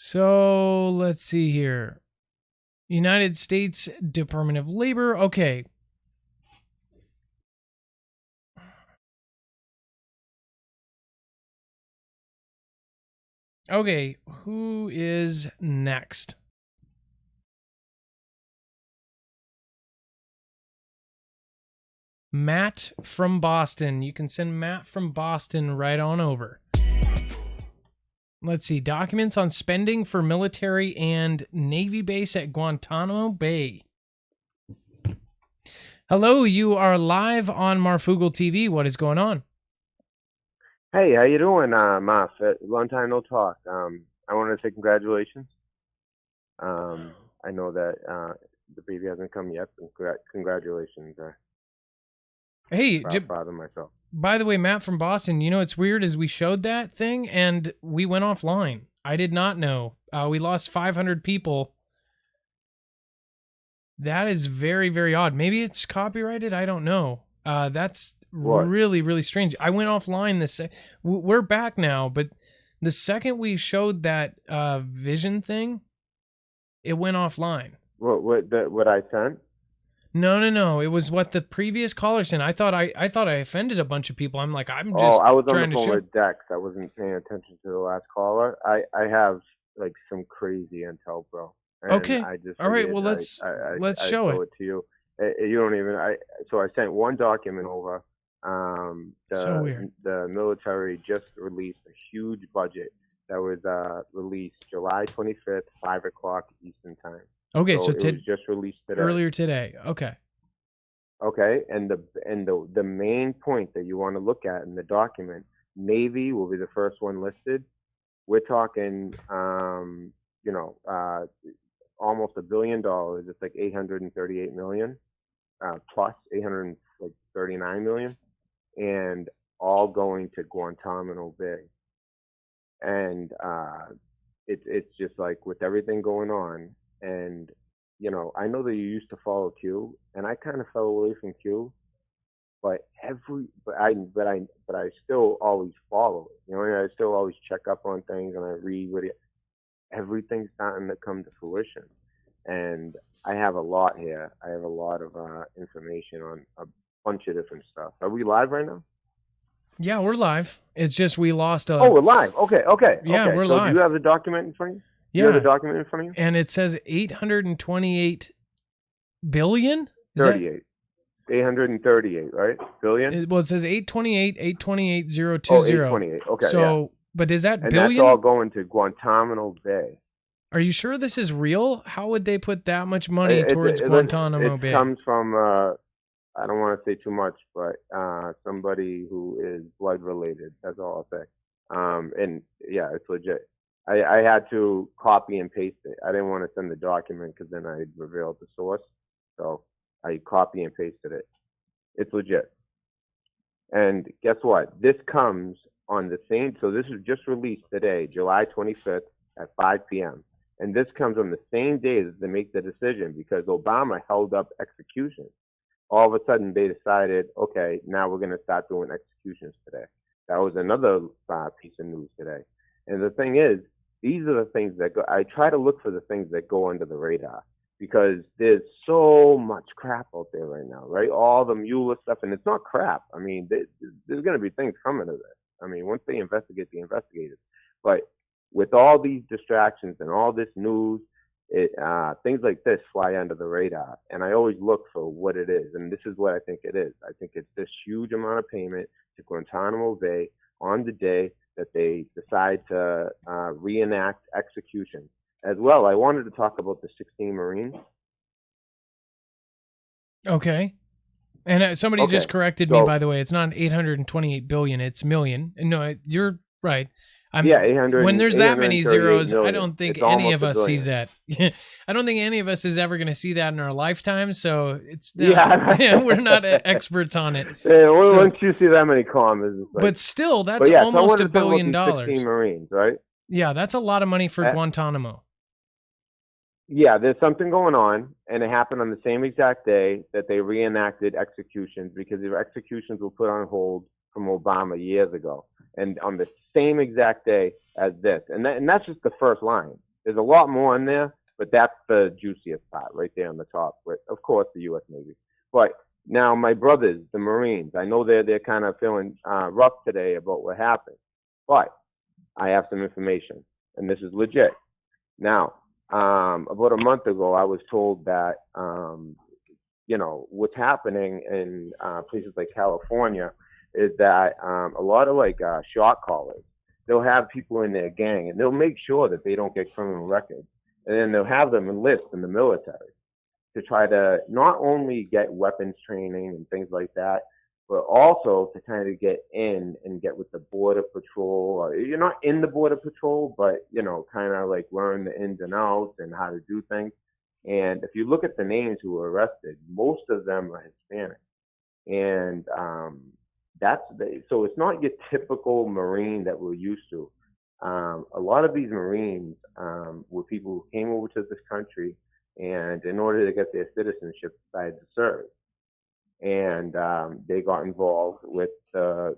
So let's see here. United States Department of Labor. Okay. Okay, who is next? Matt from Boston. You can send Matt from Boston right on over. Let's see. Documents on spending for military and Navy base at Guantanamo Bay. Hello, you are live on MARFOOGLE TV. What is going on? Hey, how you doing, Marf? Long time no talk. I want to say congratulations. I know that the baby hasn't come yet. Congratulations. Hey, proud of myself. By the way, Matt from Boston, you know what's weird is we showed that thing and we went offline. I did not know. We lost 500 people. That is very, very odd. Maybe it's copyrighted. I don't know. That's really, really strange. I went offline we're back now, but the second we showed that vision thing, it went offline. What I sent? No. It was what the previous caller sent. I thought I offended a bunch of people. I'm like, I'm just I was trying on the phone with Dex. I wasn't paying attention to the last caller. I have like some crazy intel, bro. And okay. All right. Well, let's show it to you. You don't even. So I sent one document over. So weird. The military just released a huge budget that was released July 25th, 5 o'clock Eastern time. Okay, so it was just released today. Earlier today. Okay. Okay, and the main point that you want to look at in the document, Navy will be the first one listed. We're talking, almost $1 billion. It's like 838 million, plus 839 million, and all going to Guantanamo Bay. And it's just like with everything going on. And, I know that you used to follow Q, and I kind of fell away from Q, but I still always follow it. I still always check up on things and I read what everything's starting to come to fruition. And I have a lot here. I have a lot of information on a bunch of different stuff. Are we live right now? Yeah, we're live. It's just we lost a... Oh, we're live. Okay. Yeah, we're live. Do you have the document in front of you? Yeah. You have the document in front of you? And it says 828 billion? 38. 838, right? Billion? It says 828, 020. Oh, 828. Okay. So, yeah. But is that and billion? That's all going to Guantanamo Bay. Are you sure this is real? How would they put that much money towards Guantanamo Bay? It comes from, I don't want to say too much, but somebody who is blood related. That's all I'll say. And yeah, it's legit. I had to copy and paste it. I didn't want to send the document because then I'd reveal the source. So I copy and pasted it. It's legit. And guess what? This comes on the same, so this was just released today, July 25th at 5 p.m. And this comes on the same day that they make the decision because Obama held up executions. All of a sudden they decided, okay, now we're going to start doing executions today. That was another piece of news today. And the thing is, these are the things that go, I try to look for the things that go under the radar. because there's so much crap out there right now, right? All the Mueller stuff, and it's not crap. I mean, there's going to be things coming to this. I mean, once they investigate the investigators, but with all these distractions and all this news, things like this fly under the radar. And I always look for what it is, and this is what I think it is. I think it's this huge amount of payment to Guantanamo Bay on the day that they decide to reenact execution. As well, I wanted to talk about the 16 Marines. Okay. And somebody just corrected me, by the way. It's not 828 billion, it's million. No, you're right. Yeah, 800. When there's that many zeros, million. I don't think any of us sees that. I don't think any of us is ever going to see that in our lifetime. So it's not, we're not experts on it. Yeah, once you see that many commas, like, but still, that's almost $1 billion. 16 Marines, right? Yeah, that's a lot of money for Guantanamo. Yeah, there's something going on, and it happened on the same exact day that they reenacted executions, because the executions were put on hold from Obama years ago, and on the same exact day as this. And that's just the first line. There's a lot more in there, but that's the juiciest part right there on the top. But of course, the U.S. Navy. But now my brothers, the Marines, I know they're kind of feeling rough today about what happened, but I have some information, and this is legit. Now, about a month ago, I was told that, what's happening in places like California is that a lot of shot callers, they'll have people in their gang, and they'll make sure that they don't get criminal records. And then they'll have them enlist in the military to try to not only get weapons training and things like that, but also to kind of get in and get with the border patrol. Or you're not in the border patrol, but kind of like learn the ins and outs and how to do things. And if you look at the names who were arrested, most of them are Hispanic. And so it's not your typical Marine that we're used to. A lot of these Marines were people who came over to this country, and in order to get their citizenship, decided to serve. And they got involved with the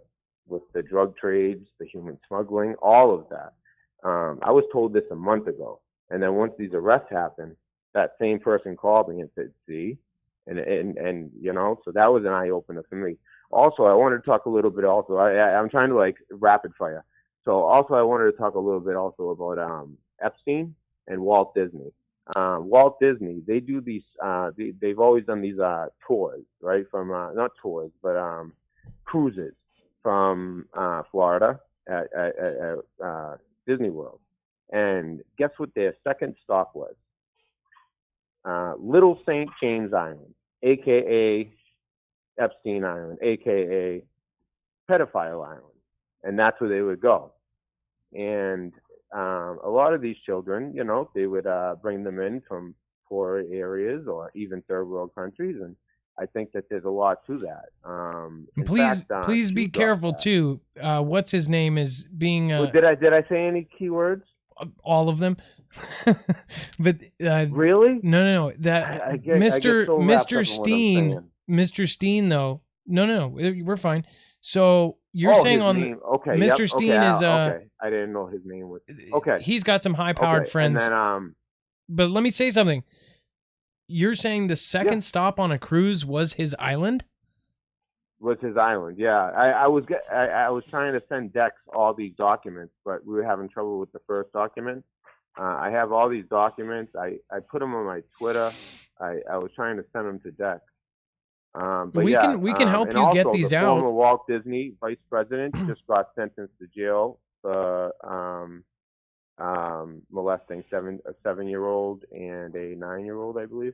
drug trades, the human smuggling, all of that. I was told this a month ago, and then once these arrests happened, that same person called me and said, "See," and so that was an eye opener for me. Also, I wanted to talk a little bit. Also, I'm trying to rapid fire. So also, I wanted to talk a little bit also about Epstein and Walt Disney. Walt Disney, they do these. They've always done these tours, right? From not tours, but cruises from Florida at Disney World. And guess what their second stop was? Little St. James Island, aka Epstein Island, aka Pedophile Island, and that's where they would go. And a lot of these children, they would bring them in from poorer areas or even third world countries, and I think that there's a lot to that. Please be careful too. What's his name is being. Did I say any keywords? All of them. But really? No. That Mr. Steen. Mr. Steen, though. No, we're fine. So you're saying on name. Okay, Mr. Steen is okay. I didn't know his name was. Okay. He's got some high-powered friends. And then but let me say something. You're saying the second stop on a cruise was his island? Was his island? Yeah. I was trying to send Dex all these documents, but we were having trouble with the first document. I have all these documents. I put them on my Twitter. I was trying to send them to Dex. But we can help you get these out. Former Walt Disney vice president just got sentenced to jail for molesting a 7-year-old and a 9-year-old, I believe.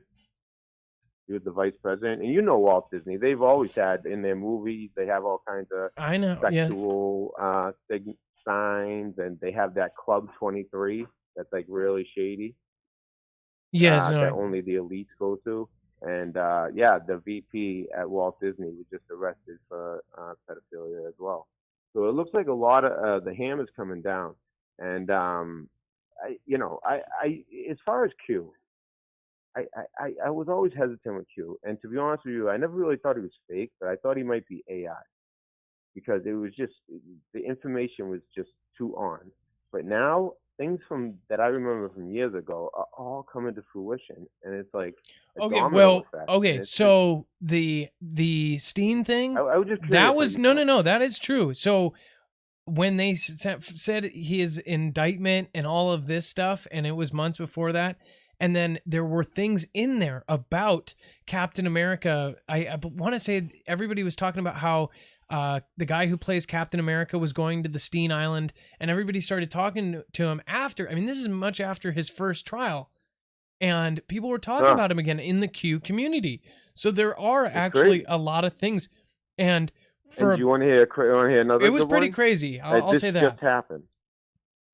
He was the vice president, and Walt Disney. They've always had in their movies. They have all kinds of sexual signs, and they have that Club 23 that's really shady. Yes, that only the elites go to. And the VP at Walt Disney was just arrested for pedophilia as well. So it looks like a lot of the ham is coming down. And as far as Q, I was always hesitant with Q. And to be honest with you, I never really thought he was fake, but I thought he might be AI because it was just the information was just too on. But now things from that I remember from years ago are all coming to fruition, and it's like a Okay, domino well, effect. okay, so the Steen thing, I was just that curious what was you thought. no, that is true. So when they said his indictment and all of this stuff, and it was months before that, and then there were things in there about Captain America. I want to say everybody was talking about how the guy who plays Captain America was going to the Steen Island, and everybody started talking to him after. I mean, this is much after his first trial, and people were talking about him again in the Q community. So there are actually a lot of things, and do you want to hear another? It was good pretty one? crazy. I'll say that. This just happened.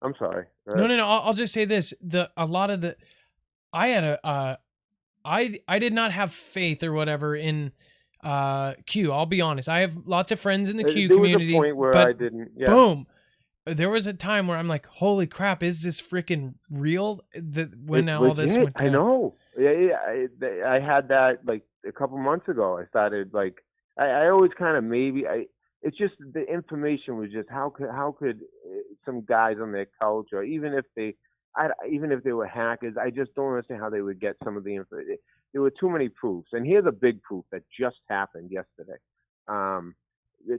I'm sorry. No. I'll just say this: a lot of the, I had I did not have faith or whatever in Q. I'll be honest. I have lots of friends in the Q community. There was a point where but I didn't. Yeah. Boom. There was a time where I'm like, holy crap, is this freaking real? When all this went down. I know. Yeah, I had that like a couple months ago. I started like I always kind of it's just the information was just how could some guys on their couch, or even if they were hackers, I just don't understand how they would get some of the info. There were too many proofs, and here's a big proof that just happened yesterday.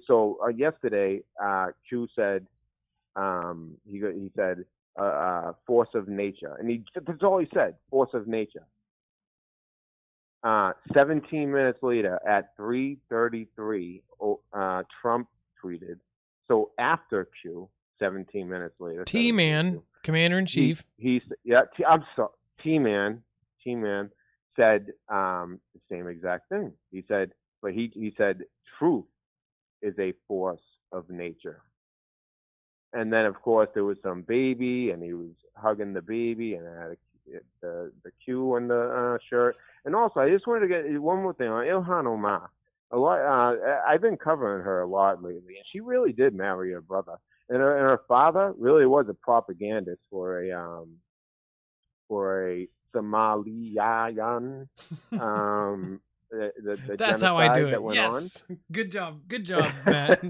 So yesterday, Q said. He said force of nature, and that's all he said, force of nature. 17 minutes later at 3:33, Trump tweeted. So after Q, 17 minutes later, T-Man, Commander in Chief. I'm sorry, T-Man said the same exact thing. He said, but he said truth is a force of nature. And then, of course, there was some baby, and he was hugging the baby, and I had the Q on the shirt. And also, I just wanted to get one more thing on Ilhan Omar. I've been covering her a lot lately, and she really did marry her brother. And her father really was a propagandist for a Somalian. That's how I do it. Yes. On. Good job, Matt.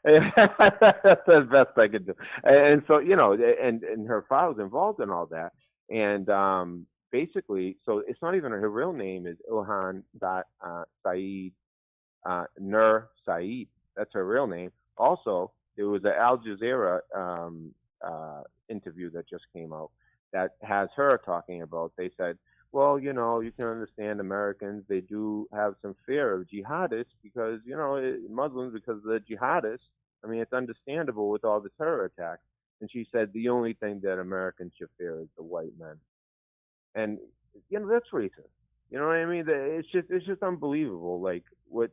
That's the best I could do. And so, and her father was involved in all that. And basically, so it's not even her real name is Ilhan Saeed Nur Saeed. That's her real name. Also, there was an Al Jazeera interview that just came out that has her talking about, they said, well, you can understand Americans, they do have some fear of jihadists because, Muslims, because of the jihadists. I mean, it's understandable with all the terror attacks. And she said the only thing that Americans should fear is the white men. And, that's racist. You know what I mean? It's just unbelievable, like, what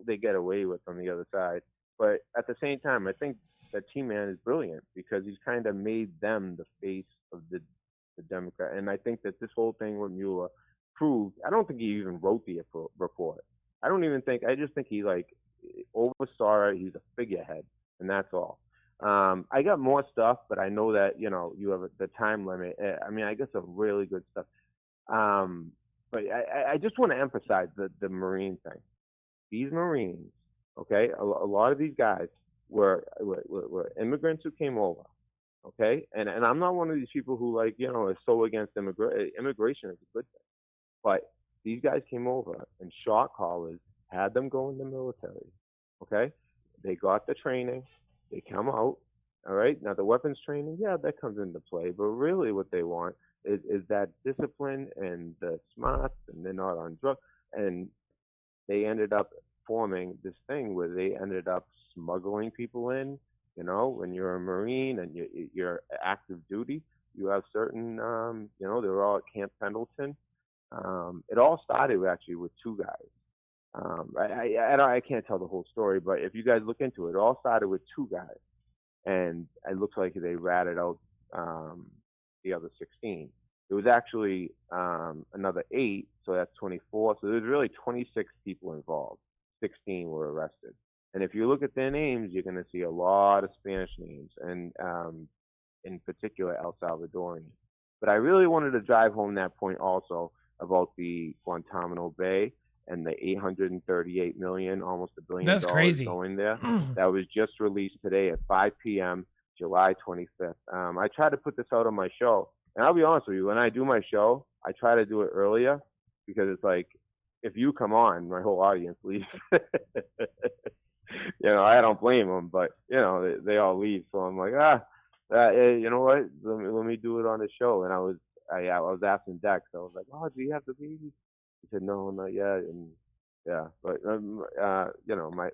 they get away with on the other side. But at the same time, I think that T-Man is brilliant because he's kind of made them the face of the Democrat. And I think that this whole thing with Mueller proved, I don't think he even wrote the report. I just think he like oversaw it. He's a figurehead, and that's all. I got more stuff, but I know that, you have the time limit. I mean, I got some really good stuff. But I just want to emphasize the Marine thing. These Marines, okay, a lot of these guys were immigrants who came over. Okay, and I'm not one of these people who is so against immigration is a good thing, but these guys came over and shot callers, had them go in the military. Okay, they got the training, they come out. All right, now the weapons training, yeah, that comes into play, but really what they want is that discipline and the smarts, and they're not on drugs, and they ended up forming this thing where they ended up smuggling people in. When you're a Marine and you're active duty, you have certain, they were all at Camp Pendleton. It all started actually with two guys. I can't tell the whole story, but if you guys look into it, it all started with two guys. And it looks like they ratted out the other 16. It was actually another 8, so that's 24. So there's really 26 people involved. 16 were arrested. And if you look at their names, you're going to see a lot of Spanish names, and in particular El Salvadorian. But I really wanted to drive home that point also about the Guantanamo Bay and the $838 million, almost $1 billion That's crazy. going there. That was just released today at 5 p.m. July 25th. I tried to put this out on my show, and I'll be honest with you, when I do my show, I try to do it earlier because it's like, if you come on, my whole audience leaves. I don't blame them, but they all leave. So I'm like, you know what? Let me do it on the show. And I was asking Dex. I was like, oh, do you have the baby? He said, no, not yet. And yeah, but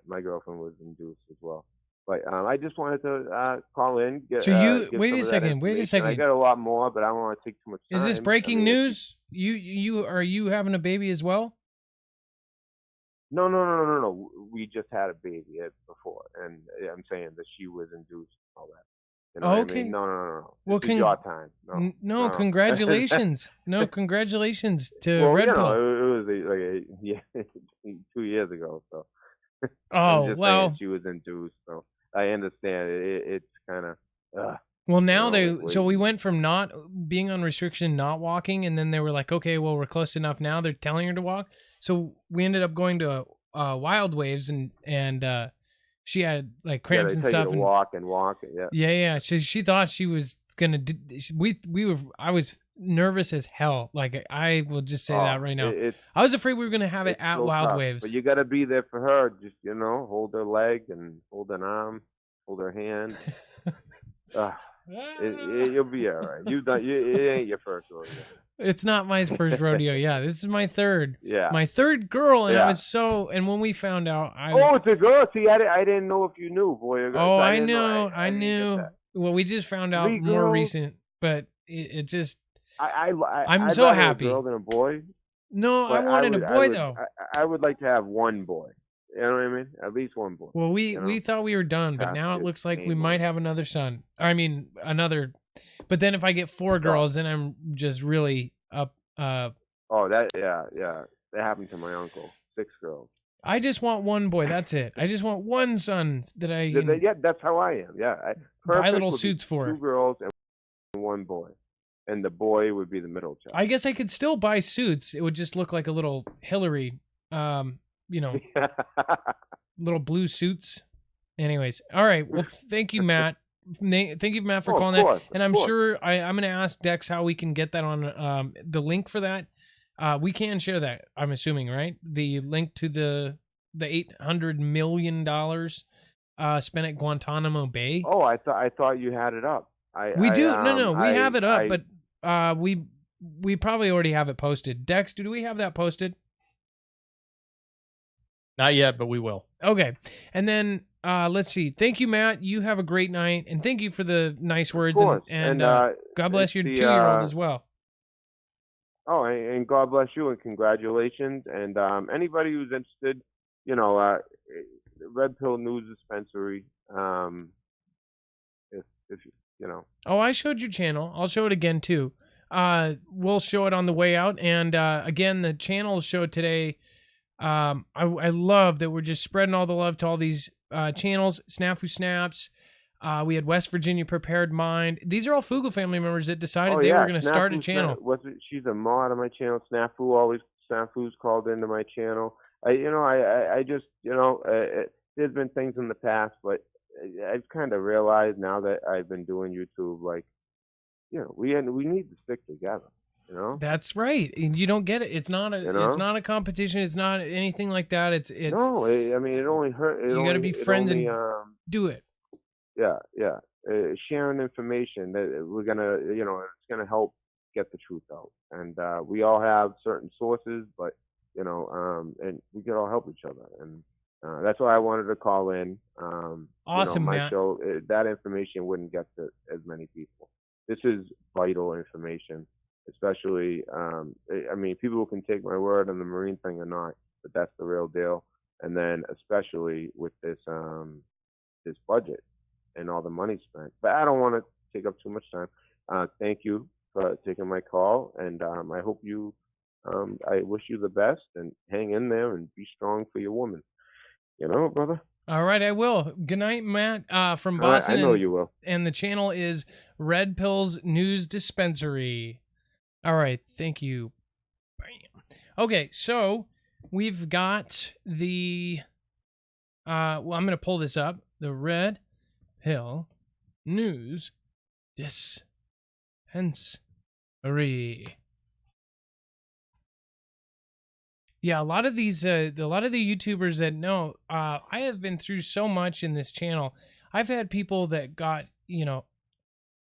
my girlfriend was induced as well. But I just wanted to call in. Wait a second. I got a lot more, but I don't want to take too much time. Is this breaking news? Are you having a baby as well? No. We just had a baby before, and I'm saying that she was induced and all that. You know what I mean? No. Well, it's your time. No, congratulations. No, congratulations to Red Pill. It was 2 years ago. So. Oh, well. She was induced, so I understand. It's kind of. Well, now so we went from not being on restriction, not walking, and then they were like, okay, well, we're close enough now. They're telling her to walk. So we ended up going to Wild Waves, and she had like cramps and stuff. You to walk. Yeah. She thought she was gonna do. I was nervous as hell. Like, I will just say that right now. I was afraid we were gonna have it at Wild Waves. But you got to be there for her. Just hold her leg and hold an arm, hold her hand. You'll be all right. It ain't your first rodeo. It's not my first rodeo. Yeah, this is my third. Yeah, my third girl, and I was so. And when we found out, it's a girl. See, I didn't know if you knew, boy. I knew. Well, we just found out more recent, but it just. I'm so happy. A girl than a boy. No, I wanted a boy though. I would like to have one boy. You know what I mean? At least one boy. Well, we thought we were done, but now it looks like we might have another son. I mean, another. But then if I get 4 girls, then I'm just really up. That happened to my uncle. 6 girls. I just want one boy. That's it. I just want one son that I. Yeah, that's how I am. Yeah, buy little suits for 2 girls and 1 boy, and the boy would be the middle child. I guess I could still buy suits. It would just look like a little Hillary. Little blue suits. Anyways, all right. Well, thank you, Matt. Thank you, Matt, for calling that. And I'm sure I'm going to ask Dex how we can get that on the link for that. We can share that, I'm assuming, right? The link to the $800 million spent at Guantanamo Bay. Oh, I thought you had it up. We have it up, but we probably already have it posted. Dex, do we have that posted? Not yet, but we will. Okay. And then let's see. Thank you, Matt. You have a great night, and thank you for the nice words. And God bless your 2-year-old as well. Oh, and God bless you, and congratulations. And anybody who's interested, Red Pill News Dispensary. If Oh, I showed your channel. I'll show it again too. We'll show it on the way out. And again, the channel showed today. I love that we're just spreading all the love to all these channels. Snafu Snaps. We had West Virginia Prepared Mind. These are all Foogle family members that decided they were going to start a channel. She's a mod on my channel. Snafu's called into my channel. There's been things in the past, but I've kind of realized now that I've been doing YouTube, like, we need to stick together. That's right. You don't get it. It's not it's not a competition. It's not anything like that. It's no. I mean, it only hurt. You got to be friends and do it. Yeah. Sharing information that we're gonna, it's gonna help get the truth out. And we all have certain sources, but and we can all help each other. And that's why I wanted to call in. Awesome, my Matt. show. That information wouldn't get to as many people. This is vital information. Especially, people can take my word on the Marine thing or not, but that's the real deal. And then, especially with this this budget and all the money spent. But I don't want to take up too much time. Thank you for taking my call, and I hope you. I wish you the best, and hang in there and be strong for your woman. Brother. All right, I will. Good night, Matt, from Boston. I know you will. And the channel is Red Pills News Dispensary. All right, thank you. Bam. Okay, so we've got the I'm going to pull this up. The Red Pill News Dispensary. Yeah, a lot of the YouTubers that know, I have been through so much in this channel. I've had people that got,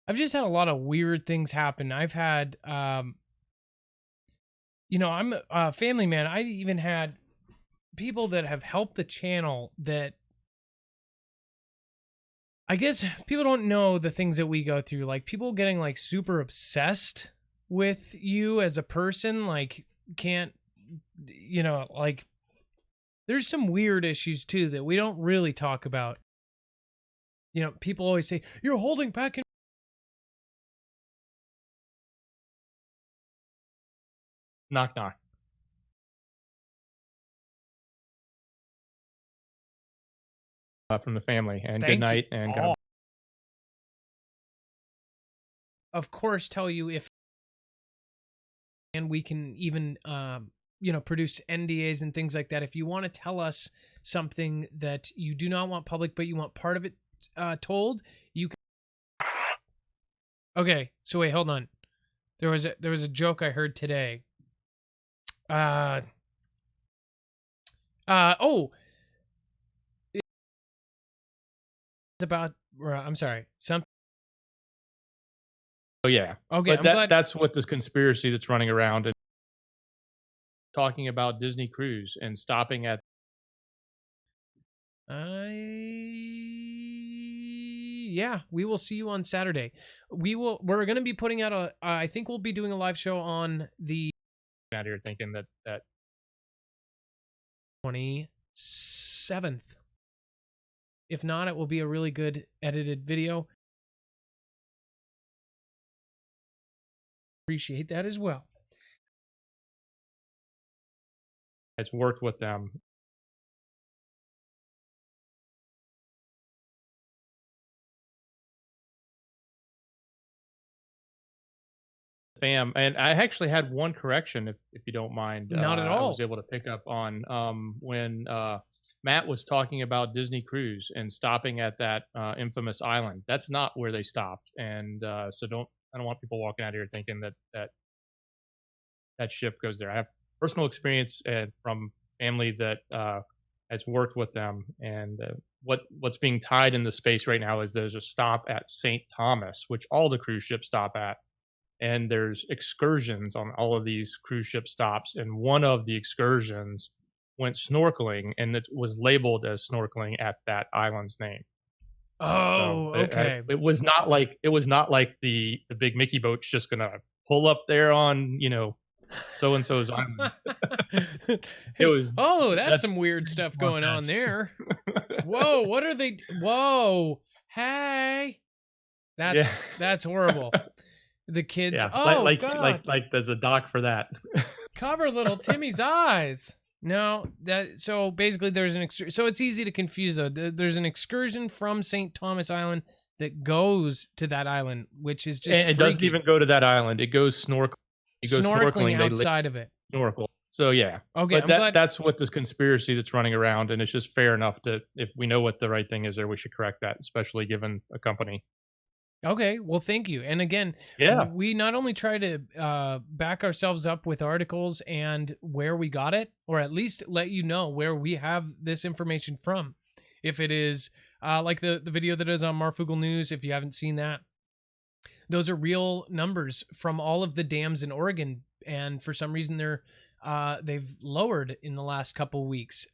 I've just had a lot of weird things happen. I've had, I'm a family man. I even had people that have helped the channel that, I guess people don't know the things that we go through. Like people getting like super obsessed with you as a person, like can't, like there's some weird issues too that we don't really talk about. People always say, you're holding back in. Knock, knock. From the family, and good night, and God. Of course, tell you if, and we can even, produce NDAs and things like that. If you want to tell us something that you do not want public, but you want part of it told, you can. Okay, so wait, hold on. There was a joke I heard today. Oh, it's about. I'm sorry. Something. Oh yeah. Okay, but that's what this conspiracy that's running around and talking about Disney Cruise and stopping at. Yeah, we will see you on Saturday. We're going to be putting out I think we'll be doing a live show on the. Out here thinking that 27th. If not, it will be a really good edited video. Appreciate that as well. It's worked with them. Fam, and I actually had one correction, if you don't mind. Not at all. I was able to pick up on when Matt was talking about Disney Cruise and stopping at that infamous island. That's not where they stopped, and so I don't want people walking out here thinking that ship goes there. I have personal experience from family that has worked with them, and what's being tied in the space right now is there's a stop at St. Thomas, which all the cruise ships stop at. And there's excursions on all of these cruise ship stops, and one of the excursions went snorkeling, and it was labeled as snorkeling at that island's name. Oh, so okay. It was not like the big Mickey boat's just gonna pull up there on so and so's island. It was. Oh, that's some weird stuff going on there. Whoa, what are they? Whoa, hey, that's horrible. The kids. Yeah, God. like there's a doc for that. Cover little Timmy's eyes. No, so basically there's so it's easy to confuse though. There's an excursion from St. Thomas Island that goes to that island, which is just. And it doesn't even go to that island. It goes snorkeling. Snorkeling outside of it. Snorkel. So yeah. Okay, but that's what this conspiracy that's running around, and it's just fair enough to, if we know what the right thing is there, we should correct that, especially given a company. Okay, well, thank you. And again, we not only try to back ourselves up with articles and where we got it, or at least let you know where we have this information from. If it is like the video that is on MARFOOGLE News, if you haven't seen that, those are real numbers from all of the dams in Oregon, and for some reason they've lowered in the last couple weeks.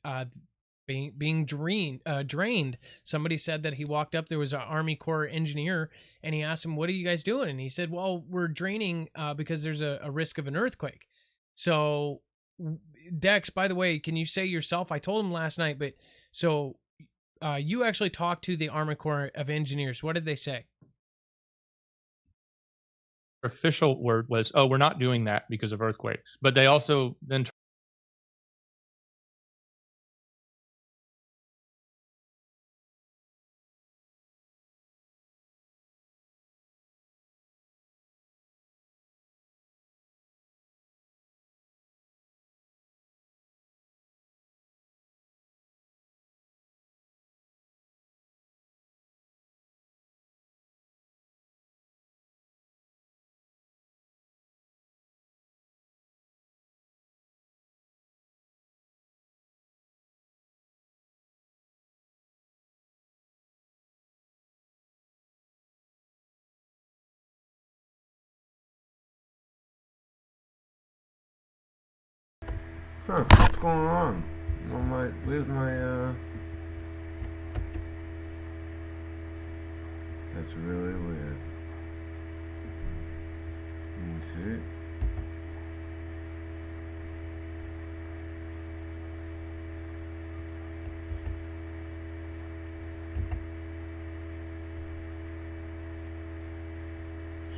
Being drained. Somebody said that he walked up, there was an Army Corps engineer, and he asked him, what are you guys doing? And he said, well, we're draining because there's a risk of an earthquake. So Dex, by the way, can you say yourself, I told him last night, but so you actually talked to the Army Corps of Engineers. What did they say? Official word was, oh, we're not doing that because of earthquakes. But they also then Huh, what's going on? Where's my, that's really weird. Let me see.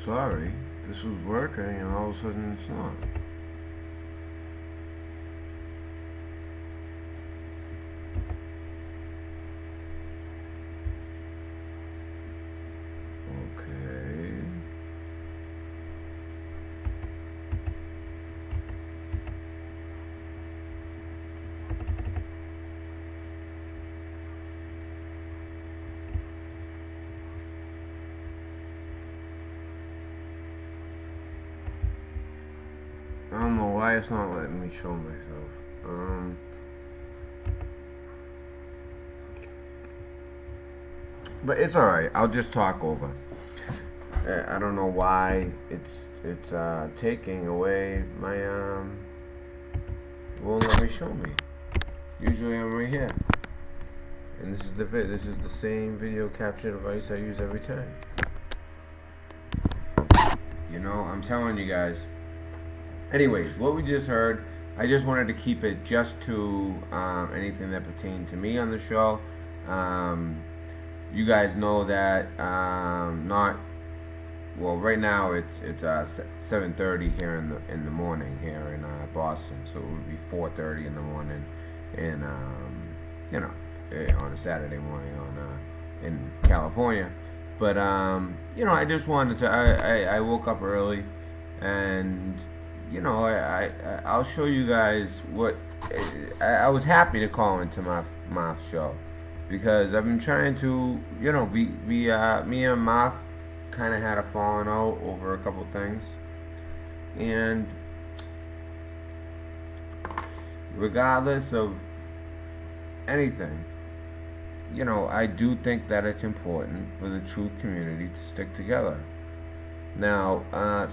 Sorry, this was working and all of a sudden it's not. Okay. I don't know why it's not letting me show myself. But it's alright, I'll just talk over. I don't know why it's taking away my, won't let me show me. Usually I'm right here. And this is the same video capture device I use every time. You know, I'm telling you guys. Anyways, what we just heard, I just wanted to keep it just to anything that pertained to me on the show. You guys know that right now it's 7:30 here in the morning here in Boston, so it would be 4:30 in the morning, and on a Saturday morning in California. But I just wanted to. I woke up early, and I'll show you guys what I was happy to call into my MARF show, because I've been trying to, me and MARF kind of had a falling out over a couple things, and regardless of anything, I do think that it's important for the truth community to stick together. Now, I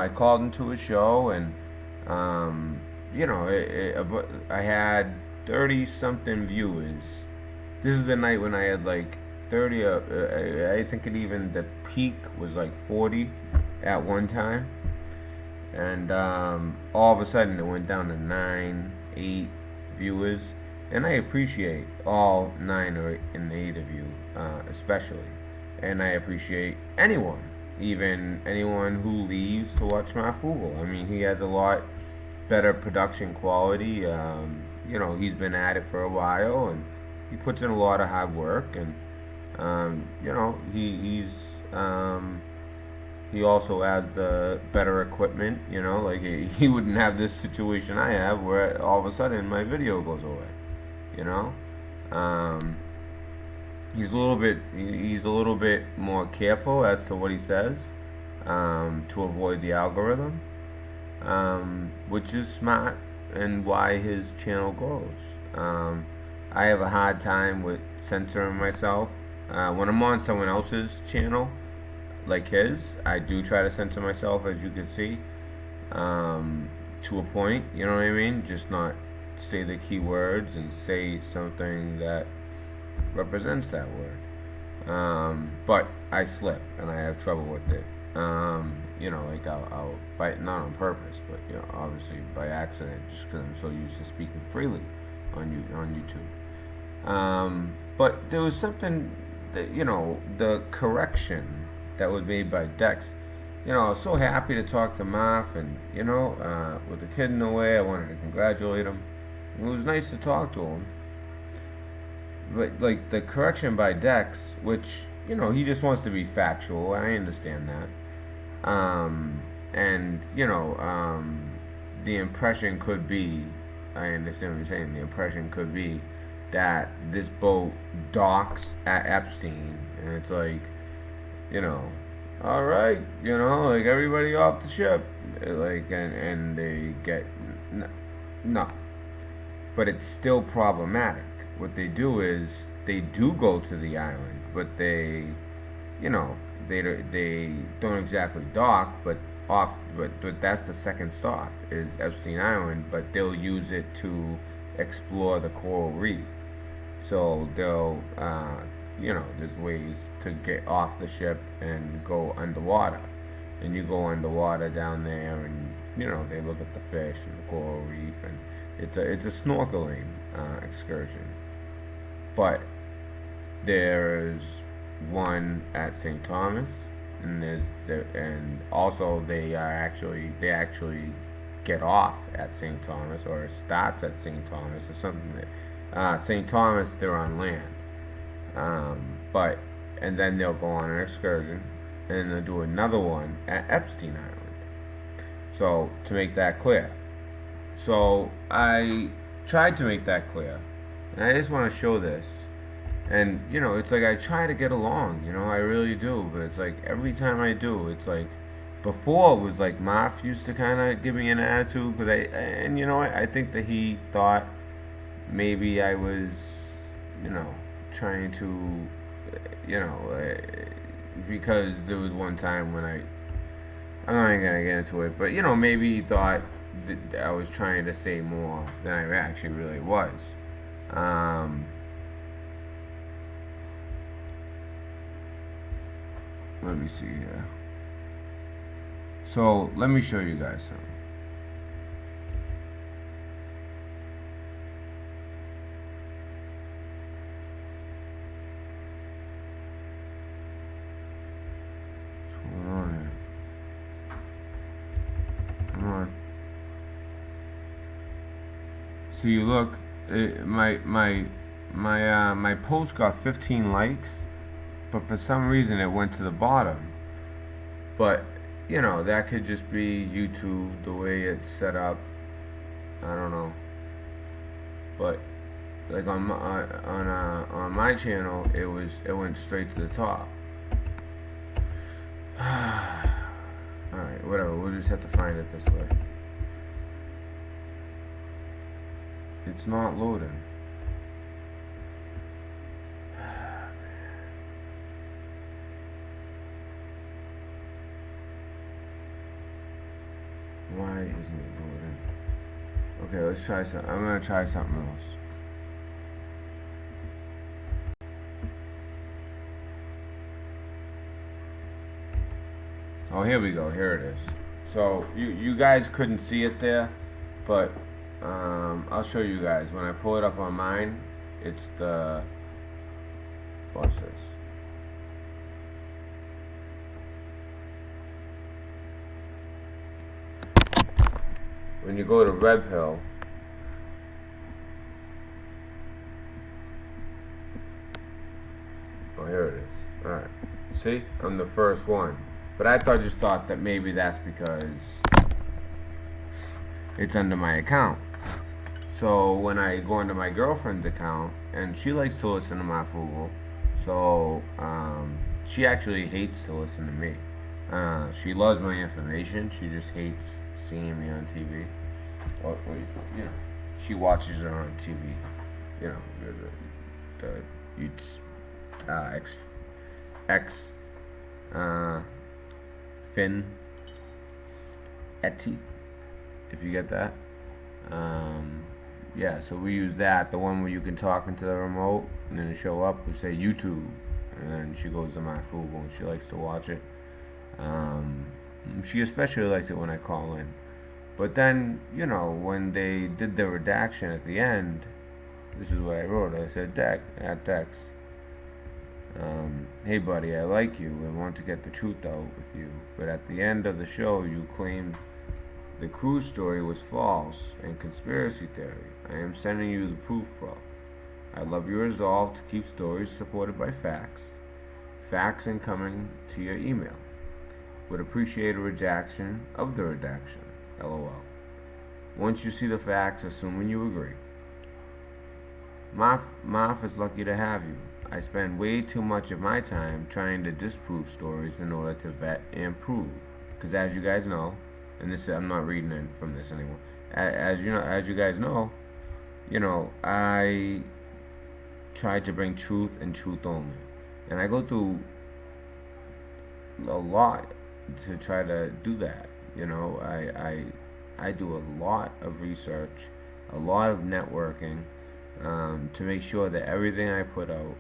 called into a show, and I had 30-something viewers. This is the night when I had like 30. I think the peak was like 40 at one time, and all of a sudden it went down to 9, 8 viewers. And I appreciate all 9 or 8 of you, especially, and I appreciate anyone. Even anyone who leaves to watch MARFOOGLE. I mean, he has a lot better production quality. He's been at it for a while, and he puts in a lot of hard work. And he also has the better equipment. Like he wouldn't have this situation I have, where all of a sudden my video goes away. He's a little bit more careful as to what he says, to avoid the algorithm, which is smart and why his channel grows. I have a hard time with censoring myself. When I'm on someone else's channel, like his, I do try to censor myself, as you can see, to a point, you know what I mean? Just not say the key words and say something that represents that word. But I slip, and I have trouble with it. Like I'll bite, not on purpose, but obviously by accident, just because I'm so used to speaking freely on YouTube. But there was something that, the correction that was made by Dex. I was so happy to talk to MARF, and with the kid in the way, I wanted to congratulate him. It was nice to talk to him. But like the correction by Dex, which he just wants to be factual, I understand that. The impression could be, I understand what you're saying. The impression could be that this boat docks at Epstein, and it's like, all right, like everybody off the ship, like, and they get no. But it's still problematic. What they do is they do go to the island, but they don't exactly dock, but off, but that's the second stop is Epstein Island, but they'll use it to explore the coral reef. So they'll, there's ways to get off the ship and go underwater. And you go underwater down there, and they look at the fish and the coral reef, and it's a snorkeling excursion. But there's one at St. Thomas, and also they actually get off at St. Thomas, or it starts at St. Thomas or something. St. Thomas, they're on land, and then they'll go on an excursion, and they'll do another one at Epstein Island. So to make that clear, so I tried to make that clear, and I just want to show this. And it's like I try to get along, I really do, but it's like every time I do, it's like before it was like MARF used to kind of give me an attitude, because I think that he thought maybe I was, trying to, because there was one time when I'm not even gonna get into it, but maybe he thought that I was trying to say more than I actually really was. Let me see here. So let me show you guys something. What's going on here? Come on. So you look, my post got 15 likes. But for some reason it went to the bottom. But that could just be YouTube, the way it's set up. I don't know. But like on my channel, it went straight to the top. Alright, whatever, we'll just have to find it this way. It's not loading. Why isn't it loading? Okay, let's try something. I'm gonna try something else. Oh, here we go. Here it is. So you guys couldn't see it there, but I'll show you guys. When I pull it up on mine, it's the, watch this. When you go to Red Pill, oh, here it is. Alright. See? I'm the first one. But I just thought that maybe that's because it's under my account. So when I go into my girlfriend's account, and she likes to listen to MARFOOGLE, so she actually hates to listen to me. She loves my information. She just hates seeing me on TV. Or she watches her on TV. Fin Etty, if you get that. Yeah, so we use that, the one where you can talk into the remote and then show up, we say YouTube, and then she goes to MARFOOGLE and she likes to watch it. She especially likes it when I call in. But then, when they did the redaction at the end, this is what I wrote. I said, Dex, hey buddy, I like you and want to get the truth out with you, but at the end of the show you claimed the cruise story was false and conspiracy theory. I am sending you the proof, bro. I love your resolve to keep stories supported by facts. Facts incoming to your email. Would appreciate a redaction of the redaction. LOL. Once you see the facts, assuming you agree. MARF is lucky to have you. I spend way too much of my time trying to disprove stories in order to vet and prove. Because as you guys know, and this I'm not reading it from this anymore. As you guys know, I try to bring truth and truth only, and I go through a lot to try to do that. You know, I do a lot of research, a lot of networking, to make sure that everything I put out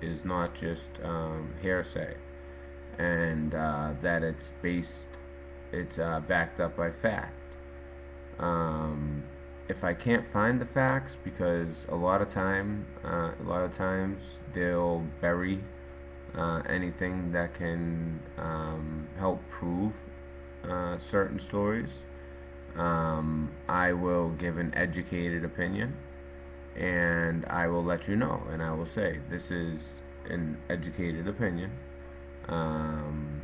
is not just hearsay, and that it's backed up by fact. If I can't find the facts, because a lot of times they'll bury anything that can help prove certain stories. I will give an educated opinion, and I will let you know, and I will say this is an educated opinion. I'm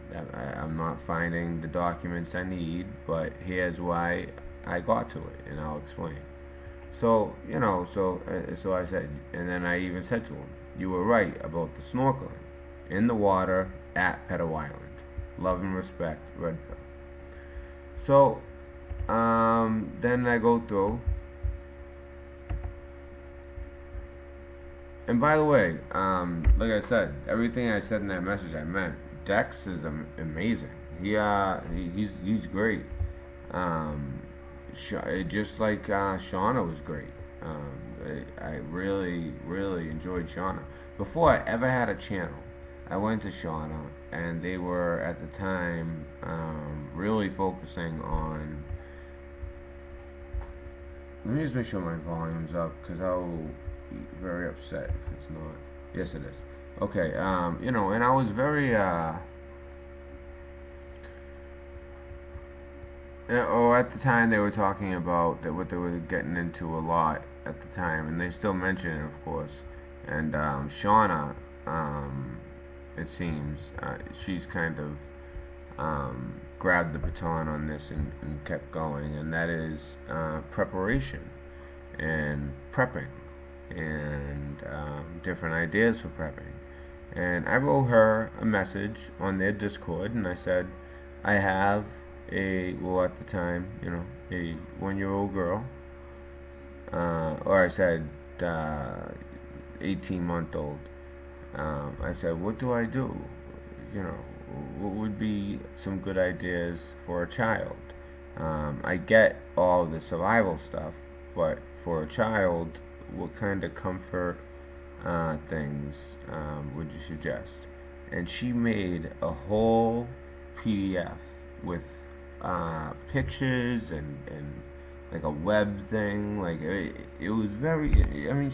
not finding the documents I need, but here's why I got to it, and I'll explain. So, so I said, and then I even said to him, you were right about the snorkeling in the water at Pedo Island. Love and respect, Red Pill. So, then I go through, and by the way, like I said, everything I said in that message I meant. Dex is amazing. He's great. Just like Shauna was great. I really, really enjoyed Shauna. Before I ever had a channel, I went to Shauna, and they were at the time really focusing on. Let me just make sure my volume's up, because I'll be very upset if it's not. Yes, it is. Okay, and I was very at the time they were talking about that what they were getting into a lot at the time, and they still mention it, of course. And Shauna, it seems, she's kind of grabbed the baton on this and kept going, and that is preparation and prepping and different ideas for prepping. And I wrote her a message on their Discord, and I said, I have at the time, a 1-year-old girl, or I said 18-month-old. I said, what do I do? What would be some good ideas for a child? I get all the survival stuff, but for a child, what kind of comfort things would you suggest? And she made a whole PDF with pictures and like a web thing. Like it was very. I mean,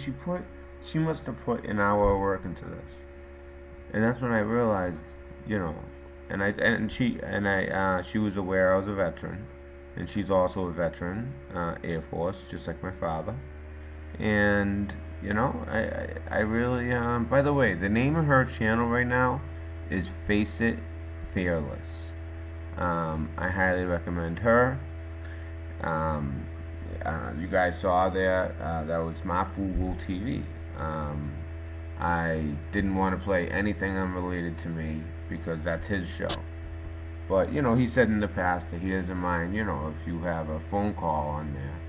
she must have put an hour of work into this, and that's when I realized, she was aware I was a veteran, and she's also a veteran, Air Force, just like my father. And I really by the way, the name of her channel right now is Face It Fearless. I highly recommend her. You guys saw there, that was MARFOOGLE TV. I didn't want to play anything unrelated to me because that's his show. But he said in the past that he doesn't mind, if you have a phone call on there,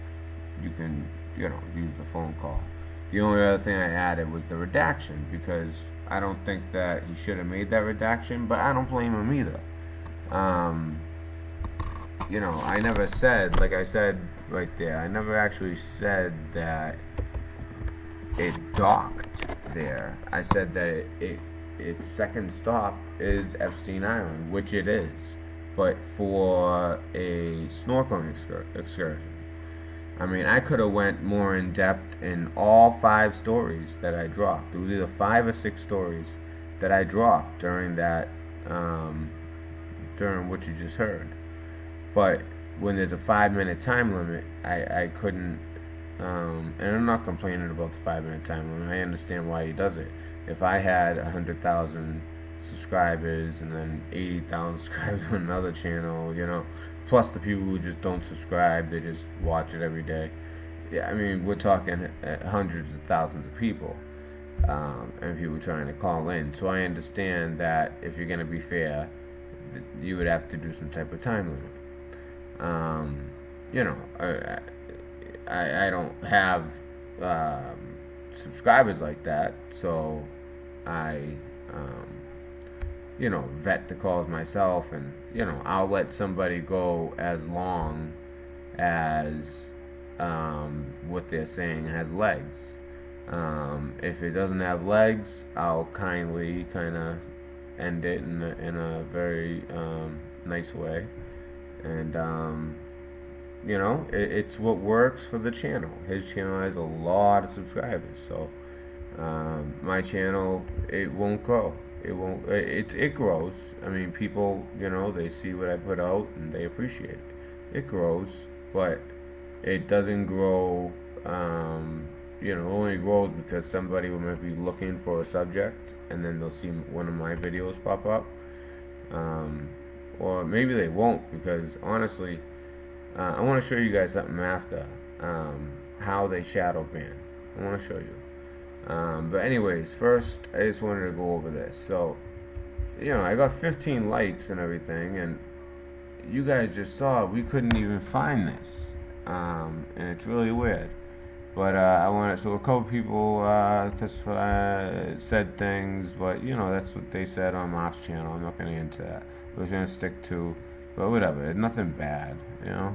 you can use the phone call. The only other thing I added was the redaction, because I don't think that he should have made that redaction, but I don't blame him either. I never said, like I said right there, I never actually said that it docked there. I said that its second stop is Epstein Island, which it is, but for a snorkeling excursion. I mean, I could have went more in depth in all 5 stories that I dropped. It was either 5 or 6 stories that I dropped during that, during what you just heard. But when there's a 5-minute time limit, I couldn't, and I'm not complaining about the 5-minute time limit. I understand why he does it. If I had 100,000 subscribers and then 80,000 subscribers on another channel, plus the people who just don't subscribe, they just watch it every day. Yeah, I mean, we're talking hundreds of thousands of people, and people trying to call in. So I understand that if you're going to be fair, you would have to do some type of time limit. I don't have subscribers like that, so I vet the calls myself, and I'll let somebody go as long as what they're saying has legs. If it doesn't have legs, I'll kindly kind of end it in a very nice way, and it's what works for the channel. His channel has a lot of subscribers, so my channel, it won't grow. It grows. I mean, people, they see what I put out and they appreciate it. It grows, but it doesn't grow. Only grows because somebody might be looking for a subject, and then they'll see one of my videos pop up. Or maybe they won't, because honestly, I want to show you guys something after how they shadow ban. I want to show you. But anyways, first I just wanted to go over this. So, I got 15 likes and everything, and you guys just saw we couldn't even find this, and it's really weird. But so a couple people said things, but that's what they said on MARF's channel. I'm not going to get into that. I was going to stick to, but whatever. It's nothing bad, Yeah.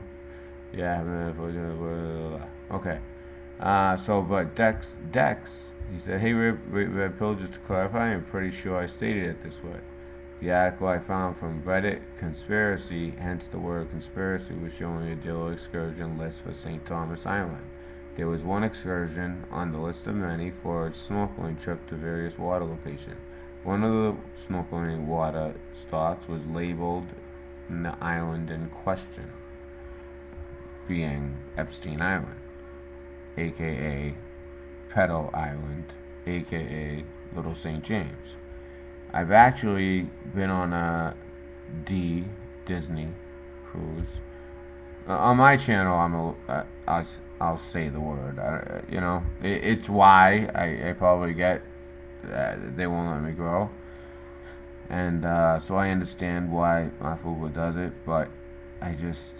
Okay. But Dex, he said, "Hey, Red Pill, just to clarify, I'm pretty sure I stated it this way. The article I found from Reddit, conspiracy, hence the word conspiracy, was showing a daily excursion list for St. Thomas Island. There was one excursion on the list of many for a snorkeling trip to various water locations. One of the snorkeling water stops was labeled in the island in question, being Epstein Island, aka Pedo Island, aka Little St. James. I've actually been on a Disney cruise. On my channel, I'll say the word. It's why I probably get they won't let me grow, and so I understand why MARFOOGLE does it, but I just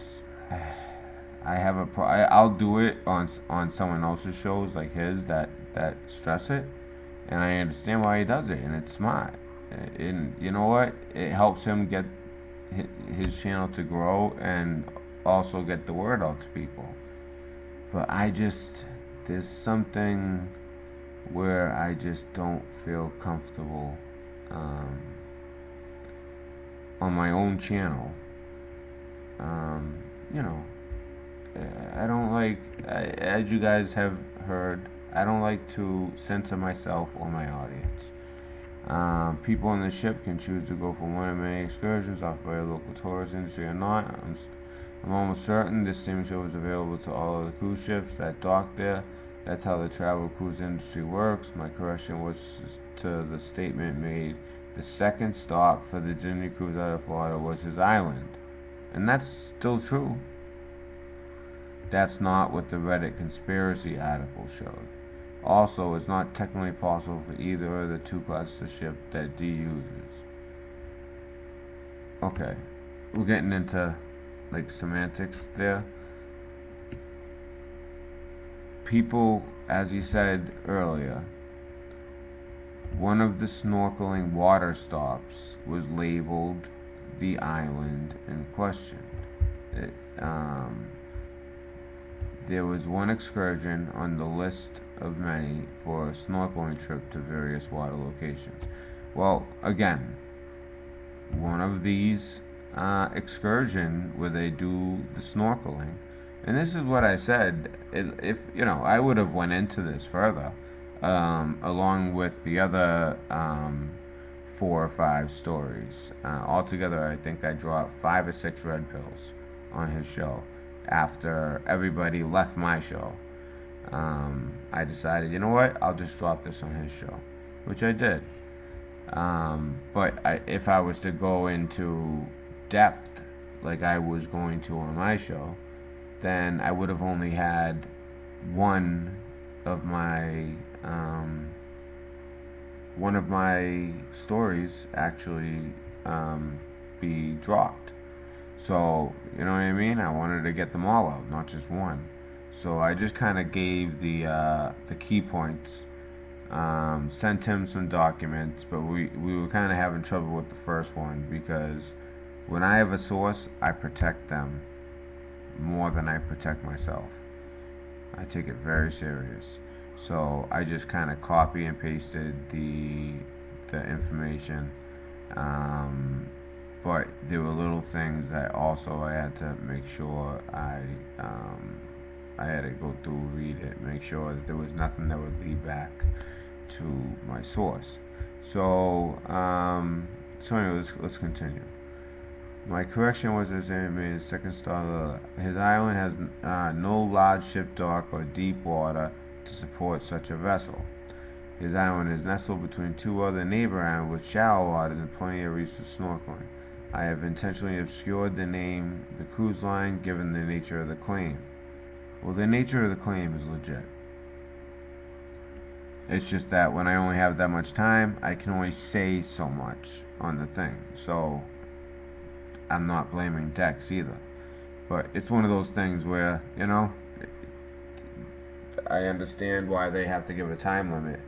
I have I'll do it on someone else's shows like his that stress it, and I understand why he does it, and it's smart. And you know what? It helps him get his channel to grow and also get the word out to people. But there's something where I just don't feel comfortable on my own channel. I don't like, as you guys have heard, I don't like to censor myself or my audience. People on the ship can choose to go for one of many excursions offered by a local tourist industry or not. I'm almost certain this same show is available to all of the cruise ships that dock there. That's how the travel cruise industry works. My correction was to the statement made. The second stop for the Disney cruise out of Florida was his island. And that's still true. That's not what the Reddit conspiracy article showed. Also, it's not technically possible for either of the two classes of ship that D uses. Okay, we're getting into semantics there. People, as you said earlier, one of the snorkeling water stops was labeled the island in question. There was one excursion on the list of many for a snorkeling trip to various water locations. Well, again, one of these excursion where they do the snorkeling, and this is what I said. If I would have went into this further, along with the other 4 or 5 stories. Altogether, I think I dropped 5 or 6 red pills on his show. After everybody left my show, I decided, you know what, I'll just drop this on his show, which I did. But if I was to go into depth like I was going to on my show, then I would have only had one of my stories actually be dropped. So, you know what I mean? I wanted to get them all out, not just one. So I just kind of gave the key points Sent him some documents, but we were kind of having trouble with the first one because when I have a source, I protect them more than I protect myself. I take it very serious. So I just kind of copy and pasted the information. But there were little things that also I had to make sure I had to go through, read it, make sure that there was nothing that would lead back to my source. So anyway, let's continue. My correction was his made second star. His island has no large ship dock or deep water to support such a vessel. His island is nestled between two other neighbor islands with shallow waters and plenty of reefs for snorkeling. I have intentionally obscured the name, the cruise line, given the nature of the claim. Well, the nature of the claim is legit. It's just that when I only have that much time, I can only say so much on the thing. So I'm not blaming Dex either. But it's one of those things where, I understand why they have to give a time limit.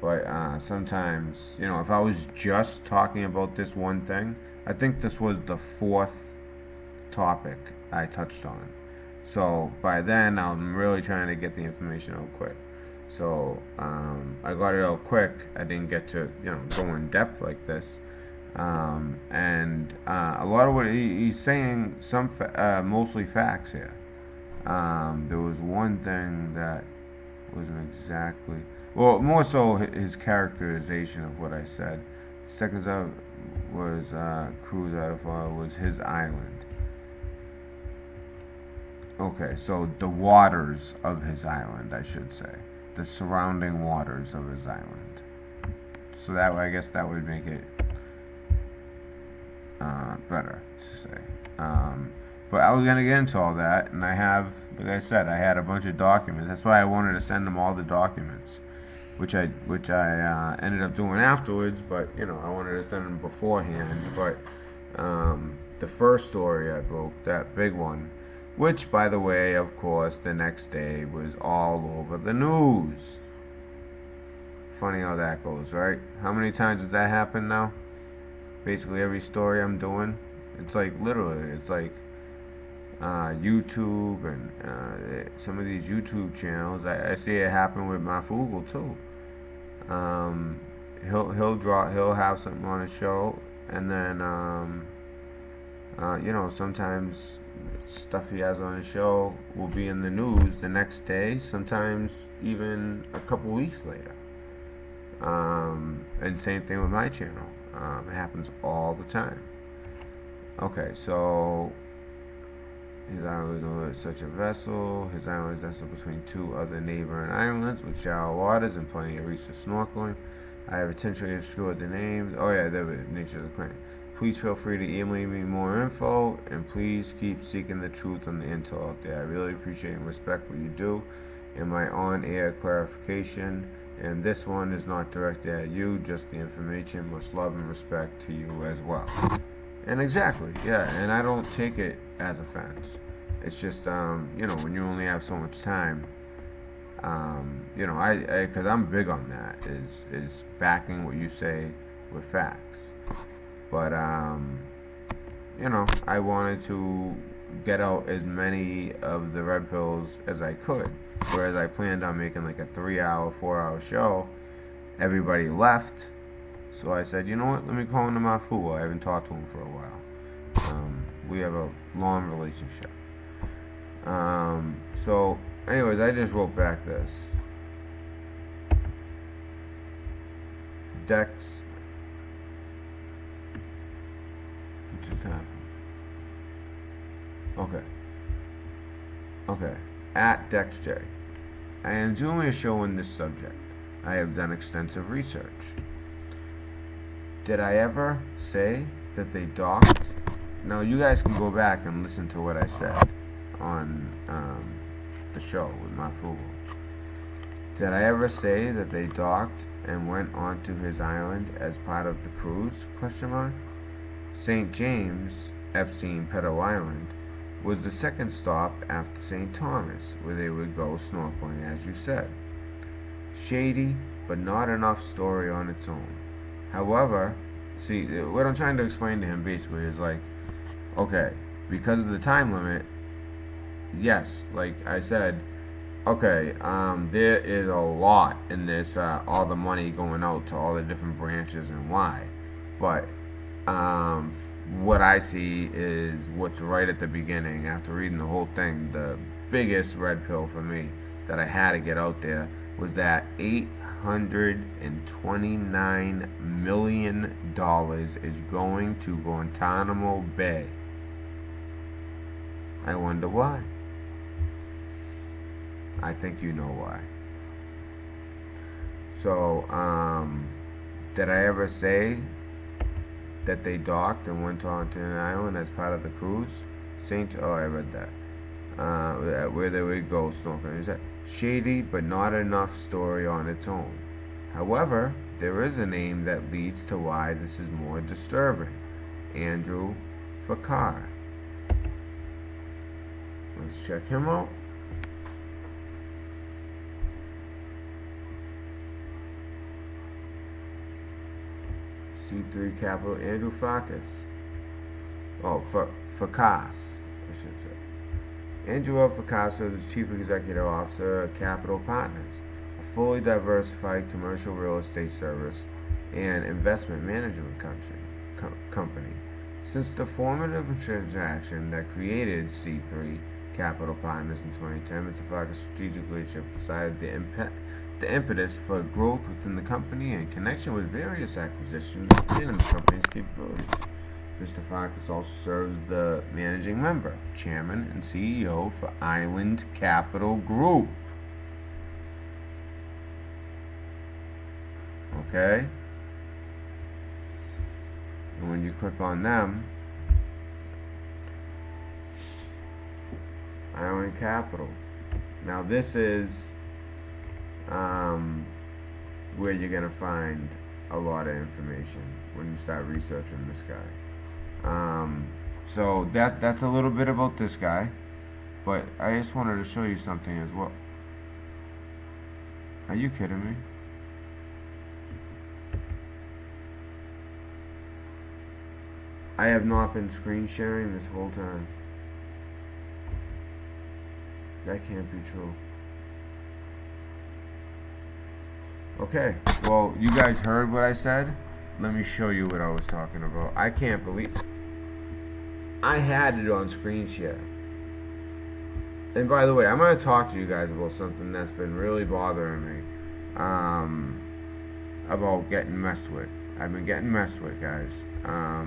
But sometimes, if I was just talking about this one thing, I think this was the fourth topic I touched on. So by then, I'm really trying to get the information out quick. So I got it out quick. I didn't get to, go in depth like this. And a lot of what he's saying, mostly facts here. There was one thing that wasn't exactly, well, more so his characterization of what I said. Second up was cruise out of was his island. Okay, so the waters of his island, I should say, the surrounding waters of his island. So that way, I guess that would make it better to say. But I was gonna get into all that, and I have, like I said, I had a bunch of documents. That's why I wanted to send them all the documents, which I ended up doing afterwards. But I wanted to send them beforehand. But the first story I broke, that big one, which, by the way, of course, the next day was all over the news. Funny how that goes, right? How many times does that happen now? Basically every story I'm doing, it's like literally, it's like YouTube and some of these YouTube channels. I see it happen with MARFOOGLE too. He'll have something on his show, and then sometimes stuff he has on his show will be in the news the next day, sometimes even a couple weeks later. And same thing with my channel. It happens all the time. Okay, so his island is such a vessel. His island is nestled between two other neighboring islands with shallow waters and plenty of reefs for snorkeling. I have intentionally obscured the names. Oh yeah, there was nature of the claim. Please feel free to email me more info, and please keep seeking the truth on the intel out there. I really appreciate and respect what you do and my on-air clarification. And this one is not directed at you, just the information. Much love and respect to you as well. And exactly, yeah, and I don't take it as offense. It's just, when you only have so much time, because I'm big on that, is backing what you say with facts. But, I wanted to get out as many of the red pills as I could. Whereas I planned on making like a 3-hour, 4-hour show. Everybody left. So I said, you know what, let me call into MARFOOGLE. I haven't talked to him for a while. We have a long relationship. So, anyways, I just wrote back this. Dex. What just happened? Okay. At DexJ. I am doing a show on this subject. I have done extensive research. Did I ever say that they docked? Now you guys can go back and listen to what I said on the show with MARFOOGLE. Did I ever say that they docked and went onto his island as part of the cruise? St. James, Epstein Pedo Island, was the second stop after St. Thomas, where they would go snorkeling, as you said. Shady, but not enough story on its own. However, see, what I'm trying to explain to him basically is like, okay, because of the time limit, yes, like I said, okay, there is a lot in this, all the money going out to all the different branches and why, but what I see is what's right at the beginning. After reading the whole thing, the biggest red pill for me that I had to get out there was that $829 million is going to Guantanamo Bay. I wonder why. I think you know why. So, did I ever say that they docked and went onto an island as part of the cruise? I read that. Where they would go snorkeling. Is that shady, but not enough story on its own. However, there is a name that leads to why this is more disturbing. Andrew Farkas. Let's check him out. C3 capital Andrew Farkas. Oh, Farkas, I should say. Andrew L. Farkas is Chief Executive Officer of Capital Partners, a fully diversified commercial real estate service and investment management company. Since the formative transaction that created C3 Capital Partners in 2010, Mr. Farkas' strategic leadership decided the impetus for growth within the company in connection with various acquisitions and the company's capabilities. Mr. Farkas also serves the managing member, chairman, and CEO for Island Capital Group. Okay? And when you click on them, Island Capital. Now this is where you're going to find a lot of information when you start researching this guy. So that's a little bit about this guy, but I just wanted to show you something as well. Are you kidding me? I have not been screen sharing this whole time. That can't be true. Okay, well, you guys heard what I said. Let me show you what I was talking about. I can't believe I had it on screen share. And by the way, I'm going to talk to you guys about something that's been really bothering me. About getting messed with. I've been getting messed with, guys. I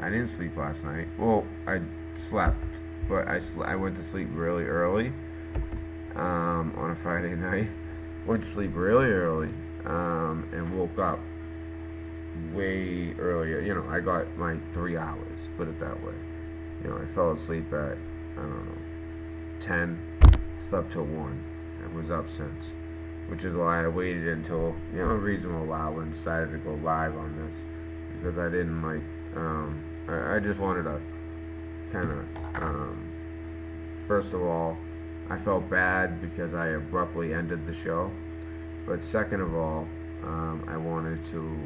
didn't sleep last night. Well, I slept, but I went to sleep really early. On a Friday night. Went to sleep really early. And woke up way earlier. You know, I got my 3 hours, put it that way. You know, I fell asleep at, I don't know, 10, slept till 1, and was up since. Which is why I waited until, you know, a reasonable hour and decided to go live on this. Because I didn't like, I just wanted to kind of, first of all, I felt bad because I abruptly ended the show. But second of all, I wanted to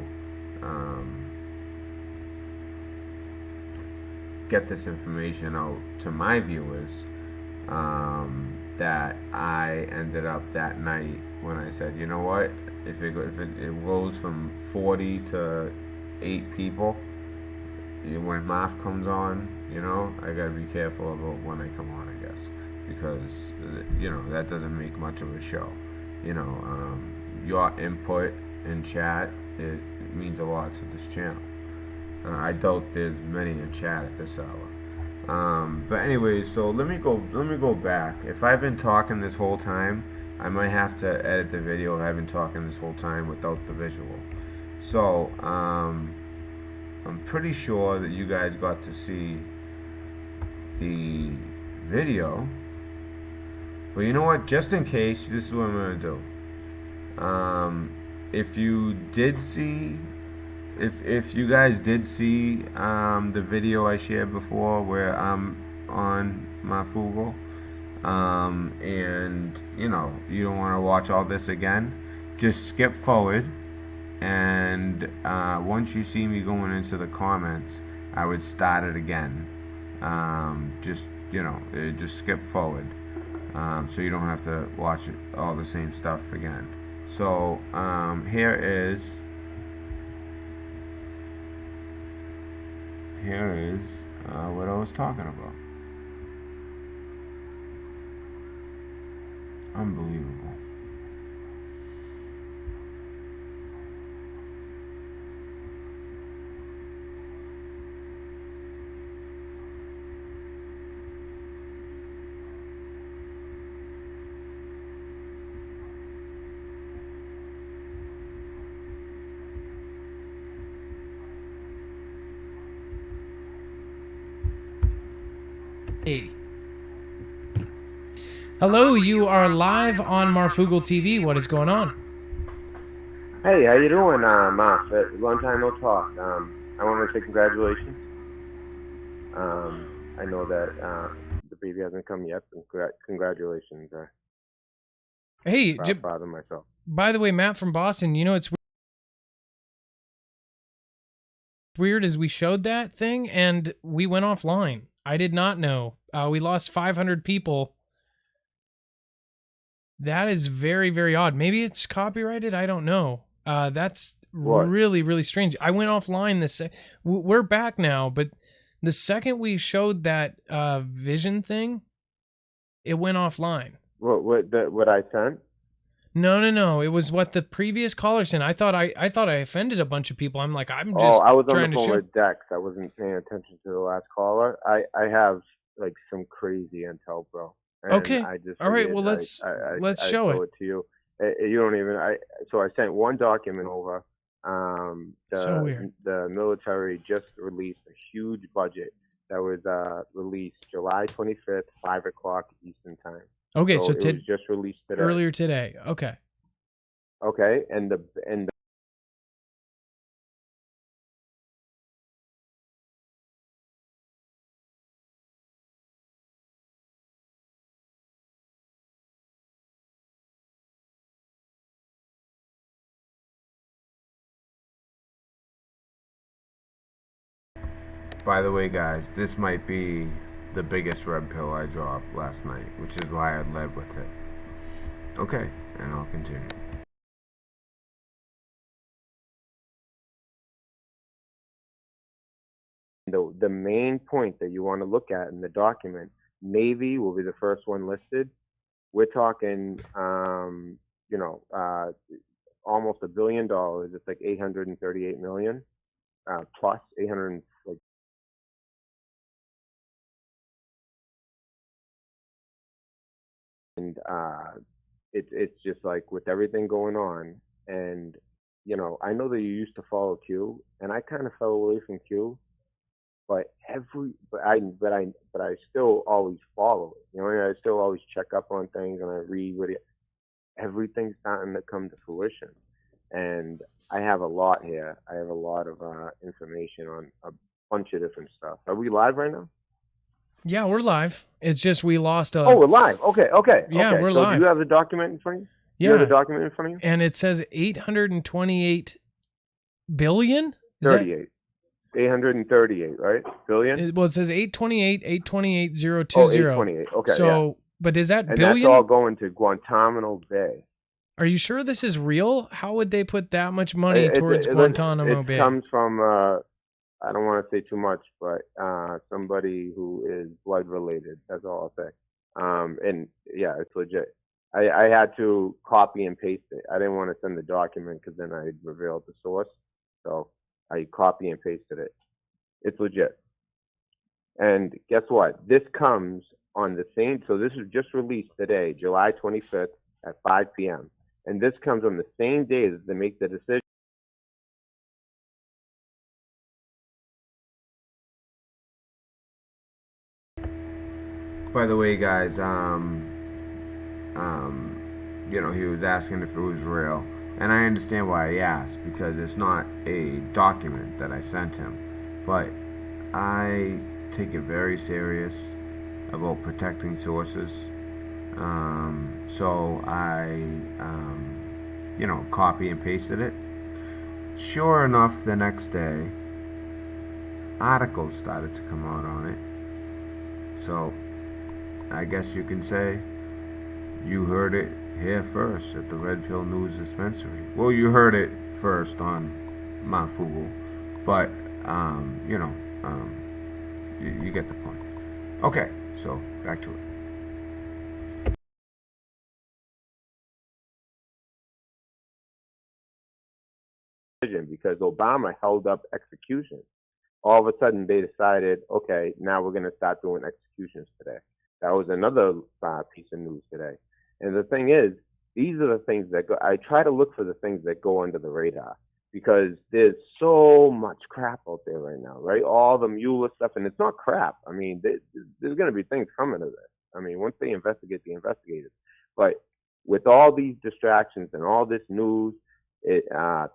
get this information out to my viewers that I ended up that night when I said, you know what, if it goes from 40 to 8 people, when MARF comes on, you know, I gotta be careful about when I come on, I guess, because, you know, that doesn't make much of a show. You know, your input in chat, it means a lot to this channel. I doubt there's many in chat at this hour. But anyways, so let me go back. If I've been talking this whole time, I might have to edit the video. I've been talking this whole time without the visual. So, I'm pretty sure that you guys got to see the video. But you know what? Just in case, this is what I'm going to do. If you did see, if you guys did see the video I shared before where I'm on MARFOOGLE, and you know, you don't want to watch all this again, just skip forward, and once you see me going into the comments, I would start it again. Just just skip forward, so you don't have to watch all the same stuff again. So here is what I was talking about. Unbelievable. Hey. Hello, you are live on MARFOOGLE TV. What is going on? Hey, how you doing, Marf? Long time no talk. I want to say congratulations. I know that the baby hasn't come yet. Congratulations. Hey, proud of myself. By the way, Matt from Boston, it's weird as we showed that thing and we went offline. I did not know. We lost 500 people. That is very, very odd. Maybe it's copyrighted. I don't know. That's really, really strange. I went offline we're back now, but the second we showed that vision thing, it went offline. What I sent? No. It was what the previous caller sent. I thought I offended a bunch of people. I'm like, I'm just I was on trying the to phone show. with Dex. I wasn't paying attention to the last caller. I have like some crazy intel, bro. And Okay. I just all right. Well, let's show it to you. You don't even. So I sent one document over. So weird. The military just released a huge budget that was released July 25th, 5 o'clock Eastern time. Okay, so it was just released today. Earlier today. Okay. Okay, and By the way, guys, this might be the biggest red pill I dropped last night, which is why I led with it. Okay, and I'll continue. The main point that you want to look at in the document, Navy will be the first one listed. We're talking, almost $1 billion. It's like 838 million, plus 800 like. And it's just like with everything going on, and I know that you used to follow Q, and I kind of fell away from Q, but I still always follow it. I still always check up on things and I read everything's starting to come to fruition, and I have a lot here. I have a lot of information on a bunch of different stuff. Are we live right now? Yeah, we're live. It's just we lost a... Oh, we're live. Okay. Yeah, we're live. Do you have the document in front of you? Yeah. You have the document in front of you? And it says 828 billion? 38. 838, right? Billion? Well, it says 828,020. Oh, 828. Okay. So, yeah. But is that and billion? That's all going to Guantanamo Bay. Are you sure this is real? How would they put that much money towards Guantanamo Bay? It comes from, I don't want to say too much, but somebody who is blood related. That's all I'll say. And yeah, it's legit. I had to copy and paste it. I didn't want to send the document because then I'd reveal the source. So I copy and pasted it. It's legit. And guess what? This comes on the same, so this was just released today, July 25th at 5 p.m. And this comes on the same day that they make the decision. By the way, guys, he was asking if it was real. And I understand why he asked, because it's not a document that I sent him. But I take it very serious about protecting sources. So I copy and pasted it. Sure enough, the next day, articles started to come out on it. So, I guess you can say you heard it here first at the Red Pill News Dispensary. Well, you heard it first on MARFOOGLE, but, you get the point. Okay, so back to it. Because Obama held up executions. All of a sudden, they decided, okay, now we're going to start doing executions today. That was another piece of news today. And the thing is, these are the things that go. I try to look for the things that go under the radar because there's so much crap out there right now, right? All the Mueller stuff, and it's not crap. I mean, there's going to be things coming to this. I mean, once they investigate the investigators. But with all these distractions and all this news,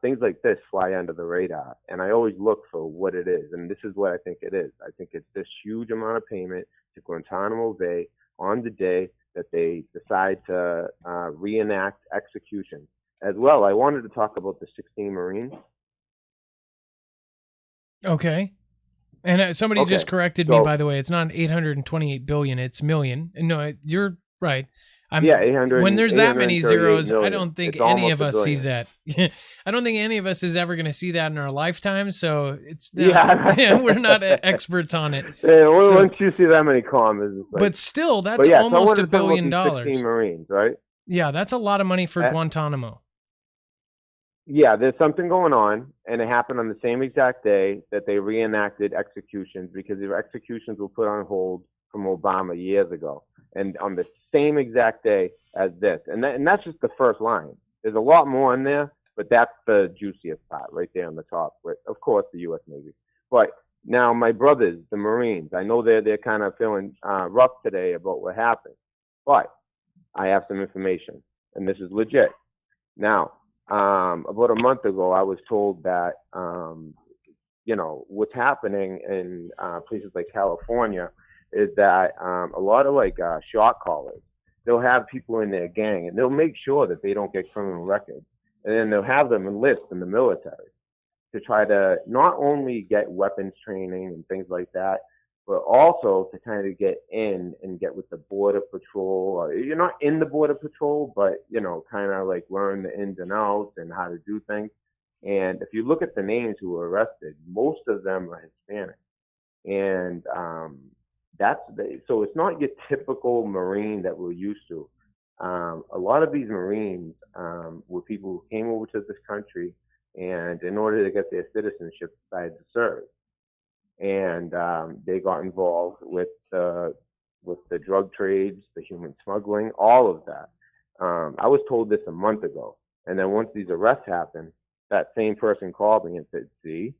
things like this fly under the radar, and I always look for what it is, and this is what I think it is. I think it's this huge amount of payment to Guantanamo Bay on the day that they decide to reenact execution. As well, I wanted to talk about the 16 Marines. Okay. And somebody just corrected me, by the way. It's not 828 billion, it's million. No, you're right. 800. When there's that many zeros, million. I don't think any of us sees that. I don't think any of us is ever going to see that in our lifetime. So it's we're not experts on it. Once you see that many commas, it's like, but still, that's almost $1 billion. 16 Marines, right? Yeah, that's a lot of money for Guantanamo. Yeah, there's something going on, and it happened on the same exact day that they reenacted executions because the executions were put on hold from Obama years ago, and on the same exact day as this. And that's just the first line. There's a lot more in there, but that's the juiciest part right there on the top, with, of course, the U.S. Navy. But now my brothers, the Marines, I know they're kind of feeling rough today about what happened, but I have some information, and this is legit. Now, about a month ago, I was told that, what's happening in places like California is that a lot of shot callers, they'll have people in their gang and they'll make sure that they don't get criminal records. And then they'll have them enlist in the military to try to not only get weapons training and things like that, but also to kind of get in and get with the border patrol. Or you're not in the border patrol, but, kind of like learn the ins and outs and how to do things. And if you look at the names who were arrested, most of them are Hispanic. And so it's not your typical Marine that we're used to. A lot of these Marines were people who came over to this country and in order to get their citizenship, decided to serve. And they got involved with the drug trades, the human smuggling, all of that. I was told this a month ago. And then once these arrests happened, that same person called me and said, see,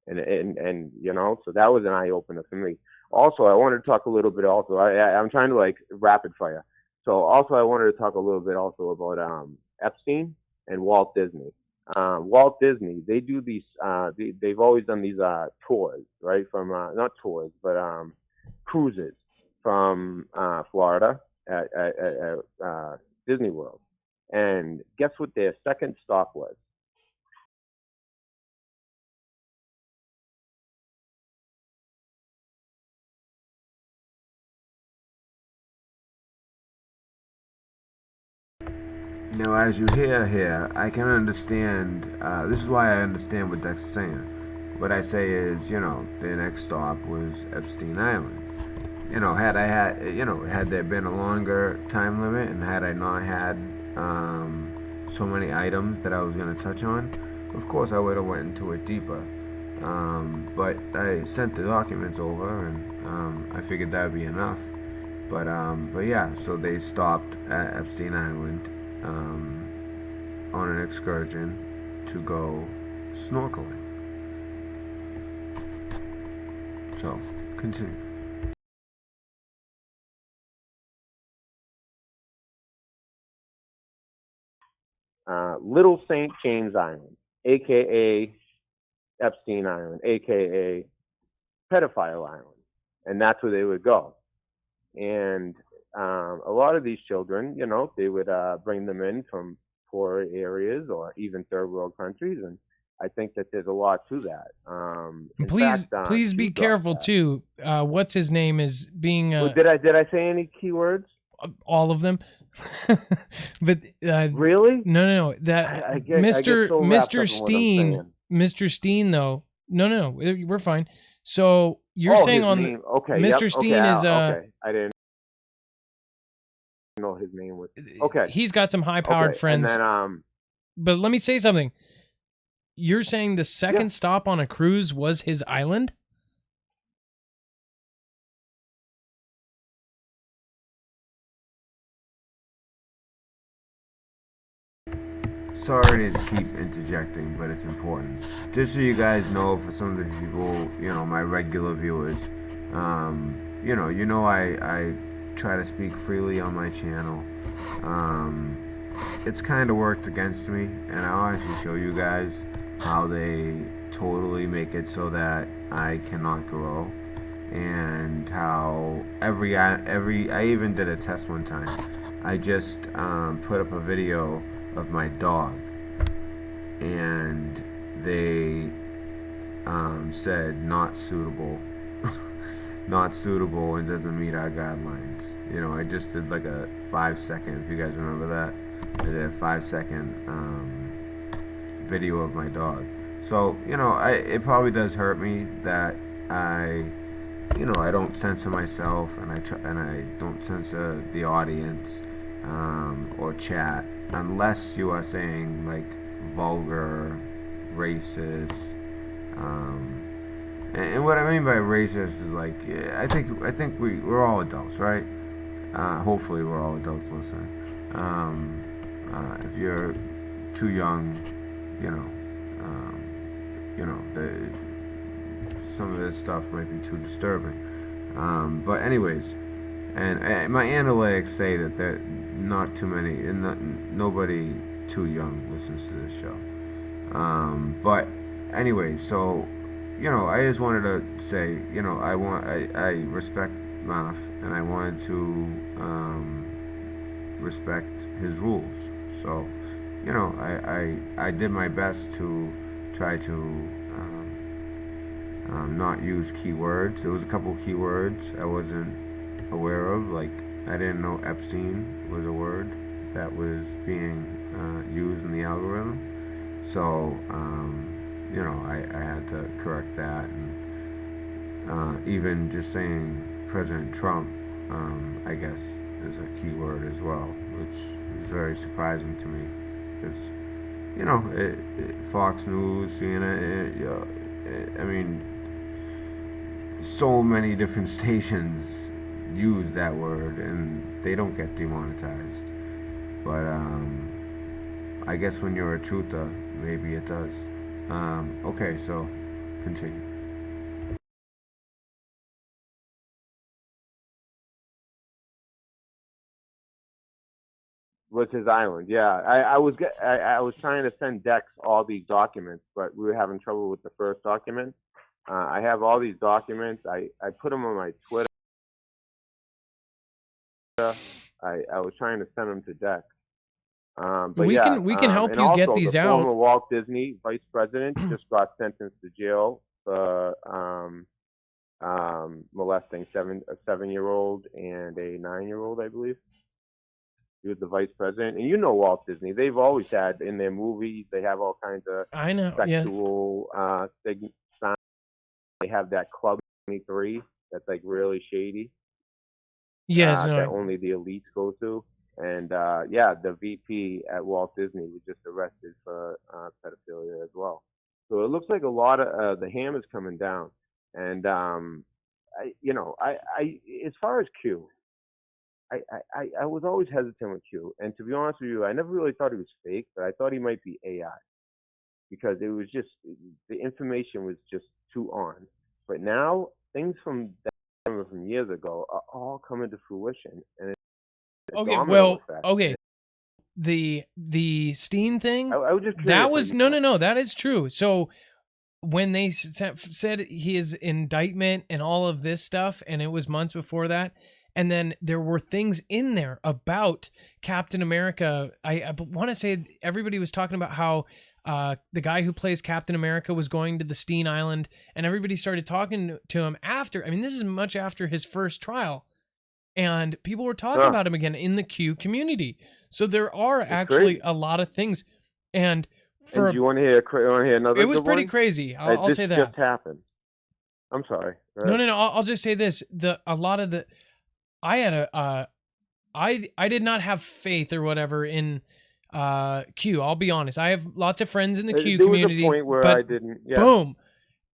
and so that was an eye-opener for me. Also, I wanted to talk a little bit also, I'm trying to rapid fire. So also I wanted to talk a little bit also about Epstein and Walt Disney. Walt Disney, they do these, they've always done these tours, right? From, not tours, but cruises from Florida at Disney World. And guess what their second stop was? Now, as you hear here, I can understand. This is why I understand what Dex is saying. What I say is, their next stop was Epstein Island. Had there been a longer time limit, and had I not had so many items that I was going to touch on, of course I would have went into it deeper. But I sent the documents over, and I figured that would be enough. But yeah, so they stopped at Epstein Island. On an excursion to go snorkeling. So, continue. Little St. James Island, aka Epstein Island, aka Pedophile Island, and that's where they would go. And a lot of these children, they would bring them in from poor areas or even third world countries, and I think that there's a lot to that. Please be careful too. What's his name is being. Well, did I say any keywords? All of them. But really? No. That I get so Mr. Steen though. No. We're fine. So you're saying on name. Okay, Mr. Steen is okay. I didn't know his name was. Okay. He's got some high-powered friends. And then, but let me say something. You're saying the second stop on a cruise was his island? Sorry to keep interjecting, but it's important. Just so you guys know, for some of the people, my regular viewers, I try to speak freely on my channel. It's kind of worked against me, and I'll actually show you guys how they totally make it so that I cannot grow, and how I even did a test one time. I just put up a video of my dog, and they said not suitable not suitable and doesn't meet our guidelines. I just did like a 5-second, if you guys remember that, I did a 5-second video of my dog. So it probably does hurt me that I don't censor myself, and I don't censor the audience or chat, unless you are saying like vulgar, racist, and what I mean by racist is like, I think we're all adults, right? Hopefully we're all adults listening. If you're too young, some of this stuff might be too disturbing. But anyways, and my analytics say that there not too many, and nobody too young listens to this show. But anyway, so I just wanted to say, I respect MARF, and I wanted to respect his rules. So I did my best to try to not use keywords. There was a couple keywords I wasn't aware of, like I didn't know Epstein was a word that was being used in the algorithm. So I had to correct that, and even just saying President Trump, I guess, is a keyword as well, which is very surprising to me, because Fox News, CNN, I mean, so many different stations use that word, and they don't get demonetized. But I guess when you're a truther, maybe it does. Okay, so continue. Was his island? Yeah, I was trying to send Dex all these documents, but we were having trouble with the first document. I have all these documents. I put them on my Twitter. I was trying to send them to Dex. But we can help you also, get these the out. Former Walt Disney vice president just got sentenced to jail for molesting a 7-year-old and a 9-year-old, I believe. He was the vice president, and Walt Disney. They've always had in their movies. They have all kinds of sexual things. They have that Club 23 that's like really shady. Yes, that only the elites go to. And the VP at Walt Disney was just arrested for pedophilia as well. So it looks like a lot of the ham is coming down. And as far as Q, I was always hesitant with Q. And to be honest with you, I never really thought he was fake, but I thought he might be AI, because it was just, the information was just too on. But now things from years ago are all coming to fruition, and it's okay. The Steen thing, I was just that was no, that is true. So when they said his indictment and all of this stuff, and it was months before that, And then there were things in there about Captain America. I want to say everybody was talking about how the guy who plays Captain America was going to the Epstein Island, and everybody started talking to him after. I mean, this is much after his first trial, and people were talking about him again in the Q community. So there are actually a lot of things. And do you want to hear another? It was pretty one? crazy. I'll say that. This just happened. I'm sorry. No. I'll just say this: I did not have faith or whatever in Q. I'll be honest. I have lots of friends in the Q community. There was a point where I didn't. Yeah. Boom.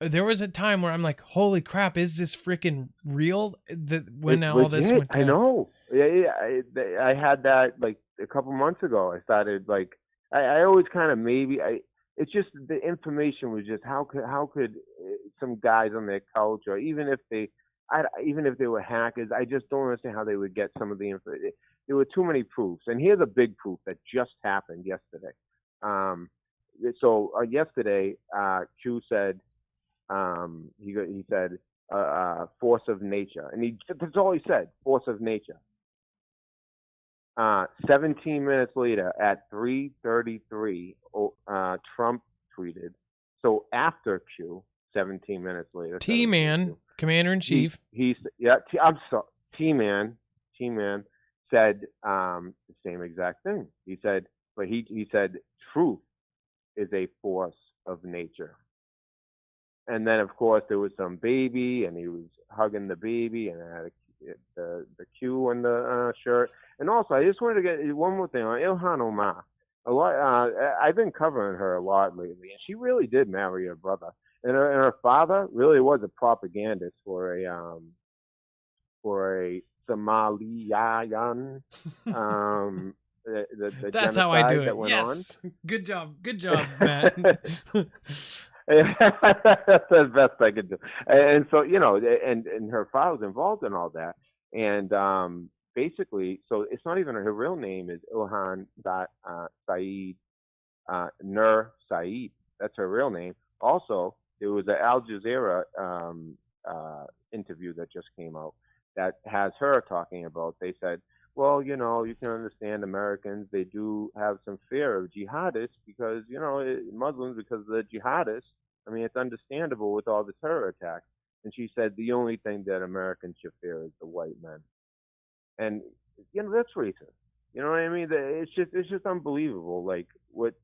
There was a time where I'm like, holy crap, is this freaking real? When all this went down. I know. Yeah, I had that like a couple months ago. I started like I always kind of it's just the information was just how could some guys on their couch, or even if they were hackers, I just don't understand how they would get some of the info. There were too many proofs, and here's a big proof that just happened yesterday. So yesterday, Q said he said force of nature, and that's all he said, force of nature. 17 minutes later, at 3:33, Trump tweeted. So after Q, 17 minutes later, T-Man, Commander in Chief. I'm sorry. T-Man said the same exact thing. He said, but he said truth is a force of nature. And then, of course, there was some baby, and he was hugging the baby, and I had the Q on the shirt. And also, I just wanted to get one more thing on Ilhan Omar. I've been covering her a lot lately, and she really did marry her brother. And her father really was a propagandist for a Somalian. That's how I do it. Yes. On. Good job, Matt. That's the best I could do. And so, and her father was involved in all that. And basically, so it's not even her real name is Ilhan Saeed Nur Saeed. That's her real name. Also, there was an Al Jazeera interview that just came out that has her talking about, they said, well, you can understand Americans, they do have some fear of jihadists because, Muslims, because of the jihadists. I mean, it's understandable with all the terror attacks. And she said the only thing that Americans should fear is the white men. And, that's racist. You know what I mean? It's just unbelievable, like, what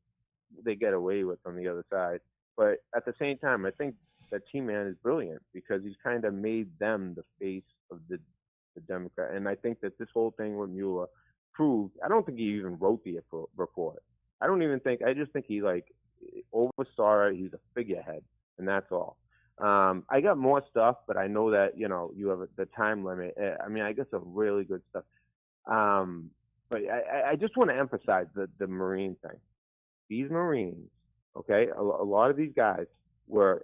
they get away with on the other side. But at the same time, I think that T-Man is brilliant because he's kind of made them the face of the Democrat. And I think that this whole thing with Mueller proved, I don't think he even wrote the report. I just think he oversaw it. He's a figurehead, and that's all. I got more stuff, but I know that, you have the time limit. I mean, I got some really good stuff. But I just want to emphasize the Marine thing. These Marines, okay, a lot of these guys were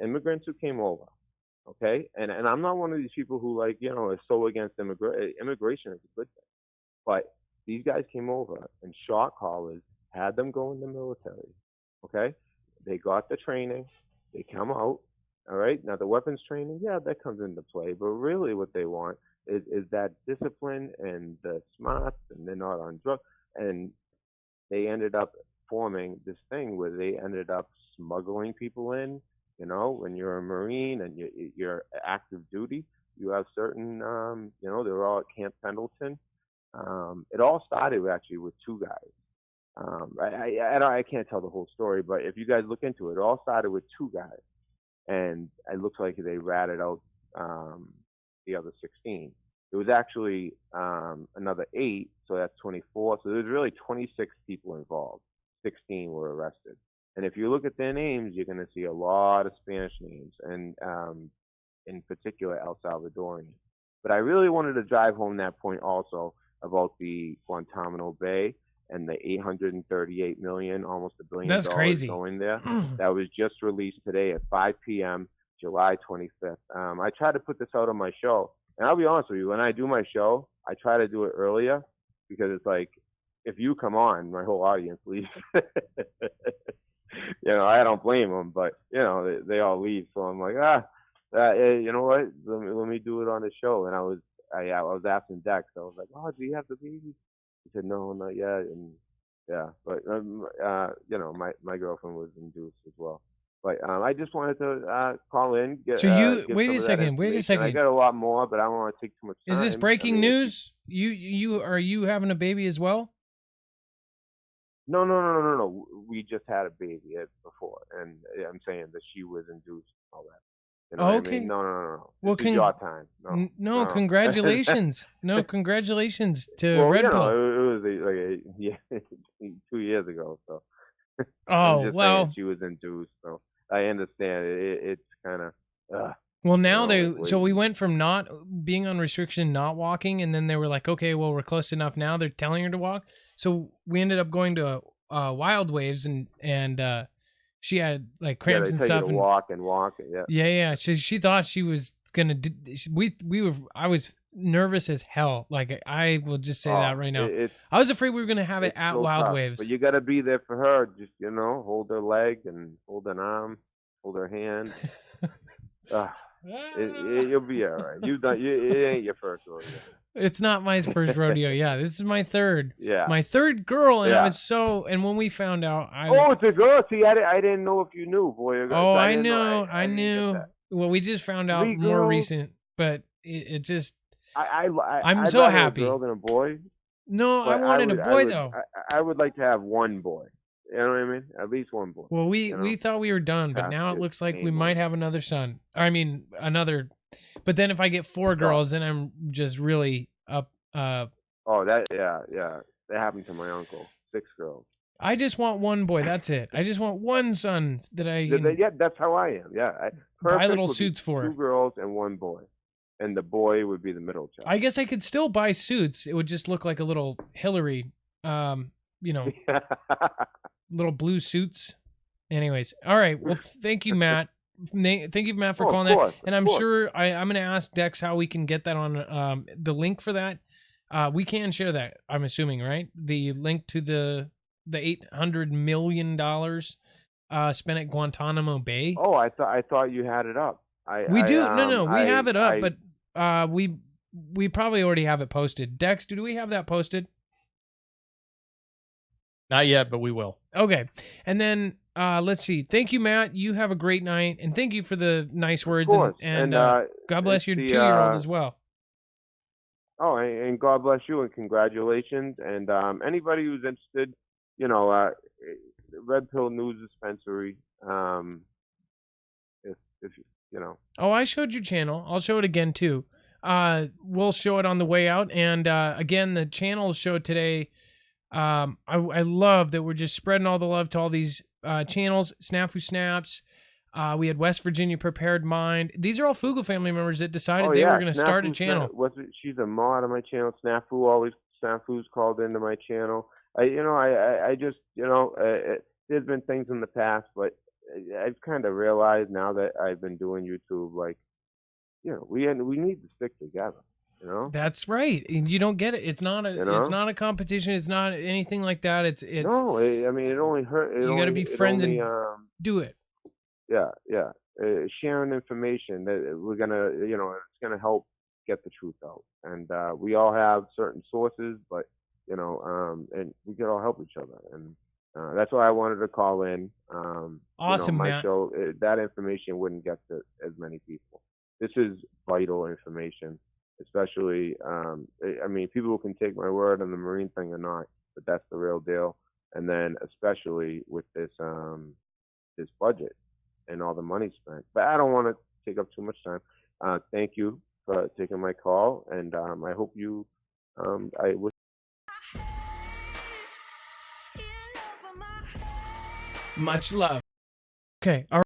immigrants who came over, okay? And I'm not one of these people who, is so against immigration is a good thing. But these guys came over and shot callers, had them go in the military, okay? They got the training. They come out, all right? Now, the weapons training, yeah, that comes into play. But really what they want is that discipline and the smarts, and they're not on drugs. And they ended up forming this thing where they ended up smuggling people in. When you're a Marine and you're active duty, you have certain, they were all at Camp Pendleton. It all started actually with two guys. I can't tell the whole story, but if you guys look into it, it all started with two guys. And it looks like they ratted out the other 16. It was actually another 8, so that's 24. So there's really 26 people involved. 16 were arrested. And if you look at their names, you're going to see a lot of Spanish names, and in particular El Salvadorian. But I really wanted to drive home that point also about the Guantanamo Bay and the $838 million, almost $1 billion That's crazy. Going there. That was just released today at 5 p.m., July 25th. I tried to put this out on my show, and I'll be honest with you, when I do my show, I try to do it earlier because it's like, if you come on, my whole audience leaves. I don't blame them, but they all leave. So I'm like, you know what? Let me do it on the show. And I was asking Dex. I was like, "Oh, do you have the baby?" He said, "No, not yet." And yeah, but my girlfriend was induced as well. But I just wanted to call in. So you give wait some a of that second. Wait a information. I second. got a lot more, but I don't want to take too much time. Is this breaking news? You are you having a baby as well? No. We just had a baby before, and I'm saying that she was induced and all that. You know what I mean? No. Well, This is your time. No. Congratulations. No, congratulations to Well, Red Pill. it was like 2 years ago. So oh saying she was induced. So I understand it's kind of. Well, now so we went from not being on restriction, not walking, and then they were like, okay, well, we're close enough now. They're telling her to walk. So we ended up going to Wild Waves, and she had like cramps and stuff. You to walk. Yeah. She thought she was gonna do. I was nervous as hell. Like I will just say that right now. I was afraid we were gonna have it at Wild Waves. But you got to be there for her. Just hold her leg and hold an arm, hold her hand. You'll be all right. It ain't your first rodeo. It's not my first rodeo. Yeah, this is my third. Yeah, my third girl, and I was so. And when we found out, it's a girl. See, I didn't know if you knew, boy. I knew. Well, we just found out more recent, but it just. I'm so happy. A girl than a boy. No, I wanted a boy though. I would like to have one boy. You know what I mean? At least one boy. Well, we thought we were done, but now it looks like we might have another son. I mean, another. But then if I get 4 girls, then I'm just really up. That happened to my uncle. 6 girls. I just want one boy. That's it. I just want one son that I. Yeah, that's how I am. Yeah, buy little suits for 2 girls and 1 boy, and the boy would be the middle child. I guess I could still buy suits. It would just look like a little Hillary. Little blue suits. Anyways, all right. Well, thank you, Matt. Thank you, Matt, for calling that. And I'm sure I'm going to ask Dex how we can get that on the link for that. We can share that. I'm assuming, right? The link to the $800 million spent at Guantanamo Bay. Oh, I thought you had it up. We do. No, we have it up, but we probably already have it posted. Dex, do we have that posted? Not yet, but we will. Okay. And then let's see. Thank you, Matt. You have a great night, and thank you for the nice words. And God bless your 2-year-old as well. Oh, and God bless you, and congratulations. And anybody who's interested, Red Pill News Dispensary. If Oh, I showed your channel. I'll show it again too. We'll show it on the way out. And again, the channel showed today. I love that we're just spreading all the love to all these channels. Snafu Snaps. We had West Virginia Prepared Mind. These are all Foogle family members that decided they were going to start a channel. She's a mod on my channel. Snafu's called into my channel. I just there's been things in the past, but I've kind of realized now that I've been doing YouTube, like, we need to stick together. That's right. You don't get it. It's not a. It's not a competition. It's not anything like that. It's. No, I mean, it only hurt. You got to be friends and do it. Yeah. Sharing information that we're gonna, it's gonna help get the truth out. And we all have certain sources, but and we can all help each other. And that's why I wanted to call in. Awesome, my Matt. show. That information wouldn't get to as many people. This is vital information. Especially, I mean, people can take my word on the marine thing or not, but that's the real deal. And then, especially with this this budget and all the money spent. But I don't want to take up too much time. Thank you for taking my call, and I hope you. I wish. Much love. Okay. All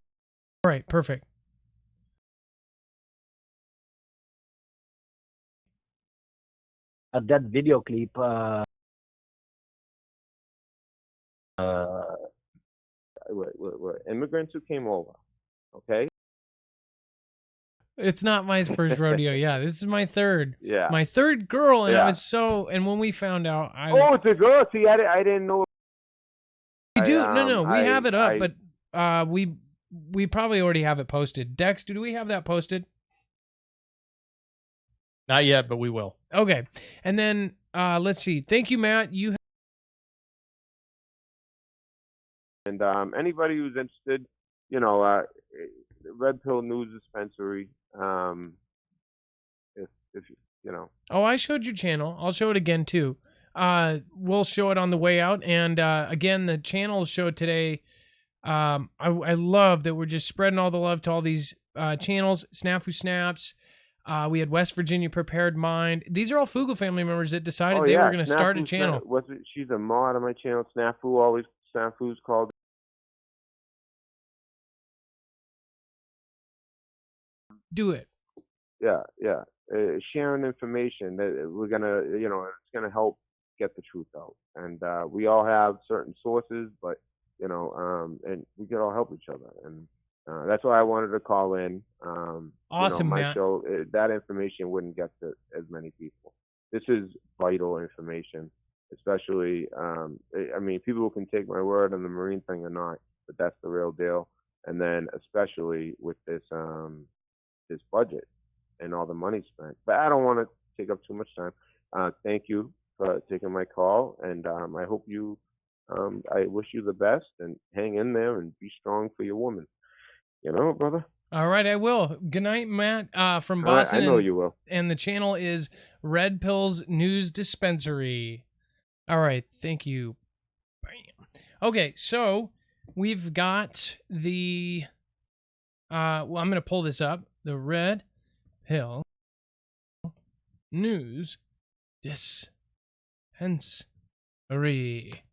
right. Perfect. That video clip. We're immigrants who came over. Okay. It's not my first rodeo. Yeah, this is my third. Yeah. My third girl, and I was so. And when we found out, it's a girl. See, I didn't know. We do. No. We have it up, but we probably already have it posted. Dex, do we have that posted? Not yet, but we will. Okay. And then let's see. Thank you, Matt. You And anybody who's interested, Red Pill News Dispensary. If you know. Oh, I showed your channel. I'll show it again too. We'll show it on the way out. And again, the channel showed today. I love that we're just spreading all the love to all these channels. Snafu Snaps. We had West Virginia Prepared Mind. These are all Foogle family members that decided they were going to start a channel. She's a mod on my channel. Snafu's called. Do it. Yeah. Sharing information that we're gonna, it's gonna help get the truth out. And we all have certain sources, but and we can all help each other. And that's why I wanted to call in. Awesome, my Matt. show, that information wouldn't get to as many people. This is vital information, especially. I mean, people can take my word on the marine thing or not, but that's the real deal. And then especially with this this budget and all the money spent. But I don't want to take up too much time. Thank you for taking my call, and I hope you. I wish you the best, and hang in there and be strong for your woman. Brother. All right, I will. Good night, Matt. From Boston. I know you will. And the channel is Red Pills News Dispensary. All right, thank you. Bam. Okay, so we've got the. Well, I'm going to pull this up. The Red Pill News Dispensary.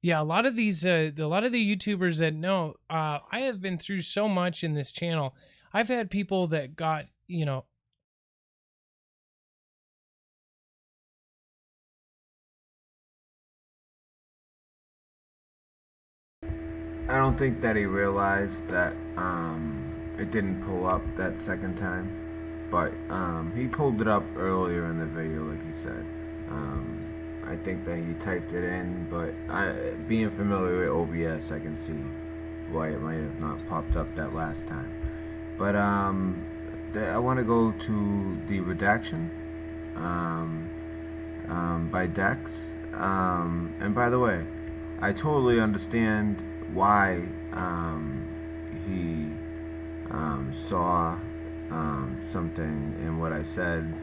Yeah, a lot of these, the YouTubers that know, I have been through so much in this channel. I've had people that got, I don't think that he realized that it didn't pull up that second time, but he pulled it up earlier in the video, like he said. I think that he typed it in, but being familiar with OBS, I can see why it might have not popped up that last time. But I want to go to the redaction by Dex. And by the way, I totally understand why he saw something in what I said.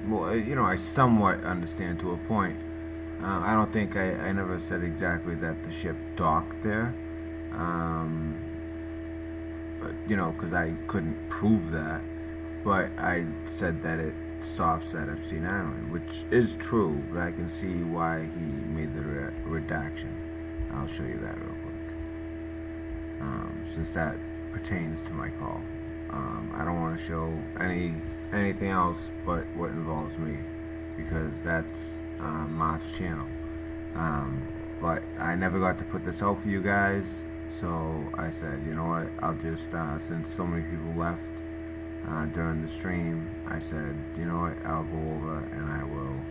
Well, I somewhat understand to a point. I don't think I never said exactly that the ship docked there. But, because I couldn't prove that. But I said that it stops at Epstein Island, which is true, but I can see why he made the redaction. I'll show you that real quick. Since that pertains to my call. I don't want to show anything else but what involves me, because that's MARF's channel. But I never got to put this out for you guys, so I said, you know what, I'll just, since so many people left during the stream, I said, you know what, I'll go over and I will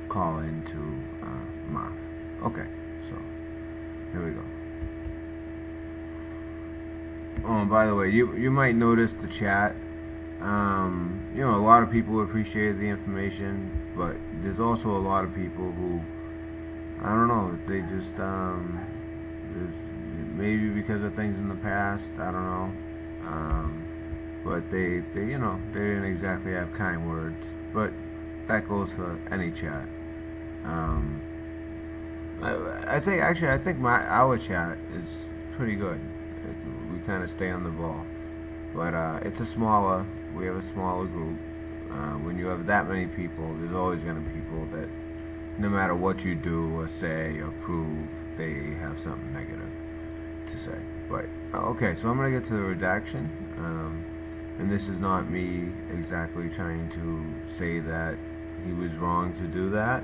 call into MARF. Okay, so here we go. Oh, and by the way, you might notice the chat. A lot of people appreciated the information, but there's also a lot of people who, I don't know, they just maybe because of things in the past, I don't know. But they didn't exactly have kind words. But that goes for any chat. I think our chat is pretty good. We kind of stay on the ball, but we have a smaller group. When you have that many people, there's always going to be people that, no matter what you do or say or prove, they have something negative to say. But okay, so I'm going to get to the redaction, and this is not me exactly trying to say that he was wrong to do that.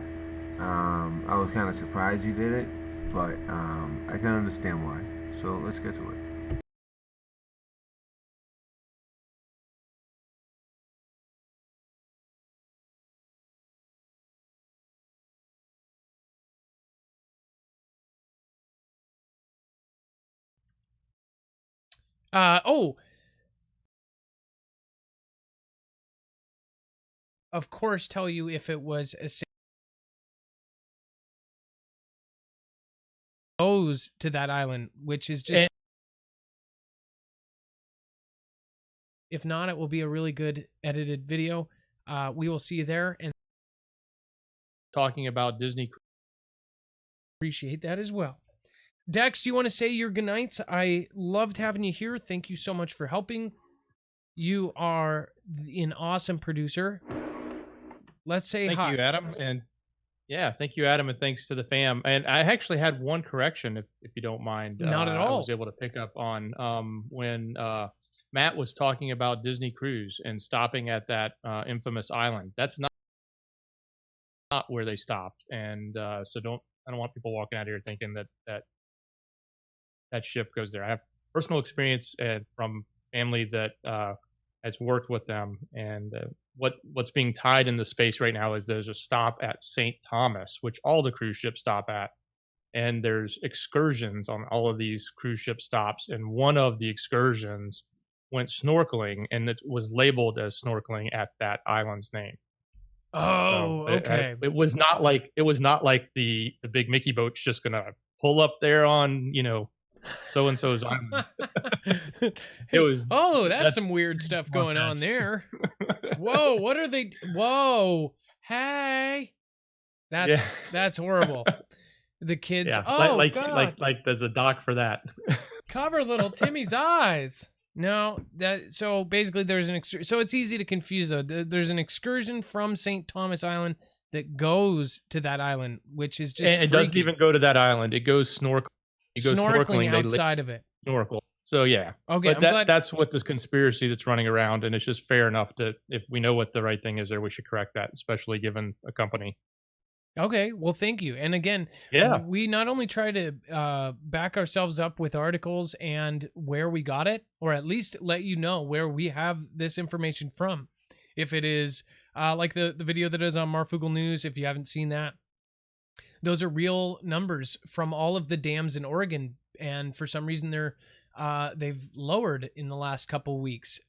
I was kind of surprised he did it, but I can understand why. So let's get to it. Oh, of course, tell you if it was a goes to that island, which is just. If not, it will be a really good edited video. We will see you there. And talking about Disney. Appreciate that as well. Dex, do you want to say your goodnights? I loved having you here. Thank you so much for helping. You are an awesome producer. Let's say hi. Thank you, Adam. And yeah, thank you, Adam, and thanks to the fam. And I actually had one correction, if you don't mind. Not at all. I was able to pick up on when Matt was talking about Disney Cruise and stopping at that infamous island. That's not where they stopped, and so I don't want people walking out here thinking that ship goes there. I have personal experience from family that has worked with them, and what's being tied in the space right now is there's a stop at St. Thomas, which all the cruise ships stop at, and there's excursions on all of these cruise ship stops, and one of the excursions went snorkeling, and it was labeled as snorkeling at that island's name. Oh, so okay. It was not like the big Mickey boat's just gonna pull up there on so and so's island. It was. Oh, that's some weird stuff going on there. Whoa, what are they? Whoa, hey, that's horrible. The kids. Yeah, oh, God. like there's a doc for that. Cover little Timmy's eyes. No, so basically there's so it's easy to confuse though. There's an excursion from St. Thomas Island that goes to that island, which is just. And it doesn't even go to that island. It goes snorkeling. It goes snorkeling outside of it. Snorkel. So yeah. Okay, but that's what this conspiracy that's running around, and it's just fair enough to, if we know what the right thing is there, we should correct that, especially given a company. Okay, well, thank you. And again, we not only try to back ourselves up with articles and where we got it, or at least let you know where we have this information from. If it is like the video that is on MARFOOGLE News, if you haven't seen that, those are real numbers from all of the dams in Oregon, and for some reason they've lowered in the last couple weeks.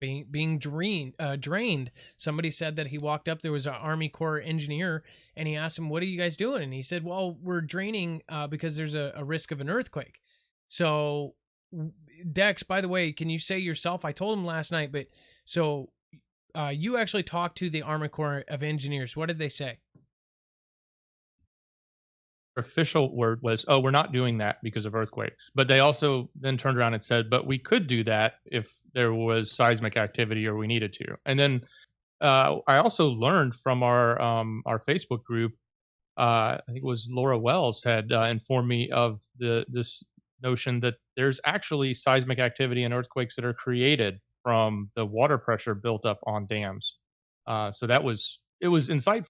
Being drained. Somebody said that he walked up, there was an Army Corps engineer, and he asked him, what are you guys doing? And he said, well, we're draining because there's a risk of an earthquake. So Dex, by the way, can you say yourself, I told him last night, but so you actually talked to the Army Corps of Engineers. What did they say? Official word was, we're not doing that because of earthquakes. But they also then turned around and said, but we could do that if there was seismic activity or we needed to. And then I also learned from our Facebook group, I think it was Laura Wells had informed me of this notion that there's actually seismic activity and earthquakes that are created from the water pressure built up on dams. So it was insightful.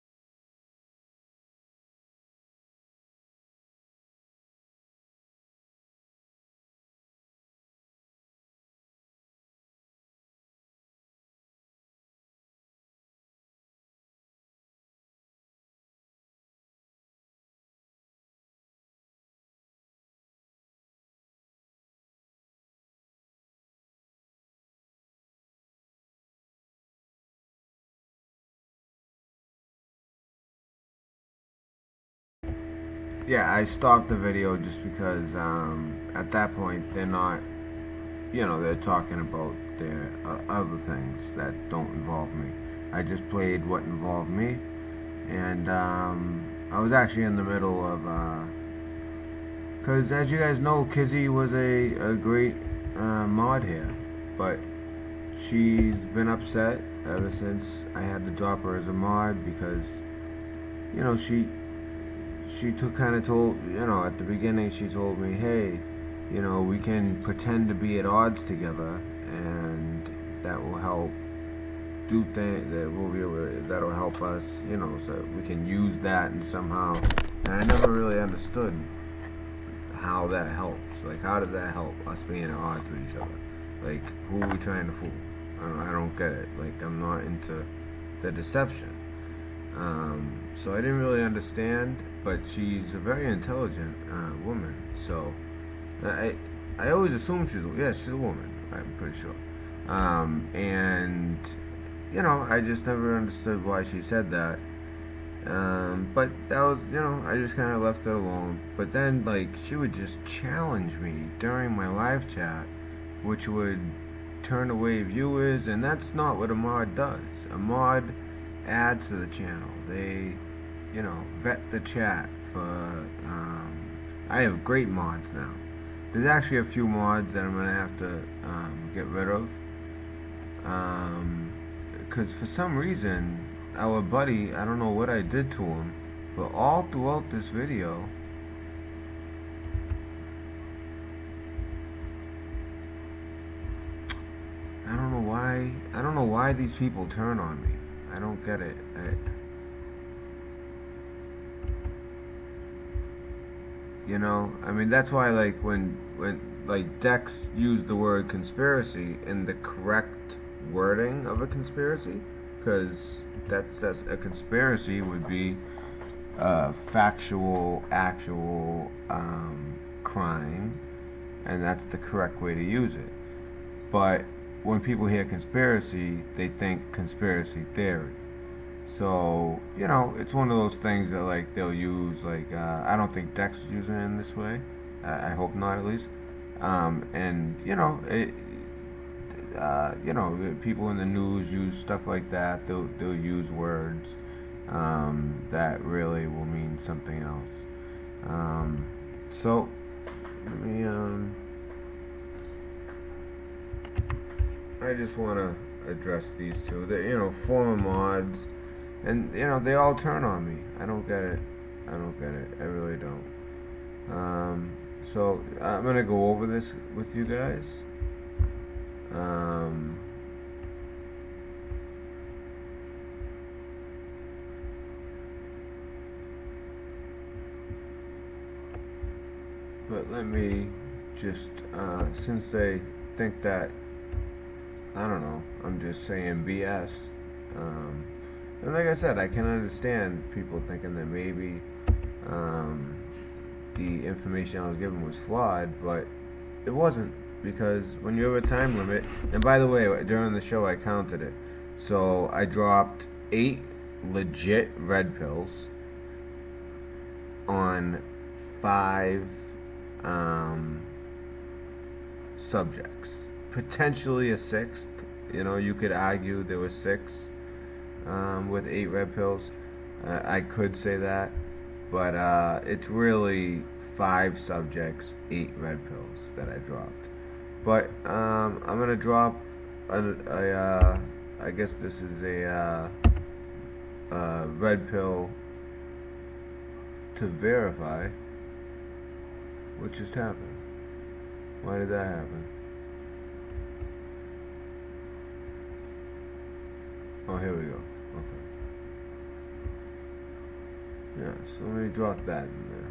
Yeah, I stopped the video just because at that point they're not, they're talking about their other things that don't involve me. I just played what involved me, and I was actually in the middle of, because as you guys know, Kizzy was a great mod here, but she's been upset ever since I had to drop her as a mod because, she told, at the beginning she told me, hey, we can pretend to be at odds together, and that will help do things, that'll help us, so we can use that and somehow, and I never really understood how that helps. Like, how does that help us being at odds with each other? Like, who are we trying to fool? I don't get it. Like, I'm not into the deception. So I didn't really understand, but she's a very intelligent woman. So I always assumed she's a woman. I'm pretty sure. And I just never understood why she said that. But that was, I just kind of left it alone. But then, like, she would just challenge me during my live chat, which would turn away viewers, and that's not what a mod does. A mod adds to the channel. They, vet the chat for, I have great mods now. There's actually a few mods that I'm going to have to get rid of. Because for some reason, our buddy, I don't know what I did to him, but all throughout this video, I don't know why these people turn on me. I don't get it. I mean, that's why, like, when like Dex used the word conspiracy in the correct wording of a conspiracy, because that's a conspiracy would be factual, actual crime, and that's the correct way to use it. But when people hear conspiracy, they think conspiracy theory. So, it's one of those things that, like, they'll use, like, I don't think Dex is using it in this way. I hope not, at least. And, people in the news use stuff like that. They'll use words that really will mean something else. So, let me, I just want to address these two. They're, former mods. And, they all turn on me. I don't get it. I really don't. So, I'm going to go over this with you guys. But let me just, since they think that, I don't know, I'm just saying BS, and like I said, I can understand people thinking that maybe the information I was given was flawed, but it wasn't, because when you have a time limit, and by the way, during the show I counted it, so I dropped 8 legit red pills on 5 subjects, potentially a 6th. You could argue there was 6 with 8 red pills. I could say that, but it's really 5 subjects, 8 red pills that I dropped. But I'm gonna drop I guess this is a red pill to verify what just happened. Why did that happen? Oh, here we go. Okay. Yeah, so let me drop that in there.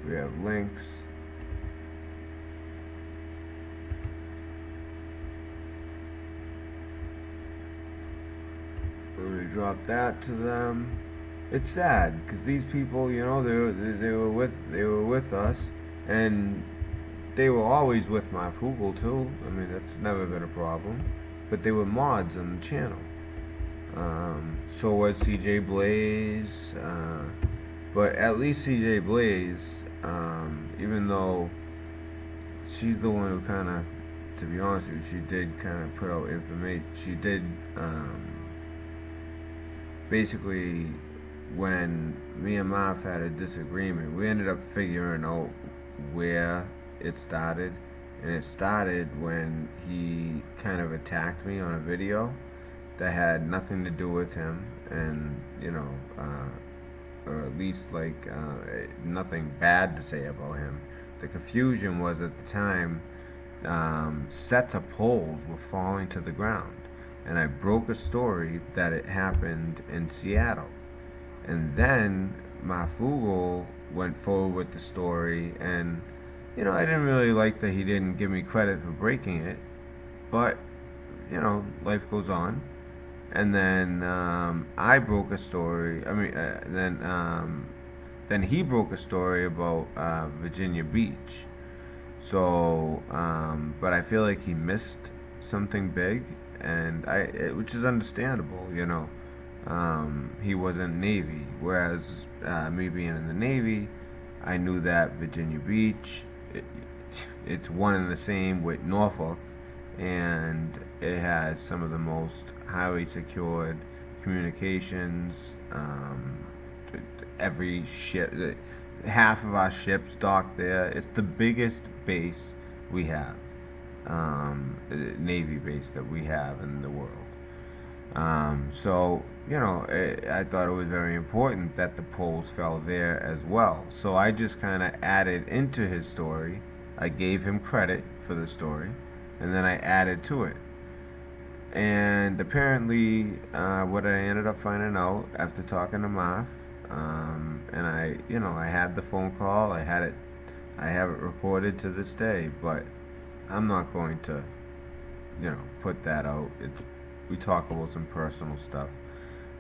We have links. Let me drop that to them. It's sad because these people, they were with us, and they were always with MARFOOGLE too. I mean, that's never been a problem. But they were mods on the channel. So was CJ Blaze, but at least CJ Blaze, even though she's the one who kind of, to be honest with you, she did kind of put out information. She did, basically, when me and MARF had a disagreement, we ended up figuring out where it started. And it started when he kind of attacked me on a video that had nothing to do with him, and or at least nothing bad to say about him. The confusion was, at the time, sets of poles were falling to the ground, and I broke a story that it happened in Seattle. And then MARFOOGLE went forward with the story, and I didn't really like that he didn't give me credit for breaking it, but life goes on. And then I broke a story. Then he broke a story about Virginia Beach. So, but I feel like he missed something big, and which is understandable, you know. He wasn't Navy, whereas me being in the Navy, I knew that Virginia Beach, it's one and the same with Norfolk, and it has some of the most highly secured communications. Every ship, half of our ships dock there. It's the biggest base we have, Navy base that we have in the world. So, you know, I thought it was very important that the poles fell there as well. So I just kind of added into his story. I gave him credit for the story, and then I added to it. And apparently, what I ended up finding out after talking to MARF, and I had the phone call. I have it recorded to this day, but I'm not going to, put that out. We talk about some personal stuff.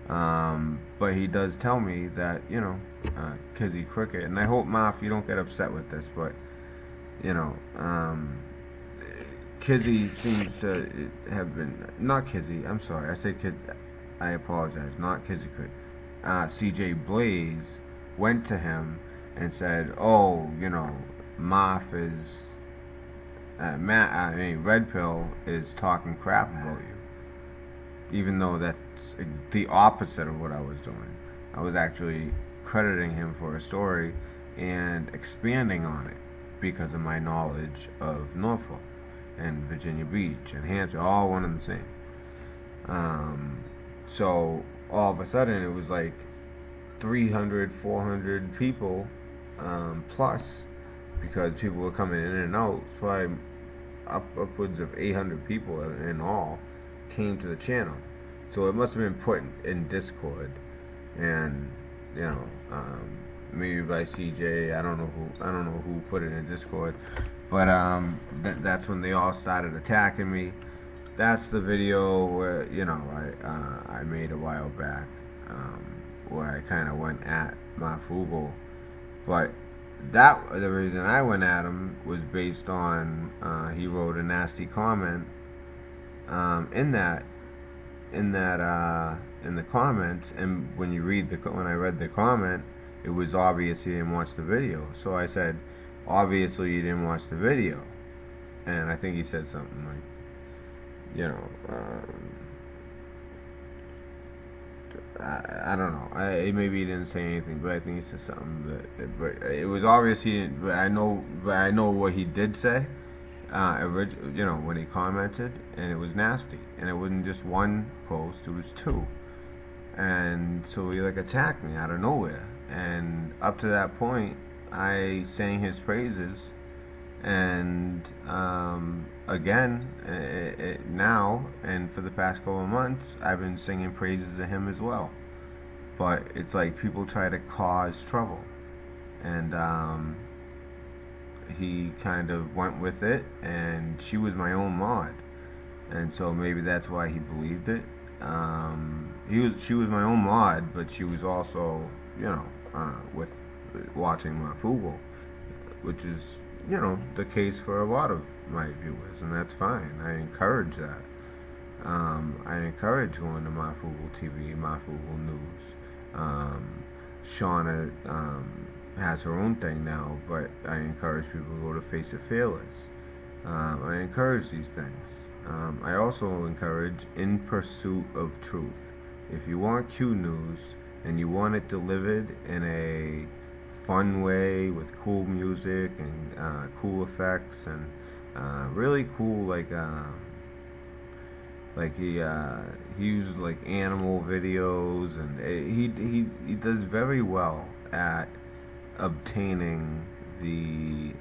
But he does tell me that, Kizzy Cricket, and I hope, MARF, you don't get upset with this, but, Kizzy seems to have been, not Kizzy, I'm sorry, I said Kizzy, I apologize, not Kizzy Cricket. CJ Blaze went to him and said, oh, MARF is, Red Pill is talking crap about you. Even though that's the opposite of what I was doing. I was actually crediting him for a story and expanding on it because of my knowledge of Norfolk and Virginia Beach and Hampshire, all one and the same. So all of a sudden it was like 300, 400 people plus, because people were coming in and out. It's probably upwards of 800 people in all came to the channel. So it must have been put in Discord, and maybe by CJ. I don't know who put it in Discord, but that's when they all started attacking me. That's the video where I made a while back, where I kind of went at MARFOOGLE, but the reason I went at him was based on he wrote a nasty comment in the comments, and when I read the comment, it was obvious he didn't watch the video. So I said, obviously you didn't watch the video, and I think he said something like, I don't know. Maybe he didn't say anything, but I think he said something. But it was obvious he didn't. But I know what he did say. When he commented, and it was nasty, and it wasn't just one post; it was two. And so he attacked me out of nowhere. And up to that point, I sang his praises. And again, now and for the past couple of months, I've been singing praises to him as well. But it's like people try to cause trouble, and he kind of went with it. And she was my own mod, and so maybe that's why he believed it. She was my own mod, but she was also with watching MARFOOGLE, which is the case for a lot of my viewers, and that's fine. I encourage that. I encourage going to MARFOOGLE TV, MARFOOGLE News. Shauna has her own thing now, but I encourage people to go to Face It Fearless. I encourage these things. I also encourage In Pursuit of Truth. If you want Q News and you want it delivered in a fun way with cool music and cool effects and really cool, he uses animal videos, and he does very well at obtaining the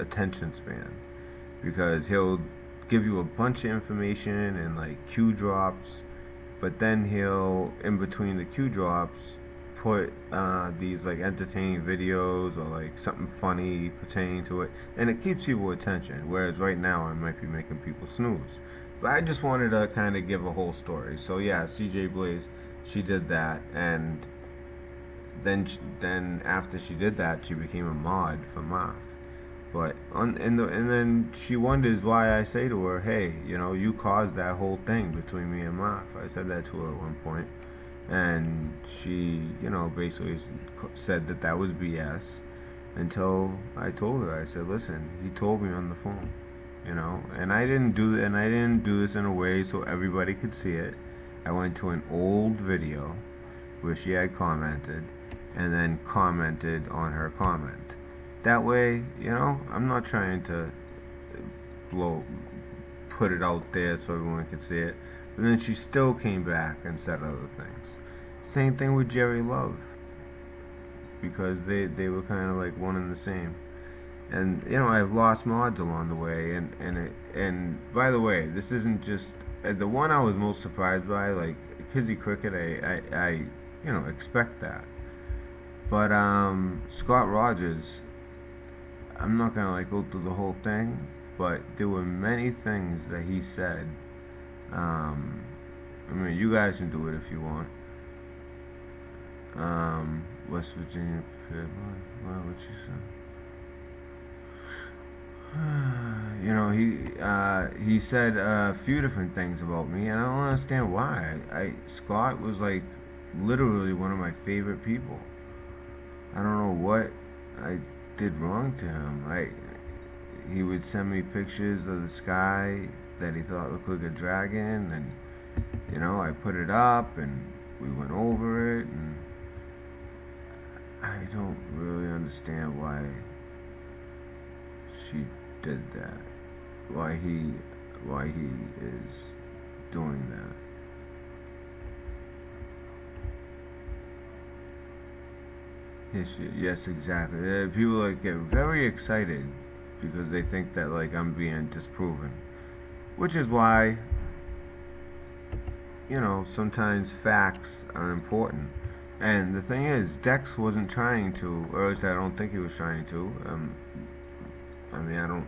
attention span, because he'll give you a bunch of information and Q drops, but then he'll, in between the Q drops, put these entertaining videos or something funny pertaining to it, and it keeps people attention, whereas right now I might be making people snooze. But I just wanted to kind of give a whole story. So yeah, CJ Blaze, she did that, and then after she did that, she became a mod for MARF. But and then she wonders why I say to her, "Hey, you caused that whole thing between me and Marf." I said that to her at one point, and she, basically said that that was BS. Until I told her, I said, "Listen, he told me on the phone, and I didn't do this in a way so everybody could see it. I went to an old video where she had commented, and then commented on her comment. That way, I'm not trying to put it out there so everyone could see it. But then she still came back and said other things. Same thing with Jerry Love, because they were kind of like one and the same. And I've lost mods along the way, and by the way, this isn't just the one I was most surprised by, like Kizzy Cricket. I expect that, but Scott Rogers, I'm not gonna go through the whole thing, but there were many things that he said. I mean, you guys can do it if you want. West Virginia, what you said? He said a few different things about me, and I don't understand why. Scott was like literally one of my favorite people. I don't know what I did wrong to him. He would send me pictures of the sky that he thought looked like a dragon, and I put it up, and we went over it, and I don't really understand why she did that. Why he is doing that. Yes, exactly. People get very excited because they think that I'm being disproven, which is why sometimes facts are important. And the thing is, Dex wasn't trying to, or at least I don't think he was trying to. I mean, I don't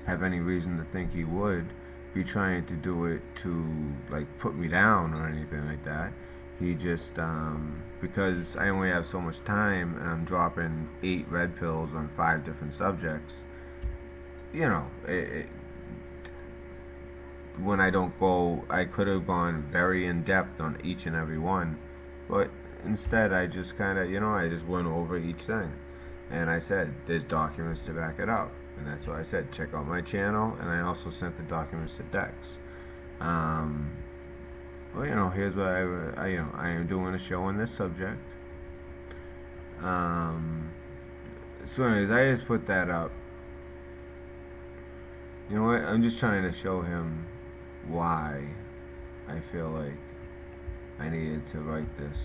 have any reason to think he would be trying to do it to put me down or anything like that. He just, because I only have so much time and I'm dropping 8 red pills on 5 different subjects, when I don't go, I could have gone very in depth on each and every one, but instead I just kind of, I just went over each thing. And I said, there's documents to back it up. And that's why I said, check out my channel. And I also sent the documents to Dex. Well, here's what I am doing a show on this subject. So anyways, I just put that up. You know what? I'm just trying to show him why I feel like I needed to write this.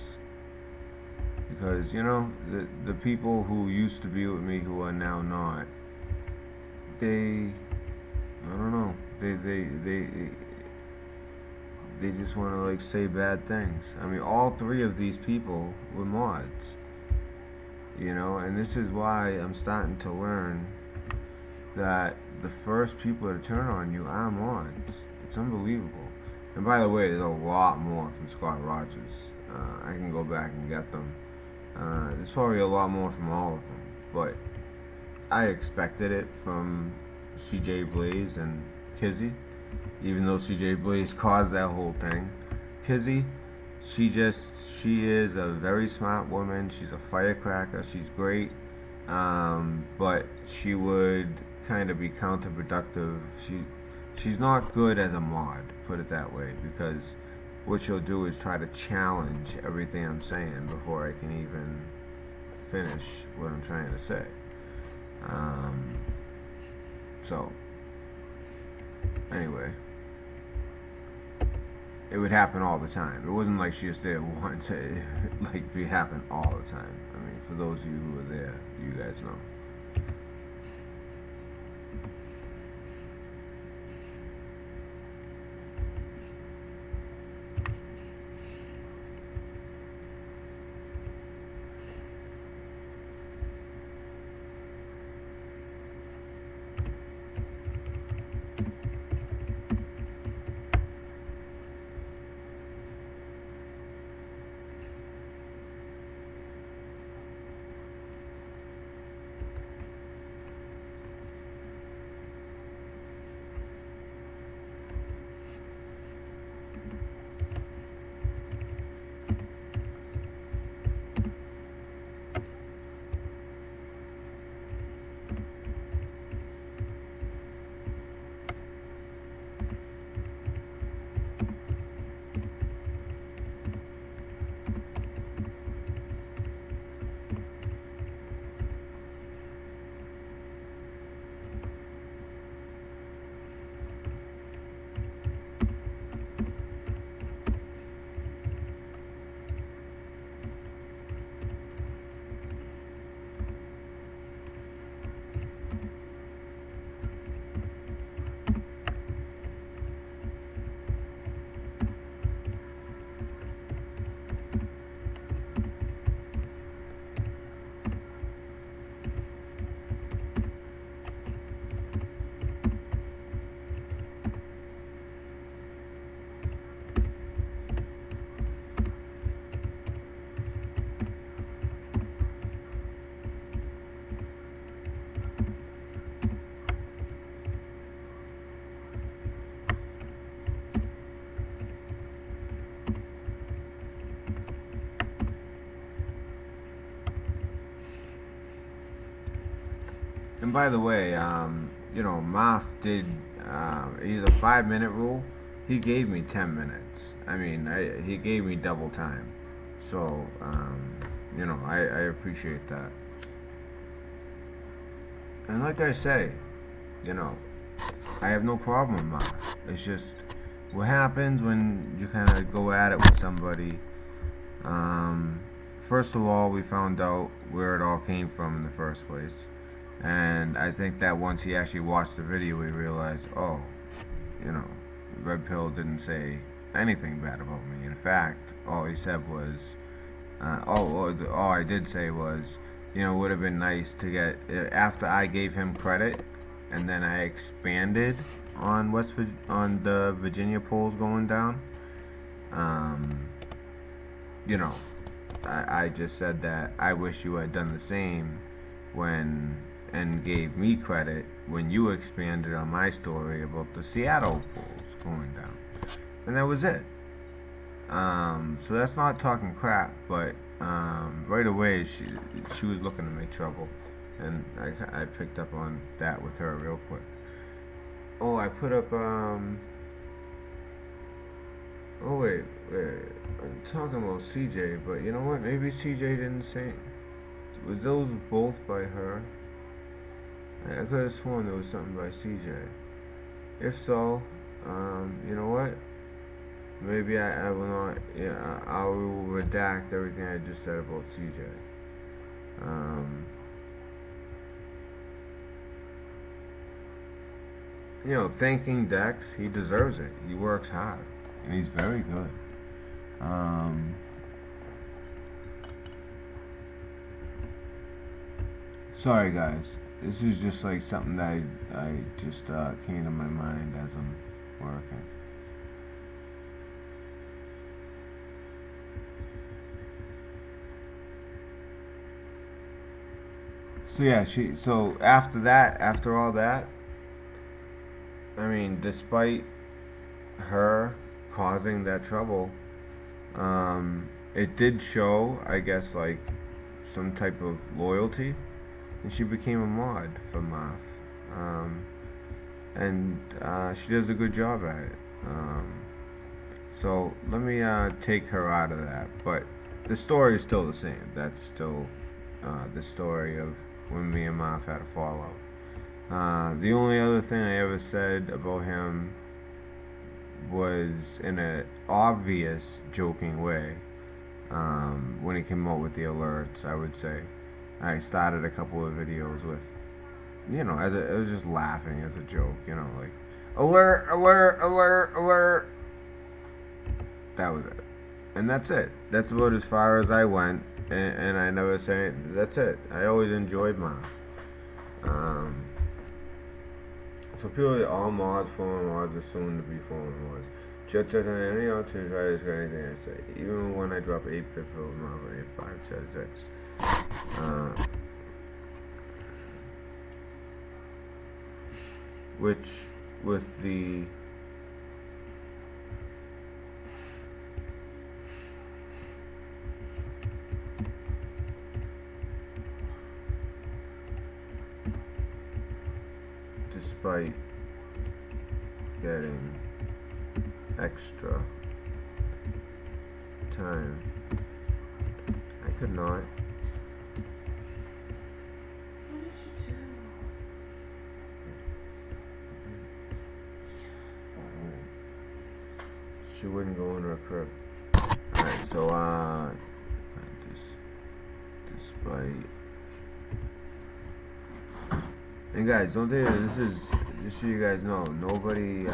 Because, the people who used to be with me who are now not, I don't know, they just want to say bad things. I mean, all 3 of these people were mods, and this is why I'm starting to learn that the first people to turn on you are mods. It's unbelievable. And by the way, there's a lot more from Scott Rogers. I can go back and get them. There's probably a lot more from all of them, but I expected it from CJ Blaze and Kizzy, even though CJ Blaze caused that whole thing. Kizzy, she is a very smart woman. She's a firecracker. She's great, but she would kind of be counterproductive. She's not good as a mod, put it that way, because what she'll do is try to challenge everything I'm saying before I can even finish what I'm trying to say. So, anyway, it would happen all the time. It wasn't like she just did it once. It happened all the time. I mean, for those of you who were there, you guys know. And by the way, you know, MARF did he's a 5 minute rule. He gave me 10 minutes. I mean, he gave me double time. So, you know, I appreciate that. And like I say, you know, I have no problem with MARF. It's just what happens when you kind of go at it with somebody. First of all, we found out where it all came from in the first place. And I think that once he actually watched the video, we realized, oh, you know, Red Pill didn't say anything bad about me. In fact, all he said was, all I did say was, you know, it would have been nice to get, after I gave him credit, and then I expanded on the Virginia polls going down. You know, I just said that I wish you had done the same and gave me credit when you expanded on my story about the Seattle polls going down. And that was it. So that's not talking crap, but right away she was looking to make trouble. And I picked up on that with her real quick. Oh, I put up, oh wait, I'm talking about CJ, but you know what, maybe CJ didn't say, was those both by her? I could have sworn there was something by CJ. If so, you know what, maybe I will not, yeah, I will redact everything I just said about CJ. You know, thanking Dex, he deserves it. He works hard, and he's very good. Sorry, guys. This is just like something that I just came to my mind as I'm working. So yeah, so after all that, I mean, despite her causing that trouble, it did show, I guess, like some type of loyalty, and she became a mod for MARF, and she does a good job at it. So let me take her out of that, but the story is still the same. That's still the story of when me and MARF had a fallout. The only other thing I ever said about him was in an obvious joking way. When he came out with the alerts, I would say I started a couple of videos with, you know, it was just laughing as a joke, you know, like alert, alert, alert, alert. That was it, and that's it. That's about as far as I went, and I never say that's it. I always enjoyed MARF. So purely all mods, former mods are soon to be former mods. Just doesn't any opportunity to try to say anything I say. Even when I drop 8-bit for Marvel 5 says X. Which with the despite getting extra time, I could not. What did you do? She wouldn't go in her crib. Alright, so despite. And guys, don't think this is just so you guys know. Nobody,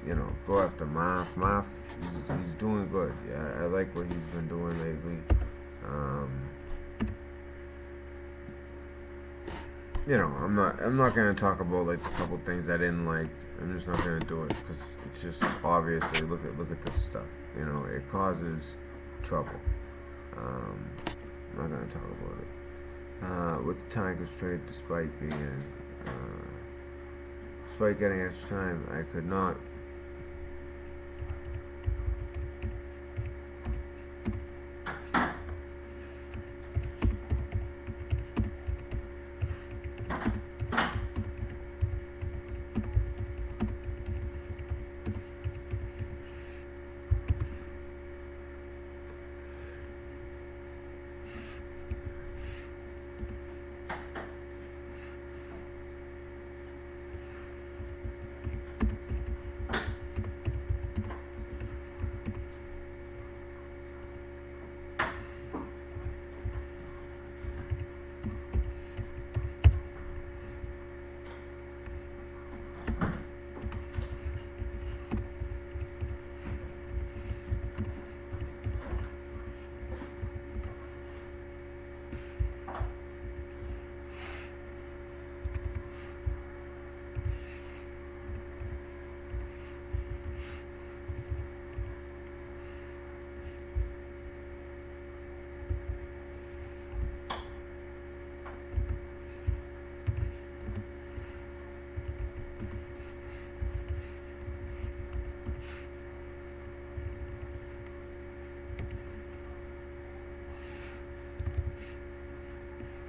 you know, go after MARF. MARF, he's doing good. Yeah, I like what he's been doing lately. You know, I'm not gonna talk about like the couple things I didn't like. I'm just not gonna do it because it's just obviously look at this stuff. You know, it causes trouble. I'm not gonna talk about it. With the time constraint, despite getting extra time, I could not.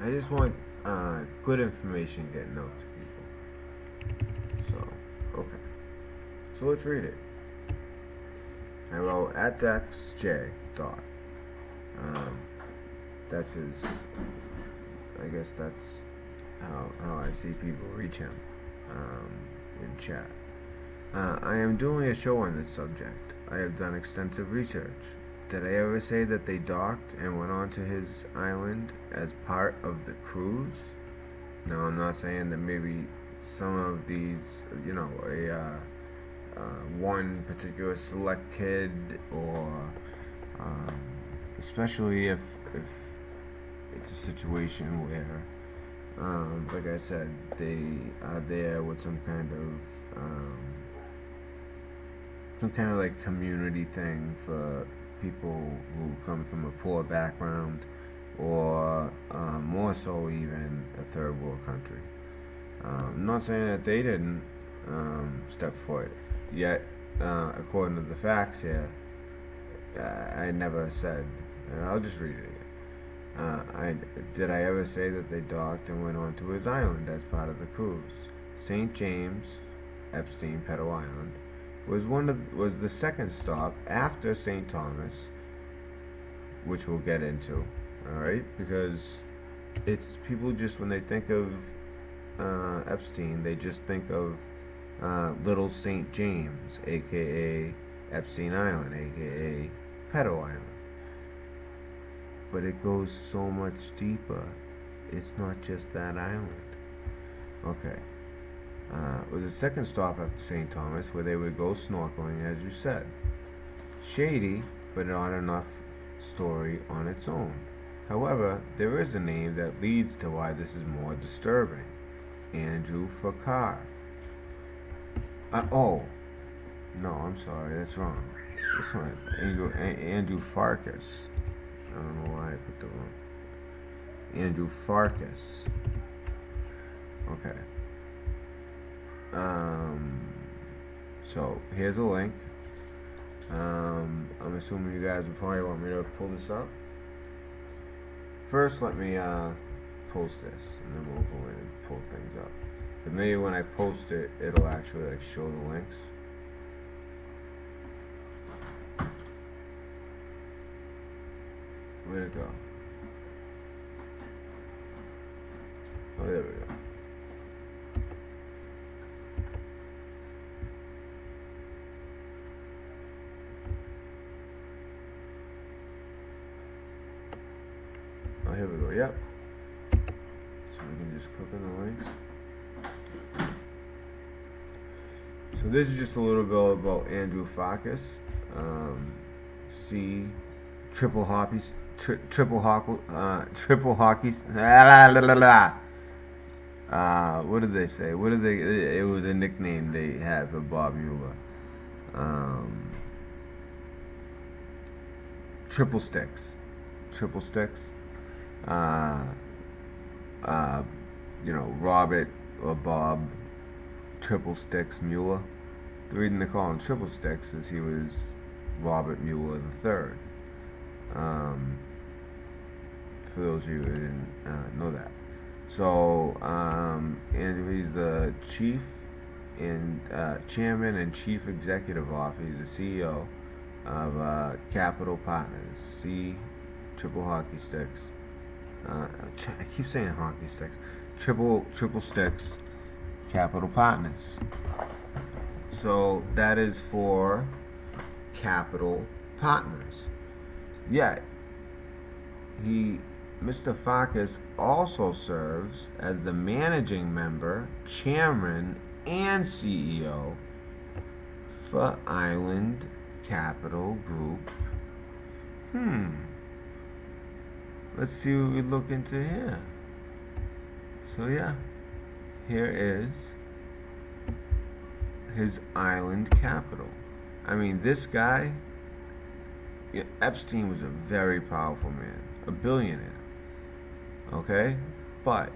I just want good information getting out to people. So, okay. So let's read it. I wrote at Dex J. Dot. That's his. I guess that's how I see people reach him in chat. I am doing a show on this subject. I have done extensive research. Did I ever say that they docked and went onto his island as part of the cruise? No, I'm not saying that maybe some of these, one particular select kid, or especially if it's a situation where, like I said, they are there with some kind of like community thing for people who come from a poor background, or more so even a third world country. I'm not saying that they didn't step foot, yet according to the facts here, I never said. I'll just read it again. Did I ever say that they docked and went onto his island as part of the cruise? St. James, Epstein Pedo Island, was the second stop after St. Thomas, which we'll get into. All right, because it's people just when they think of Epstein, they just think of Little St. James, aka Epstein Island, aka Pedo Island. But it goes so much deeper. It's not just that island. Okay. It was the second stop after St. Thomas, where they would go snorkeling, as you said. Shady, but not enough story on its own. However, there is a name that leads to why this is more disturbing. Andrew Farkas. Oh, no, I'm sorry, that's wrong. This one, Andrew Farkas. I don't know why I put the wrong. Andrew Farkas. Okay. So here's a link. I'm assuming you guys would probably want me to pull this up. First, let me post this, and then we'll go in and pull things up. But maybe when I post it, it'll actually like show the links. Where'd it go? Oh, there we go. Oh, here we go. Yep. So we can just click on the links. So this is just a little bit about Andrew Farkas. See triple hockey. What did they say? It was a nickname they had for Bob Mueller. Triple sticks. Robert or Bob Triple Sticks Mueller. The reason they call him Triple Sticks is he was Robert Mueller III. For those of you who didn't know that. So, and he's the chief and chairman and chief executive officer. He's the CEO of Capital Partners. C triple hockey sticks. I keep saying hockey sticks. Triple sticks. Capital Partners. So that is for Capital Partners. Yeah, Mr. Farkas also serves as the managing member, chairman, and CEO for Island Capital Group. Let's see what we look into here. So yeah, here is his Island Capital. I mean, this guy, Epstein was a very powerful man, a billionaire. Okay? But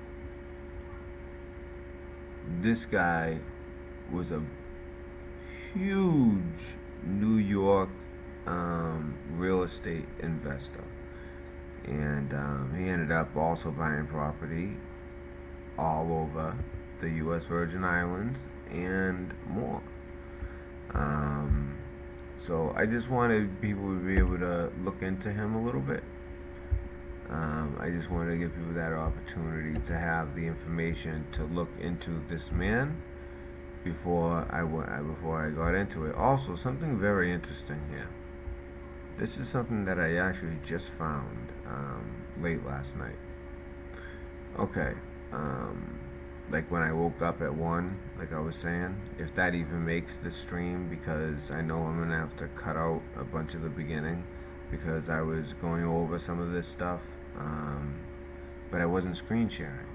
this guy was a huge New York real estate investor. and he ended up also buying property all over the U.S. Virgin Islands and more. So I just wanted people to be able to look into him a little bit. I just wanted to give people that opportunity to have the information to look into this man before I got into it. Also, something very interesting here. This is something that I actually just found late last night. Okay, like when I woke up at 1, like I was saying, if that even makes the stream, because I know I'm gonna have to cut out a bunch of the beginning because I was going over some of this stuff, but I wasn't screen sharing,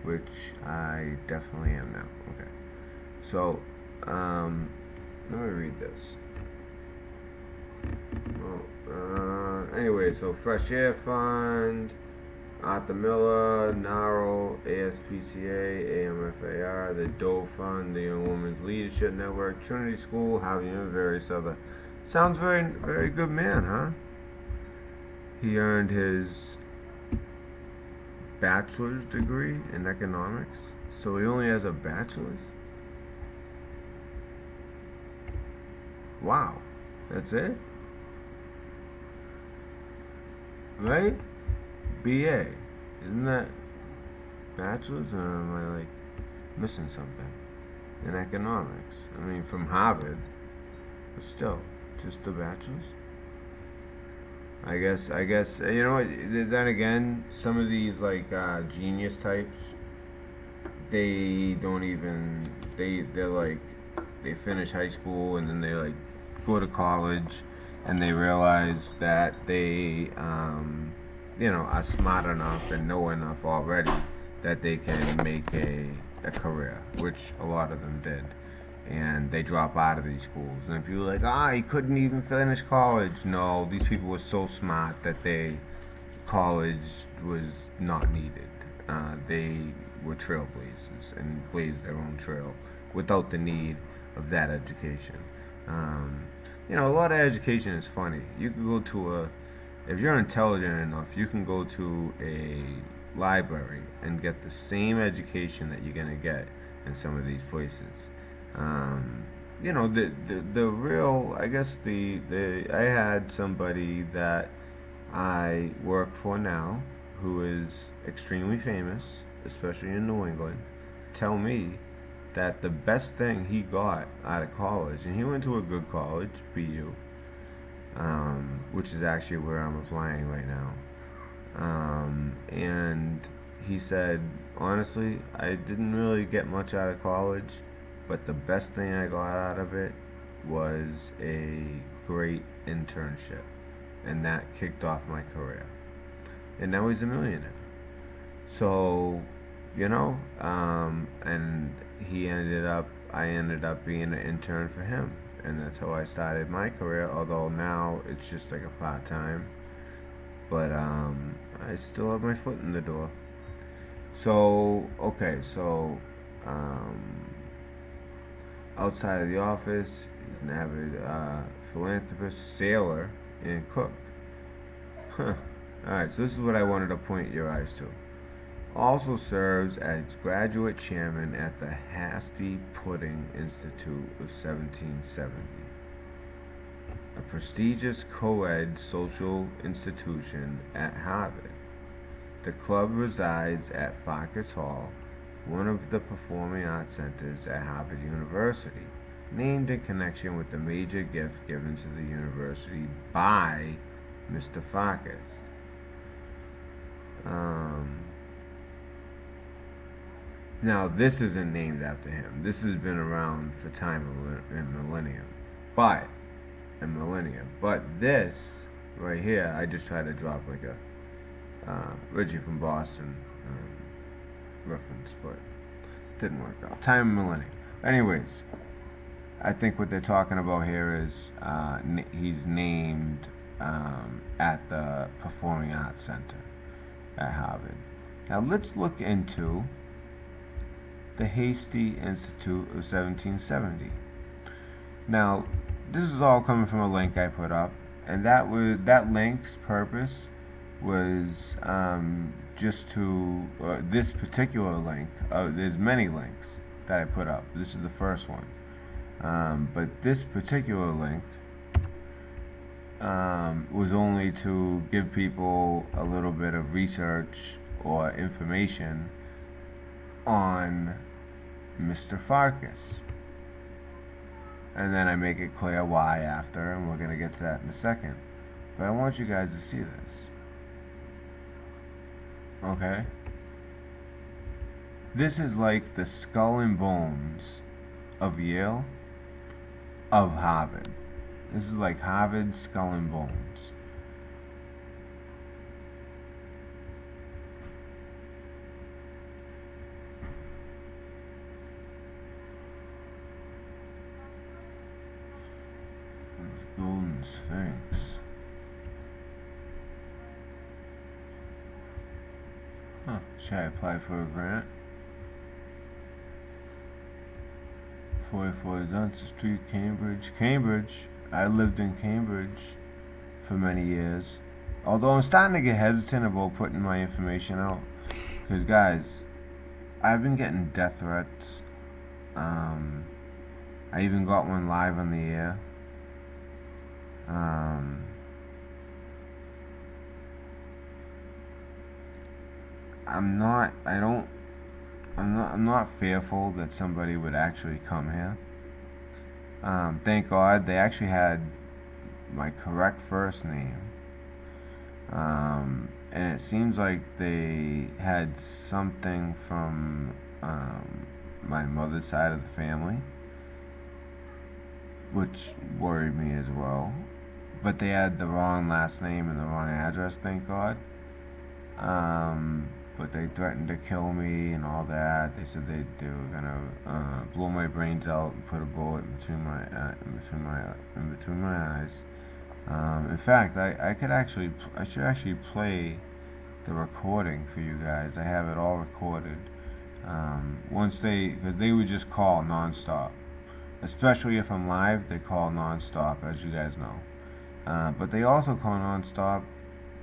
which I definitely am now. Okay, so let me read this. Anyway, so Fresh Air Fund, Arthur Miller, NARO, ASPCA, AMFAR, the Doe Fund, the Young Women's Leadership Network, Trinity School, Harvard University, various other. Sounds very good man, huh? He earned his bachelor's degree in economics, so he only has a bachelor's? Wow, that's it? Right? BA. Isn't that bachelor's, or am I like missing something? In economics. I mean, from Harvard, but still, just a bachelor's? I guess, you know, then again, some of these, like, genius types, they don't even, they're like, they finish high school and then they, like, go to college and they realize that they, you know, are smart enough and know enough already that they can make a career, which a lot of them did. And they drop out of these schools. And people are like, he couldn't even finish college. No, these people were so smart that college was not needed. They were trailblazers and blazed their own trail without the need of that education. You know, a lot of education is funny. You can go to if you're intelligent enough, you can go to a library and get the same education that you're gonna get in some of these places. You know, the real, I guess I had somebody that I work for now who is extremely famous, especially in New England, tell me that the best thing he got out of college, and he went to a good college, BU, which is actually where I'm applying right now. And he said, honestly, I didn't really get much out of college, but the best thing I got out of it was a great internship. And that kicked off my career. And now he's a millionaire. So, you know, and I ended up being an intern for him. And that's how I started my career, although now it's just like a part-time. But I still have my foot in the door. So, okay, so outside of the office, he's an avid philanthropist, sailor, and cook. Huh. Alright, so this is what I wanted to point your eyes to. Also serves as graduate chairman at the Hasty Pudding Institute of 1770, a prestigious co-ed social institution at Harvard. The club resides at Farkas Hall, one of the performing arts centers at Harvard University, named in connection with the major gift given to the university by Mr. Farkas. Now, this isn't named after him. This has been around for time and millennia. But this right here, I just tried to drop like a Reggie from Boston reference, but didn't work out. Time and millennium. Anyways, I think what they're talking about here is he's named at the Performing Arts Center at Harvard. Now let's look into the Hasty Institute of 1770. Now, this is all coming from a link I put up, and that link's purpose was just to this particular link. There's many links that I put up. This is the first one. But this particular link was only to give people a little bit of research or information on Mr. Farkas. And then I make it clear why after, and we're going to get to that in a second. But I want you guys to see this. Okay? This is like the skull and bones of Yale, of Harvard. This is like Harvard's skull and bones. Golden Sphinx. Huh. Should I apply for a grant? 44 Dunster Street, Cambridge. Cambridge. I lived in Cambridge for many years. Although I'm starting to get hesitant about putting my information out. Because, guys, I've been getting death threats. I even got one live on the air. I'm not fearful that somebody would actually come here. Thank God they actually had my correct first name. And it seems like they had something from my mother's side of the family, which worried me as well. But they had the wrong last name and the wrong address, thank God. But they threatened to kill me and all that. They said they were gonna blow my brains out and put a bullet between my eyes. In fact, I should actually play the recording for you guys. I have it all recorded. Because they would just call nonstop. Especially if I'm live, they call nonstop, as you guys know. But they also call nonstop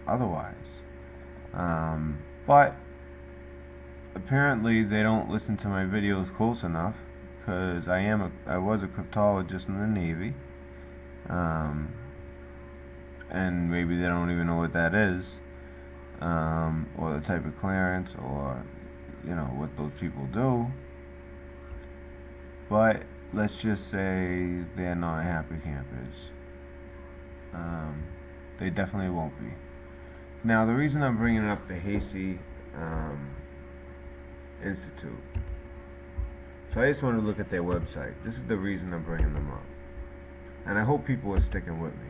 otherwise. But apparently they don't listen to my videos close enough, because I was a cryptologist in the Navy. And maybe they don't even know what that is, or the type of clearance, or what those people do. But let's just say they're not happy campers. They definitely won't be. Now, the reason I'm bringing up the Hasty Institute, so I just want to look at their website. This is the reason I'm bringing them up, and I hope people are sticking with me.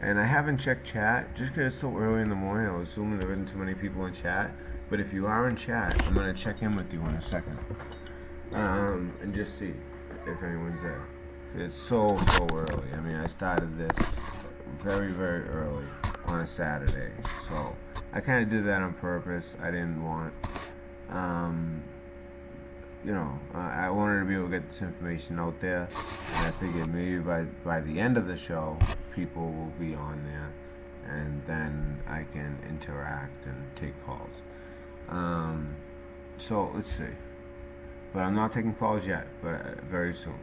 And I haven't checked chat, just because it's so early in the morning. I was assuming there isn't too many people in chat, but if you are in chat, I'm going to check in with you in a second, and just see if anyone's there. It's so early. I mean, I started this very, very early on a Saturday, so I kind of did that on purpose. I didn't want, I wanted to be able to get this information out there, and I figured maybe by the end of the show, people will be on there, and then I can interact and take calls. So let's see, but I'm not taking calls yet, but very soon.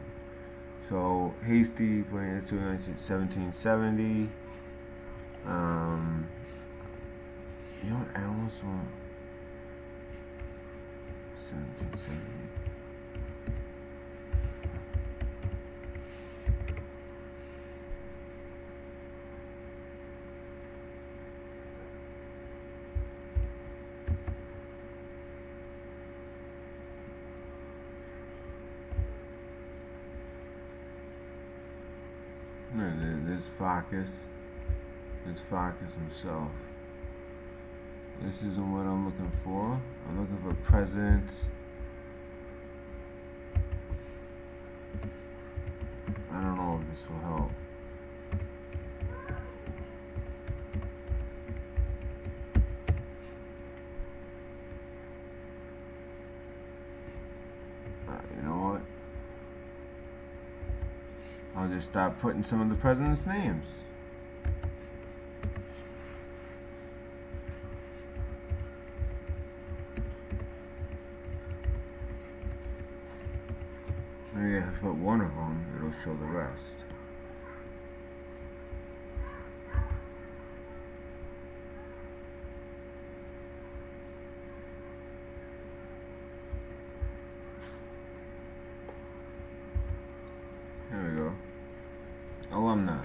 So Hasty, 1770. You know what? I almost want 1770. No, there's Farkas. There's Farkas himself. This isn't what I'm looking for. I'm looking for presidents. I don't know if this will help. You know what? I'll just start putting some of the presidents' names. maybe if I put one of them, it'll show the rest. There we go. Alumni.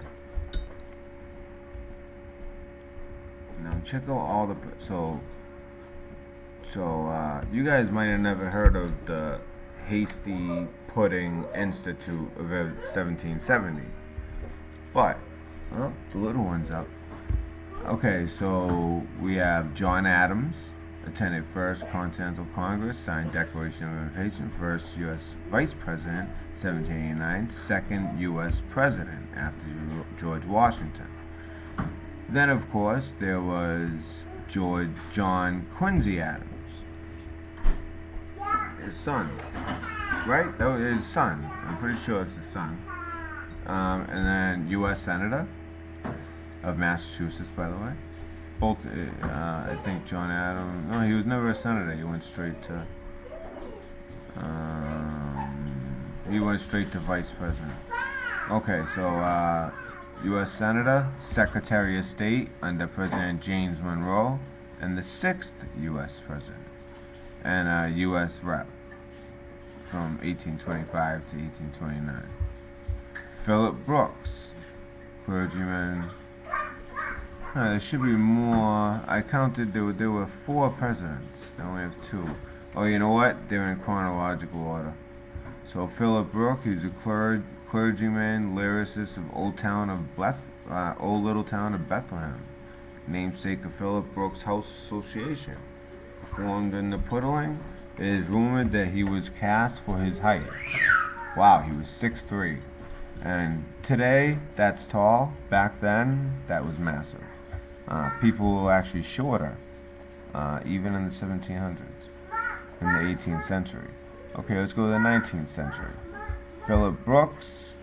Now check out all the so you guys might have never heard of the Hasty Pudding Institute of 1770, but the little one's up. Okay, so we have John Adams attended First Continental Congress, signed Declaration of Independence, first U.S. Vice President, 1789, second U.S. President after George Washington. Then, of course, there was John Quincy Adams, his son, right? That was his son. I'm pretty sure it's his son. And then U.S. Senator of Massachusetts, by the way. Both, I think John Adams. No, he was never a senator. He went straight to. Vice President. Okay, so U.S. Senator, Secretary of State under President James Monroe, and the 6th U.S. President, and U.S. Rep from 1825 to 1829. Philip Brooks, clergyman. There should be more. I counted there were 4 presidents. They only have 2. Oh, you know what? They're in chronological order. So Philip Brooks, he was a clergyman, lyricist of Old Little Town of Bethlehem, namesake of Philip Brooks House Association. Formed in the Puddling, it is rumored that he was cast for his height. Wow, he was 6'3". And today, that's tall. Back then, that was massive. People were actually shorter, even in the 1700s, in the 18th century. Okay, let's go to the 19th century. Philip Brooks,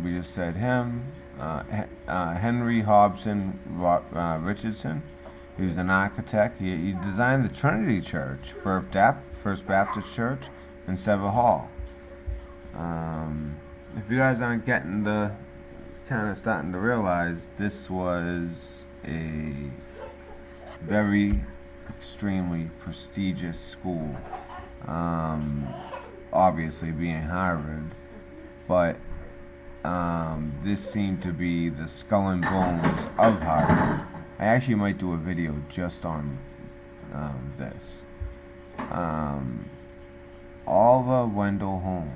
we just said him. Henry Hobson Richardson, he was an architect. He designed the Trinity Church, First Baptist Church, in Sever Hall. If you guys aren't getting starting to realize, this was a very extremely prestigious school. Obviously being Harvard, but this seemed to be the skull and bones of Harvard. I actually might do a video just on this. Oliver Wendell Holmes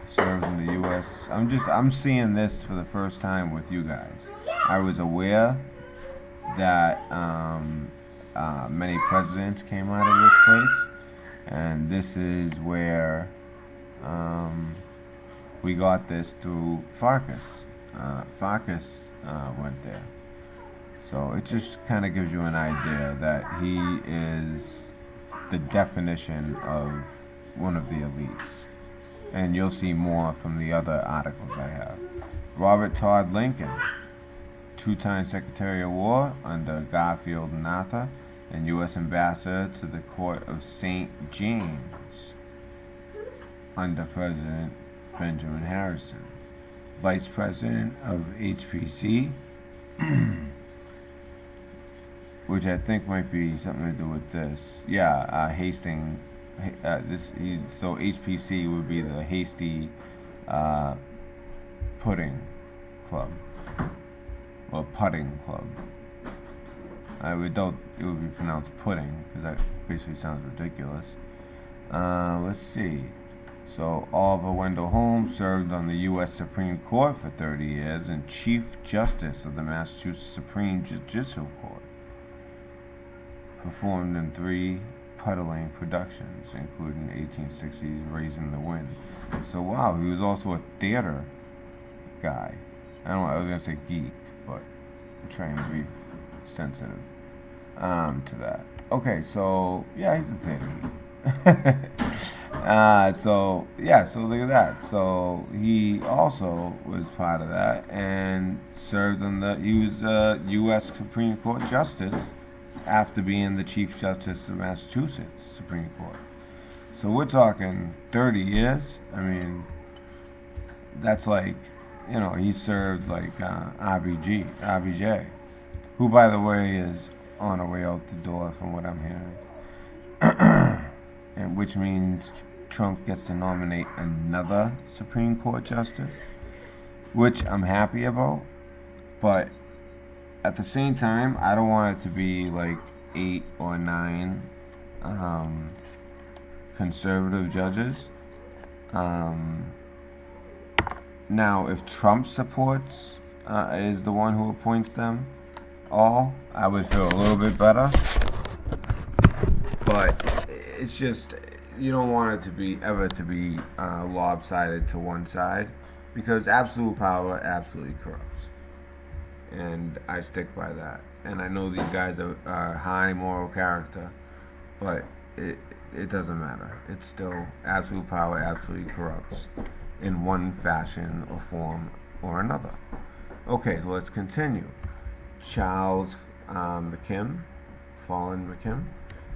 served in the U.S. I'm seeing this for the first time with you guys. I was aware that many presidents came out of this place, and this is where we got this through Farkas. Farkas went there. So it just kind of gives you an idea that he is the definition of one of the elites. And you'll see more from the other articles I have. Robert Todd Lincoln, 2-time Secretary of War under Garfield and Arthur, and U.S. Ambassador to the Court of St. James under President Benjamin Harrison. Vice President of HPC, which I think might be something to do with this. Yeah, Hastings. So HPC would be the Hasty Pudding Club, or Pudding Club. It would be pronounced pudding, because that basically sounds ridiculous. Let's see. So Oliver Wendell Holmes served on the U.S. Supreme Court for 30 years and Chief Justice of the Massachusetts Supreme Judicial Court. Performed in 3 puddling productions, including 1860's Raising the Wind. So wow, he was also a theater guy. I was gonna say geek, but I'm trying to be sensitive to that. Okay, so yeah, he's a theater geek. So look at that. So he also was part of that and served on he was a U.S. Supreme Court Justice after being the Chief Justice of Massachusetts Supreme Court. So we're talking 30 years. I mean, that's like, you know, he served like RBJ, who, by the way, is on her way out the door from what I'm hearing. And which means Trump gets to nominate another Supreme Court justice, which I'm happy about. But at the same time, I don't want it to be like 8 or 9 conservative judges. Now, if Trump supports is the one who appoints them all, I would feel a little bit better. But it's just, you don't want it to be lopsided to one side, because absolute power absolutely corrupts. And I stick by that. And I know these guys are high moral character, but it doesn't matter. It's still absolute power absolutely corrupts in one fashion or form or another. Okay, so let's continue. Charles McKim, fallen McKim,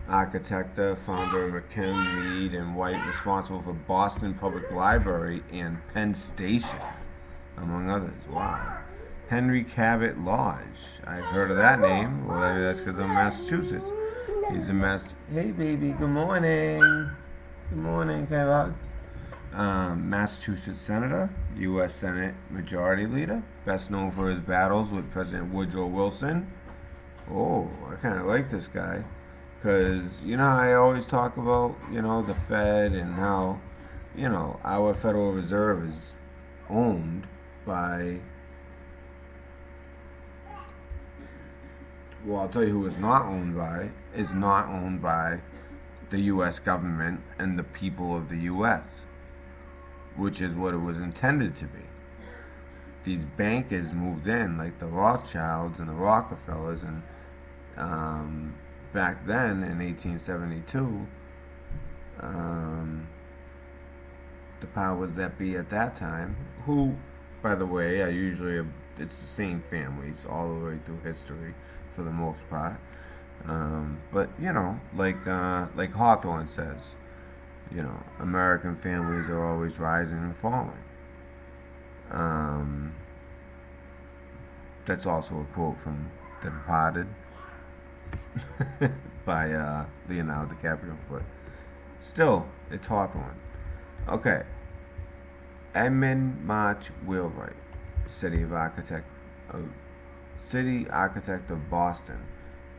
architect, founder of McKim, Mead, and White, responsible for Boston Public Library and Penn Station, among others. Wow. Henry Cabot Lodge. I've heard of that name. Well, maybe that's because I'm in Massachusetts. He's a Hey, baby. Good morning. Good morning, Cabot. Massachusetts Senator, U.S. Senate Majority Leader, best known for his battles with President Woodrow Wilson. Oh, I kind of like this guy, because, you know, I always talk about, you know, the Fed and how, you know, our Federal Reserve is owned by, well, I'll tell you who it's not owned by. It's not owned by the U.S. government and the people of the U.S., which is what it was intended to be. These bankers moved in, like the Rothschilds and the Rockefellers, and back then in 1872, the powers that be at that time, who, by the way, it's the same families all the way through history for the most part. But you know, like Hawthorne says, you know, American families are always rising and falling. That's also a quote from The Departed by Leonardo DiCaprio, but still, it's Hawthorne. Okay. Edmund March Wheelwright, city architect of Boston,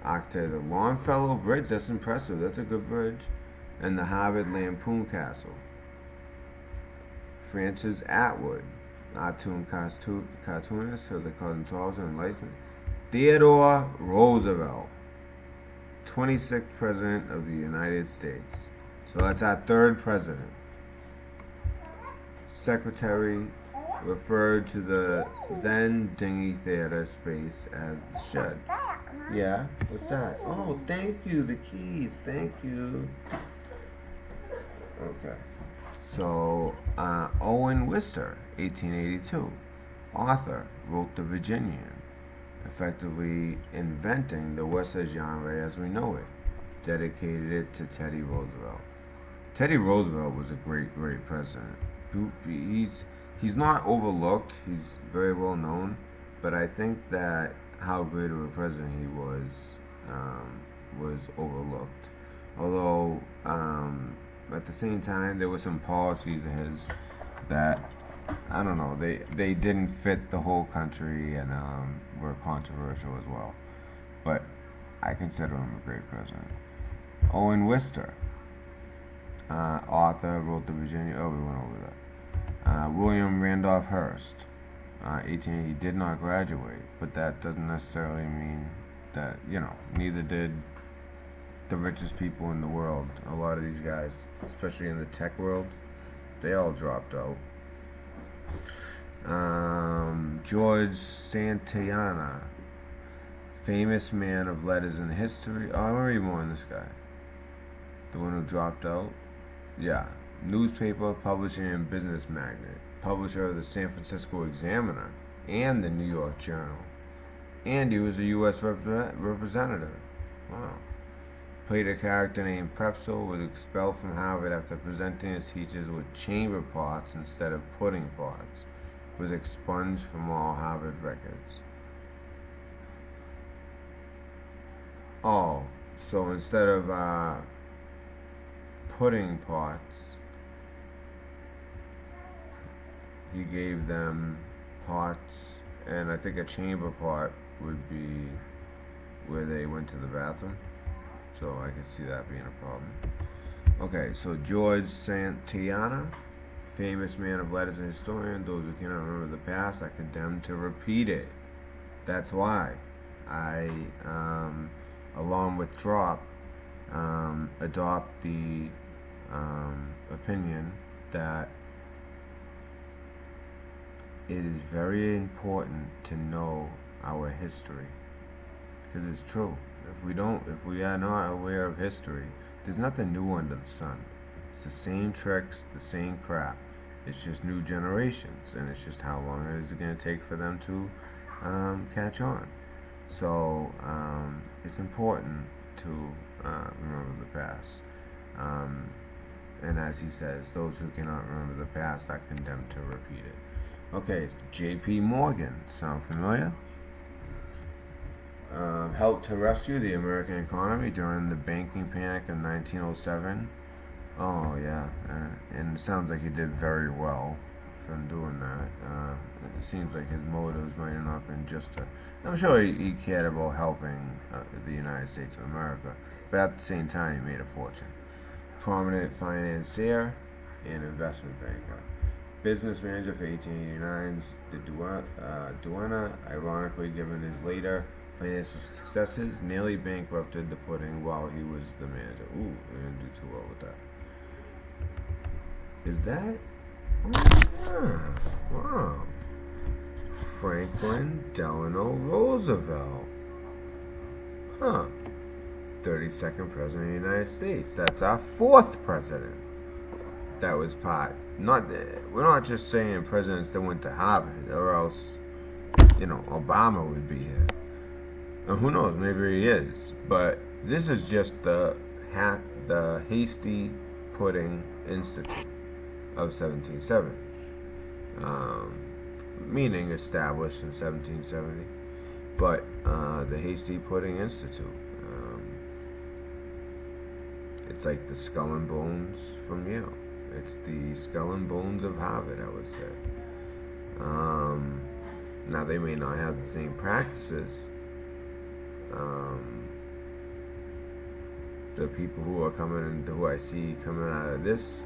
architect of the Longfellow Bridge. That's impressive. That's a good bridge. And the Harvard Lampoon Castle. Francis Atwood, cartoonist of the Cousin Charles and Enlightenment. Theodore Roosevelt, 26th President of the United States. So that's our third president. Secretary referred to the then dingy theater space as the shed. Yeah, what's that? Oh, thank you, the keys, thank you. Okay. So, Owen Wister, 1882, author, wrote The Virginian, effectively inventing the Western genre as we know it, dedicated it to Teddy Roosevelt. Teddy Roosevelt was a great, great president. He's not overlooked, he's very well known, but I think that how great of a president he was overlooked. Although, at the same time, there were some policies of his that, I don't know, they didn't fit the whole country and were controversial as well. But I consider him a great president. Owen Wister, author, wrote The Virginia. Oh, we went over that. William Randolph Hearst, 1880, he did not graduate, but that doesn't necessarily mean that, you know, neither did the richest people in the world. A lot of these guys, especially in the tech world, they all dropped out. George Santayana, famous man of letters and history. Oh, I'm gonna read more on this guy. The one who dropped out. Yeah. Newspaper, publishing, and business magnate. Publisher of the San Francisco Examiner and the New York Journal. And he was a U.S. representative. Wow. played a character named Prepso, was expelled from Harvard after presenting his teachers with chamber parts instead of pudding parts. Was expunged from all Harvard records. Oh, so instead of pudding parts, he gave them parts, and I think a chamber part would be where they went to the bathroom. So I could see that being a problem. Okay, so George Santayana, famous man of letters and historian. Those who cannot remember the past are condemned to repeat it. That's why I, along with Drop, adopt the opinion that it is very important to know our history, because it's true. If we are not aware of history, there's nothing new under the sun. It's the same tricks, the same crap. It's just new generations, and it's just how long is it going to take for them to catch on. So it's important to remember the past. And as he says, those who cannot remember the past are condemned to repeat it. Okay, J.P. Morgan, sound familiar? Helped to rescue the American economy during the banking panic of 1907. Oh yeah, and it sounds like he did very well from doing that. It seems like his motives might have not been just to... I'm sure he cared about helping the United States of America, but at the same time he made a fortune. Prominent financier and investment banker. Business manager for 1889's the Duena, ironically given his later financial successes, nearly bankrupted the pudding while he was the manager. Ooh, we didn't do too well with that. Is that? Oh, yeah. Wow. Franklin Delano Roosevelt. Huh. 32nd President of the United States. That's our 4th president. That was part. We're not just saying presidents that went to Harvard, or else, Obama would be here. And who knows, maybe he is. But this is just the Hasty Pudding Institute of 1770. Meaning established in 1770. But the Hasty Pudding Institute. It's like the Skull and Bones from Yale. It's the Skull and Bones of Harvard, I would say. Now, they may not have the same practices. The people who are who I see coming out of this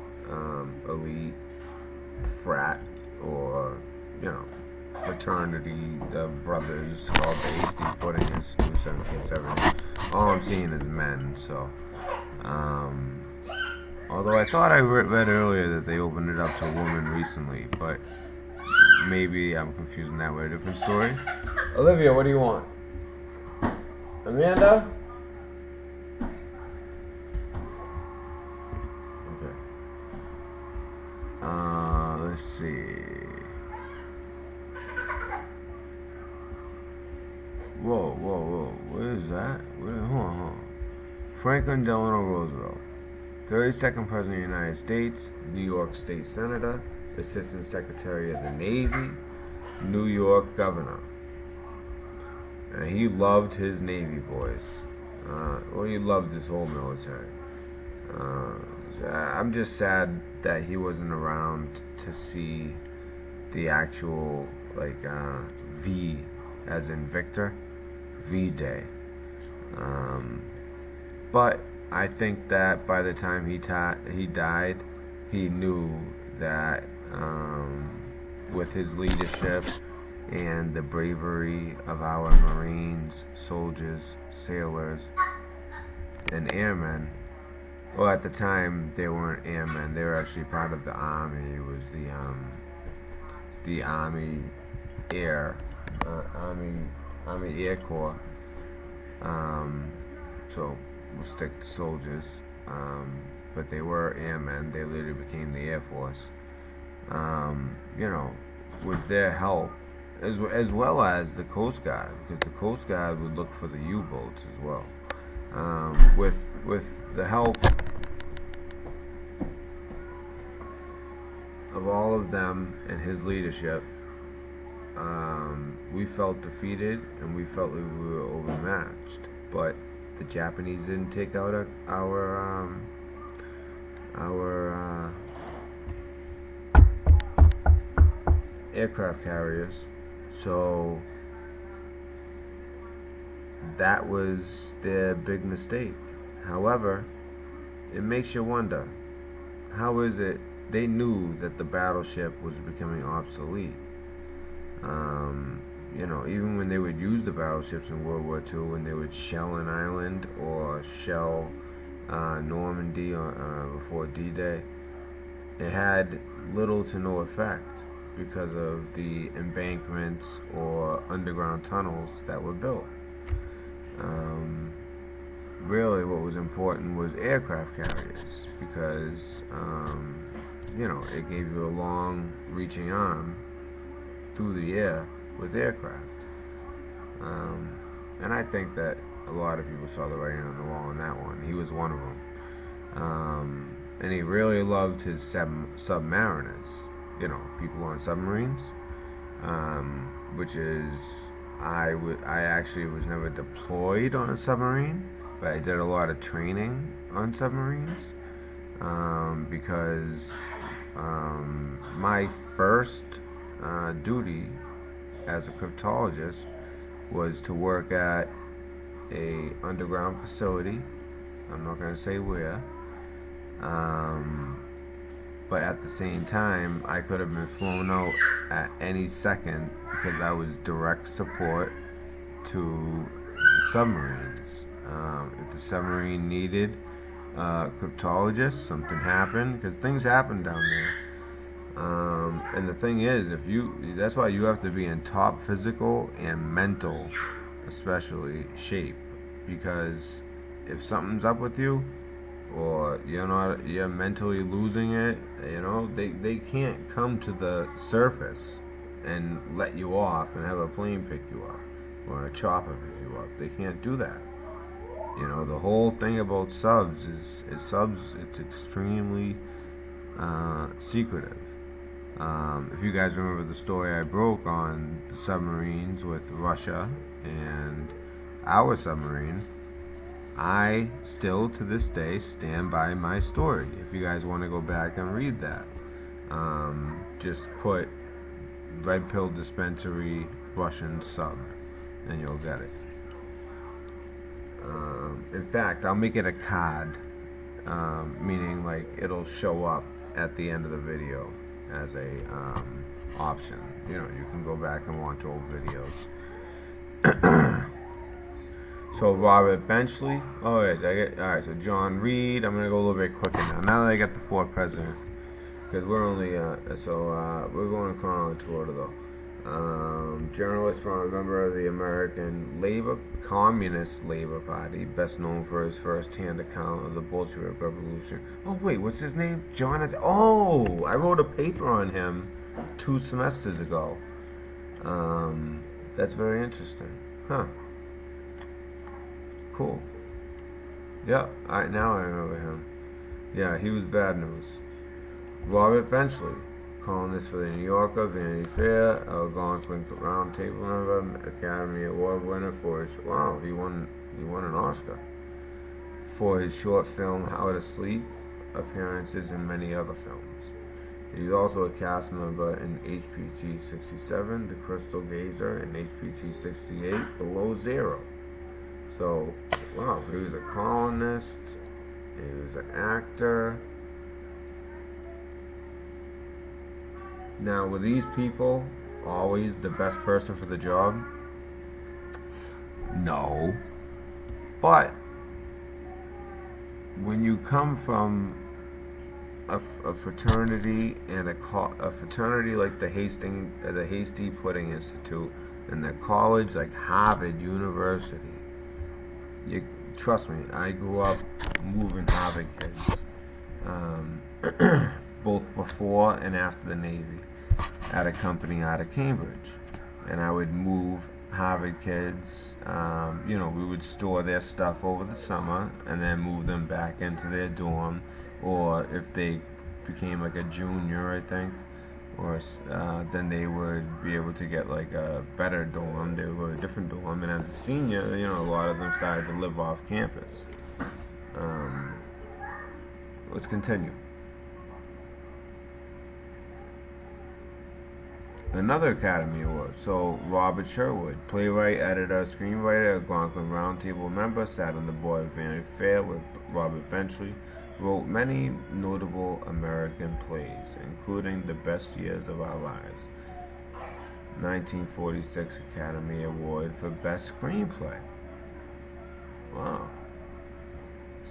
elite frat or, fraternity of brothers called the Hasty Pudding Institute 1770. All I'm seeing is men, so... although I thought I read earlier that they opened it up to women recently, but maybe I'm confusing that with a different story. Olivia, what do you want? Amanda? Okay. Let's see. Whoa. What is that? Hold on. Franklin Delano Roosevelt. 32nd President of the United States, New York State Senator, Assistant Secretary of the Navy, New York Governor. And he loved his Navy boys. He loved his whole military. I'm just sad that he wasn't around to see the actual, V as in Victor, V-Day. But I think that by the time he died, he knew that with his leadership and the bravery of our Marines, soldiers, sailors, and airmen. Well, at the time they weren't airmen; they were actually part of the Army. It was the Army Air Corps. So we'll stick to soldiers, but they were airmen. They later became the Air Force. With their help, as well as the Coast Guard, because the Coast Guard would look for the U-boats as well. With the help of all of them and his leadership, we felt defeated and we felt like we were overmatched. But the Japanese didn't take out our aircraft carriers, so that was their big mistake. However, it makes you wonder, how is it they knew that the battleship was becoming obsolete? Even when they would use the battleships in World War II, when they would shell an island or shell Normandy before D-Day, it had little to no effect because of the embankments or underground tunnels that were built. Really what was important was aircraft carriers, because it gave you a long reaching arm through the air with aircraft. And I think that a lot of people saw the writing on the wall on that one. He was one of them. And he really loved his submariners, people on submarines, which is, I actually was never deployed on a submarine, but I did a lot of training on submarines, because my first duty as a cryptologist was to work at a underground facility. I'm not going to say where, but at the same time I could have been flown out at any second because I was direct support to the submarines. If the submarine needed cryptologists, something happened, because things happen down there. And the thing is, that's why you have to be in top physical and mental, especially, shape, because if something's up with you, or you're mentally losing it, they can't come to the surface and let you off and have a plane pick you up or a chopper pick you up. They can't do that. The whole thing about subs is it's extremely secretive. If you guys remember the story I broke on the submarines with Russia and our submarine, I still to this day stand by my story. If you guys want to go back and read that, just put red pill dispensary Russian sub and you'll get it. In fact, I'll make it a card, meaning like it'll show up at the end of the video as a option. You can go back and watch old videos. So Robert Benchley. Alright, so John Reed. I'm gonna go a little bit quicker now. Now that I got the fourth president, because we're only we're going in chronological order though. Journalist from a member of the American Communist Labor Party, best known for his first-hand account of the Bolshevik Revolution. Oh wait, what's his name? Jonathan. Oh, I wrote a paper on him 2 semesters ago. That's very interesting. Huh. Cool. Yeah, now I remember him. Yeah, he was bad news. Robert Benchley, columnist for the New Yorker, Vanity Fair, Algonquin Round Table member, Academy Award winner for his he won an Oscar for his short film How to Sleep, appearances in many other films. He's also a cast member in HPT 67, The Crystal Gazer, and HPT 68, Below Zero. So, so he was a columnist, he was an actor. Now, were these people always the best person for the job? No. But when you come from a fraternity and a fraternity like the Hasty Pudding Institute and a college like Harvard University, trust me, I grew up moving Harvard kids, both before and after the Navy, at a company out of Cambridge, and I would move Harvard kids, you know, we would store their stuff over the summer and then move them back into their dorm, or if they became like a junior, I think, or then they would be able to get like a better dorm. They were a different dorm, and as a senior, you know, a lot of them started to live off campus. Let's continue. Another Academy Award. So Robert Sherwood, playwright, editor, screenwriter, Algonquin Roundtable member, sat on the board of Vanity Fair with Robert Benchley, wrote many notable American plays, including The Best Years of Our Lives, 1946 Academy Award for Best Screenplay. Wow.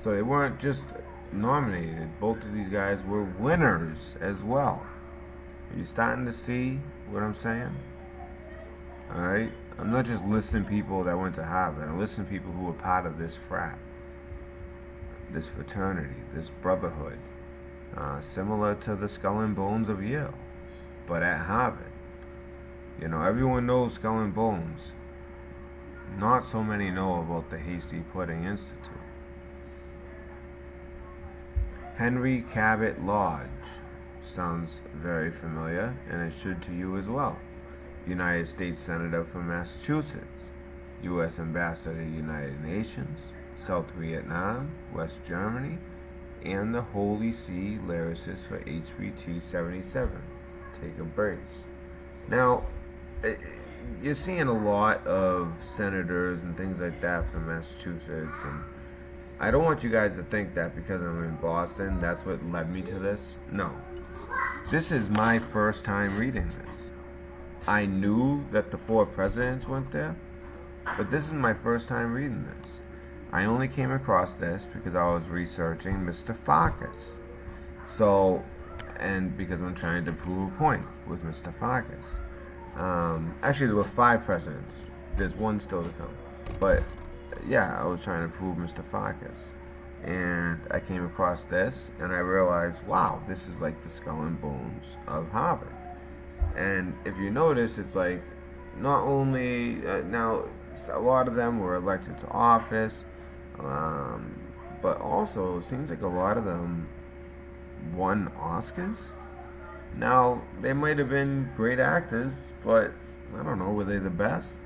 So they weren't just nominated, both of these guys were winners as well. Are you starting to see what I'm saying? Alright? I'm not just listing people that went to Harvard. I'm listing people who were part of this frat, this fraternity, this brotherhood. Similar to the Skull and Bones of Yale, but at Harvard. You know, everyone knows Skull and Bones. Not so many know about the Hasty Pudding Institute. Henry Cabot Lodge. Sounds very familiar, and it should to you as well. United States Senator from Massachusetts, U.S. Ambassador to the United Nations, South Vietnam, West Germany, and the Holy See lyricist for HBT 77. Take a brace. Now, you're seeing a lot of senators and things like that from Massachusetts, and I don't want you guys to think that because I'm in Boston, that's what led me to this. No. This is my first time reading this. I knew that the 4 presidents went there, but this is my first time reading this. I only came across this because I was researching Mr. Farkas. So, and because I'm trying to prove a point with Mr. Farkas. Actually, there were 5 presidents. There's one still to come. But, yeah, I was trying to prove Mr. Farkas. And I came across this, and I realized, wow, this is like the Skull and Bones of Harvard. And if you notice, it's like, not only, now, a lot of them were elected to office, but also, it seems like a lot of them won Oscars. Now, they might have been great actors, but, I don't know, were they the best?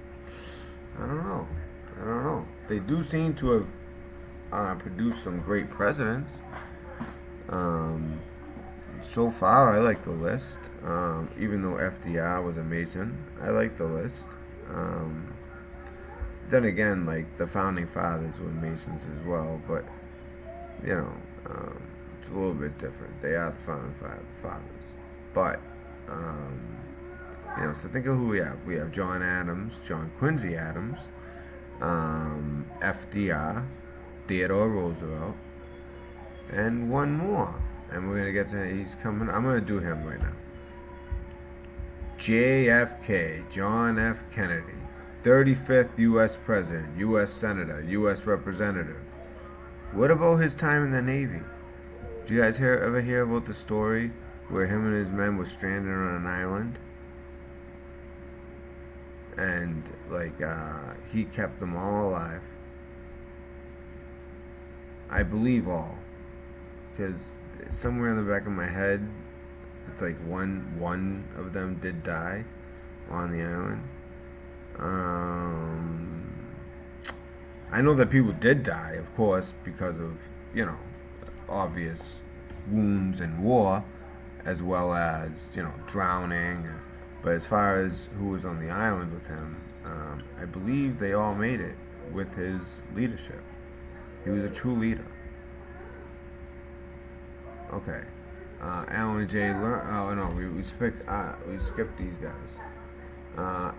I don't know. They do seem to have produced some great presidents. So far, I like the list. Even though FDR was a Mason, I like the list. Then again, like the founding fathers were Masons as well, but you know, it's a little bit different. They are the founding fathers, but you know. So think of who we have. We have John Adams, John Quincy Adams, FDR, Theodore Roosevelt, and one more. And we're gonna get to, he's coming. I'm gonna do him right now. JFK, John F. Kennedy, 35th U.S. President, U.S. Senator, U.S. Representative. What about his time in the Navy? Did you guys ever hear about the story where him and his men were stranded on an island? And, like, he kept them all alive. I believe all. Because somewhere in the back of my head, it's like one of them did die on the island. I know that people did die, of course, because of, you know, obvious wounds in war, as well as, you know, drowning. But as far as who was on the island with him, I believe they all made it with his leadership. He was a true leader. Okay. Alan J. Oh no, we skipped these guys.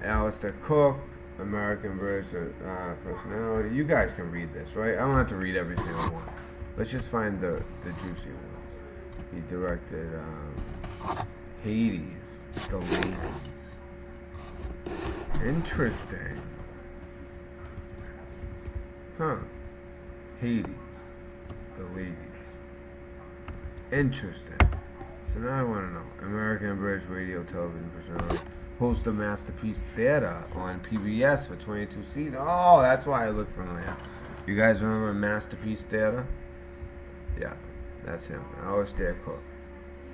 Alistair Cook, American British personality. You guys can read this, right? I don't have to read every single one. Let's just find the juicy ones. He directed Hades, The Ladies. Interesting. Huh. Hades, The Ladies. Interesting. So now I want to know. American British radio television personality. host of Masterpiece Theater on PBS for 22 seasons. Oh, that's why I look familiar. You guys remember Masterpiece Theater? Yeah, that's him. Alistair Cook,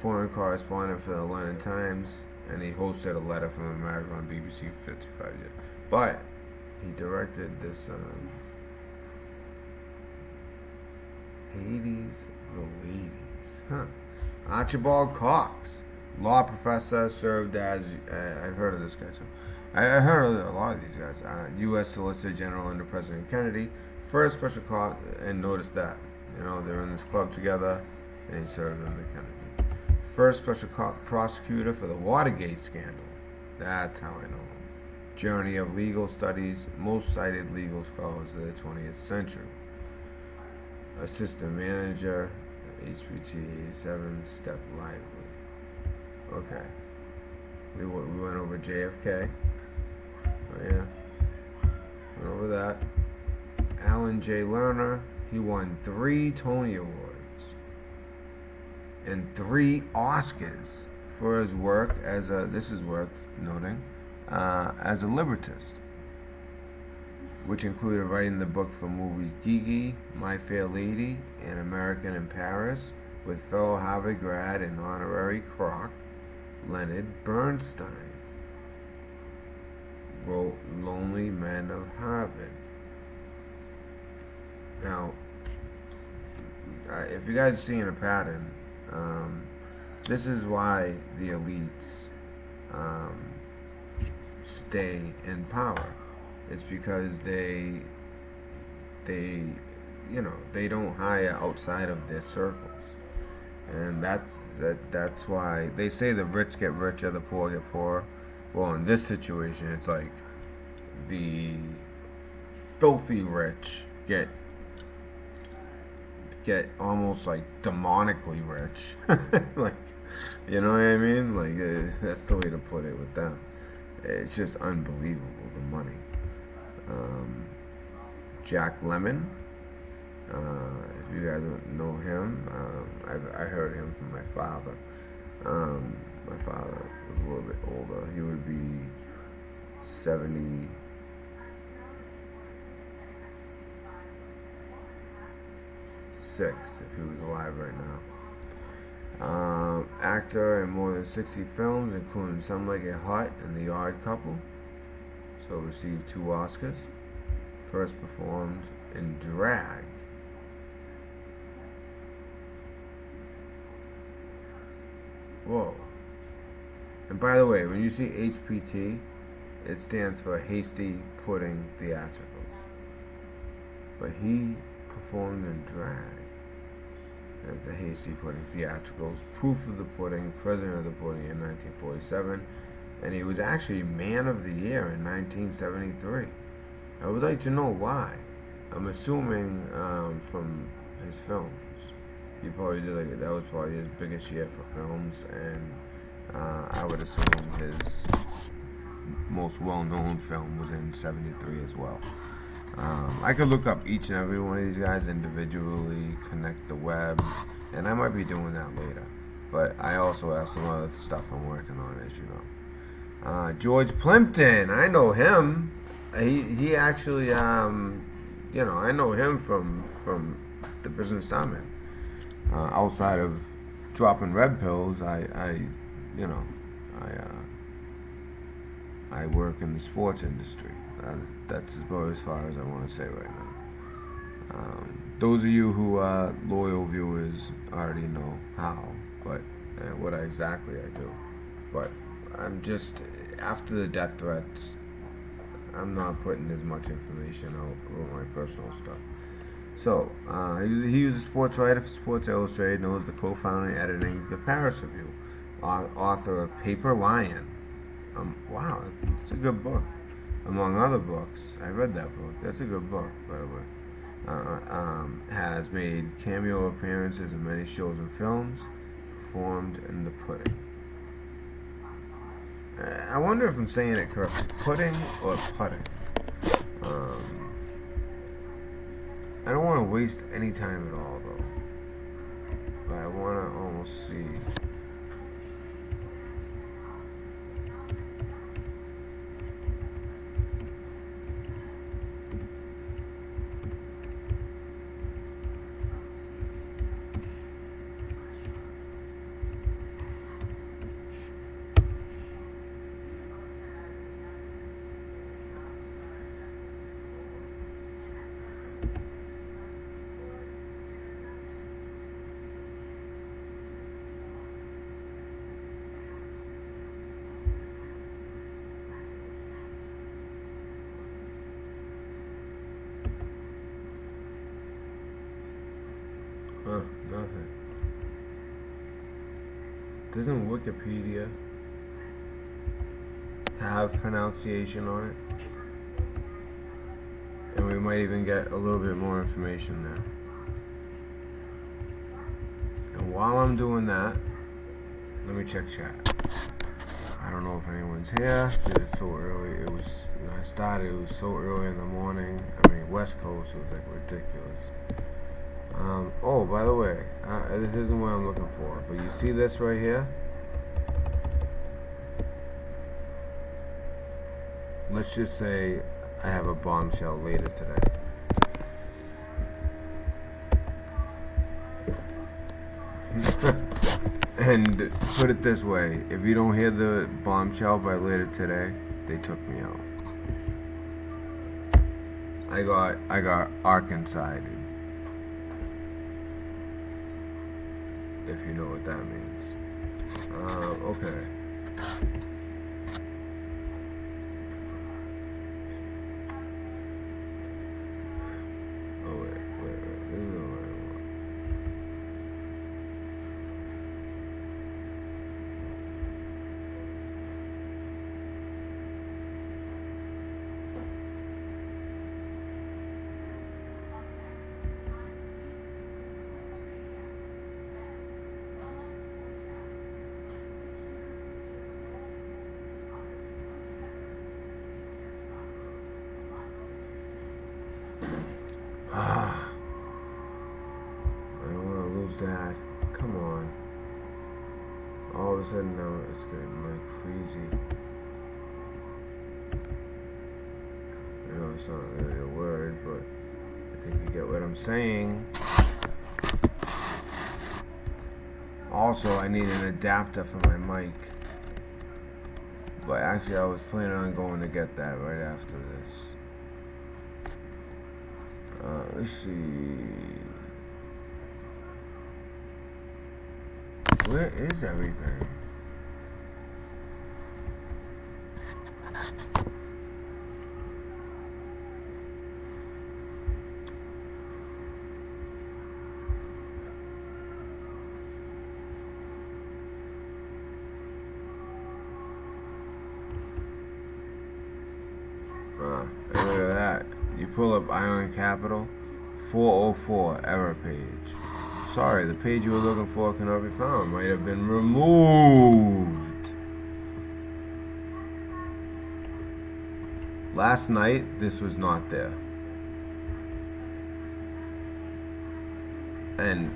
foreign correspondent for the London Times, and he hosted A Letter from America on BBC for 55 years. But he directed this Hades the Ladies. Huh. Archibald Cox, law professor, served as, I've heard of this guy too. I heard of a lot of these guys. U.S. Solicitor General under President Kennedy. First special call, and notice that, you know, they're in this club together, and he served under Kennedy. First special prosecutor for the Watergate scandal. That's how I know him. Journey of Legal Studies, most cited legal scholars of the 20th century. Assistant manager, HPT 87, Step Lively. Okay. We went over JFK. Oh yeah. Went over that. Alan J. Lerner, he won 3 Tony Awards and 3 Oscars for his work as a, this is worth noting, as a librettist, which included writing the book for movies Gigi, My Fair Lady, and American in Paris, with fellow Harvard grad and honorary Croc, Leonard Bernstein. Wrote Lonely Men of Harvard. Now, if you guys are seeing a pattern, this is why the elites stay in power. It's because they you know, they don't hire outside of their circles, and that's why they say the rich get richer, the poor get poorer. Well, in this situation, it's like the filthy rich get almost like demonically rich. Like, you know what I mean? Like, that's the way to put it with them. It's just unbelievable, the money. Jack Lemmon, if you guys don't know him, I heard him from my father. My father was a little bit older. He would be 76 if he was alive right now. Actor in more than 60 films, including Some Like It Hot and The Odd Couple. So received 2 Oscars. First performed in drag. Whoa. And by the way, when you see HPT, it stands for Hasty Pudding Theatricals. But he performed in drag at the Hasty Pudding Theatricals, Proof of the Pudding, President of the Pudding in 1947, and he was actually Man of the Year in 1973. I would like to know why. I'm assuming from his films. He probably did, like, that was probably his biggest year for films, and I would assume his most well-known film was in 73 as well. I could look up each and every one of these guys individually, connect the web, and I might be doing that later. But I also have some other stuff I'm working on, as you know. George Plimpton, I know him. He actually, you know, I know him from the business I'm in. Outside of dropping red pills, I work in the sports industry. That's about as far as I want to say right now. Those of you who are loyal viewers already know how, but what exactly I do. But I'm just, after the death threats, I'm not putting as much information out about my personal stuff. So, he was a sports writer for Sports Illustrated, known as the co-founder and editing the Paris Review, author of Paper Lion. Wow, it's a good book. Among other books, I read that book. That's a good book, by the way. Has made cameo appearances in many shows and films, performed in The Pudding. I wonder if I'm saying it correctly. Pudding or pudding? I don't want to waste any time at all, though. But I want to almost see. Nothing. Doesn't Wikipedia have pronunciation on it? And we might even get a little bit more information there. And while I'm doing that, let me check chat. I don't know if anyone's here. It's so early. It was, when I started, it was so early in the morning. I mean, West Coast, it was like ridiculous. Oh, by the way, this isn't what I'm looking for, but you see this right here? Let's just say I have a bombshell later today. And put it this way, if you don't hear the bombshell by later today, they took me out. I got Arkansas, if you know what that means. Okay. Oh wait. This is what I want. I don't want to lose that. Come on. All of a sudden now it's getting like freezy. I know it's not really a word, but I think you get what I'm saying. Also, I need an adapter for my mic. But actually, I was planning on going to get that right after this. Let's see. Where is everything? Look at that. You pull up Ion Capital, 404 error page. Sorry, the page you were looking for cannot be found. Might have been removed. Last night, this was not there. And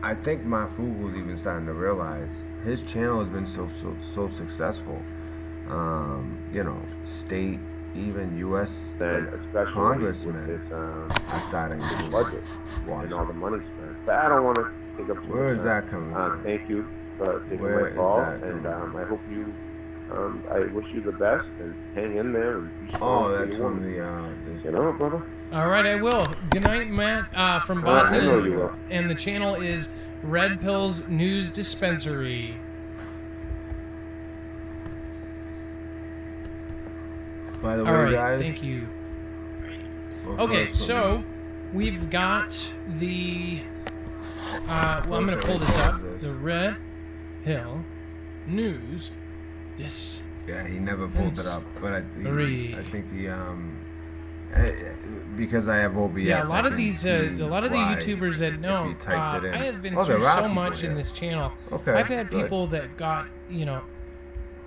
I think MARFOOGLE was even starting to realize his channel has been so successful. You know, state, even U.S. congressmen are starting to budget watch and all the money spent. But I don't want to take up too much Where is time. that coming from? Thank you for taking Where my is call, that and coming I hope you. I wish you the best, and hang in there. And be strong Oh, for that's your from woman. the. You know, brother. All right, I will. Good night, Matt, from I Boston. know you will. And the channel is Red Pills News Dispensary. By the All way, right, guys. thank you. well, Okay, first, so we've got the. Well, I'm going to pull this up. The Red Pill News. Yes. Yeah, he never pulled it up, but I think he because I have OBS. Yeah, a lot I of can these, see a lot of the why YouTubers that if know, he typed it in. I have been Oh, through there are so people much in here. this channel. Okay, I've had good. people that got, you know,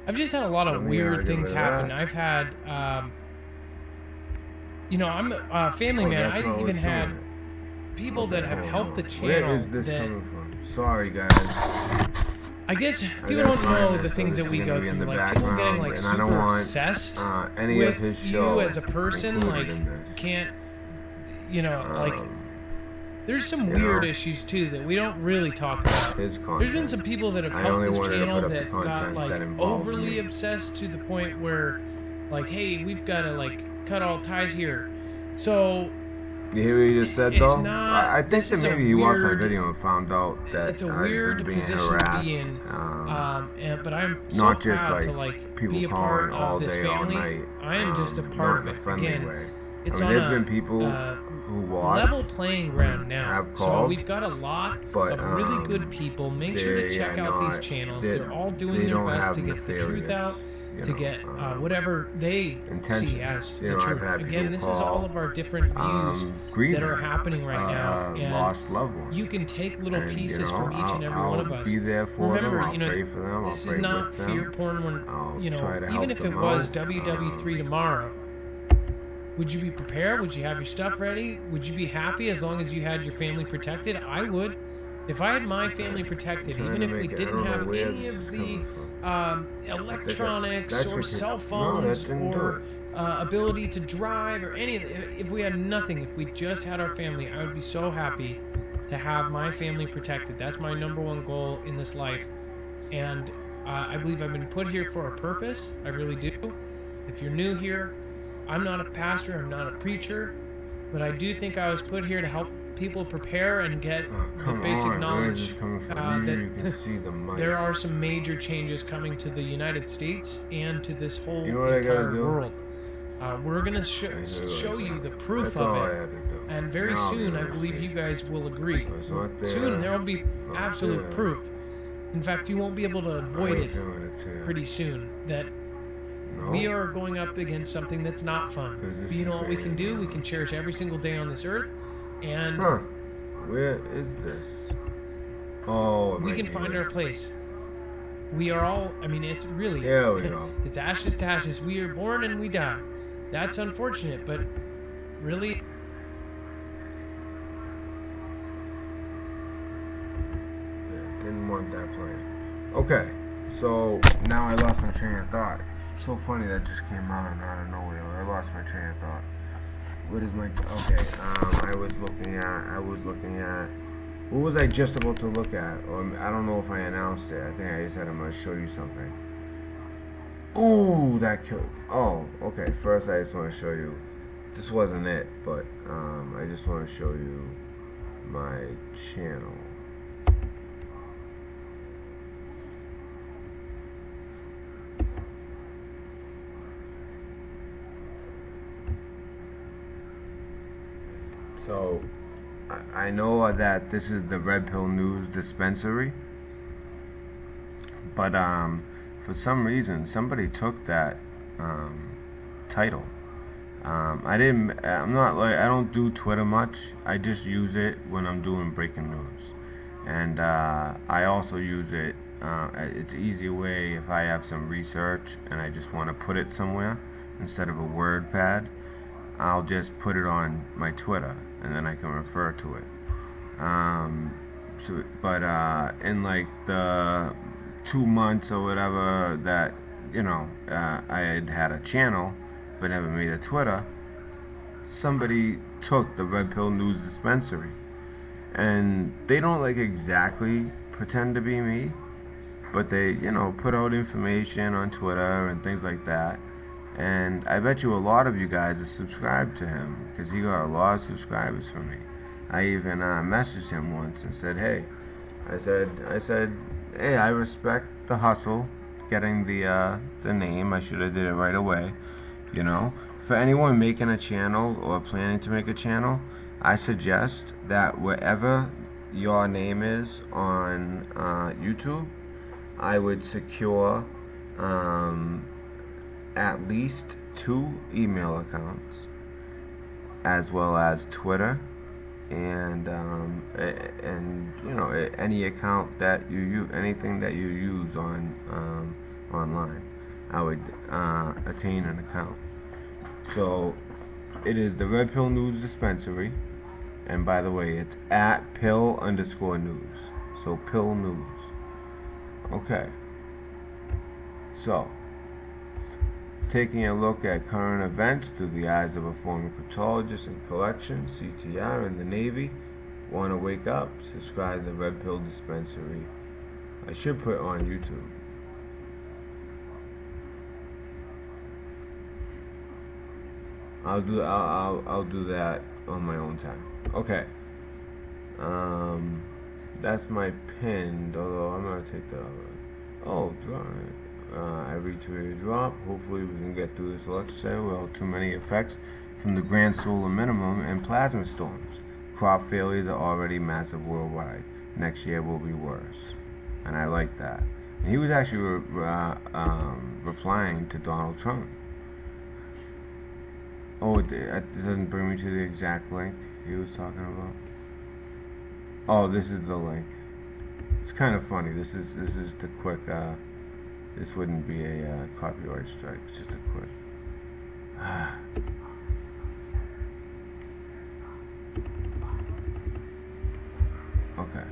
I've just had a lot Let of me, weird give things it happen. that. I've had, you know, I'm a family man. That's I not even what's had doing people it. that Okay, have hold helped the on. channel. Where is this that, coming from? Sorry, guys. I guess people gotta don't know find the this, so things this that is we gonna go be in through. the Like people getting background, like and I don't super want, obsessed any with of his you show as a person. included Like in this. can't, you know, like. There's some you weird know, issues too that we don't really talk about. his content. There's been some people that have I helped only this wanted to channel put up the that got content like that involved overly me. obsessed to the point where, like, hey, we've got to like cut all ties here. So You hear what he just said, it's though? not- I think this that is a maybe he watched my weird- video and found out that it's a I've weird been being position harassed. to be in. But I'm so not just proud to like like people be a part calling all of this day, all family. night. I am just a not part in of a it. friendly Again, way. it's I mean, on there's a, been people who watch level playing ground now. have So called, we've got a lot but of really good people. Make sure to check out these channels. They're all doing their best to get the truth out, to get whatever they see as the truth. Again, this is all of our different views that are happening right now, and lost loved ones. you can take little pieces from each and every I'll one of us. be there for Remember, them. I'll pray for them. this I'll is pray not with fear them. porn. When I'll you know, try to even help if it them was out. WW3 tomorrow, would you be prepared? Would you have your stuff ready? Would you be happy as long as you had your family protected? I would. If I had my family protected, even if we didn't have any of the electronics or cell phones or ability to drive or any of it, if we had nothing, if we just had our family, I would be so happy to have my family protected. That's my number one goal in this life. And I believe I've been put here for a purpose. I really do. If you're new here, I'm not a pastor, I'm not a preacher, but I do think I was put here to help people prepare and get the basic knowledge that there are some major changes coming to the United States and to this whole entire world. We're going to show you the proof of it, and very soon I believe you guys will agree. Soon there will be absolute proof. In fact, you won't be able to avoid it pretty soon, that we are going up against something that's not fun. But you know what we can do? We can cherish every single day on this earth, and where is this? Oh, we can find our place. We are all, I mean, it's really, there we go. It's ashes to ashes. We are born and we die. That's unfortunate, but really, didn't want that plan. Okay, so now I lost my train of thought. So funny that just came on out of nowhere. I lost my train of thought. What is my I was looking at what was I just about to look at? Or I don't know if I announced it. I think I just said I'm gonna show you something. Ooh, that killed. Oh, okay. First I just want to show you. This wasn't it, but I just want to show you my channel. So, I know that this is the Red Pill News Dispensary, but for some reason somebody took that title. I don't do Twitter much. I just use it when I'm doing breaking news, and I also use it. It's an easy way if I have some research and I just want to put it somewhere instead of a word pad. I'll just put it on my Twitter, and then I can refer to it. In like the 2 months or whatever that I had a channel but never made a Twitter, somebody took the Red Pill News Dispensary, and they don't like exactly pretend to be me, but they put out information on Twitter and things like that. And I bet you a lot of you guys are subscribed to him because he got a lot of subscribers from me. I even messaged him once and said, hey, I said, hey, I respect the hustle, getting the name. I should have did it right away. For anyone making a channel or planning to make a channel, I suggest that wherever your name is on YouTube, I would secure at least 2 email accounts, as well as Twitter, and any account that you use, anything that you use on online, I would attain an account. So it is the Red Pill News Dispensary, and by the way, it's at pill_news. So pill news. Okay. So, taking a look at current events through the eyes of a former cryptologist in collection, CTR in the Navy. Want to wake up? Subscribe to the Red Pill Dispensary. I should put it on YouTube. I'll do that on my own time. Okay. That's my pinned, although I'm gonna take that out. Oh, drop. I retweeted drop. Hopefully we can get through this election without too many effects. If from the grand solar minimum and plasma storms. Crop failures are already massive worldwide. Next year will be worse. And I like that. And he was actually replying to Donald Trump. Oh, it doesn't bring me to the exact link he was talking about. Oh, this is the link. It's kind of funny. This is the quick. This wouldn't be a copyright strike. It's just a quick. Okay.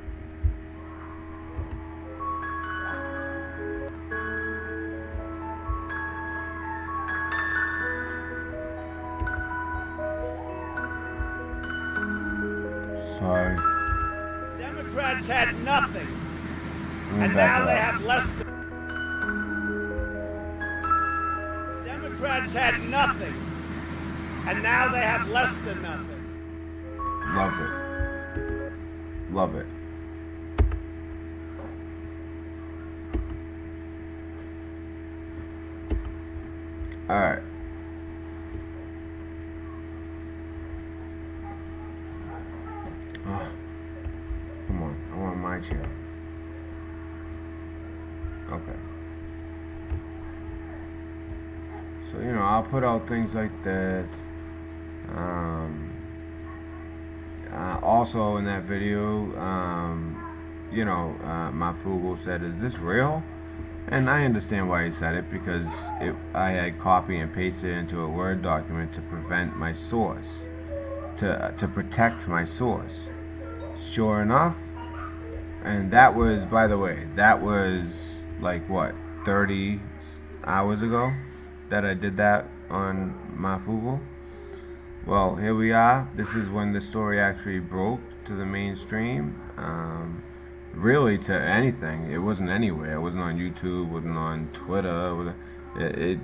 Sorry. Democrats had nothing, and now they have less than. Democrats had nothing, and now they have less than nothing. Love it. Love it. All right. Oh, come on. I want my chair. Okay. So, I'll put out things like this. Also in that video, MARFOOGLE said, "Is this real?" And I understand why he said it, because I had copy and pasted it into a Word document to prevent my source, to protect my source. Sure enough, and that was, by the way, that was like what, 30 hours ago that I did that on MARFOOGLE. Well, here we are. This is when the story actually broke to the mainstream. Really to anything. It wasn't anywhere. It wasn't on YouTube. It wasn't on Twitter. It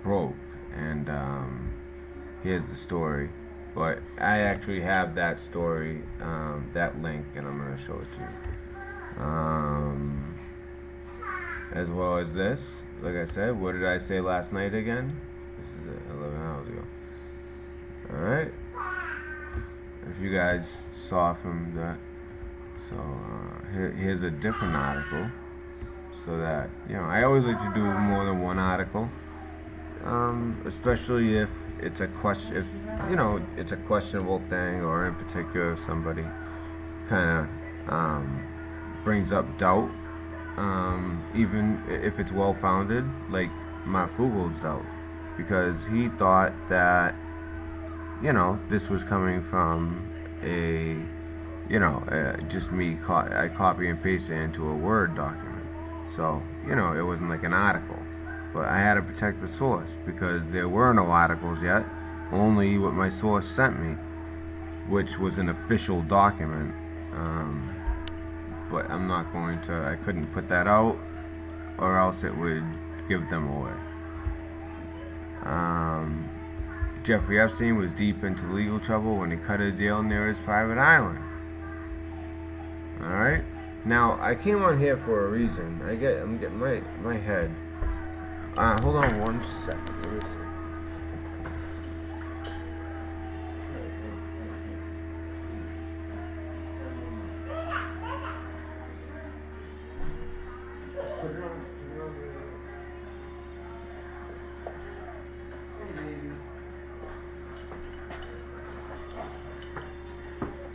broke. And here's the story. But I actually have that story, that link, and I'm going to show it to you. As well as this. Like I said, what did I say last night again? This is 11 hours ago. Alright. If you guys saw from that. So here's a different article. So that, I always like to do more than one article. Especially if it's a question, it's a questionable thing, or in particular if somebody kind of brings up doubt. Even if it's well founded, like MARFOOGLE's doubt. Because he thought that this was coming from just me. I copy and paste it into a Word document, so it wasn't like an article. But I had to protect the source, because there were no articles yet, only what my source sent me, which was an official document. But I'm not going to. I couldn't put that out, or else it would give them away. Jeffrey Epstein was deep into legal trouble when he cut a deal near his private island. Alright? Now, I came on here for a reason. I'm getting my head. Hold on one second. Let me see.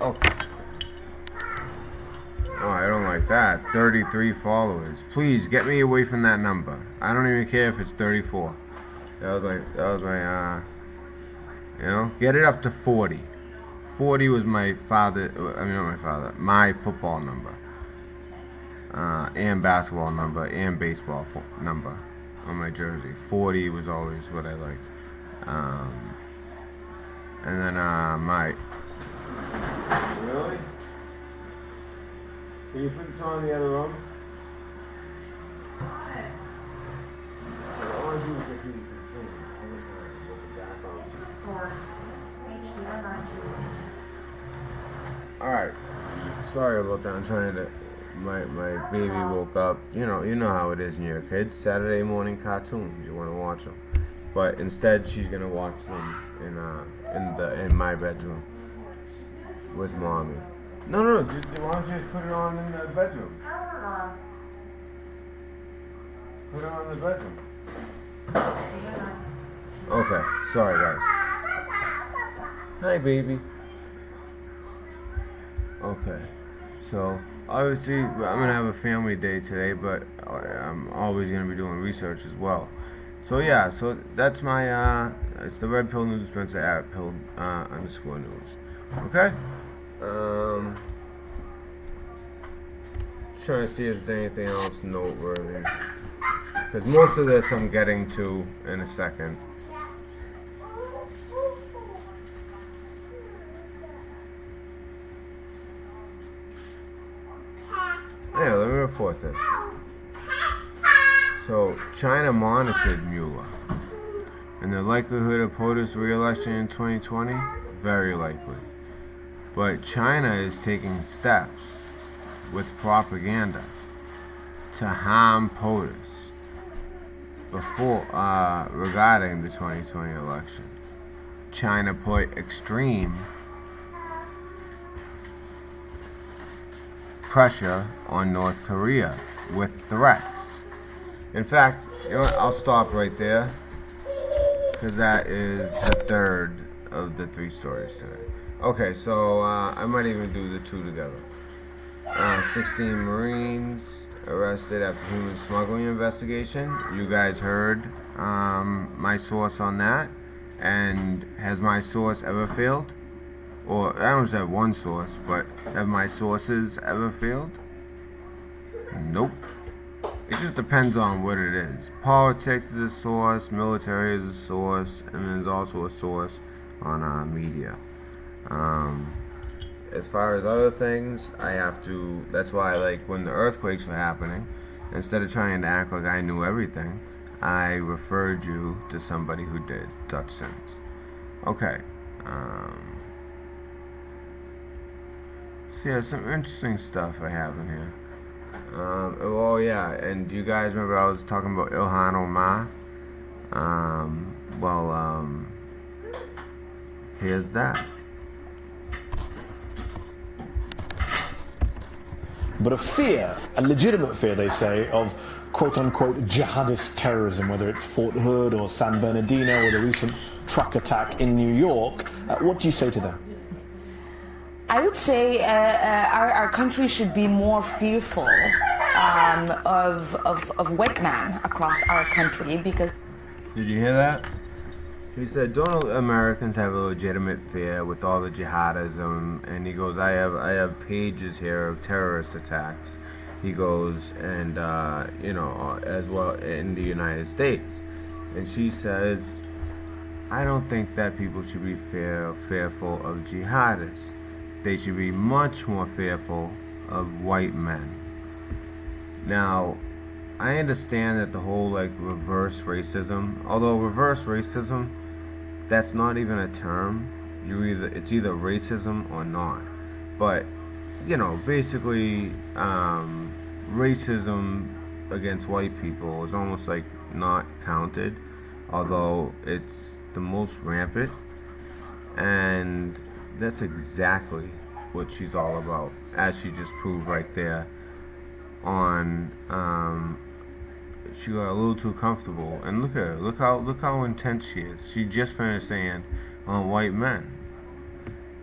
Okay. Oh, I don't like that. 33 followers. Please get me away from that number. I don't even care if it's 34. That was my get it up to 40. 40 was my my football number. And basketball number, and baseball number on my jersey. 40 was always what I liked. And then my... Really? Can you put this on in the other room? What? I want to do is get you all the time with the background. Source. Alright. Sorry about that. I'm trying to... My baby woke up. You know how it is in your kids. Saturday morning cartoons. You want to watch them. but instead she's gonna watch them in my bedroom with mommy. No, just, why don't you just put it on in the bedroom? Put it on in the bedroom. Okay, sorry guys. Hi baby. Okay, so obviously I'm gonna have a family day today, but I'm always gonna be doing research as well. So yeah, so that's my it's the Red Pill News Dispenser at pill _ news. Okay. Trying to see if there's anything else noteworthy, because most of this I'm getting to in a second. Yeah, let me report this. So, China monitored Mueller. And the likelihood of POTUS re-election in 2020? Very likely. But China is taking steps with propaganda to harm POTUS before regarding the 2020 election. China put extreme pressure on North Korea with threats. In fact, you know what, I'll stop right there, because that is the third of the 3 stories today. Okay, so I might even do the 2 together. 16 Marines arrested after human smuggling investigation. You guys heard my source on that. And has my source ever failed? Or I don't just have one source, but have my sources ever failed? Nope. It just depends on what it is. Politics is a source, military is a source, and there's also a source on media. As far as other things, I have to, that's why like when the earthquakes were happening, instead of trying to act like I knew everything, I referred you to somebody who did Dutch sense. Okay. So yeah, some interesting stuff I have in here. Oh yeah, and do you guys remember I was talking about Ilhan Omar? Here's that. But a fear, a legitimate fear, they say, of quote-unquote jihadist terrorism, whether it's Fort Hood or San Bernardino or the recent truck attack in New York. What do you say to them? I would say our country should be more fearful of white man across our country, because... Did you hear that? He said, don't Americans have a legitimate fear with all the jihadism? And he goes, I have pages here of terrorist attacks. He goes, and as well in the United States. And she says, I don't think that people should be fearful of jihadists. They should be much more fearful of white men. Now, I understand that the whole like reverse racism, although reverse racism, that's not even a term. It's either racism or not. But basically, racism against white people is almost like not counted, although it's the most rampant. And that's exactly what she's all about, as she just proved right there on she got a little too comfortable, and look at her, look how intense she is. She just finished saying on white men,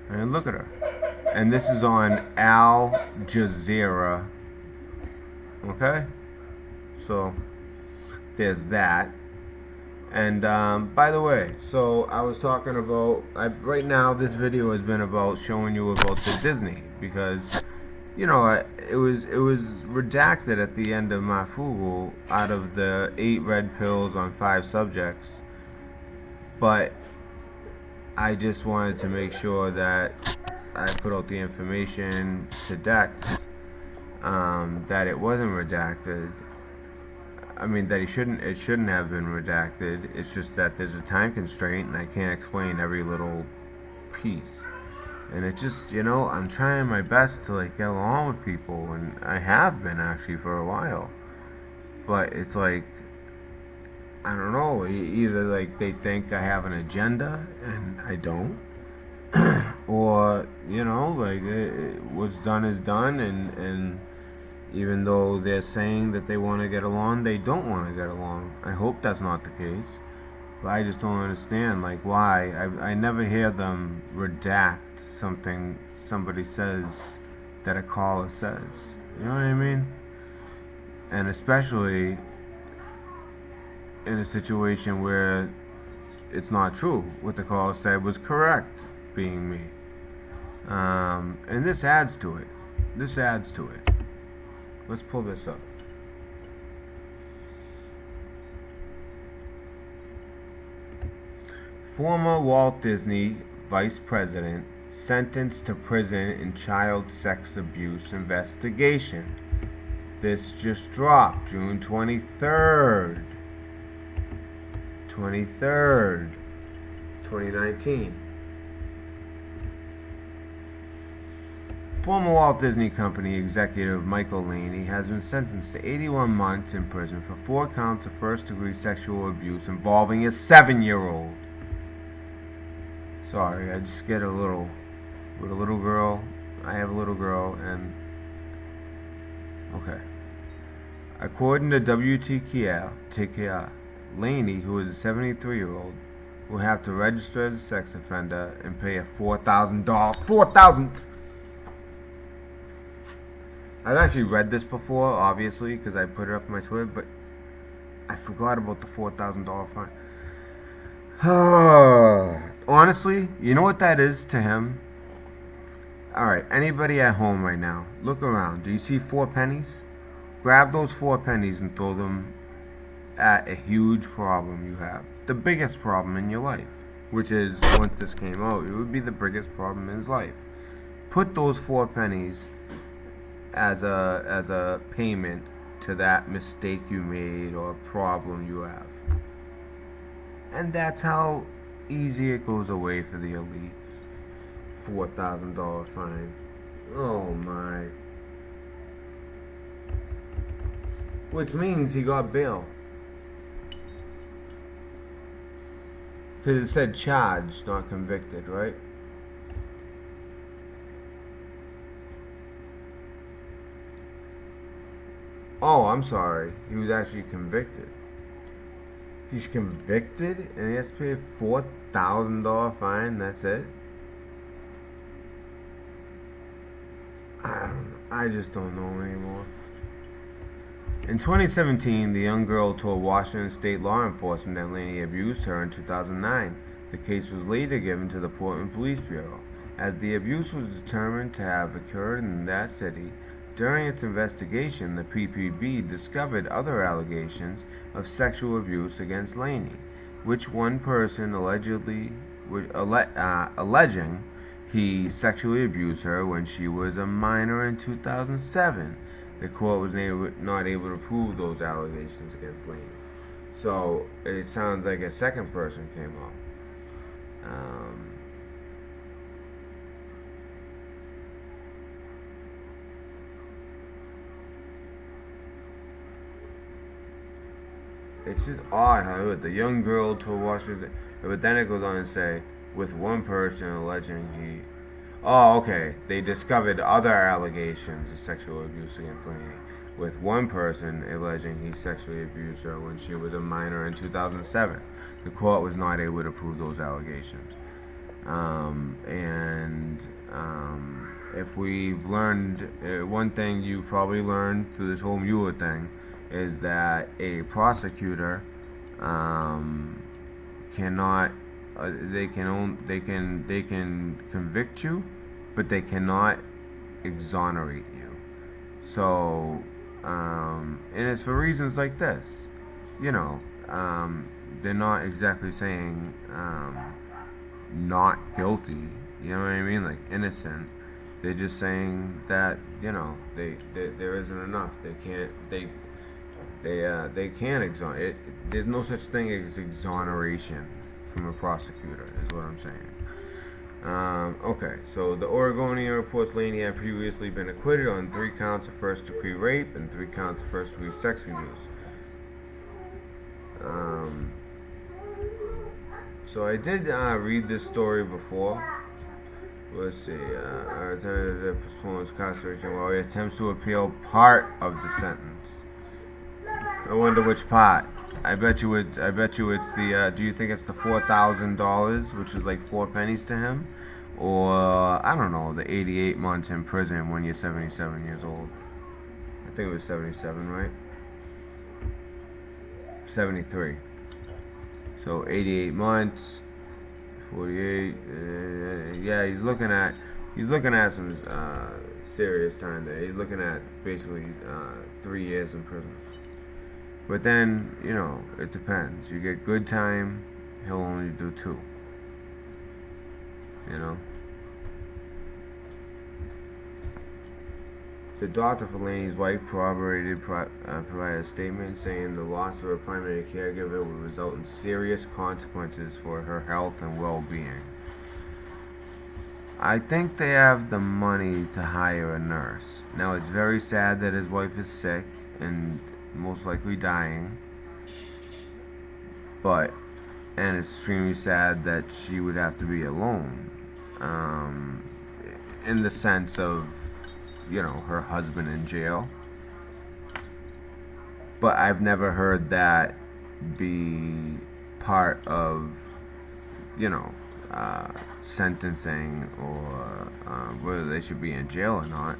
and look at her. And this is on Al Jazeera. Okay, so there's that. And by the way, so I was talking about, right now this video has been about showing you about the Disney, because it was redacted at the end of MARFOOGLE out of the 8 red pills on 5 subjects, but I just wanted to make sure that I put out the information to Dex that it wasn't redacted. I mean, that it shouldn't have been redacted. It's just that there's a time constraint and I can't explain every little piece. And it just, I'm trying my best to like get along with people, and I have been actually for a while. But it's like, I don't know, either like they think I have an agenda and I don't, or like what's done is done, and even though they're saying that they want to get along, they don't want to get along. I hope that's not the case, but I just don't understand like why. I never hear them redact something somebody says that a caller says. You know what I mean? And especially in a situation where it's not true. What the caller said was correct, being me. And this adds to it. Let's pull this up. Former Walt Disney Vice President sentenced to prison in child sex abuse investigation. This just dropped June 23rd, 2019. Former Walt Disney Company executive Michael Laney has been sentenced to 81 months in prison for 4 counts of first-degree sexual abuse involving a 7-year-old. Sorry, I just get with a little girl. I have a little girl, and okay. According to WTKR, Laney, who is a 73-year-old, will have to register as a sex offender and pay a $4,000. I've actually read this before, obviously, because I put it up on my Twitter, but I forgot about the $4,000 fine. Honestly, you know what that is to him? Alright, anybody at home right now, look around. Do you see 4 pennies? Grab those 4 pennies and throw them at a huge problem you have. The biggest problem in your life. Which is, once this came out, it would be the biggest problem in his life. Put those 4 pennies as a payment to that mistake you made or problem you have. And that's how easy it goes away for the elites. $4,000 fine. Oh my. Which means he got bail. Because it said charged, not convicted, right? Oh, I'm sorry. He was actually convicted. He's convicted and he has to pay a $4,000 fine. That's it. I don't know. I just don't know anymore. In 2017, the young girl told Washington state law enforcement that Laney abused her in 2009. The case was later given to the Portland Police Bureau, as the abuse was determined to have occurred in that city. During its investigation, the PPB discovered other allegations of sexual abuse against Laney, which one person alleging he sexually abused her when she was a minor in 2007. The court was not able to prove those allegations against Laney. So it sounds like a second person came up. It's just odd how the young girl told Washington, but then it goes on to say, with one person alleging he... Oh, okay. They discovered other allegations of sexual abuse against Laney, with one person alleging he sexually abused her when she was a minor in 2007. The court was not able to prove those allegations. If we've learned, one thing you've probably learned through this whole Mueller thing is that a prosecutor cannot... they can convict you, but they cannot exonerate you. So, and it's for reasons like this. They're not exactly saying not guilty. You know what I mean? Like innocent. They're just saying that there isn't enough. They can't exonerate. There's no such thing as exoneration from a prosecutor, is what I'm saying. Okay, so the Oregonian reports Laney had previously been acquitted on 3 counts of first-degree rape and 3 counts of first-degree sex abuse. So I did read this story before. Let's see. Alternative postpones incarceration while he attempts to appeal part of the sentence. I wonder which part. I bet you it's the. Do you think it's the $4,000, which is like 4 pennies to him, or I don't know, the 88 months in prison when you're 77 years old? I think it was 77, right? 73. So 88 months, 48. Yeah, he's looking at some serious time there. He's looking at basically 3 years in prison. But then, you know, it depends. You get good time, he'll only do 2. You know? The doctor for Laney's wife provided a statement saying the loss of her primary caregiver would result in serious consequences for her health and well-being. I think they have the money to hire a nurse. Now, it's very sad that his wife is sick and most likely dying, and it's extremely sad that she would have to be alone, in the sense of, you know, her husband in jail. But I've never heard that be part of, you know, sentencing or whether they should be in jail or not.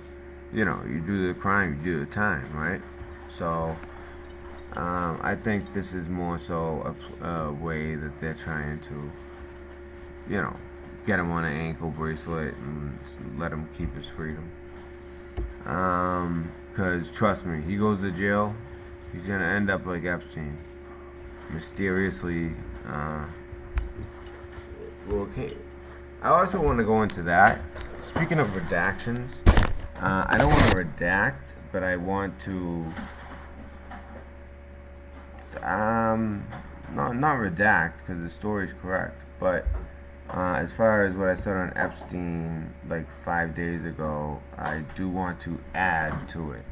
You know, you do the crime, you do the time, right? So I think this is more so a way that they're trying to, you know, get him on an ankle bracelet and let him keep his freedom. Because trust me, he goes to jail, he's gonna end up like Epstein, mysteriously. Okay. I also want to go into that. Speaking of redactions, I don't want to redact, but I want to not redact because the story's correct, but as far as what I said on Epstein like 5 days ago, I do want to add to it,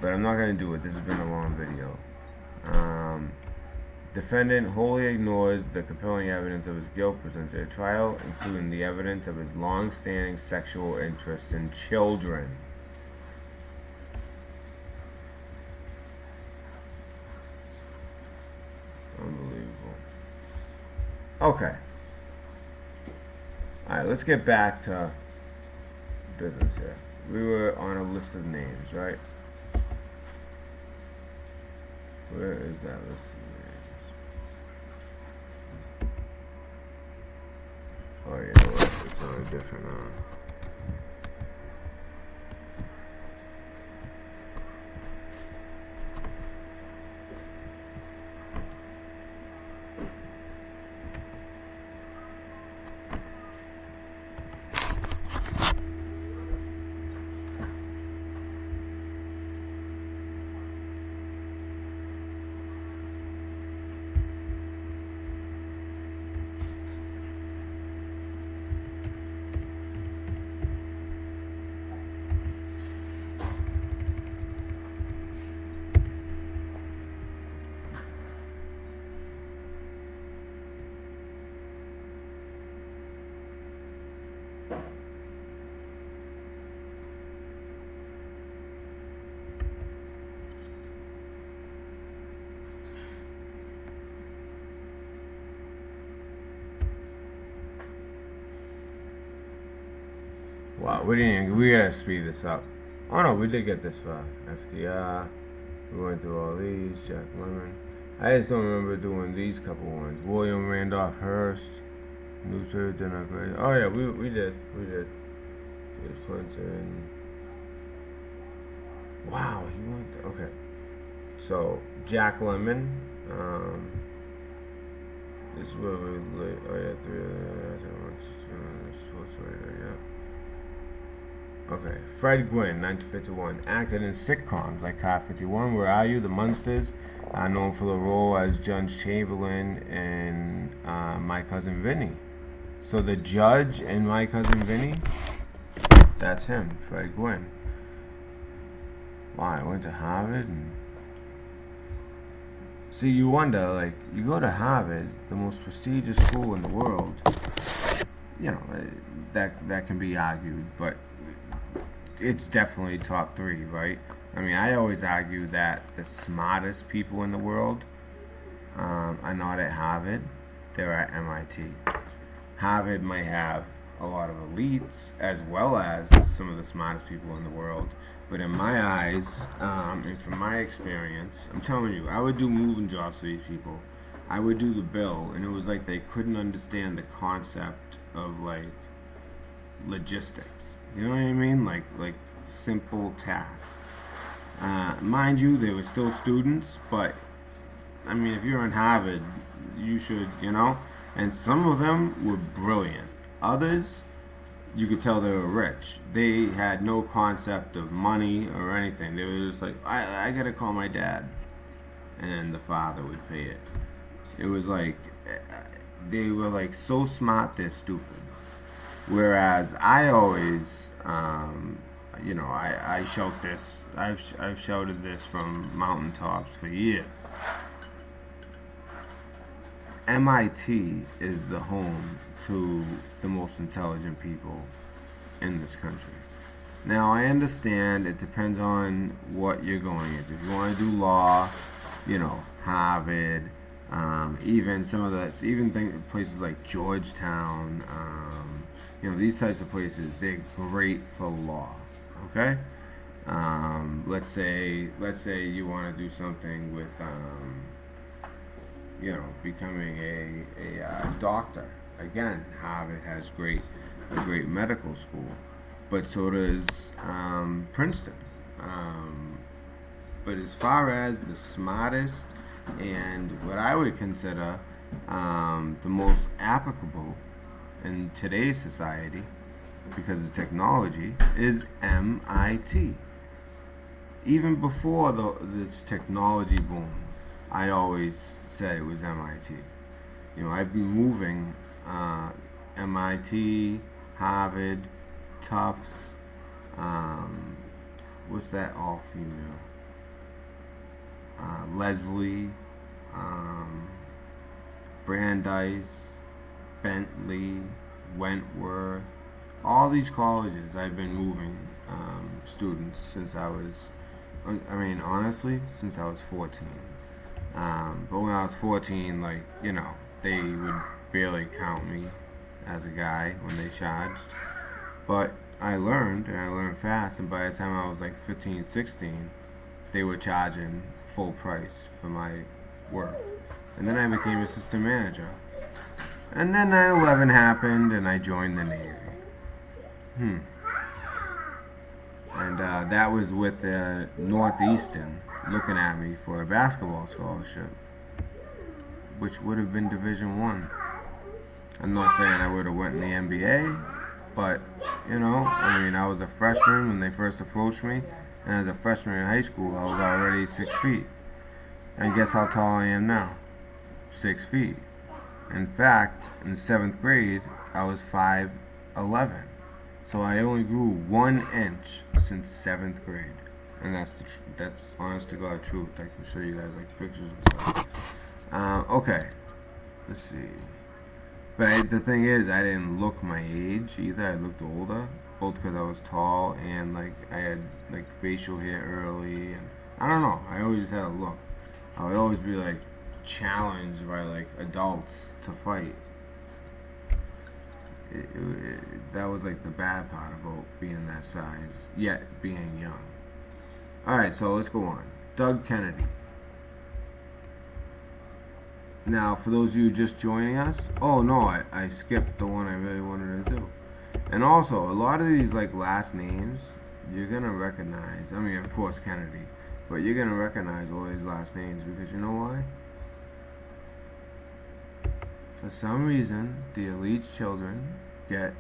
but I'm not going to do it. This has been a long video. Defendant wholly ignores the compelling evidence of his guilt presented at trial, including the evidence of his long-standing sexual interest in children. Unbelievable. Okay. Alright, let's get back to business here. We were on a list of names, right? Where is that list of names? Oh, you know what? It's on a different, wow, we gotta speed this up. Oh no, we did get this far. FDR, we went through all these, Jack Lemmon. I just don't remember doing these couple ones. William Randolph Hearst, Luther, Democrat. Oh yeah, we did. George Clinton. Wow, he went there. Okay. So, Jack Lemmon, this is where we late. Oh yeah, 3 sports writer, yeah. Okay, Fred Gwynn, 1951, acted in sitcoms like Car 51, Where Are You?, The Munsters, known for the role as Judge Chamberlain in My Cousin Vinny. So the judge in My Cousin Vinny, that's him, Fred Gwynn. Wow, I went to Harvard and See, you wonder, like, you go to Harvard, the most prestigious school in the world, you know, that can be argued, but it's definitely top 3, right? I mean, I always argue that the smartest people in the world are not at Harvard, they're at MIT. Harvard might have a lot of elites as well as some of the smartest people in the world, but in my eyes, and from my experience, I'm telling you, I would do moving jobs for these people. I would do the bill, and it was like they couldn't understand the concept of like logistics. You know what I mean? Like simple tasks. Mind you, they were still students, but I mean, if you're in Harvard, you should, you know. And some of them were brilliant. Others, you could tell they were rich. They had no concept of money or anything. They were just like, I gotta call my dad, and the father would pay it. It was like they were like so smart they're stupid. Whereas I always, you know, I shout this. I've shouted this from mountaintops for years. MIT is the home to the most intelligent people in this country. Now, I understand it depends on what you're going into. If you want to do law, you know, Harvard, even some of the, places like Georgetown, you know, these types of places, they're great for law, okay? Let's say you want to do something with, you know, becoming a doctor. Again, Harvard has a great medical school, but so does Princeton. But as far as the smartest and what I would consider the most applicable in today's society, because of technology, is MIT. Even before this technology boom, I always said it was MIT. You know, I've been moving MIT, Harvard, Tufts, what's that all female? Leslie, Brandeis, Bentley, Wentworth, all these colleges I've been moving students since I was, I mean, honestly, since I was 14. But when I was 14, like, you know, they would barely count me as a guy when they charged. But I learned, and I learned fast, and by the time I was like 15, 16, they were charging full price for my work. And then I became assistant manager. And then 9/11 happened, and I joined the Navy. And that was with Northeastern looking at me for a basketball scholarship, which would have been Division I. I'm not saying I would have went in the NBA, but, you know, I mean, I was a freshman when they first approached me, and as a freshman in high school, I was already 6 feet. And guess how tall I am now? 6 feet. In fact, in 7th grade, I was 5'11". So I only grew 1 inch since 7th grade. And that's honest to God truth. I can show you guys like pictures and stuff. Okay, let's see. But the thing is, I didn't look my age either. I looked older, both because I was tall and like I had like facial hair early, and I don't know. I always just had a look. I would always be like challenged by like adults to fight. That was like the bad part about being that size, yet being young. Alright, so let's go on. Doug Kennedy. Now, for those of you just joining us, oh no, I skipped the one I really wanted to do. And also, a lot of these like last names, you're gonna recognize. I mean, of course, Kennedy, but you're gonna recognize all these last names because you know why? For some reason, the elite's children get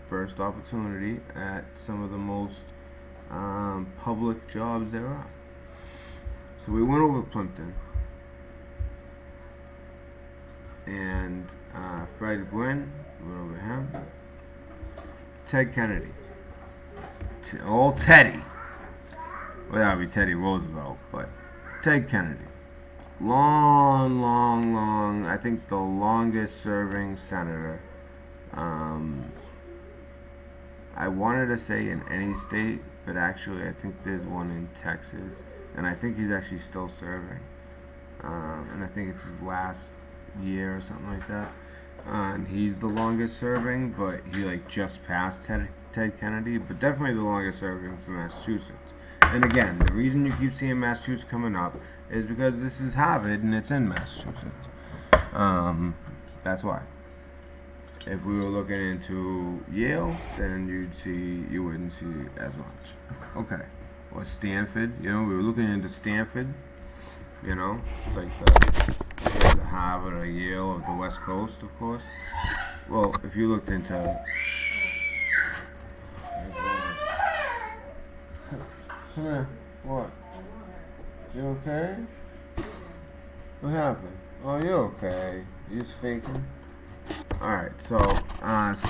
first opportunity at some of the most public jobs there are. So we went over Plimpton. And Fred Gwynn, went over him. Ted Kennedy. Old Teddy. Well, that would be Teddy Roosevelt, but Ted Kennedy. long, I think the longest serving senator. I wanted to say in any state, but actually I think there's one in Texas, and I think he's actually still serving. And I think it's his last year or something like that. And he's the longest serving, but he like just passed Ted Kennedy, but definitely the longest serving for Massachusetts. And again, the reason you keep seeing Massachusetts coming up is because this is Harvard and it's in Massachusetts. That's why. If we were looking into Yale, then you wouldn't see as much. Okay. Or Stanford, we were looking into Stanford, it's like the Harvard or Yale of the West Coast, of course. Well, if you looked into come here. What? You okay? What happened? Oh, you okay? You just faking? Alright, so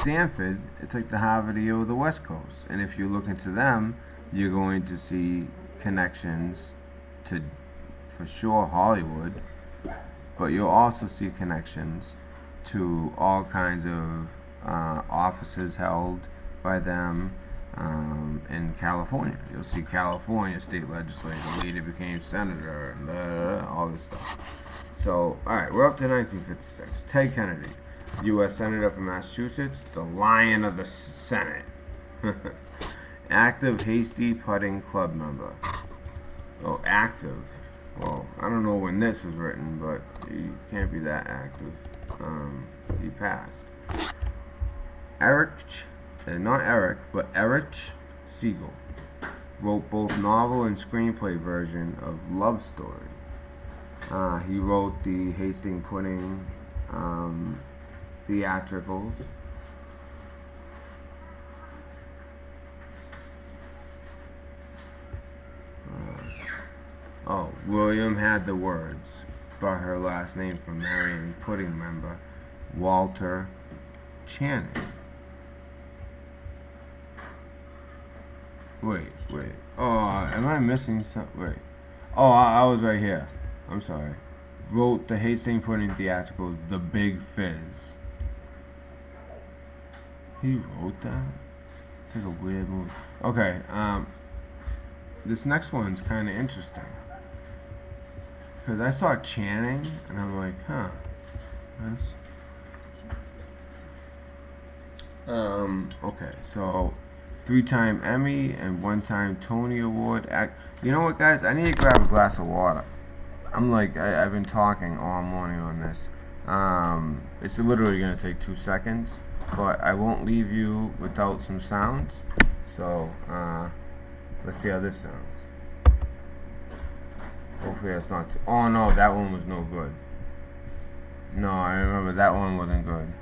Stanford, it's like the Harvard of the West Coast. And if you look into them, you're going to see connections to, for sure, Hollywood. But you'll also see connections to all kinds of offices held by them in California. You'll see California state legislator, later became senator, and all this stuff. So, alright, we're up to 1956. Ted Kennedy, U.S. Senator from Massachusetts, the Lion of the Senate. Active Hasty Putting Club member. Oh, active. Well, I don't know when this was written, but he can't be that active. He passed. Eric Siegel wrote both novel and screenplay version of Love Story. He wrote the Hastings Pudding theatricals. William had the words, but her last name from marrying Pudding member Walter Channing. Wait. Oh, am I missing something? Wait. Oh, I was right here. I'm sorry. Wrote the Hastings Pudding theatricals, The Big Fizz. He wrote that? It's like a weird movie. Okay, this next one's kind of interesting. Because I saw Channing, and I'm like, huh. Okay, so 3-time Emmy and 1-time Tony Award. You know what, guys? I need to grab a glass of water. I've been talking all morning on this. It's literally going to take 2 seconds, but I won't leave you without some sounds. So, let's see how this sounds. Hopefully that's not oh no, that one was no good. No, I remember that one wasn't good.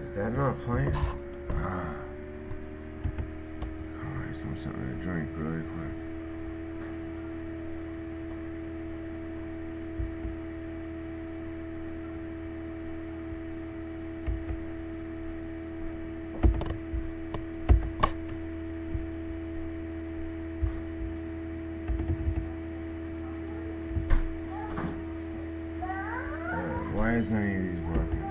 Is that not playing? Come on, I just want something to drink really quick. Why isn't any of these working?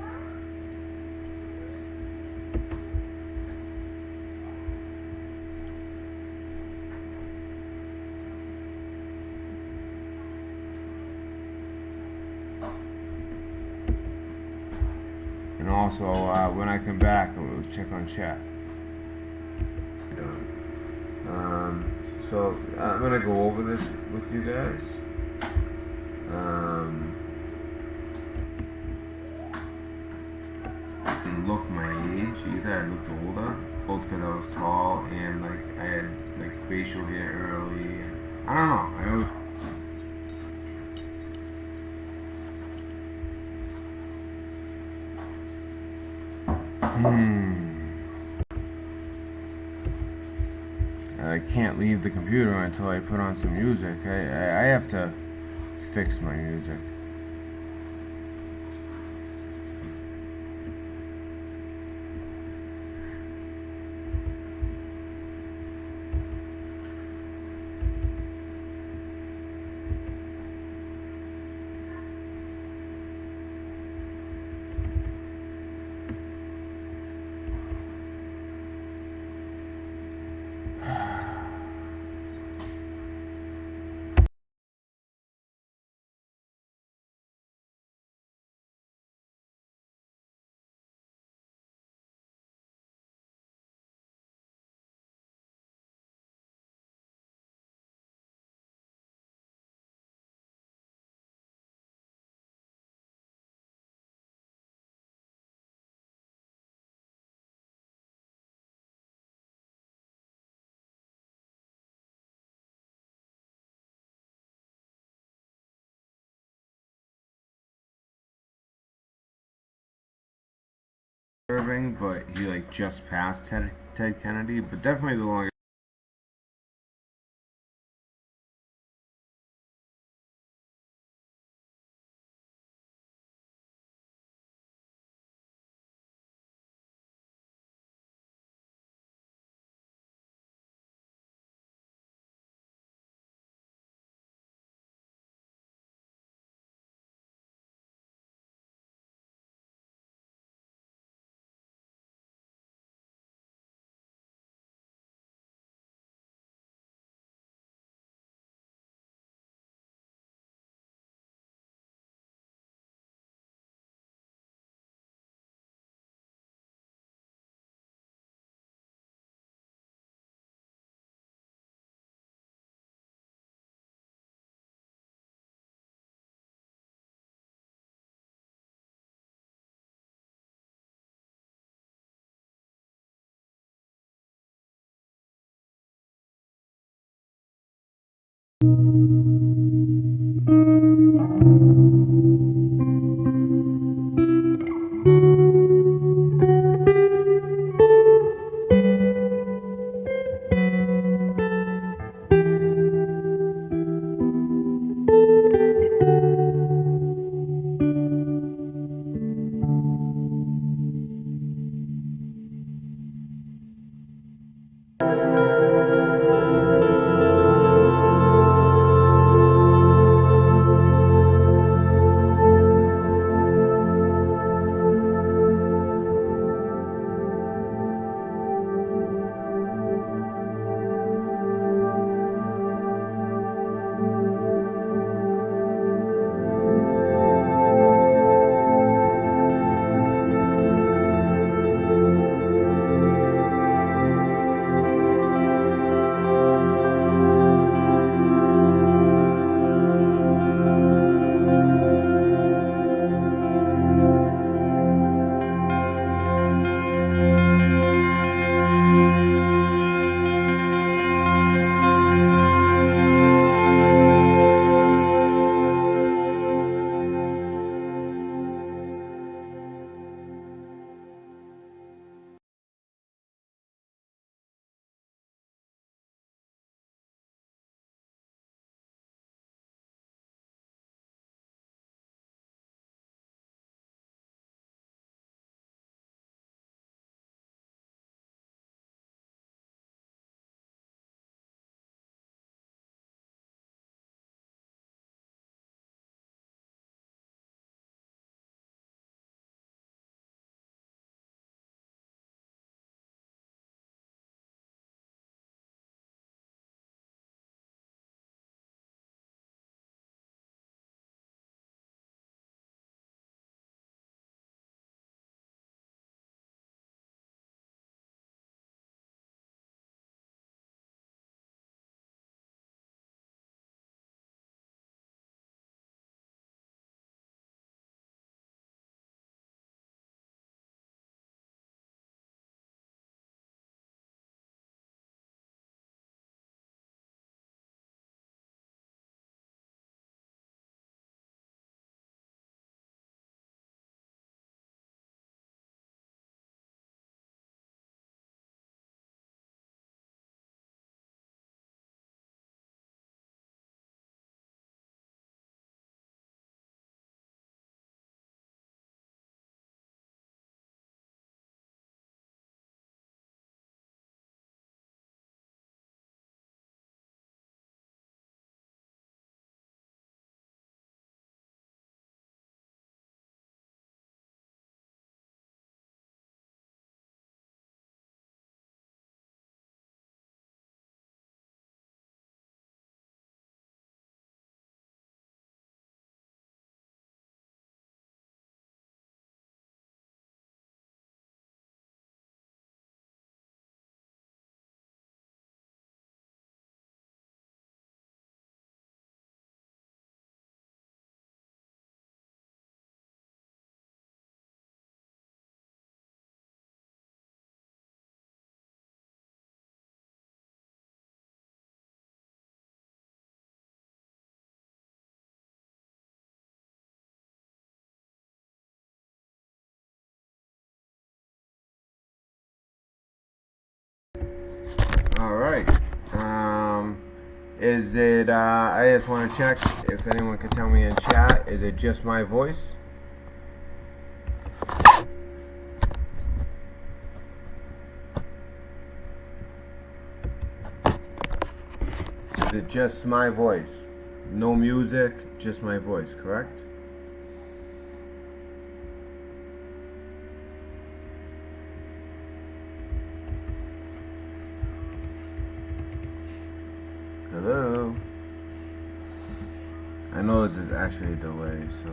And also, when I come back, we'll check on chat. So I'm gonna go over this with you guys. Look my age. Either I looked older, both because I was tall and I had facial hair early. I don't know. can't leave the computer until I put on some music. I have to fix my music. But he like just passed Ted Kennedy, but definitely the longest. Is it, I just want to check if anyone can tell me in chat, is it just my voice? Is it just my voice? No music, just my voice, correct? Hello? I know this is actually a delay, so.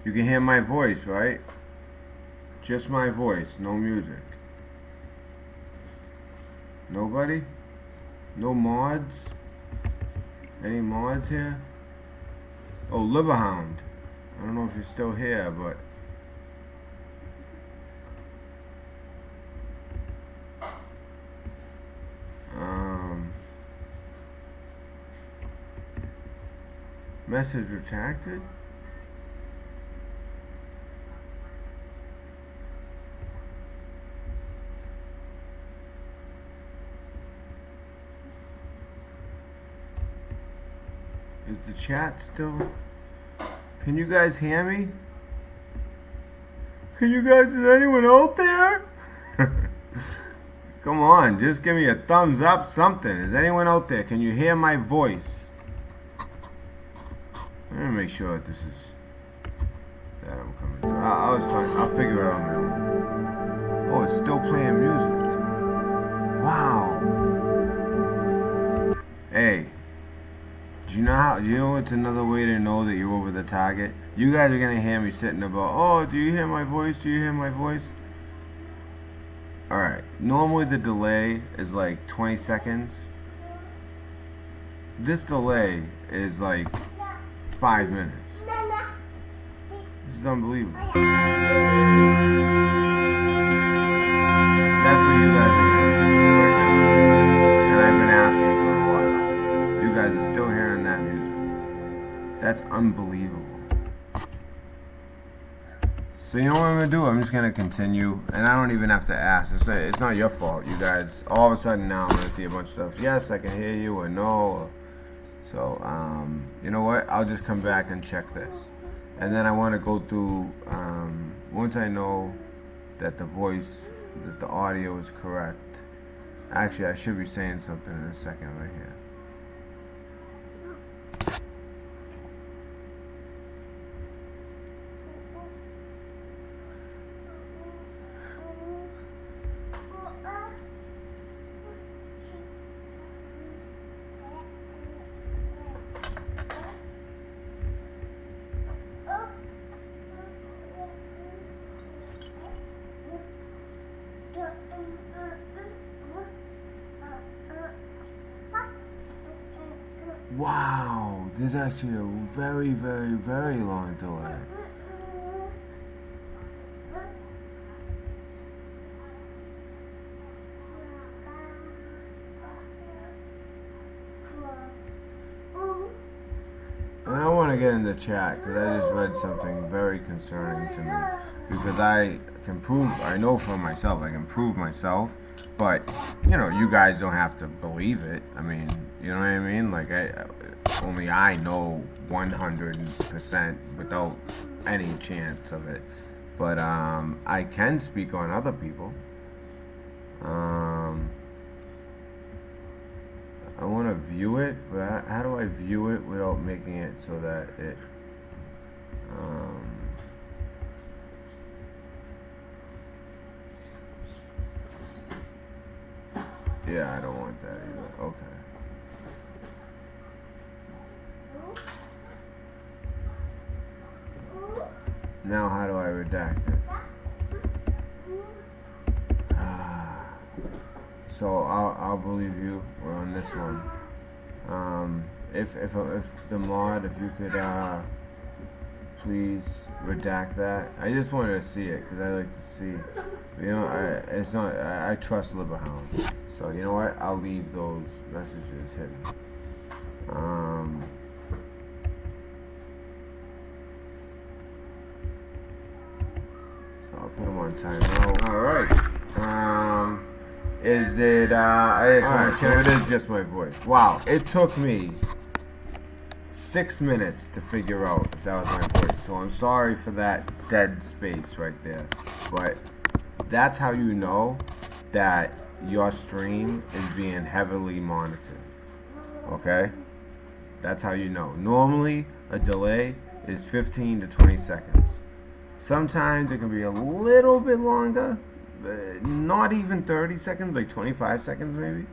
You can hear my voice, right? Just my voice, no music. Nobody? No mods? Any mods here? Oh, Liverhound. I don't know if you're still here, but... Message retracted? Is the chat still? Can you guys hear me? Can you guys, is anyone out there? Come on, just give me a thumbs up, something. Is anyone out there? Can you hear my voice? Let me make sure that this is, that I'm coming through. I was fine. I'll figure it out on my own. Oh, it's still playing music. Wow. Hey. Do you know it's another way to know that you're over the target? You guys are gonna hear me sitting about, oh, do you hear my voice? Do you hear my voice? Alright, normally the delay is like 20 seconds. This delay is like 5 minutes. This is unbelievable. That's what you guys are hearing right now. And I've been asking for a while. You guys are still hearing that music. That's unbelievable. So you know what I'm going to do? I'm just going to continue. And I don't even have to ask. It's not your fault, you guys. All of a sudden now I'm going to see a bunch of stuff. Yes, I can hear you, or no. So, you know what? I'll just come back and check this. And then I want to go through, once I know that the voice, that the audio is correct. Actually, I should be saying something in a second right here. Wow, this is actually a very, very, very long delay. And I want to get in the chat because I just read something very concerning to me. Because I know for myself, I can prove myself. But, you know, you guys don't have to believe it. I mean, you know what I mean? Like, only I know 100% without any chance of it. But, I can speak on other people. to view it, but how do I view it without making it so that it yeah, I don't want that either. Okay. Now how do I redact it? So I'll believe you. We're on this one. If the mod, if you could please redact that. I just wanted to see it because I like to see. You know, it's not. I trust Liberhound. So you know what? I'll leave those messages hidden. So I'll put them on timeout. All right. Is it? Alright, so it is just my voice. Wow, it took me 6 minutes to figure out if that was my voice. So I'm sorry for that dead space right there. But that's how you know that your stream is being heavily monitored. Okay? That's how you know. Normally, a delay is 15 to 20 seconds. Sometimes it can be a little bit longer. Not even 30 seconds, like 25 seconds maybe.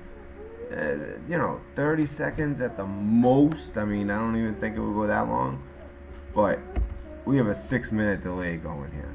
30 seconds at the most. I mean, I don't even think it would go that long. But we have a 6-minute delay going here.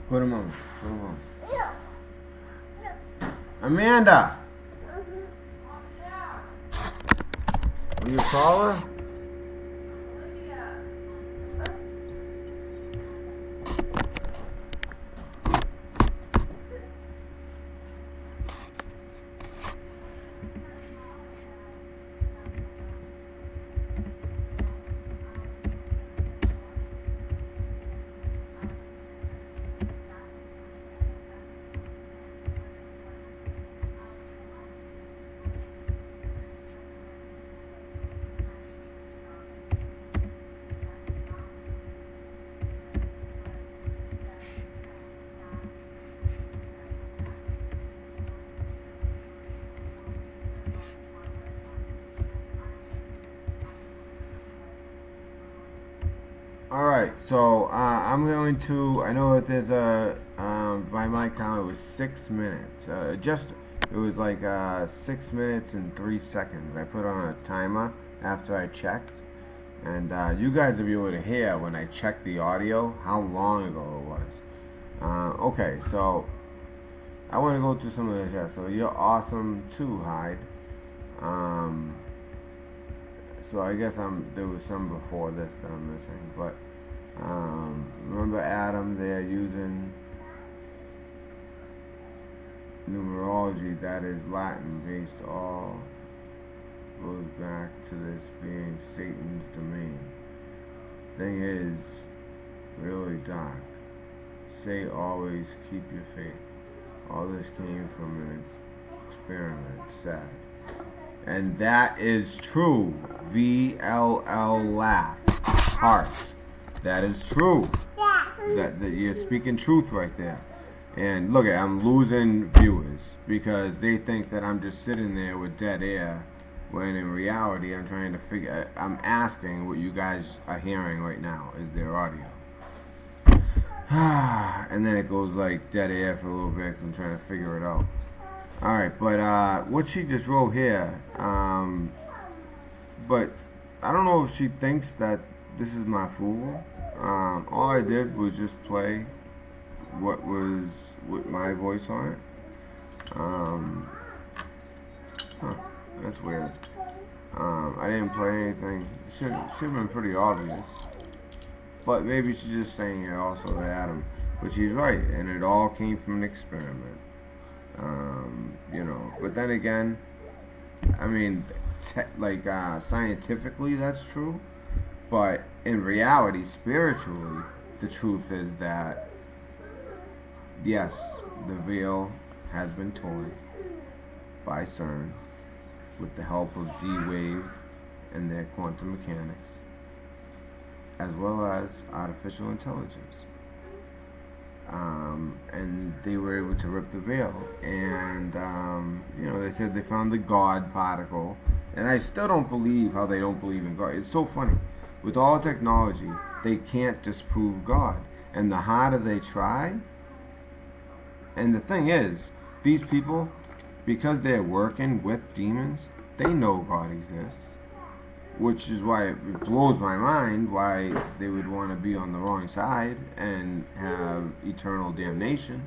Put him on. Put him on. Amanda! Will you call her? All right, so I'm going to. I know that there's a. By my count, it was 6 minutes. It was like 6 minutes and 3 seconds. I put on a timer after I checked, and you guys will be able to hear when I check the audio how long ago it was. Okay, so I want to go through some of this. Yeah, so you're awesome too, Hyde. So I guess there was some before this that I'm missing, but remember Adam there using numerology that is Latin based, all goes back to this being Satan's domain. Thing is really dark. Say always keep your faith. All this came from an experiment, sad. And that is true. VLL laugh. Heart. That is true. That you're speaking truth right there. And look, I'm losing viewers because they think that I'm just sitting there with dead air, when in reality I'm asking what you guys are hearing right now is their audio. And then it goes like dead air for a little bit 'cause I'm trying to figure it out. Alright, but what she just wrote here, but I don't know if she thinks that this is MARFOOGLE. All I did was just play what was with my voice on it. That's weird. I didn't play anything. Should have been pretty obvious. But maybe she's just saying it also to Adam. But she's right, and it all came from an experiment. But then again, I mean, scientifically that's true, but in reality, spiritually, the truth is that yes, the veil has been torn by CERN with the help of D-Wave and their quantum mechanics, as well as artificial intelligence. And they were able to rip the veil, and they said they found the God particle, and I still don't believe how they don't believe in God. It's so funny. With all technology, they can't disprove God, and the harder they try. And the thing is, these people, because they're working with demons, they know God exists, which is why it blows my mind why they would want to be on the wrong side and have eternal damnation.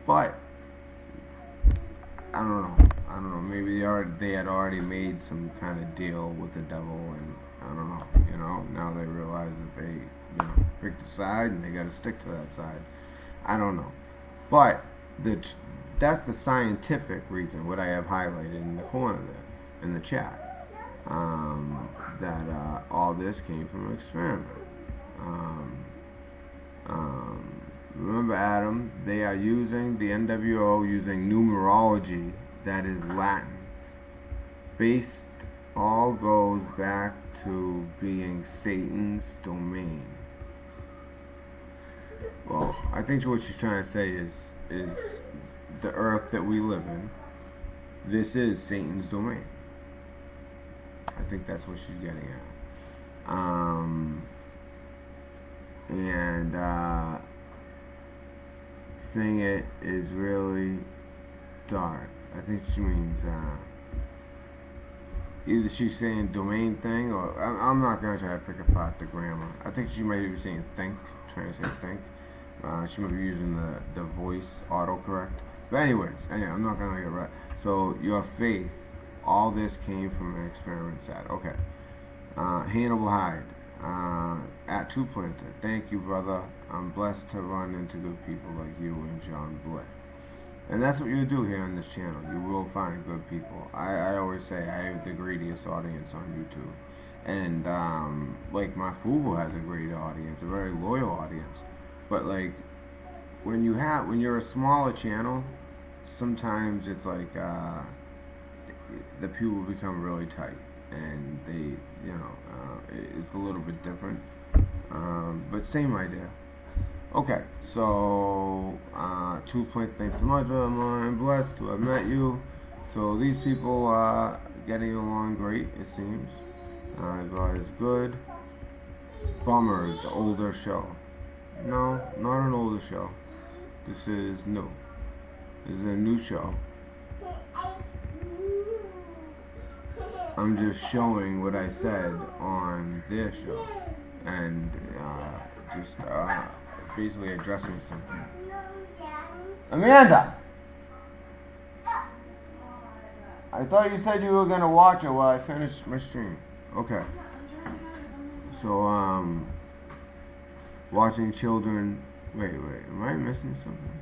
But I don't know. Maybe they had already made some kind of deal with the devil, and I don't know. Now they realize that they picked a side and they got to stick to that side. I don't know. But that's the scientific reason, what I have highlighted in the corner there, in the chat. That all this came from an experiment. Remember, Adam, they are using the NWO using numerology that is Latin. Based, all goes back to being Satan's domain. Well, I think what she's trying to say is the earth that we live in, this is Satan's domain. I think that's what she's getting at. Thing it is really dark. I think she means either she's saying domain thing, or I'm not going to try to pick apart the grammar. I think she might be saying think, trying to say think. She might be using the voice autocorrect. But anyways, I'm not going to get right. So your faith, all this came from an experiment set. Okay. Hannibal Hyde. At True Planter. Thank you, brother. I'm blessed to run into good people like you and John Bliss. And that's what you do here on this channel. You will find good people. I always say I have the greediest audience on YouTube. And MARFOOGLE has a great audience, a very loyal audience. But when you're a smaller channel, sometimes it's like the people become really tight, and they, it's a little bit different, but same idea. Okay, so 2 points. Thanks so much. I'm blessed to have met you. So these people are getting along great, it seems. God is good. Bummer's older show. No, not an older show. This is new. This is a new show. I'm just showing what I said on their show and just basically addressing something. Amanda! I thought you said you were gonna watch it while I finished my stream. Okay. So, watching children. Wait, am I missing something?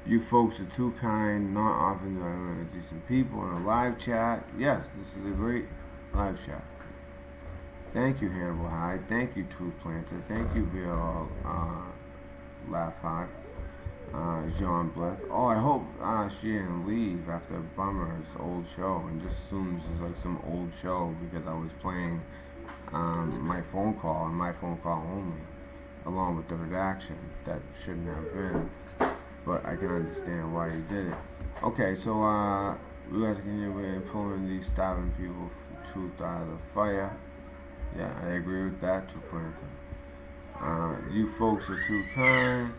You folks are too kind. Not often do I run into decent people in a live chat. Yes, this is a great live chat. Thank you, Hannibal Hyde. Thank you, Truth Planter. Thank you, VL Laugh High. John Bleth. Oh, I hope she didn't leave after Bummer's old show and just assumes it's like some old show because I was playing my phone call and my phone call only, along with the redaction that shouldn't have been. But I can understand why you did it. Okay, so we guys continue pulling these stopping people truth out of the fire. Yeah, I agree with that, True Planter. You folks are too kind.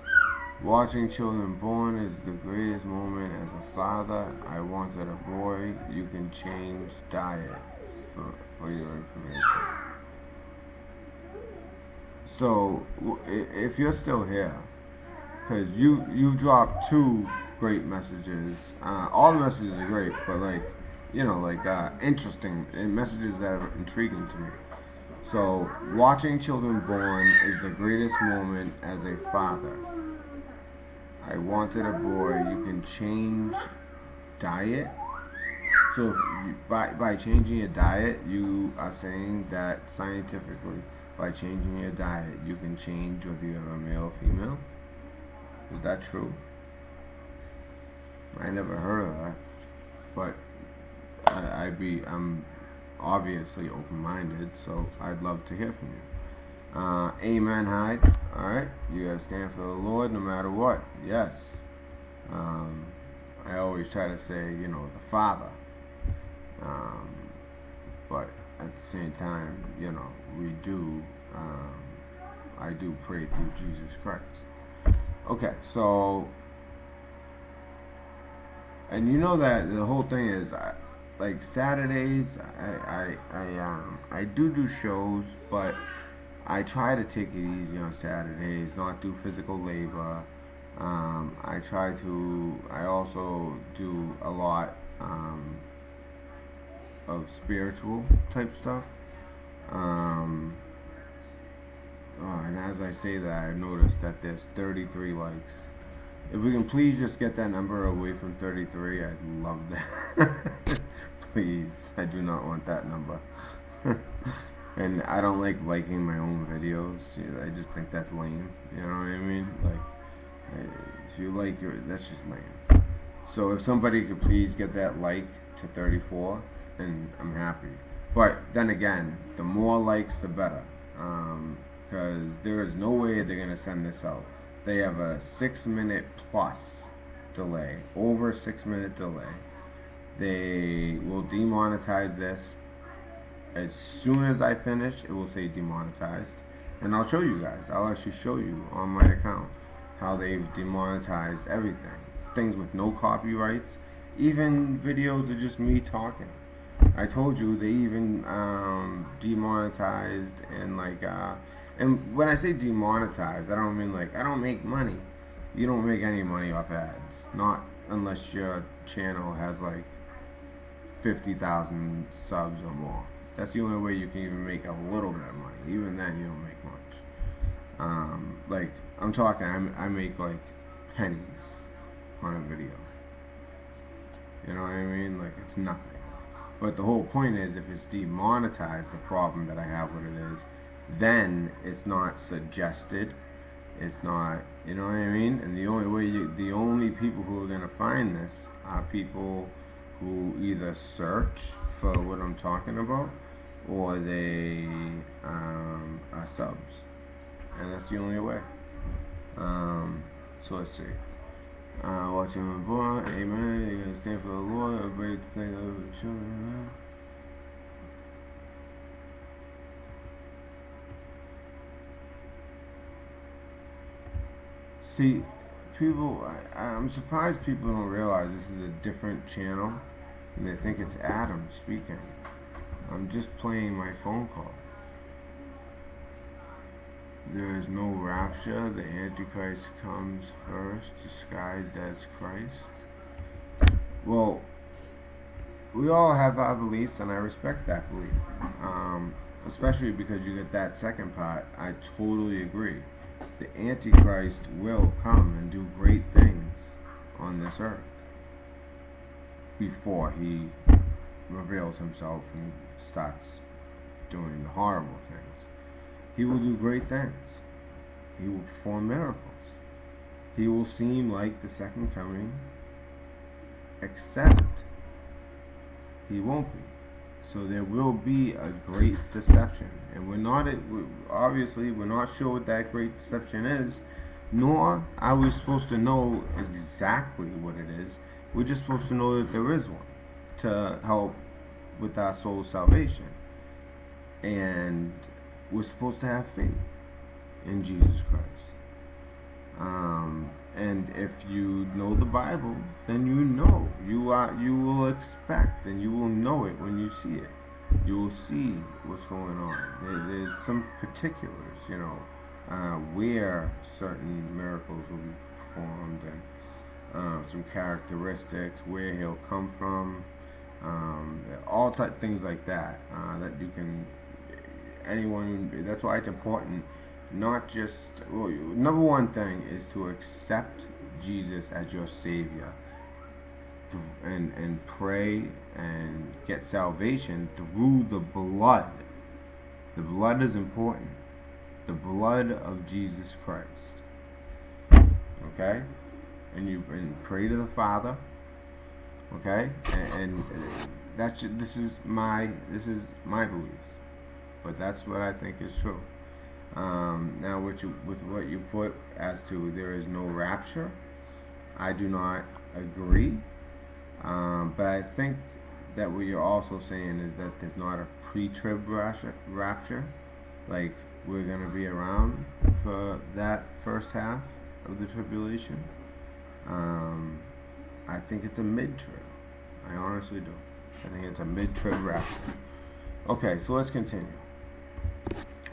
Watching children born is the greatest moment as a father. I wanted a boy. You can change diet for your information. So, if you're still here, because you dropped 2 great messages. All the messages are great, but interesting and messages that are intriguing to me. So, watching children born is the greatest moment as a father. I wanted a boy. You can change diet. So by changing your diet, you are saying that scientifically, by changing your diet, you can change whether you have a male or female. Is that true? I never heard of that, but I'm obviously open-minded, so I'd love to hear from you. Amen, Hyde. All right, you gotta stand for the Lord no matter what. Yes. I always try to say, the Father, but at the same time, we do. I do pray through Jesus Christ. Okay, so, and you know that the whole thing is, like Saturdays, I do shows, but I try to take it easy on Saturdays, not do physical labor. I also do a lot of spiritual type stuff. And as I say that, I noticed that there's 33 likes. If we can please just get that number away from 33, I'd love that. Please, I do not want that number. And I don't like liking my own videos. I just think that's lame. You know what I mean? Like, if you like that's just lame. So if somebody could please get that like to 34, then I'm happy. But then again, the more likes, the better. Because there is no way they're going to send this out. They have a 6-minute plus delay, over 6-minute delay. They will demonetize this. As soon as I finish, it will say demonetized. And I'll show you guys. I'll actually show you on my account how they've demonetized everything. Things with no copyrights. Even videos of just me talking. I told you they even demonetized and and when I say demonetized, I don't mean I don't make money. You don't make any money off ads. Not unless your channel has 50,000 subs or more. That's the only way you can even make a little bit of money. Even then, you don't make much. I'm talking, I make pennies on a video. You know what I mean? It's nothing. But the whole point is, if it's demonetized, the problem that I have with it is, then it's not suggested. It's not, you know what I mean? And the only people who are gonna find this are people who either search for what I'm talking about, or they are subs, and that's the only way. So let's see. Watching my boy, amen. You're gonna stand for the Lord. A great thing of the children. See, people, I'm surprised people don't realize this is a different channel and they think it's Adam speaking. I'm just playing my phone call. There is no rapture. The Antichrist comes first, disguised as Christ. Well, we all have our beliefs, and I respect that belief. Especially because you get that second part. I totally agree. The Antichrist will come and do great things on this earth before he reveals himself and starts doing the horrible things. He will do great things. He will perform miracles. He will seem like the second coming, except he won't be. So there will be a great deception, and we're not sure what that great deception is, nor are we supposed to know exactly what it is. We're just supposed to know that there is one to help with our soul's salvation, and we're supposed to have faith in Jesus Christ. And if you know the Bible, then you know. You will expect, and you will know it when you see it. You will see what's going on. There's some particulars, where certain miracles will be performed, and some characteristics, where he'll come from, all type things like that. That you can. Anyone. That's why it's important. Not just, number one thing is to accept Jesus as your Savior and pray and get salvation through the blood. The blood is important. The blood of Jesus Christ. Okay? And pray to the Father. Okay? And this is my beliefs. But that's what I think is true. Now, with what you put as to there is no rapture, I do not agree. But I think that what you're also saying is that there's not a pre-trib rapture, like we're going to be around for that first half of the tribulation. I think it's a mid-trib. I honestly do. I think it's a mid-trib rapture. Okay, so let's continue.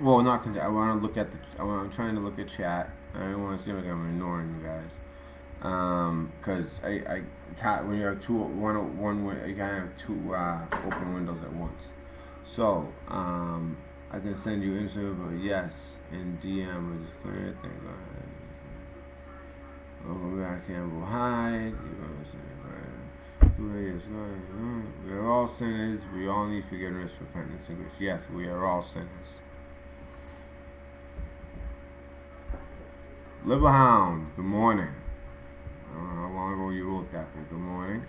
Well, not continue. I'm trying to look at chat. I don't want to seem like I'm ignoring you guys. Because when you're you can't have two open windows at once. So, I can send you into, but yes, in DM or just clear thing. Go ahead. Oh, I can't go hide. We are all sinners. We all need forgiveness, repentance, and grace. Yes, we are all sinners. Liverhound, good morning. I don't know how long ago you wrote that, but good morning.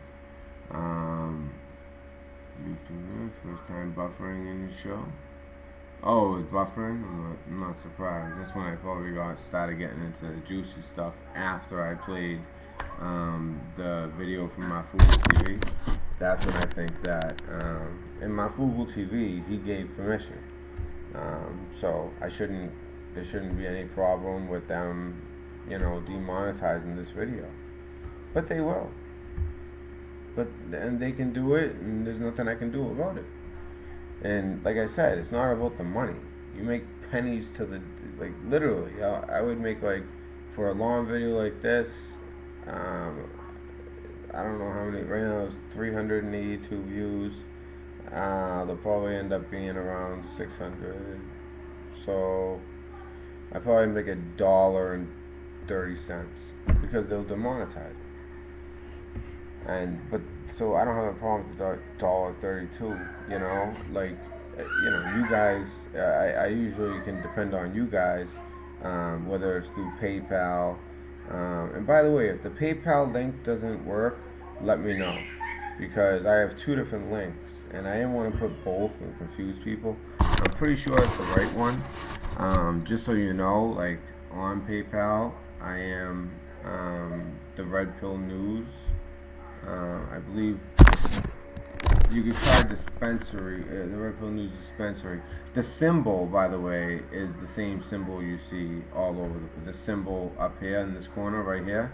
YouTube, first time buffering in the show. Oh, it's buffering? I'm not surprised. That's when I probably started getting into the juicy stuff after I played the video from MARFOOGLE TV. That's when I think that in MARFOOGLE TV he gave permission. So there shouldn't be any problem with them, demonetizing this video. But they will. And they can do it, and there's nothing I can do about it. And like I said, it's not about the money. You make pennies to the, literally. I would make, for a long video like this, I don't know how many, right now it's 382 views. They'll probably end up being around 600. So I probably make $1.30 because they'll demonetize it. So I don't have a problem with $1.32. You guys. I usually can depend on you guys, whether it's through PayPal. And by the way, if the PayPal link doesn't work, let me know, because I have two different links, and I didn't want to put both and confuse people. I'm pretty sure it's the right one. Just so you know, on PayPal, I am the Red Pill News. I believe, you could try dispensary, the Red Pill News dispensary. The symbol, by the way, is the same symbol you see all over the symbol up here in this corner right here.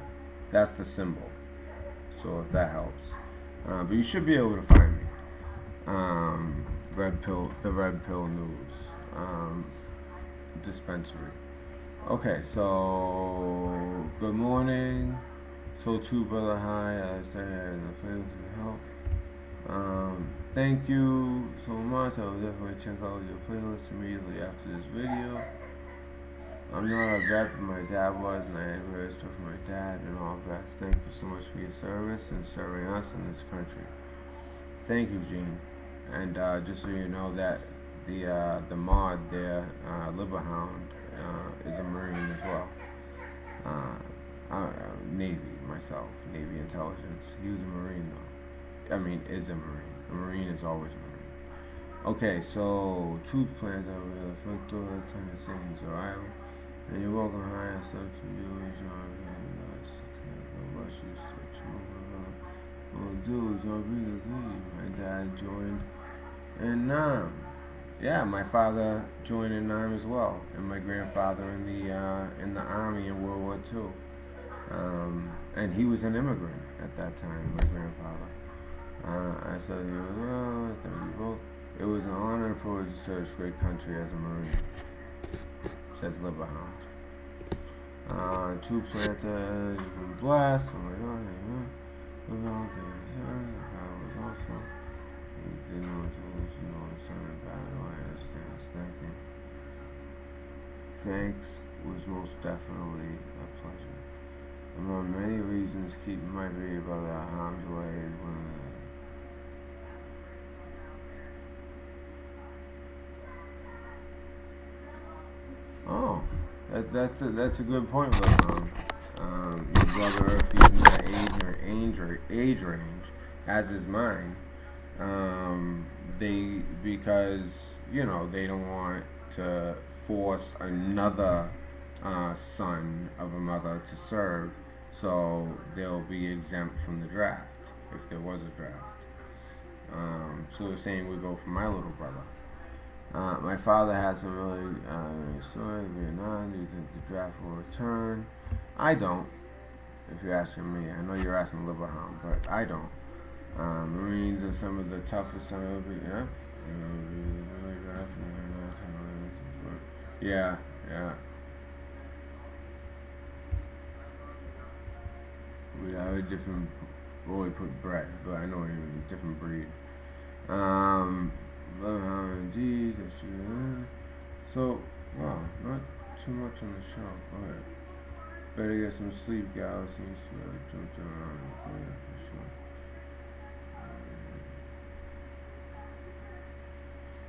That's the symbol. So if that helps, but you should be able to find me. The Red Pill News dispensary. Okay, so good morning. So too, brother. Hi, I say the place to help. Thank you so much. I will definitely check out your playlist immediately after this video. I'm not a vet, but my dad was, and I have very respect for my dad and all vets. Thank you so much for your service and serving us in this country. Thank you, Gene. And just so you know that the mod there, Liverhound, is a Marine as well. Navy myself, Navy intelligence. He was a Marine though. I mean, is a Marine. A Marine is always a Marine. Okay, so truth plans over the front door, time to sayings arrival. And you're welcome high and stuff to you and John. What we'll do is I'll be the my dad joined in Nam. Yeah, my father joined in Nam as well, and my grandfather in the army in World War II. And he was an immigrant at that time, my grandfather. I said, it was an honor and privilege to serve this great country as a Marine, says Liverhound. True planters, you've been blessed. Oh my God, I was also, you didn't know something bad, I understand. Thanks was most definitely a pleasure. Among many reasons, keeping my baby brother out of harm's way is one of the... Oh, that's a good point, but your brother, if he's in that age range, as is mine, because they don't want to force another son of a mother to serve, so they'll be exempt from the draft if there was a draft. So they're saying we go for my little brother. My father has some really story in Vietnam. Do you think the draft will return? I don't. If you're asking me, I know you're asking Liverhound, but I don't. Marines are some of the toughest. Yeah. We have a different. Well, we put Brett, but I know he's a different breed. Indeed. So, wow, not too much on the show. Alright. Better get some sleep, guys. Seems to have jumped around for sure.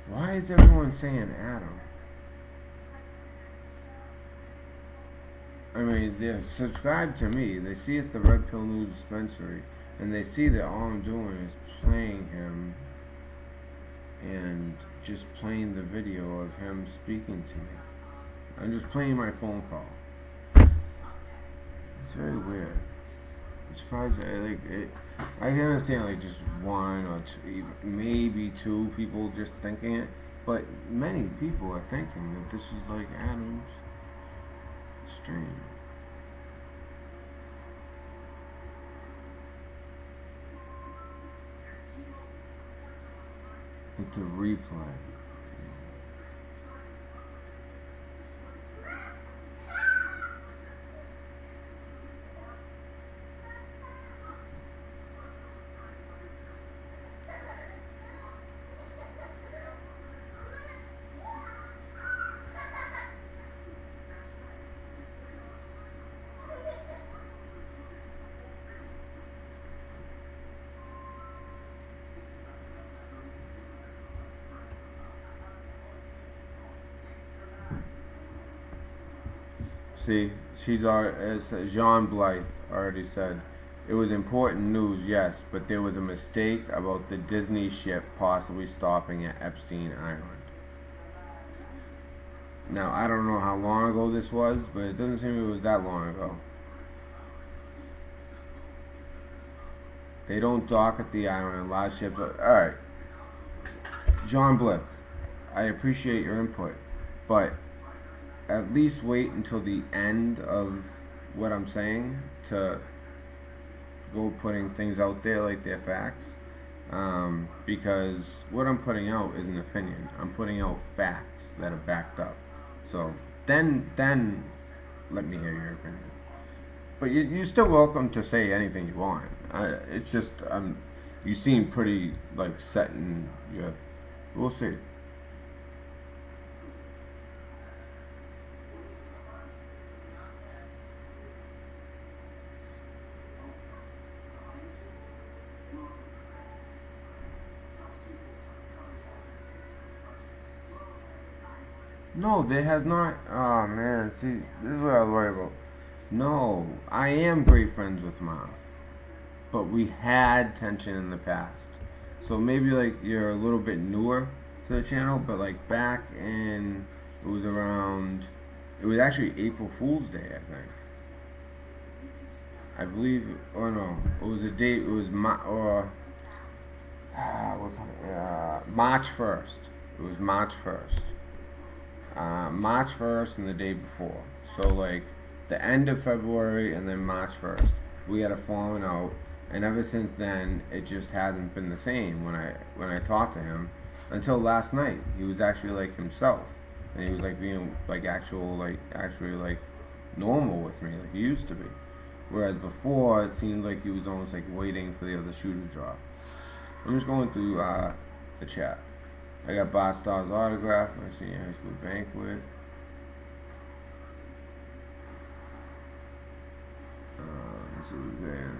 Why is everyone saying Adam? I mean, they're subscribed to me. They see it's the Red Pill News dispensary, and they see that all I'm doing is playing him and just playing the video of him speaking to me. I'm just playing my phone call. It's very weird. I'm surprised. I can understand just one or two, maybe two people just thinking it, but many people are thinking that this is like Adam's stream. It's a replay. See, as Jean Blythe already said, it was important news, yes, but there was a mistake about the Disney ship possibly stopping at Epstein Island. Now, I don't know how long ago this was, but it doesn't seem it was that long ago. They don't dock at the island and large ships. Alright, John Blith, I appreciate your input, but at least wait until the end of what I'm saying to go putting things out there like they're facts. Because what I'm putting out is an opinion. I'm putting out facts that are backed up. So then let me hear your opinion. But you're still welcome to say anything you want. It's just you seem pretty like set in your. We'll see. No, there has not. Oh man, see, this is what I was worried about. No, I am great friends with Marf, but we had tension in the past. So maybe like you're a little bit newer to the channel, but like back in, it was around, it was actually April Fool's Day, I think. I believe, or no, it was a date. It was March 1st. It was March 1st. March 1st and the day before. So like the end of February and then March 1st, we had a falling out, and ever since then it just hasn't been the same. When I talked to him, until last night, he was actually like himself, and he was like being like actually like normal with me like he used to be. Whereas before it seemed like he was almost like waiting for the other shoe to drop. I'm just going through the chat. I got Bob Starr's autograph. I see high school banquet. This is there.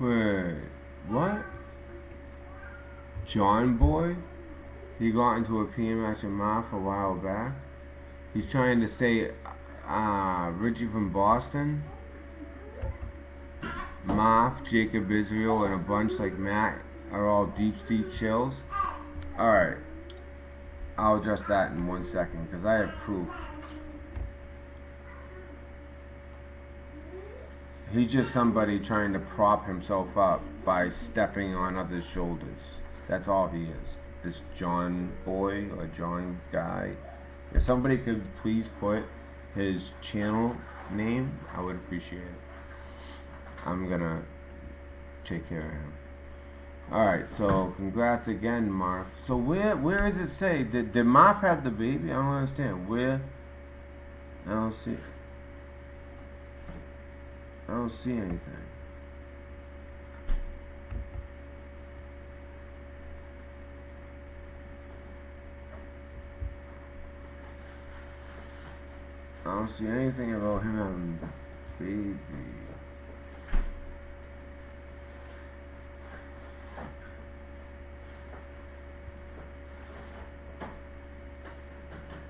Wait, what? John Boy? He got into a PM match at MARF a while back. He's trying to say Richie from Boston, MARF, Jacob Israel, and a bunch like Matt are all deep chills. Alright, I'll address that in 1 second because I have proof. He's just somebody trying to prop himself up by stepping on others' shoulders. That's all he is. This John Boy or John guy. If somebody could please put his channel name, I would appreciate it. I'm gonna take care of him. Alright, so congrats again, Marf. So where does it say? Did Marf have the baby? I don't understand. Where? I don't see. I don't see anything. I don't see anything about him having a baby.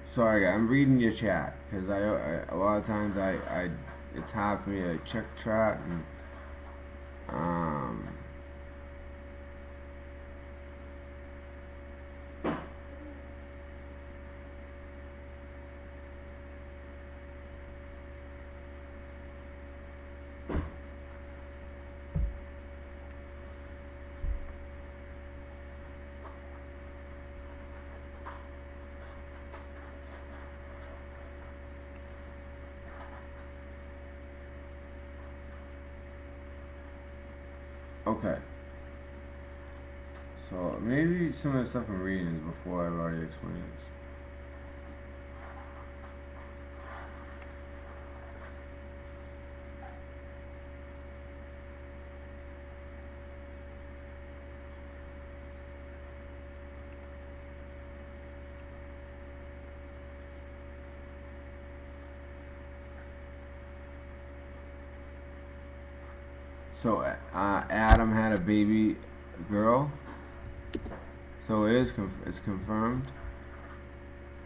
Sorry, I'm reading your chat because I a lot of times I it's hard for me to check chat and okay. So maybe some of the stuff I'm reading is before I've already explained this. So Adam had a baby girl. So it is it's confirmed.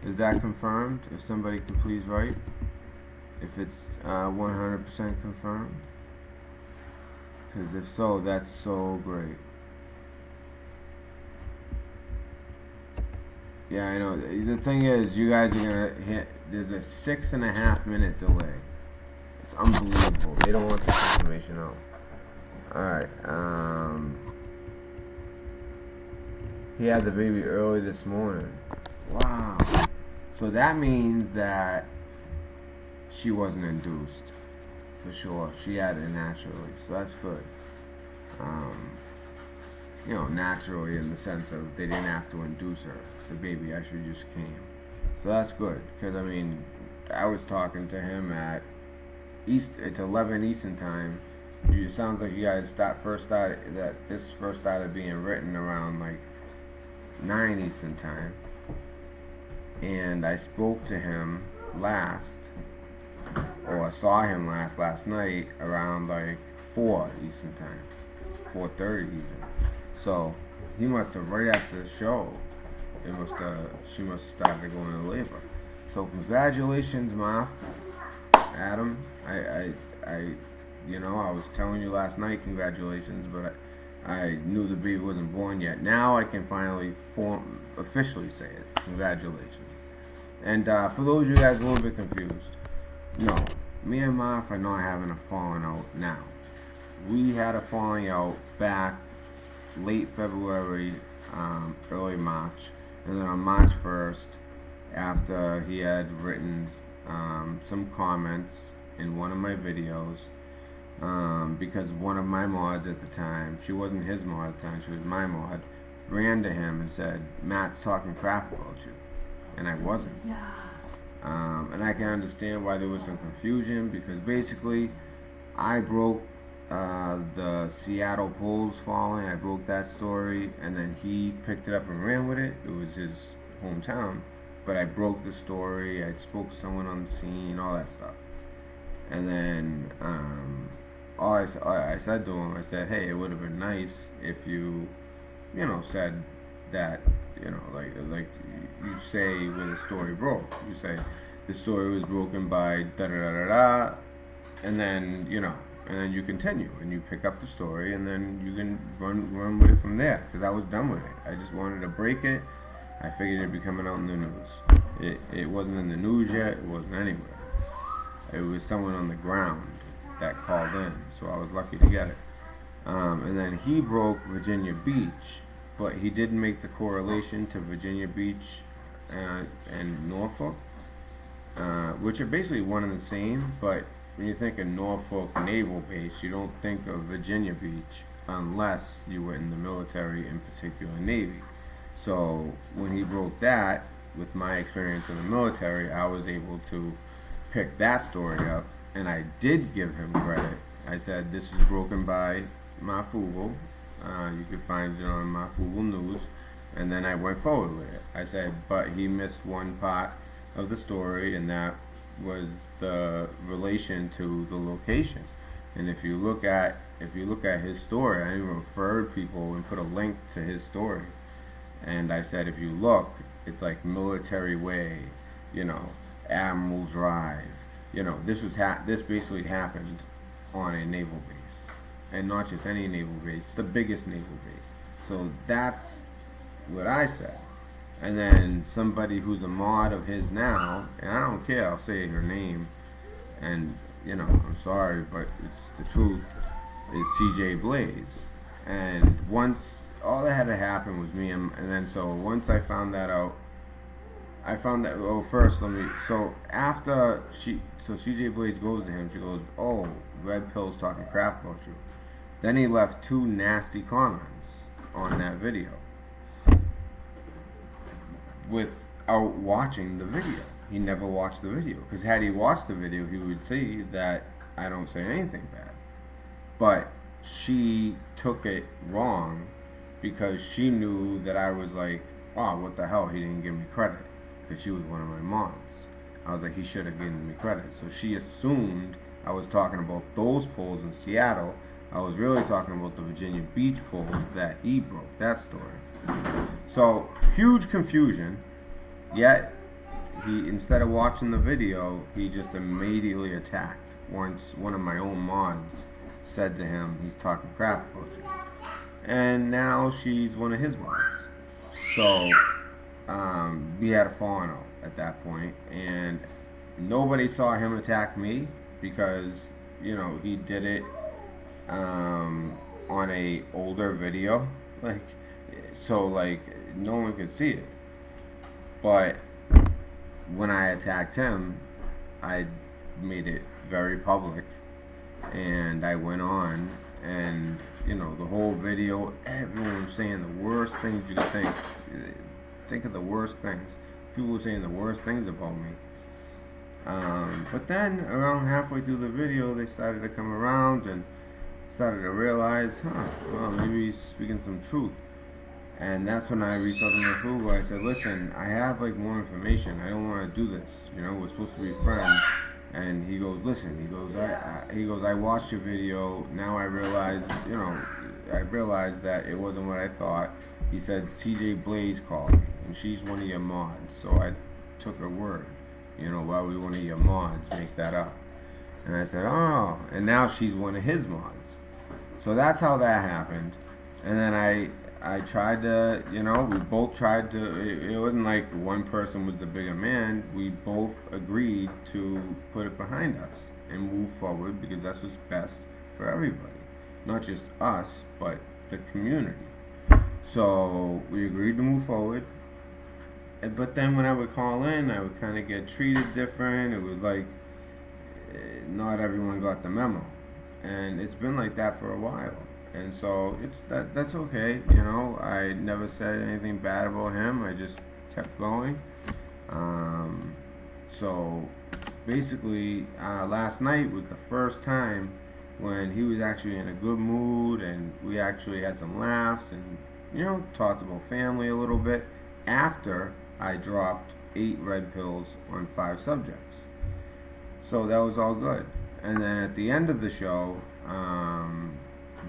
Is that confirmed? If somebody can please write. If it's 100% confirmed. Because if so, that's so great. Yeah, I know. The thing is, you guys are gonna hit. There's a 6.5 minute delay. It's unbelievable. They don't want this information out. Alright, he had the baby early this morning. Wow. So that means that she wasn't induced. For sure. She had it naturally. So that's good. You know, naturally in the sense of they didn't have to induce her. The baby actually just came. So that's good. Because, I mean, I was talking to him at it's 11 Eastern time. It sounds like you guys first started being written around like 9 Eastern time. And I spoke to him saw him last night around like 4 Eastern time, 4:30 even. So he must have, right after the show, she must have started going into labor. So congratulations, MARF, Adam. I was telling you last night, congratulations, but I knew the baby wasn't born yet. Now I can finally officially say it. Congratulations. And for those of you guys who are a little bit confused, no, me and MARF are not having a falling out now. We had a falling out back late February, early March, and then on March 1st, after he had written some comments in one of my videos, because one of my mods at the time, she wasn't his mod at the time, she was my mod, ran to him and said, Matt's talking crap about you. And I wasn't. Yeah. And I can understand why there was some confusion, because basically I broke the Seattle poles falling. I broke that story, and then he picked it up and ran with it. It was his hometown, but I broke the story. I spoke to someone on the scene, all that stuff. And then I said to him, I said, hey, it would have been nice if you said that, like you say where the story broke. You say the story was broken by da da da da da, and then and then you continue and you pick up the story, and then you can run with it from there. Because I was done with it. I just wanted to break it. I figured it'd be coming out in the news. It wasn't in the news yet. It wasn't anywhere. It was someone on the ground that called in, so I was lucky to get it. And then he broke Virginia Beach, but he didn't make the correlation to Virginia Beach and Norfolk, which are basically one and the same, but when you think of Norfolk Naval Base, you don't think of Virginia Beach unless you were in the military, in particular Navy. So when he broke that, with my experience in the military, I was able to pick that story up, and I did give him credit. I said, this is broken by MARFOOGLE. You can find it on MARFOOGLE News. And then I went forward with it. I said, but he missed one part of the story, and that was the relation to the location. And if you look at his story, I even referred people and put a link to his story. And I said, if you look, it's like Military Way, Admiral Drive. This basically happened on a naval base, and not just any naval base, the biggest naval base. So that's what I said. And then somebody who's a mod of his now, and I don't care, I'll say her name, and I'm sorry, but it's the truth, is CJ Blaze. And once all that had to happen was me, and then so once I found that out, so after CJ Blaze goes to him, she goes, oh, Red Pill's talking crap about you. Then he left 2 nasty comments on that video without watching the video. He never watched the video, because had he watched the video, he would see that I don't say anything bad. But she took it wrong, because she knew that I was like, oh, what the hell, he didn't give me credit, because she was one of my mods. I was like, he should have given me credit. So she assumed I was talking about those polls in Seattle, I was really talking about the Virginia Beach poll that he broke, that story. So, huge confusion, yet he, instead of watching the video, he just immediately attacked. Once one of my own mods said to him, he's talking crap about you. And now she's one of his mods. So, we had a falling out at that point, and nobody saw him attack me because, you know, he did it on a older video, like, so like no one could see it. But when I attacked him, I made it very public, and I went on, and you know, the whole video, everyone was saying the worst things you could think. Think of the worst things. People were saying the worst things about me. But then around halfway through the video, they started to come around and started to realize, well, maybe he's speaking some truth. And that's when I reached out to MARFOOGLE. I said, listen, I have like more information. I don't want to do this. You know, we're supposed to be friends. And he goes, listen. He goes, I watched your video. Now I realize, you know, I realized that it wasn't what I thought. He said, CJ Blaze called me, and she's one of your mods. So I took her word. You know, why would one of your mods make that up? And I said, oh, and now she's one of his mods. So that's how that happened. And then I tried to, you know, we both tried to, it wasn't like one person was the bigger man. We both agreed to put it behind us and move forward because that's what's best for everybody. Not just us, but the community. So we agreed to move forward. But then when I would call in, I would kind of get treated different. It was like not everyone got the memo. And it's been like that for a while. And so it's that's okay, you know. I never said anything bad about him. I just kept going. So basically, last night was the first time when he was actually in a good mood, and we actually had some laughs and, you know, talked about family a little bit after I dropped 8 red pills on 5 subjects. So that was all good. And then at the end of the show,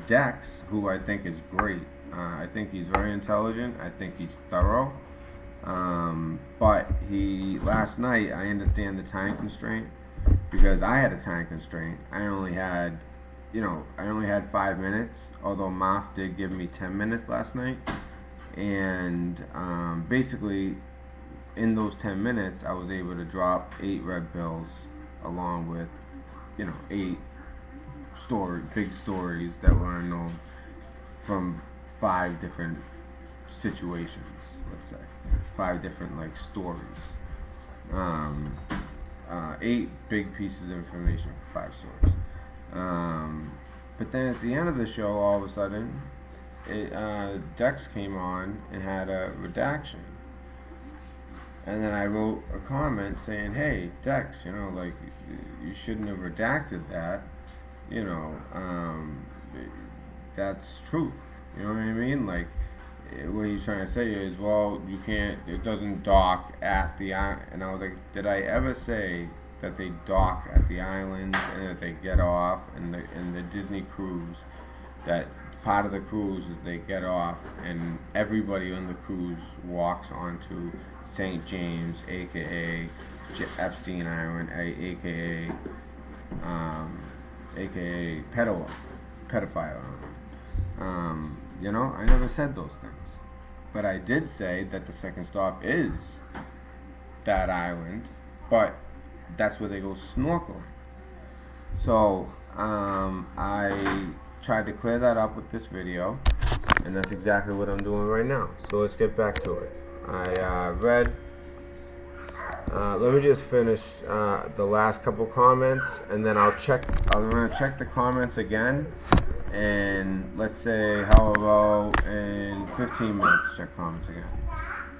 Dex, who I think is great, I think he's very intelligent, I think he's thorough, but last night, I understand the time constraint, because I had a time constraint. I only had 5 minutes, although MARF did give me 10 minutes last night, and basically, in those 10 minutes, I was able to drop 8 red pills, along with, 8 big stories that were unknown from 5 different situations, let's say. 5 different, like, stories. 8 big pieces of information for 5 stories. But then at the end of the show, all of a sudden, Dex came on and had a redaction. And then I wrote a comment saying, hey, Dex, you shouldn't have redacted that. That's truth. You know what I mean? Like, what he's trying to say is, well, you can't, it doesn't dock at the island. And I was like, did I ever say that they dock at the island and that they get off, and the Disney cruise, that part of the cruise is they get off and everybody on the cruise walks onto St. James, aka Epstein Island, aka pedophile island. I never said those things, but I did say that the second stop is that island, but that's where they go snorkeling. So I tried to clear that up with this video, and that's exactly what I'm doing right now. So let's get back to it. I read, let me just finish the last couple comments, and then I'm going to check the comments again, and let's say, how about in 15 minutes check comments again.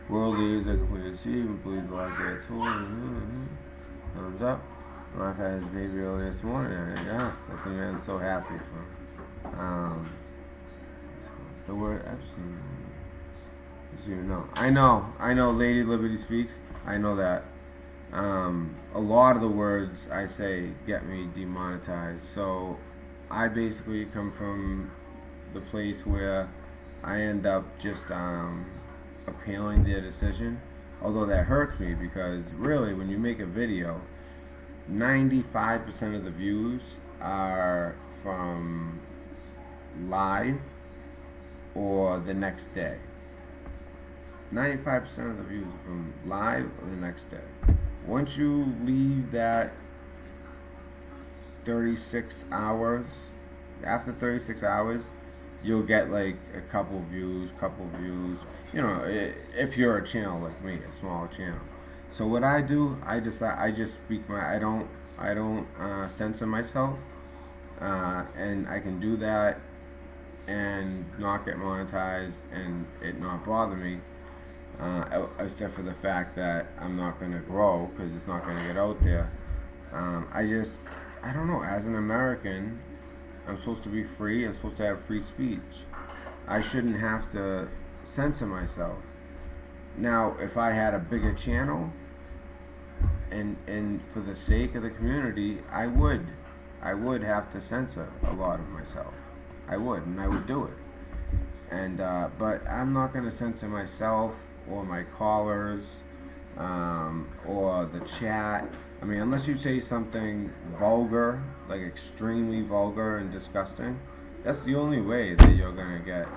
World leaders are completely deceived, believe the last day it's full. Thumbs up. MARF had his baby earlier this morning. Yeah, that's a man so happy for. The word Epstein. I know, Lady Liberty Speaks. I know that. A lot of the words I say get me demonetized. So I basically come from the place where I end up just appealing their decision. Although that hurts me because really, when you make a video, 95% of the views are from live or the next day. 95% of the views are from live or the next day. Once you leave that 36 hours, after 36 hours, you'll get like a couple views. You know, if you're a channel like me, a small channel. So what I do, I just speak my, I don't censor myself, and I can do that and not get monetized and it not bother me, except for the fact that I'm not going to grow because it's not going to get out there. I don't know, as an American, I'm supposed to be free, I'm supposed to have free speech. I shouldn't have to censor myself. Now, if I had a bigger channel, and for the sake of the community, I would have to censor a lot of myself. I would do it. And but I'm not going to censor myself or my callers or the chat. I mean, unless you say something vulgar, like extremely vulgar and disgusting, that's the only way that you're gonna get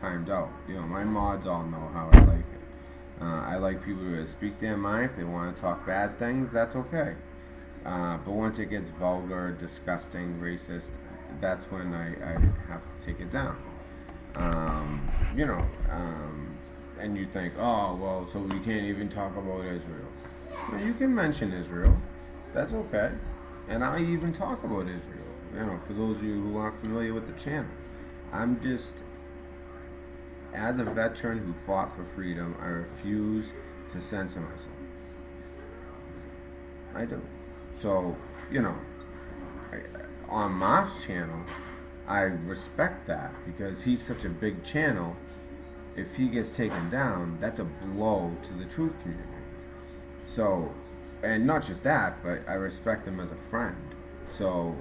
timed out. You know, my mods all know how I like it. I like people to speak their mind. If they want to talk bad things, that's okay. But once it gets vulgar, disgusting, racist, that's when I have to take it down. You know, and you think, oh, well, so we can't even talk about Israel. Well, you can mention Israel. That's okay. And I even talk about Israel. You know, for those of you who aren't familiar with the channel. I'm just, as a veteran who fought for freedom, I refuse to censor myself. I do. So, you know, on MARF's channel, I respect that because he's such a big channel. If he gets taken down, that's a blow to the truth community. So, and not just that, but I respect him as a friend. So,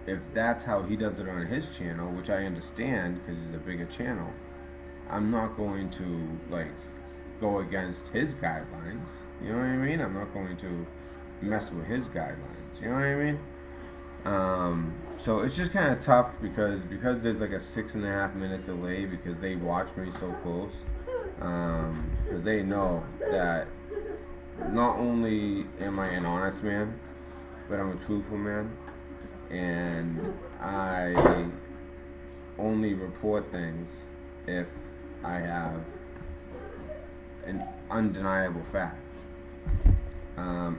if that's how he does it on his channel, which I understand because he's a bigger channel, I'm not going to like go against his guidelines. You know what I mean? I'm not going to mess with his guidelines. You know what I mean? So it's just kind of tough because there's like a 6.5 minute delay because they watch me so close. Because they know that not only am I an honest man, but I'm a truthful man, and I only report things if I have an undeniable fact.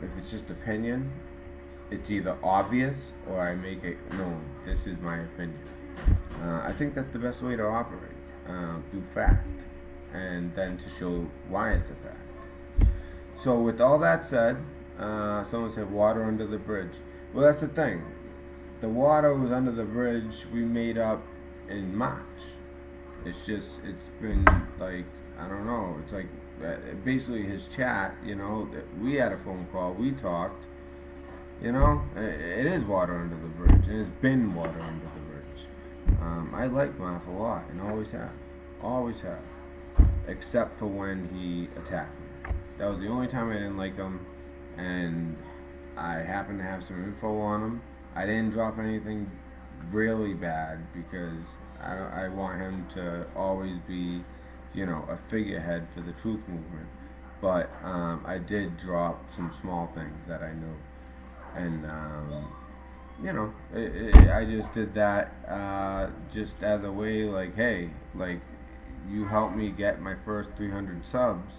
If it's just opinion, it's either obvious or I make it known. This is my opinion. I think that's the best way to operate, through fact, and then to show why it's a fact. So with all that said, someone said water under the bridge. Well, that's the thing. The water was under the bridge we made up in March. It's been like, I don't know, it's like basically his chat, you know, we had a phone call, we talked, you know, it is water under the bridge, and it's been water under the bridge. I like MARF a lot, and always have, except for when he attacked me. That was the only time I didn't like him, and I happened to have some info on him. I didn't drop anything really bad because I want him to always be, you know, a figurehead for the truth movement. But I did drop some small things that I knew. And, you know, I just did that just as a way, like, hey, like, you helped me get my first 300 subs,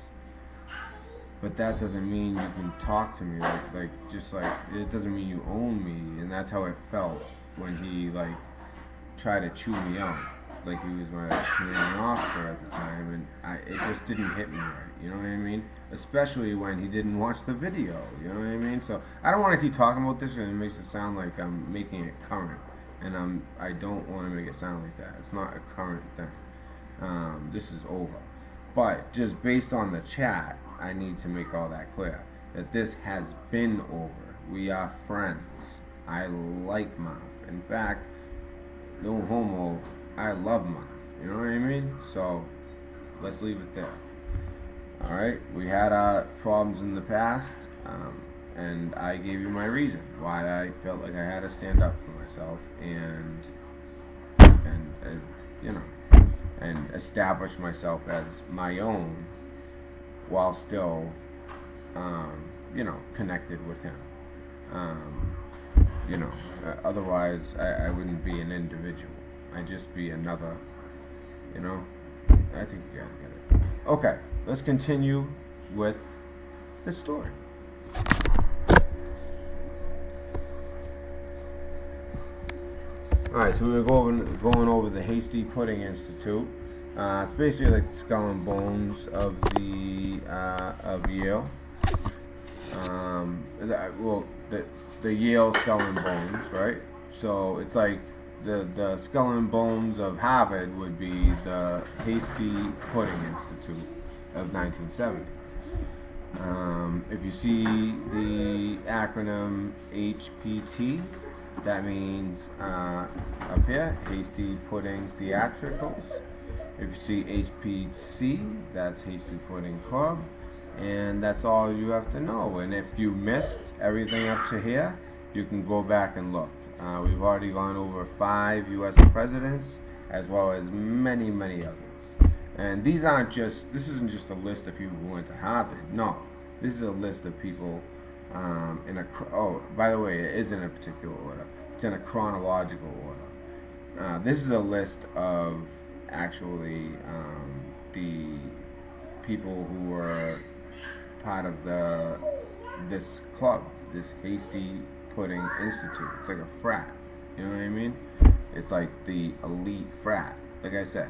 but that doesn't mean you can talk to me, like it doesn't mean you own me. And that's how it felt when he, like, tried to chew me out, like he was my commanding officer at the time, and it just didn't hit me right, you know what I mean? Especially when he didn't watch the video, you know what I mean? So I don't want to keep talking about this, and it makes it sound like I'm making it current, and I don't want to make it sound like that. It's not a current thing. This is over. But just based on the chat, I need to make all that clear, that this has been over. We are friends. I like MARF. In fact, no homo, I love MARF. You know what I mean? So let's leave it there. All right, we had our problems in the past, and I gave you my reason why I felt like I had to stand up for myself and you know, and establish myself as my own, while still, you know, connected with him. You know, otherwise I wouldn't be an individual. I'd just be another. You know, I think you gotta get it. Okay, let's continue with the story. Alright, so we were going over the Hasty Pudding Institute. It's basically like the skull and bones of the of Yale. The Yale skull and bones, right? So it's like the skull and bones of Harvard would be the Hasty Pudding Institute of 1970. If you see the acronym HPT, that means up here, Hasty Pudding Theatricals. If you see HPC, that's Hasty Pudding Club. And that's all you have to know. And if you missed everything up to here, you can go back and look. We've already gone over 5 U.S. presidents, as well as many, many others. And this isn't just a list of people who went to Harvard. No, this is a list of people by the way, it is in a particular order. It's in a chronological order. This is a list of actually the people who were part of this club, this Hasty Pudding Institute. It's like a frat, you know what I mean? It's like the elite frat. Like I said,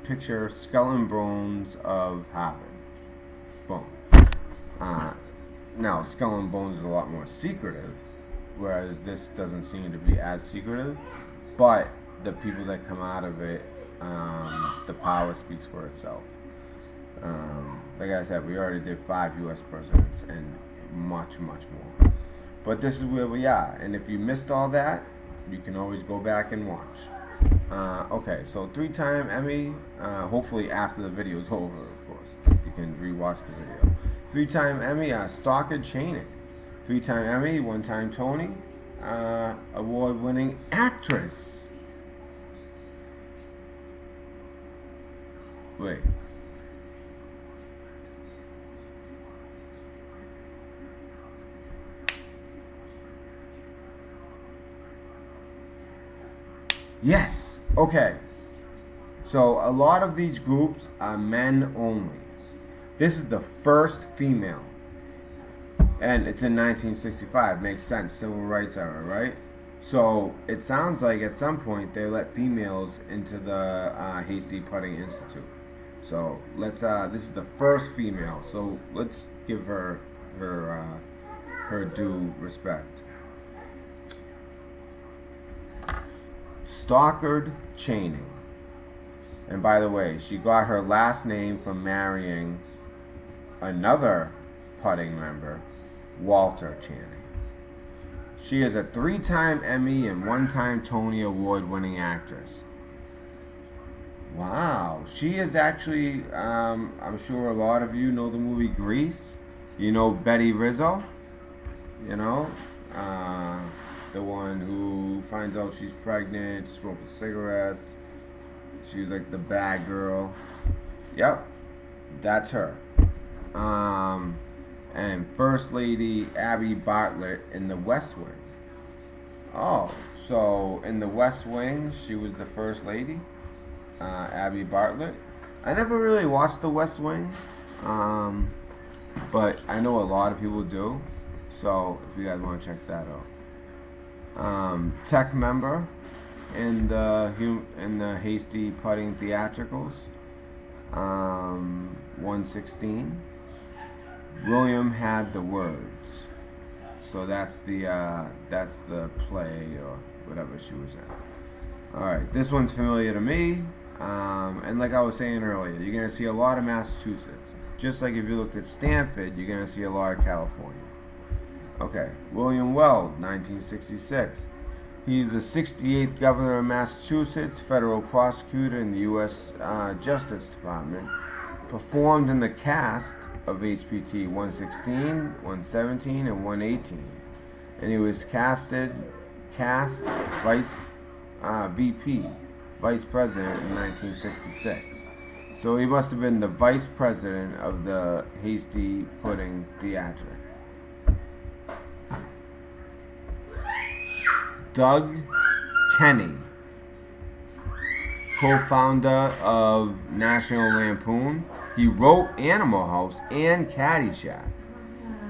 picture skull and bones of Harvard. Boom. Now, skull and bones is a lot more secretive, whereas this doesn't seem to be as secretive, but the people that come out of it, the power speaks for itself. Like I said, we already did 5 U.S. presidents and much, much more. But this is where we are. And if you missed all that, you can always go back and watch. Okay, so 3-time Emmy, hopefully after the video's over, of course. You can rewatch the video. 3-time Emmy, Stockard Channing. 3-time Emmy, 1-time Tony, award-winning actress. Wait. Yes. Okay. So a lot of these groups are men only. This is the first female. And it's in 1965. Makes sense. Civil rights era, right? So it sounds like at some point they let females into the Hasty Pudding Institute. So let's. This is the first female. So let's give her due respect. Stockard Channing. And by the way, she got her last name from marrying another pudding member, Walter Channing. She is a 3-time Emmy and 1-time Tony Award-winning actress. Wow. She is actually, I'm sure a lot of you know the movie Grease. You know Betty Rizzo? You know? The one who finds out she's pregnant, smoking cigarettes. She's like the bad girl. Yep, that's her. And First Lady Abby Bartlett in the West Wing. Oh, so in the West Wing, she was the First Lady, Abby Bartlett. I never really watched the West Wing, but I know a lot of people do. So if you guys want to check that out. Tech member in the Hasty Pudding Theatricals, 116. William had the words, so that's the play or whatever she was in. All right, this one's familiar to me, and like I was saying earlier, you're gonna see a lot of Massachusetts. Just like if you looked at Stanford, you're gonna see a lot of California. Okay, William Weld, 1966. He's the 68th governor of Massachusetts, federal prosecutor in the U.S. Justice Department. Performed in the cast of HPT 116, 117, and 118. And he was cast vice VP, vice president in 1966. So he must have been the vice president of the Hasty Pudding Theatric. Doug Kenny, co-founder of National Lampoon. He wrote Animal House and Caddyshack.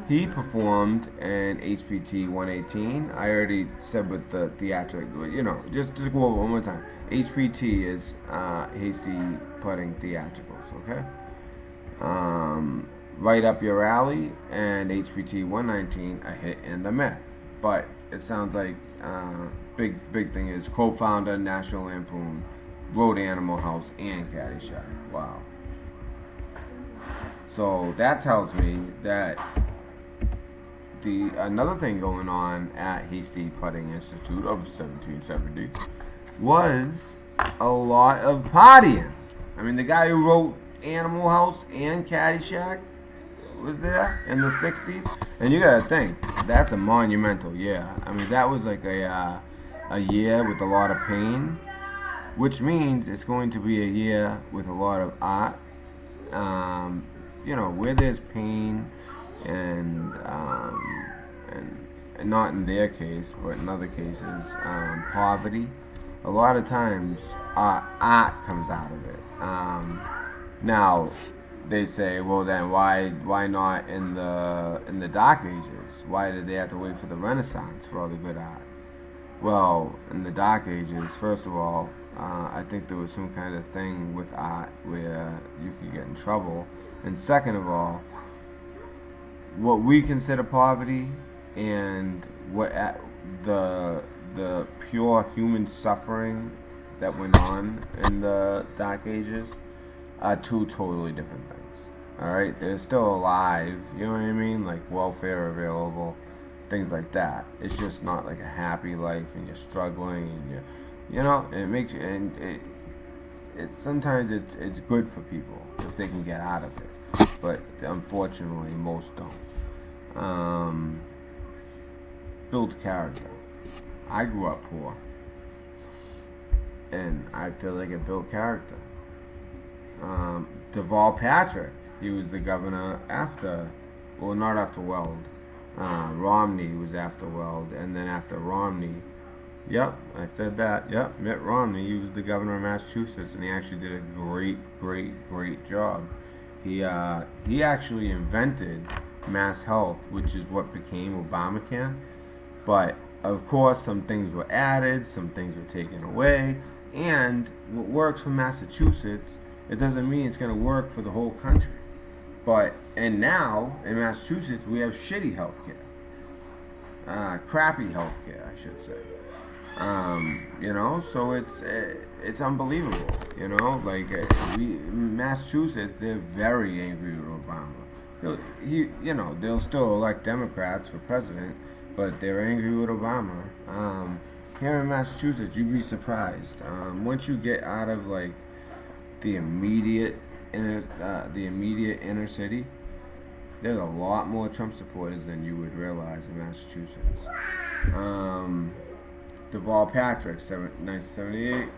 He performed in HPT 118. I already said with the theatric, you know, just go over one more time. HPT is Hasty Pudding Theatricals, okay? Right up your alley, and HPT 119, A Hit and a Myth. But it sounds like big thing is co-founder National Lampoon, wrote Animal House and Caddyshack. Wow. So that tells me that another thing going on at Hasty Pudding Institute of 1770 was a lot of partying. I mean, the guy who wrote Animal House and Caddyshack was there in the 60s, and you gotta think, that's a monumental year. I mean, that was like a year with a lot of pain, which means it's going to be a year with a lot of art. You know, where there's pain and not in their case, but in other cases, poverty, a lot of times art comes out of it. Now, they say, well, then why not in the Dark Ages? Why did they have to wait for the Renaissance for all the good art? Well, in the Dark Ages, first of all, I think there was some kind of thing with art where you could get in trouble, and second of all, what we consider poverty and what the pure human suffering that went on in the Dark Ages are two totally different things. Alright, they're still alive, you know what I mean? Like welfare available, things like that. It's just not like a happy life and you're struggling and you know, it makes you, and it sometimes it's good for people if they can get out of it. But unfortunately most don't. Builds character. I grew up poor, and I feel like it built character. Deval Patrick, he was the governor after, well, not after Weld. Romney was after Weld, and then after Romney, yep, I said that, yep, Mitt Romney, he was the governor of Massachusetts, and he actually did a great job. He actually invented Mass Health, which is what became Obamacare. But of course, some things were added, some things were taken away, and what works for Massachusetts, it doesn't mean it's going to work for the whole country. And now in Massachusetts we have shitty healthcare, crappy healthcare, I should say. You know, so it's unbelievable. You know, like Massachusetts, they're very angry with Obama. You know, they'll still elect Democrats for president, but they're angry with Obama. Here in Massachusetts, you'd be surprised. Once you get out of like the immediate inner city, there's a lot more Trump supporters than you would realize in Massachusetts. Deval Patrick, 1978,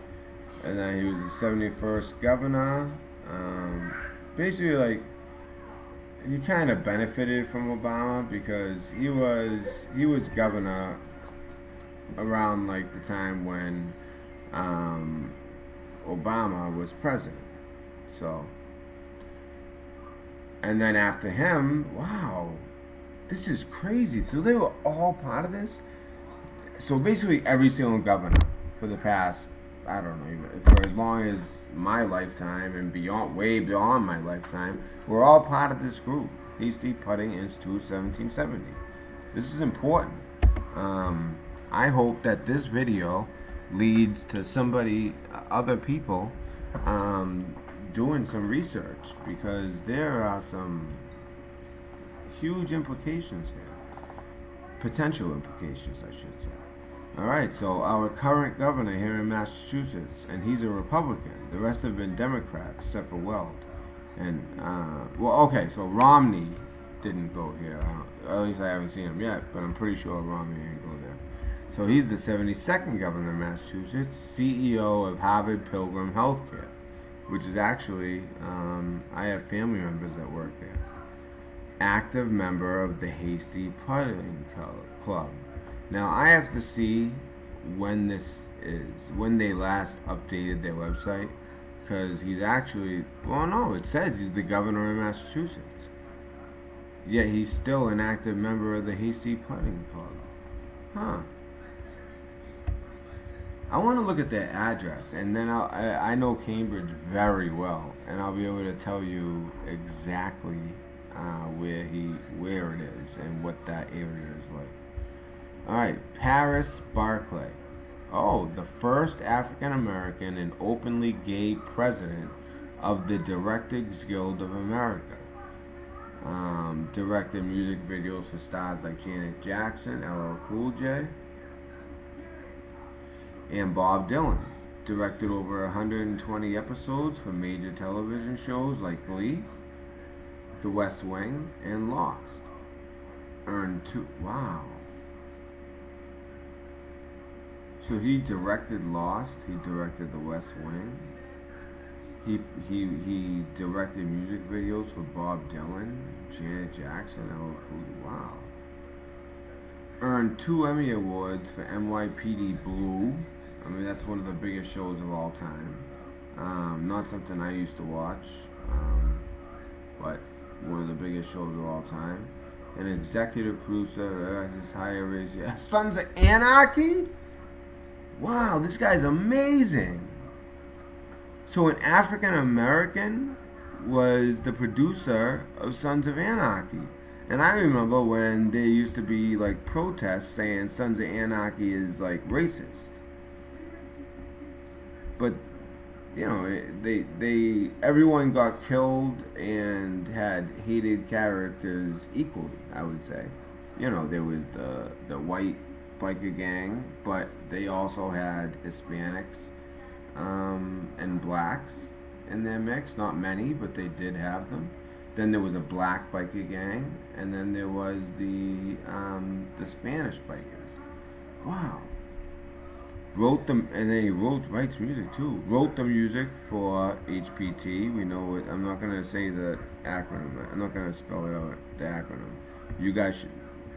and then he was the 71st governor. Basically, like, he kind of benefited from Obama because he was governor around like the time when Obama was president. So, and then after him, wow, this is crazy. So they were all part of this. So basically every single governor for the past, I don't know, for as long as my lifetime and beyond, way beyond my lifetime, we're all part of this group, Hasty Pudding Institute 1770. This is important. I hope that this video leads to somebody, other people, doing some research, because there are some huge implications here. potential implications, I should say. All right, so our current governor here in Massachusetts, and he's a Republican. The rest have been Democrats, except for Walt. And, okay, so Romney didn't go here. At least I haven't seen him yet, but I'm pretty sure Romney didn't go there. So he's the 72nd governor of Massachusetts, CEO of Harvard Pilgrim Healthcare, which is actually, I have family members that work there. Active member of the Hasty Pudding Club. Now I have to see when this is, when they last updated their website, because he's actually, well, no, it says he's the governor of Massachusetts. Yet he's still an active member of the Hasty Pudding Club. Huh. I want to look at their address, and then I know Cambridge very well, and I'll be able to tell you exactly where it is and what that area is like. All right, Paris Barclay. Oh, the first African American and openly gay president of the Directors Guild of America. Directed music videos for stars like Janet Jackson, LL Cool J, and Bob Dylan. Directed over 120 episodes for major television shows like Glee, The West Wing, and Lost. Earned two. Wow. So he directed Lost. He directed The West Wing. He directed music videos for Bob Dylan, Janet Jackson. Wow. Earned 2 Emmy Awards for NYPD Blue. I mean, that's one of the biggest shows of all time. Not something I used to watch, but one of the biggest shows of all time. An executive producer, his higher raise. Sons of Anarchy? Wow, this guy's amazing. So an African American was the producer of Sons of Anarchy. And I remember when there used to be like protests saying Sons of Anarchy is like racist. But you know, everyone got killed and had hated characters equally, I would say. You know, there was the white biker gang, but they also had Hispanics and blacks in their mix. Not many, but they did have them. Then there was a black biker gang, and then there was the Spanish bikers. Wow. Wrote them, and then he writes music too. Wrote the music for HPT. We know it. I'm not gonna say the acronym. I'm not gonna spell it out. The acronym. You guys should,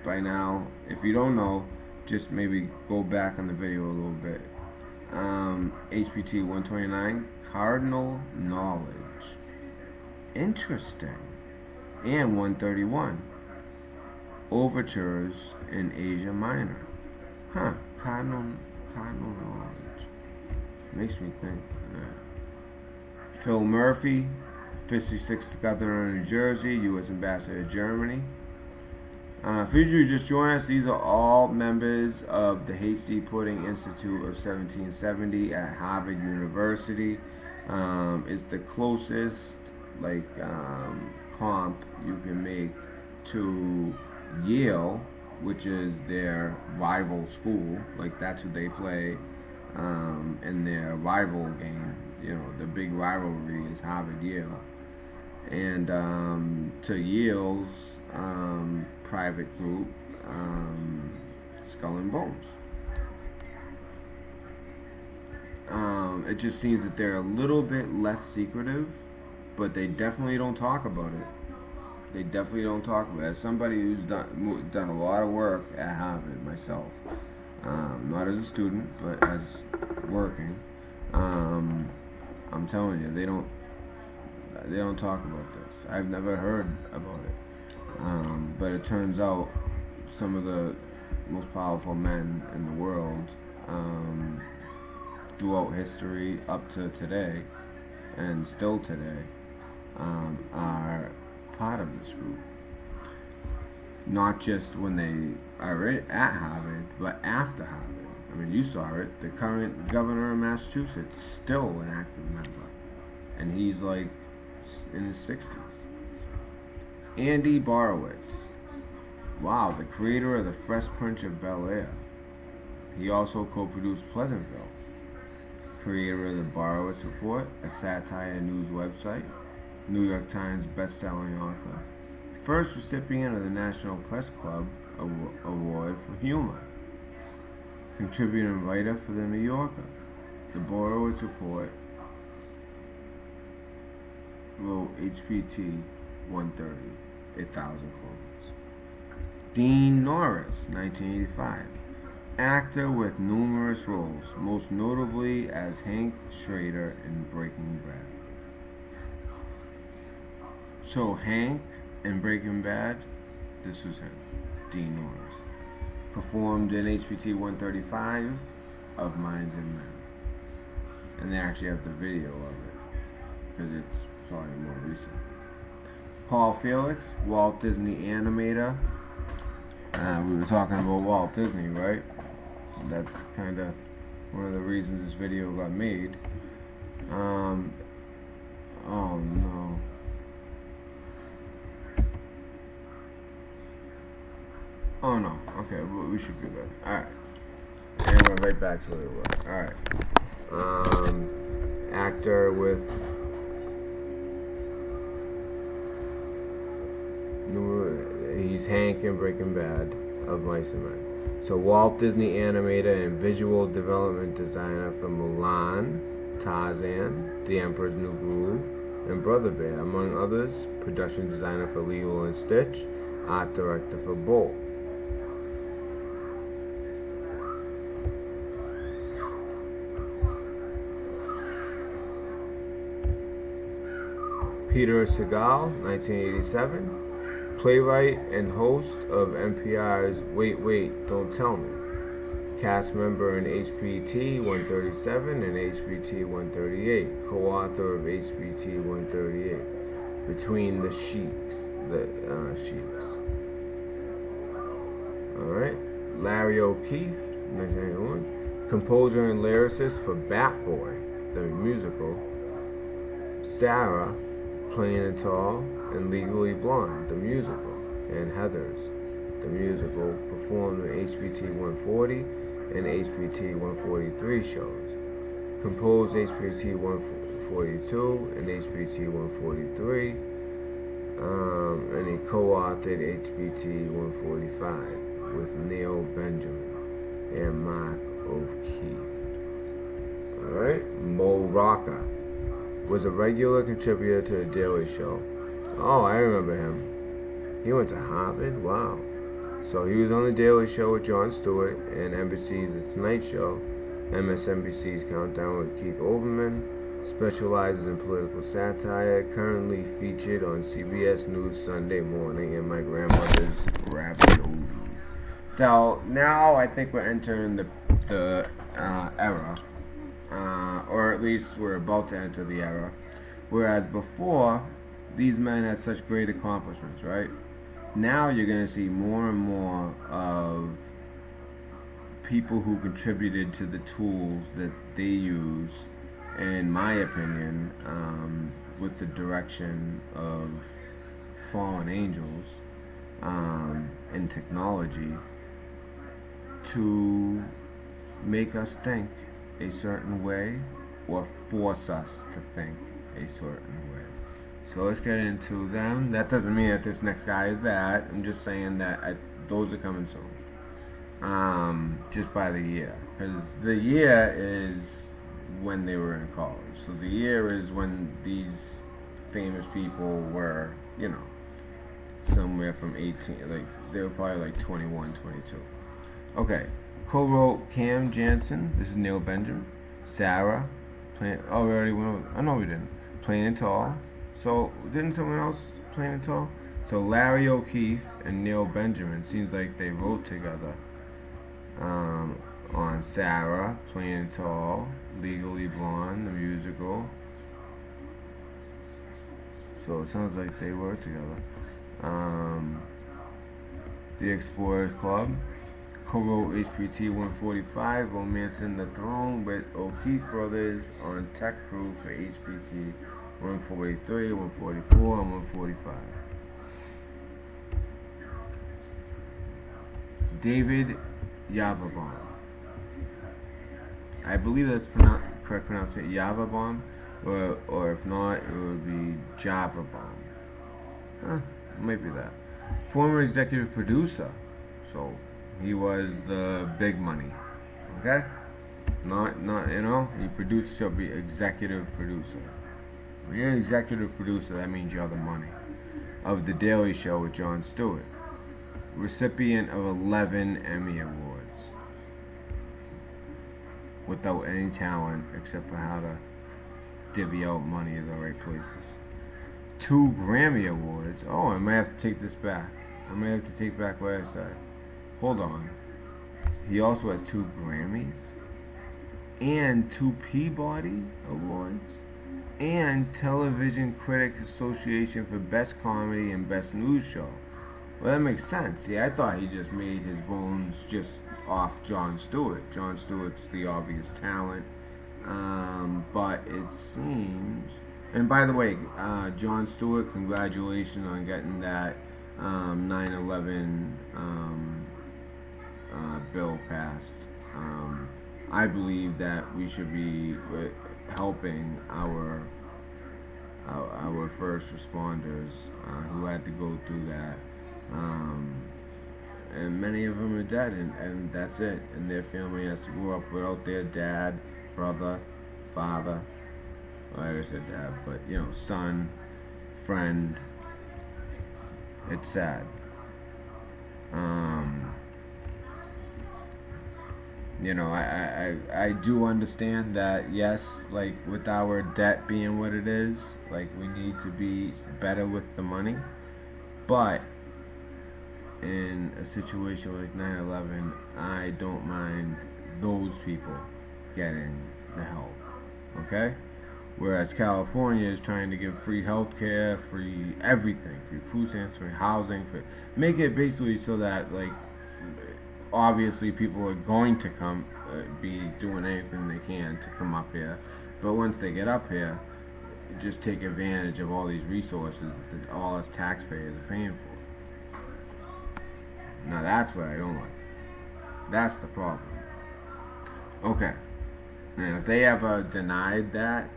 by now, if you don't know, just maybe go back on the video a little bit. HPT 129, Cardinal Knowledge. Interesting. And 131, Overtures in Asia Minor. Huh, Cardinal Knowledge. Makes me think. Phil Murphy, 56th Governor of New Jersey, U.S. Ambassador to Germany. For you just join us, these are all members of the Hasty Pudding Institute of 1770 at Harvard University. It's the closest comp you can make to Yale, which is their rival school. Like that's who they play in their rival game. You know, the big rivalry is Harvard-Yale. And to Yale's private group, Skull and Bones. It just seems that they're a little bit less secretive, but they definitely don't talk about it. They definitely don't talk about it. As somebody who's done a lot of work at Harvard myself, not as a student, but as working, I'm telling you, they don't talk about this. I've never heard about it. But it turns out some of the most powerful men in the world, throughout history up to today, and still today, are part of this group. Not just when they are at Harvard, but after Harvard. I mean, you saw it. The current governor of Massachusetts, still an active member. And he's like in his 60s. Andy Borowitz. Wow, the creator of The Fresh Prince of Bel-Air. He also co-produced Pleasantville. Creator of The Borowitz Report, a satire news website. New York Times best-selling author. First recipient of the National Press Club Award for Humor. Contributing writer for The New Yorker. The Borowitz Report wrote HPT 130, 1,000 Clones. Dean Norris, 1985. Actor with numerous roles, most notably as Hank Schrader in Breaking Bad. So Hank in Breaking Bad, this was him, Dean Norris. Performed in HPT 135 of Minds and Men. And they actually have the video of it, because it's probably more recent. Paul Felix, Walt Disney animator. We were talking about Walt Disney, right? That's kind of one of the reasons this video got made. Oh no. Oh no. Okay, we should do that. Alright. And we're right back to where we were. Alright. Actor with he's Hank in Breaking Bad of Mice and Men. So Walt Disney animator and visual development designer for Mulan, Tarzan, The Emperor's New Groove, and Brother Bear, among others. Production designer for Lilo and Stitch, art director for Bolt. Peter Segal, 1987. Playwright and host of NPR's Wait, Wait, Don't Tell Me. Cast member in HPT 137 and HPT 138. Co-author of HPT 138. Between the Sheets. Alright. Larry O'Keefe, 1991. Composer and lyricist for Bat Boy, the musical. Sarah, Plain and Tall, and Legally Blonde, the musical, and Heathers, the musical, performed in HPT 140 and HPT 143 shows. Composed HPT 142 and HPT 143, and he co-authored HPT 145 with Neil Benjamin and Mark O'Keefe. Alright, Mo Rocca was a regular contributor to The Daily Show. Oh, I remember him. He went to Harvard? Wow. So he was on The Daily Show with Jon Stewart and NBC's The Tonight Show, MSNBC's Countdown with Keith Olbermann, specializes in political satire, currently featured on CBS News Sunday morning and my grandmother's ravioli. So now I think we're entering the era. Or at least we're about to enter the era. Whereas before, these men had such great accomplishments, right? Now you're going to see more and more of people who contributed to the tools that they use, in my opinion, with the direction of fallen angels and technology, to make us think a certain way or force us to think a certain way. So let's get into them. That doesn't mean that this next guy is that. I'm just saying that those are coming soon. Just by the year. Because the year is when they were in college. So the year is when these famous people were, you know, somewhere from 18, like, they were probably like 21, 22. Okay. Co-wrote Cam Jansen. This is Neil Benjamin. Sarah. We already went over. Oh, no, we didn't. Plain and Tall. So, didn't someone else Plain and Tall? So, Larry O'Keefe and Neil Benjamin. Seems like they wrote together on Sarah, Plain and Tall, Legally Blonde, the musical. So, it sounds like they worked together. The Explorers Club. Co-wrote HPT 145, Romancing the Throne with O'Keefe Brothers on tech crew for HPT 143, 144, and 145. David Yavabaum. I believe that's correct pronunciation, Yavabaum, or if not, it would be Javabaum. It might be that. Former executive producer, so he was the big money. Okay, not he produced, shall be executive producer. When you're an executive producer, that means you're the money. Of The Daily Show with Jon Stewart. Recipient of 11 Emmy Awards. Without any talent except for how to divvy out money in the right places. 2 Grammy Awards. Oh, I might have to take this back. I might have to take back what I said. Hold on. He also has 2 Grammys. And 2 Peabody Awards. And Television Critics Association for Best Comedy and Best News Show. Well, that makes sense. See, I thought he just made his bones just off Jon Stewart. Jon Stewart's the obvious talent. But it seems... And by the way, Jon Stewart, congratulations on getting that 9/11 bill passed. I believe that we should be helping our first responders who had to go through that. And many of them are dead, and that's it. And their family has to grow up without their dad, brother, father. Well, I said dad, but son, friend. It's sad. I do understand that, yes, like with our debt being what it is, like we need to be better with the money. But in a situation like 9/11, I don't mind those people getting the help, okay? Whereas California is trying to give free healthcare, free everything, free food stamps, free housing, make it basically so that, like, obviously people are going to come, be doing anything they can to come up here. But once they get up here, just take advantage of all these resources that all us taxpayers are paying for. Now that's what I don't like. That's the problem. Okay. And if they ever denied that,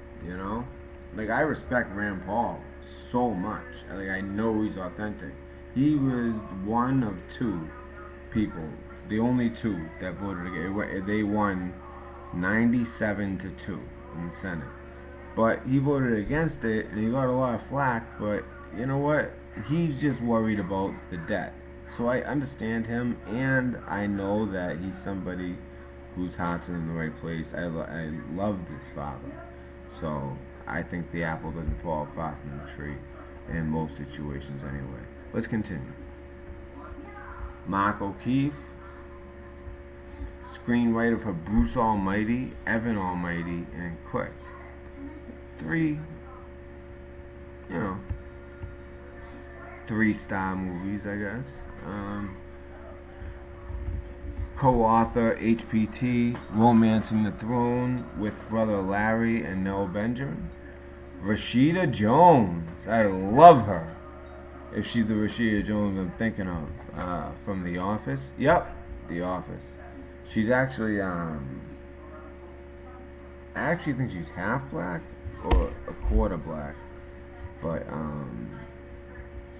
like I respect Rand Paul so much. Like I know he's authentic. He was one of 2 people, the only 2 that voted against. They won 97-2 in the Senate. But he voted against it, and he got a lot of flack. But you know what? He's just worried about the debt. So I understand him, and I know that he's somebody whose heart's in the right place. I loved his father. So I think the apple doesn't fall far from the tree in most situations anyway. Let's continue. Mark O'Keefe, screenwriter for Bruce Almighty, Evan Almighty, and Click. 3, 3-star movies, I guess. Co-author HPT, Romancing the Throne with Brother Larry and Nell Benjamin. Rashida Jones, I love her. If she's the Rashida Jones I'm thinking of, from The Office. Yep, The Office. She's actually, I actually think she's half black or a quarter black. But,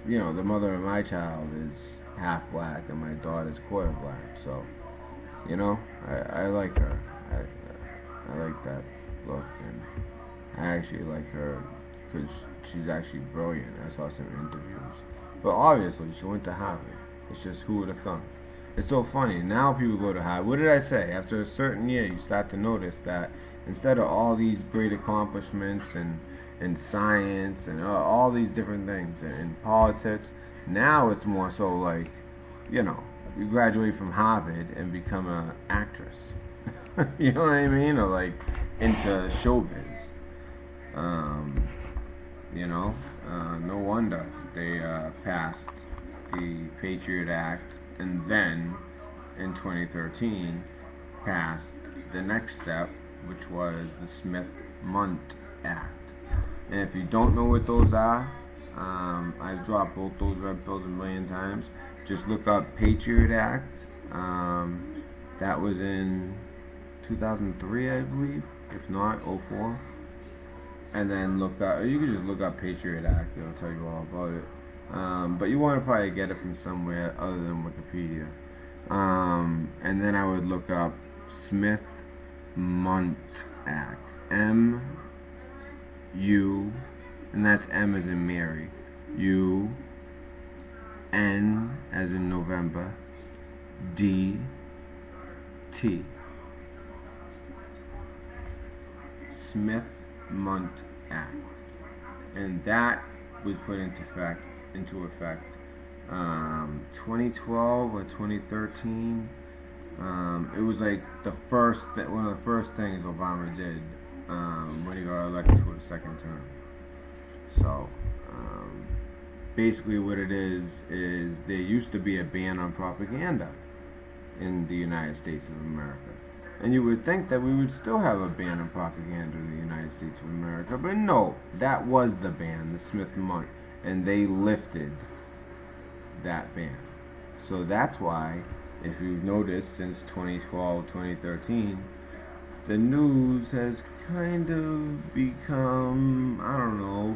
the mother of my child is half black and my daughter's quarter black. So, I like her. I like that look, and I actually like her because she's actually brilliant. I saw some interviews. But obviously, she went to Harvard. It's just, who would have thought? It's so funny. Now people go to Harvard. What did I say? After a certain year, you start to notice that instead of all these great accomplishments and science and all these different things and politics, now it's more so like, you graduate from Harvard and become an actress. You know what I mean? Or like into showbiz. No wonder they passed the Patriot Act, and then in 2013 passed the next step, which was the Smith-Mundt Act. And if you don't know what those are, I've dropped both those red pills a million times. Just look up Patriot Act That was in 2003, I believe, if not 04. And then look up, you can just look up Patriot Act, it'll tell you all about it. But you want to probably get it from somewhere other than Wikipedia. And then I would look up Smith-Mundt Act, M-U, and that's M as in Mary, U, N as in November, D, T. Smith-Mundt Act, and that was put into effect 2012 or 2013. It was like one of the first things Obama did when he got elected to a second term. So basically what it is there used to be a ban on propaganda in the United States of America. And you would think that we would still have a ban on propaganda in the United States of America, but no, that was the ban, the Smith-Mundt, and they lifted that ban. So that's why, if you've noticed, since 2012, 2013, the news has kind of become, I don't know,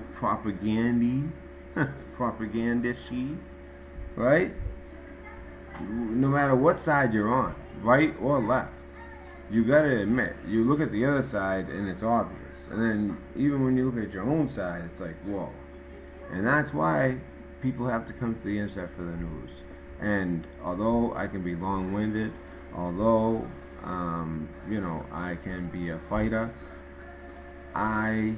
propagandishy, right? No matter what side you're on, right or left. You gotta admit, you look at the other side and it's obvious. And then even when you look at your own side, it's like, whoa. And that's why people have to come to the inside for the news. And although I can be long-winded, although, I can be a fighter, I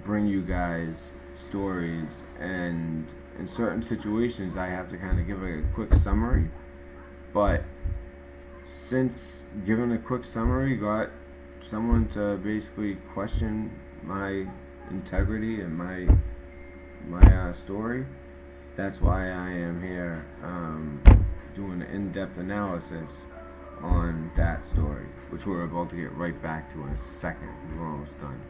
bring you guys stories, and in certain situations I have to kind of give a quick summary. But since giving a quick summary got someone to basically question my integrity and my story, that's why I am here doing an in-depth analysis on that story, which we're about to get right back to in a second. We're almost done.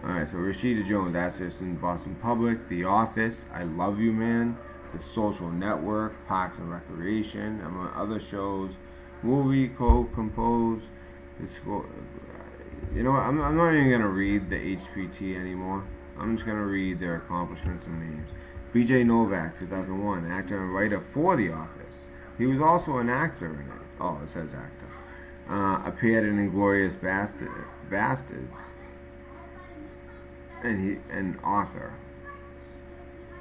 Alright, so Rashida Jones, that's in Boston Public, The Office, I Love You Man, The Social Network, Parks and Recreation, I'm on other shows, movie co-composed. You know what? I'm not even gonna read the HPT anymore. I'm just gonna read their accomplishments and names. B.J. Novak, 2001, actor and writer for The Office. He was also an actor in it. Oh, it says actor. Appeared in Inglourious Bastards, and author.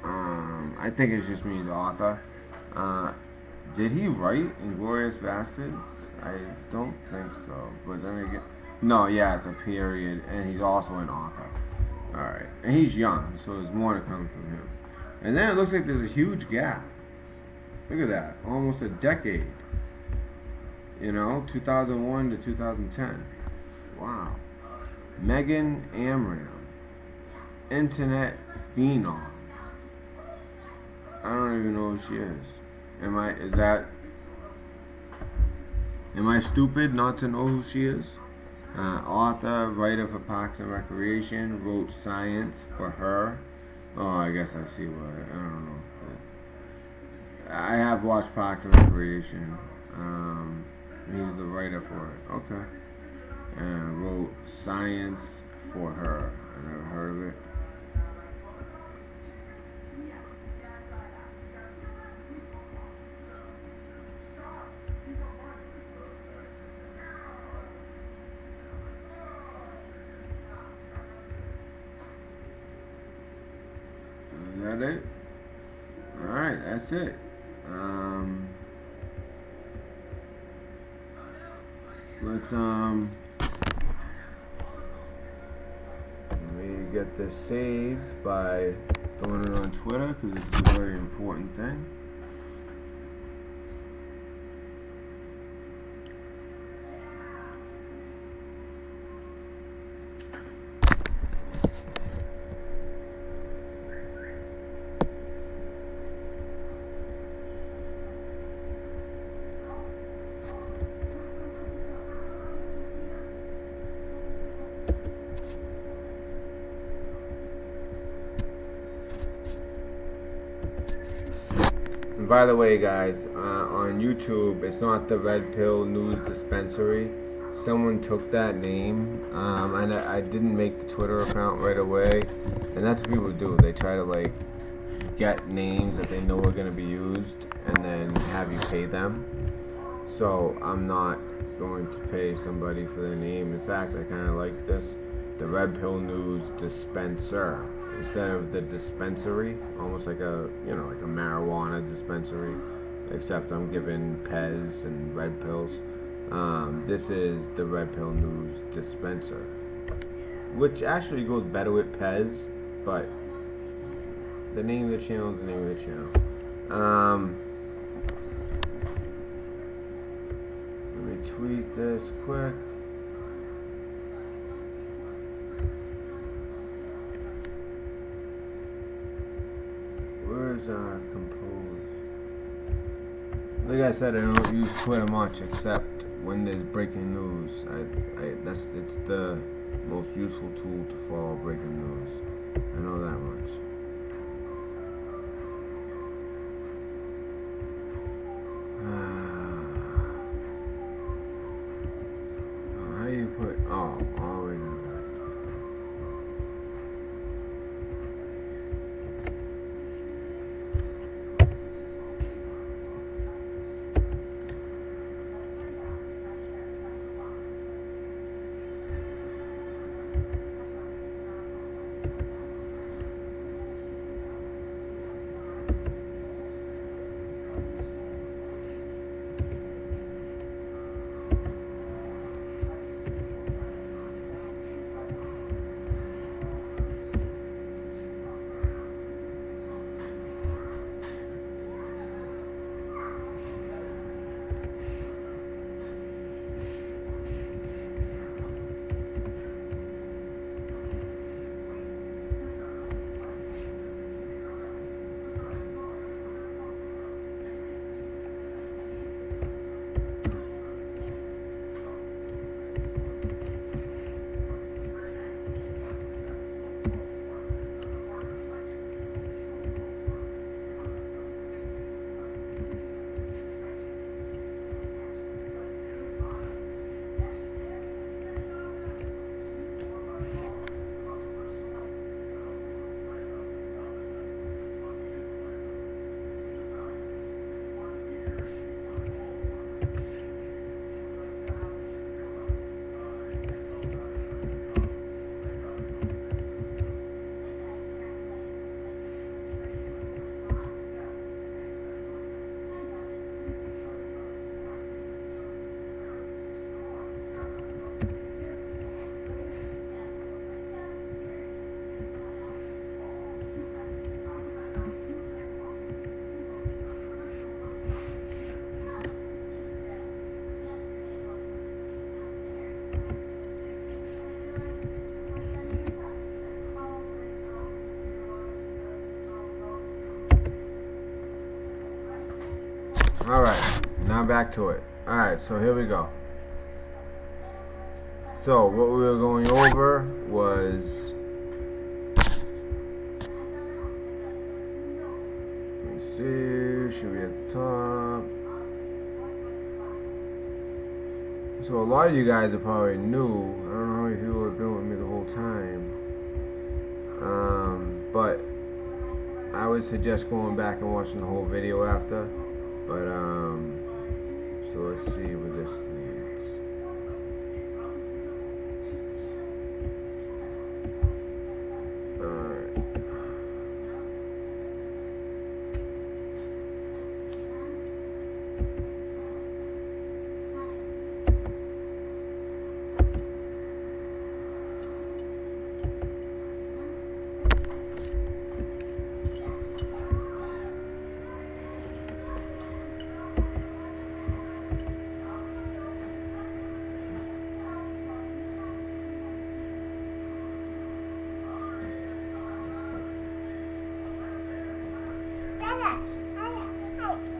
I think it just means author. Did he write Inglourious Bastards? I don't think so. But then again, no, yeah, it's a period, and he's also an author. Alright, and he's young, so there's more to come from him. And then it looks like there's a huge gap. Look at that, almost a decade. 2001 to 2010. Wow. Megan Amram, internet phenom. I don't even know who she is. Am I stupid not to know who she is? Author, writer for Parks and Recreation, wrote Science for Her. Oh, I guess I see why. I don't know. I have watched Parks and Recreation. He's the writer for it. Okay. And wrote Science for Her. I never heard of it. Is that it? Alright, that's it. Let's let me get this saved by throwing it on Twitter, because this is a very important thing. by the way, guys, on YouTube, it's not the Red Pill News Dispensary. Someone took that name, and I didn't make the Twitter account right away. And that's what people do. They try to like get names that they know are going to be used, and then have you pay them. So I'm not going to pay somebody for their name. In fact, I kind of like this, the Red Pill News Dispenser, instead of the dispensary, almost like a, you know, like a marijuana dispensary, except I'm giving Pez and red pills. This is the Red Pill News Dispenser, which actually goes better with Pez, but the name of the channel is the name of the channel. Let me tweet this quick. Where's compose? Like I said, I don't use Twitter much except when there's breaking news. It's the most useful tool to follow breaking news. I know that much. How you put? Oh, all the way down. Alright, now back to it. Alright, so here we go. So, what we were going over was... Let's see, should be at the top. So, a lot of you guys are probably new. I don't know how many people have been with me the whole time. But I would suggest going back and watching the whole video after. But, so let's see where this leads. Alright.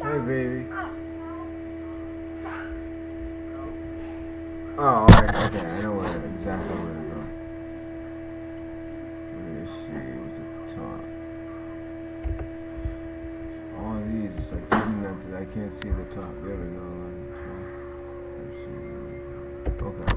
Hey, baby. Oh, alright, okay, I know exactly where to go. Let me see, what's at the top? All of these, it's like can't see the top. There we go. Okay.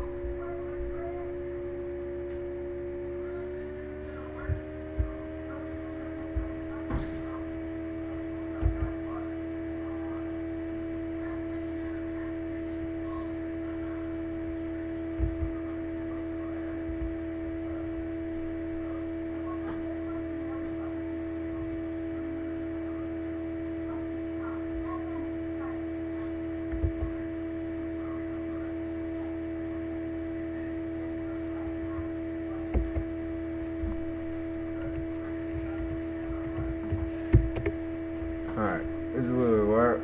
Alright, this is where we were.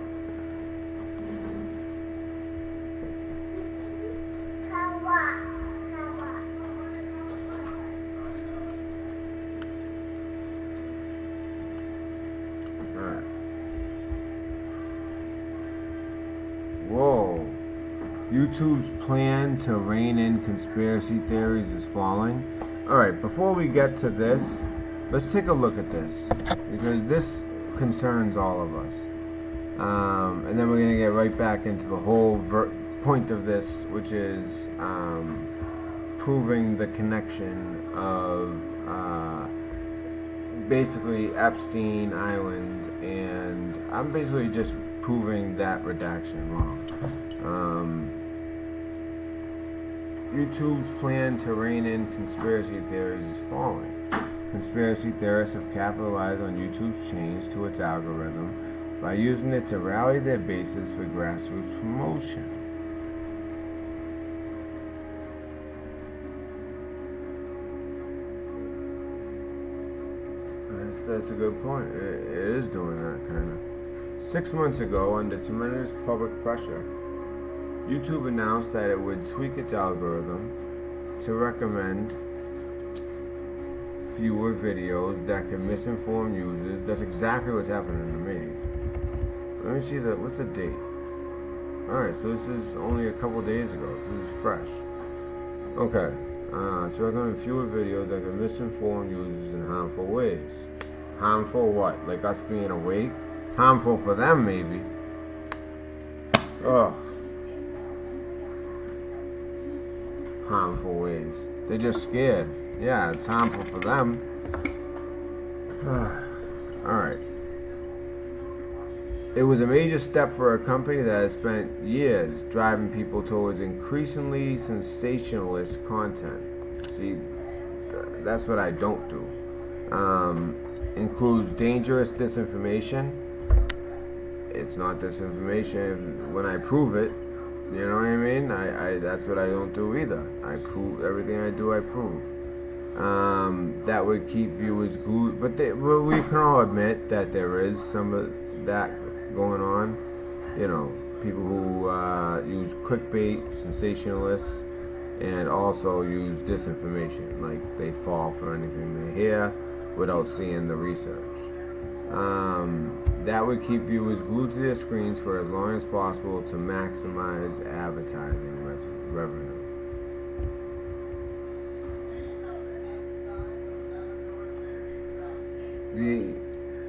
Alright. Whoa. YouTube's plan to rein in conspiracy theories is falling. Alright, before we get to this, let's take a look at this. Because this concerns all of us. And then we're going to get right back into the whole point of this, which is proving the connection of basically Epstein Island, and I'm basically just proving that redaction wrong. YouTube's plan to rein in conspiracy theories is falling. Conspiracy theorists have capitalized on YouTube's change to its algorithm by using it to rally their bases for grassroots promotion. That's a good point. It is doing that kind of. 6 months ago, under tremendous public pressure, YouTube announced that it would tweak its algorithm to recommend fewer videos that can misinform users. That's exactly what's happening to me. Let me see what's the date? Alright, so this is only a couple days ago, so this is fresh. Okay, to recommend fewer videos that can misinform users in harmful ways. Harmful what? Like us being awake? Harmful for them, maybe. Ugh. Harmful ways. They're just scared. Yeah, it's harmful for them. Alright. It was a major step for a company that has spent years driving people towards increasingly sensationalist content. See, that's what I don't do. Includes dangerous disinformation. It's not disinformation when I prove it. You know what I mean? That's what I don't do either. I prove everything I do. I prove. That would keep viewers glued. But we can all admit that there is some of that going on. You know, people who use clickbait, sensationalists, and also use disinformation. Like they fall for anything they hear without seeing the research. That would keep viewers glued to their screens for as long as possible to maximize advertising revenue. The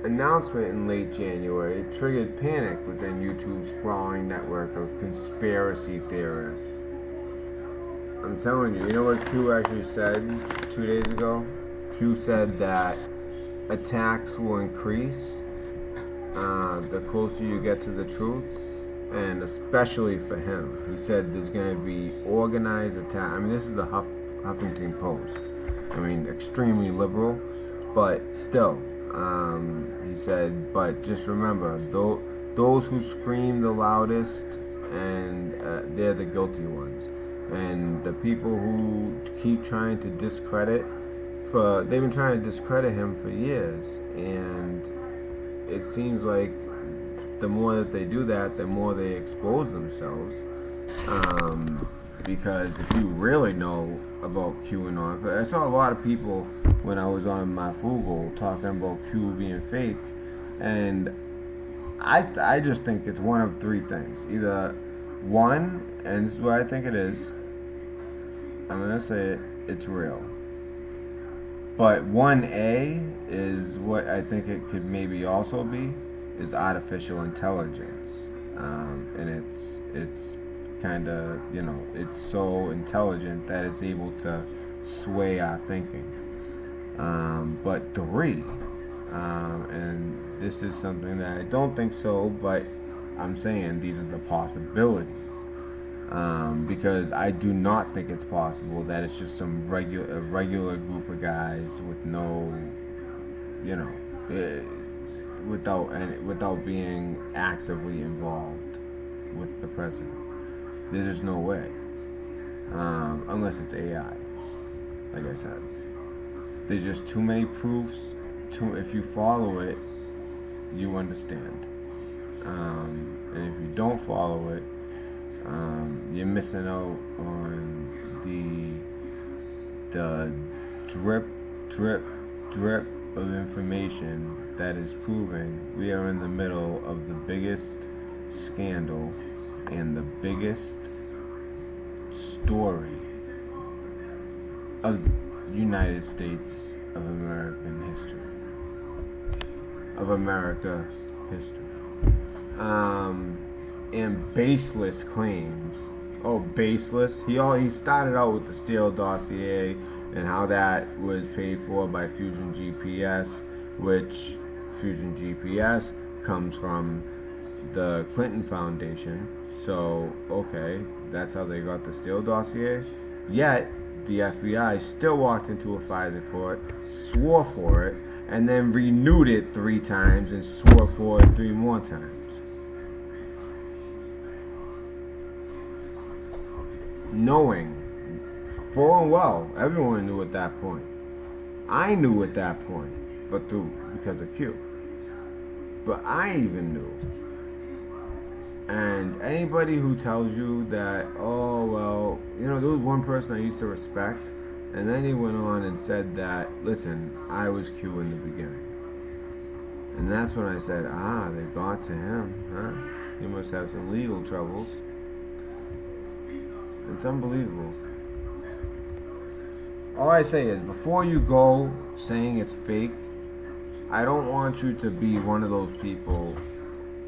announcement in late January triggered panic within YouTube's sprawling network of conspiracy theorists. I'm telling you, you know what Q actually said 2 days ago? Q said that attacks will increase the closer you get to the truth, and especially for him. He said there's going to be organized attack. I mean, this is the Huffington Post. I mean, extremely liberal, but still. He said, but just remember, those who scream the loudest, and they're the guilty ones. And the people who keep trying to discredit, they've been trying to discredit him for years, and it seems like the more that they do that, the more they expose themselves. Because if you really know about QAnon, I saw a lot of people when I was on MARFOOGLE talking about Q being fake, and I just think it's one of three things. Either one, and this is what I think it is, I'm gonna say it, it's real. But 1A is what I think it could maybe also be, is artificial intelligence. and it's kind of, you know, it's so intelligent that it's able to sway our thinking. But 3, and this is something that I don't think so, but I'm saying these are the possibilities. Because I do not think it's possible that it's just some regular group of guys with no, you know, without being actively involved with the president. There's just no way, unless it's AI. Like I said, there's just too many proofs. If you follow it, you understand, and if you don't follow it, you're missing out on the drip of information that is proving we are in the middle of the biggest scandal and the biggest story of United States of American history, of America history. And baseless claims. Oh, baseless. He started out with the Steele dossier and how that was paid for by Fusion GPS, which Fusion GPS comes from the Clinton Foundation. So, okay, that's how they got the Steele dossier. Yet, the FBI still walked into a FISA court, swore for it, and then renewed it 3 times and swore for it 3 more times. Knowing full and well, everyone knew at that point. I knew at that point, but because of Q. But I even knew. And anybody who tells you that, oh, well, you know, there was one person I used to respect, and then he went on and said that, listen, I was Q in the beginning. And that's when I said, they got to him, huh? He must have some legal troubles. It's unbelievable. All I say is, before you go saying it's fake, I don't want you to be one of those people,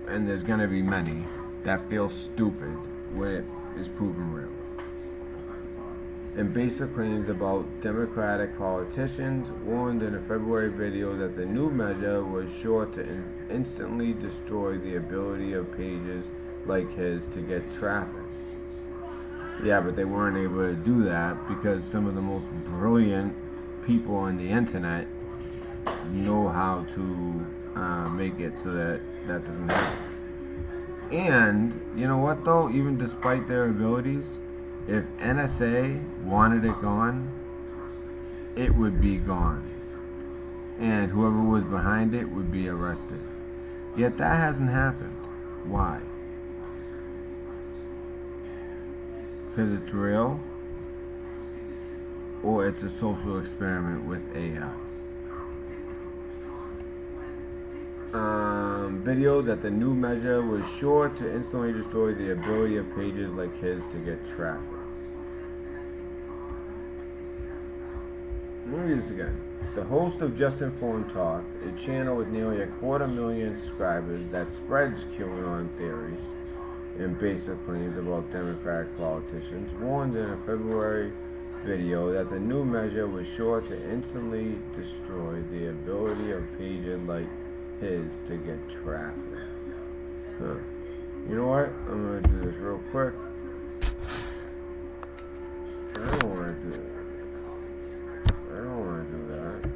and there's going to be many, that feel stupid when it is proven real. And basic claims about Democratic politicians warned in a February video that the new measure was sure to instantly destroy the ability of pages like his to get traffic. Yeah, but they weren't able to do that because some of the most brilliant people on the internet know how to make it so that that doesn't happen. And, you know what though, even despite their abilities, if NSA wanted it gone, it would be gone. And whoever was behind it would be arrested. Yet that hasn't happened. Why? Because it's real, or it's a social experiment with AI. Video that the new measure was sure to instantly destroy the ability of pages like his to get traffic. Let me read this again. The host of Just Informed Talk, a channel with nearly 250,000 subscribers that spreads QAnon theories and basic claims about Democratic politicians, warned in a February video that the new measure was sure to instantly destroy the ability of pages like his to get traffic. You know what? I'm going to do this real quick. I don't want to do it. I don't want to do that.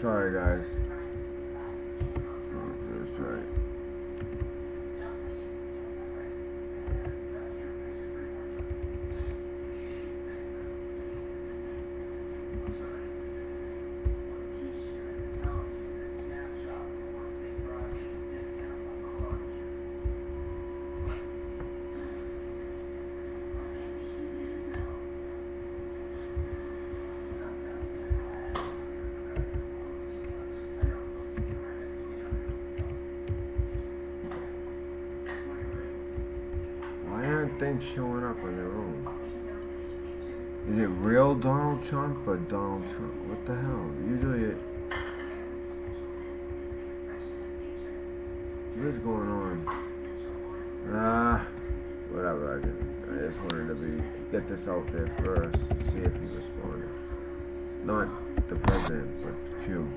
Sorry, guys. That's right. Things showing up on their own. Is it real Donald Trump or Donald Trump? What the hell? Usually what is going on? Whatever. I just wanted to get this out there first, see if he responded. Not the president, but Q.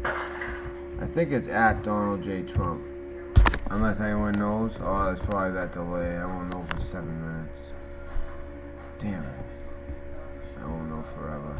I think it's at Donald J. Trump. Unless anyone knows. Oh, there's probably that delay. I won't know for 7 minutes. Damn it. I won't know forever.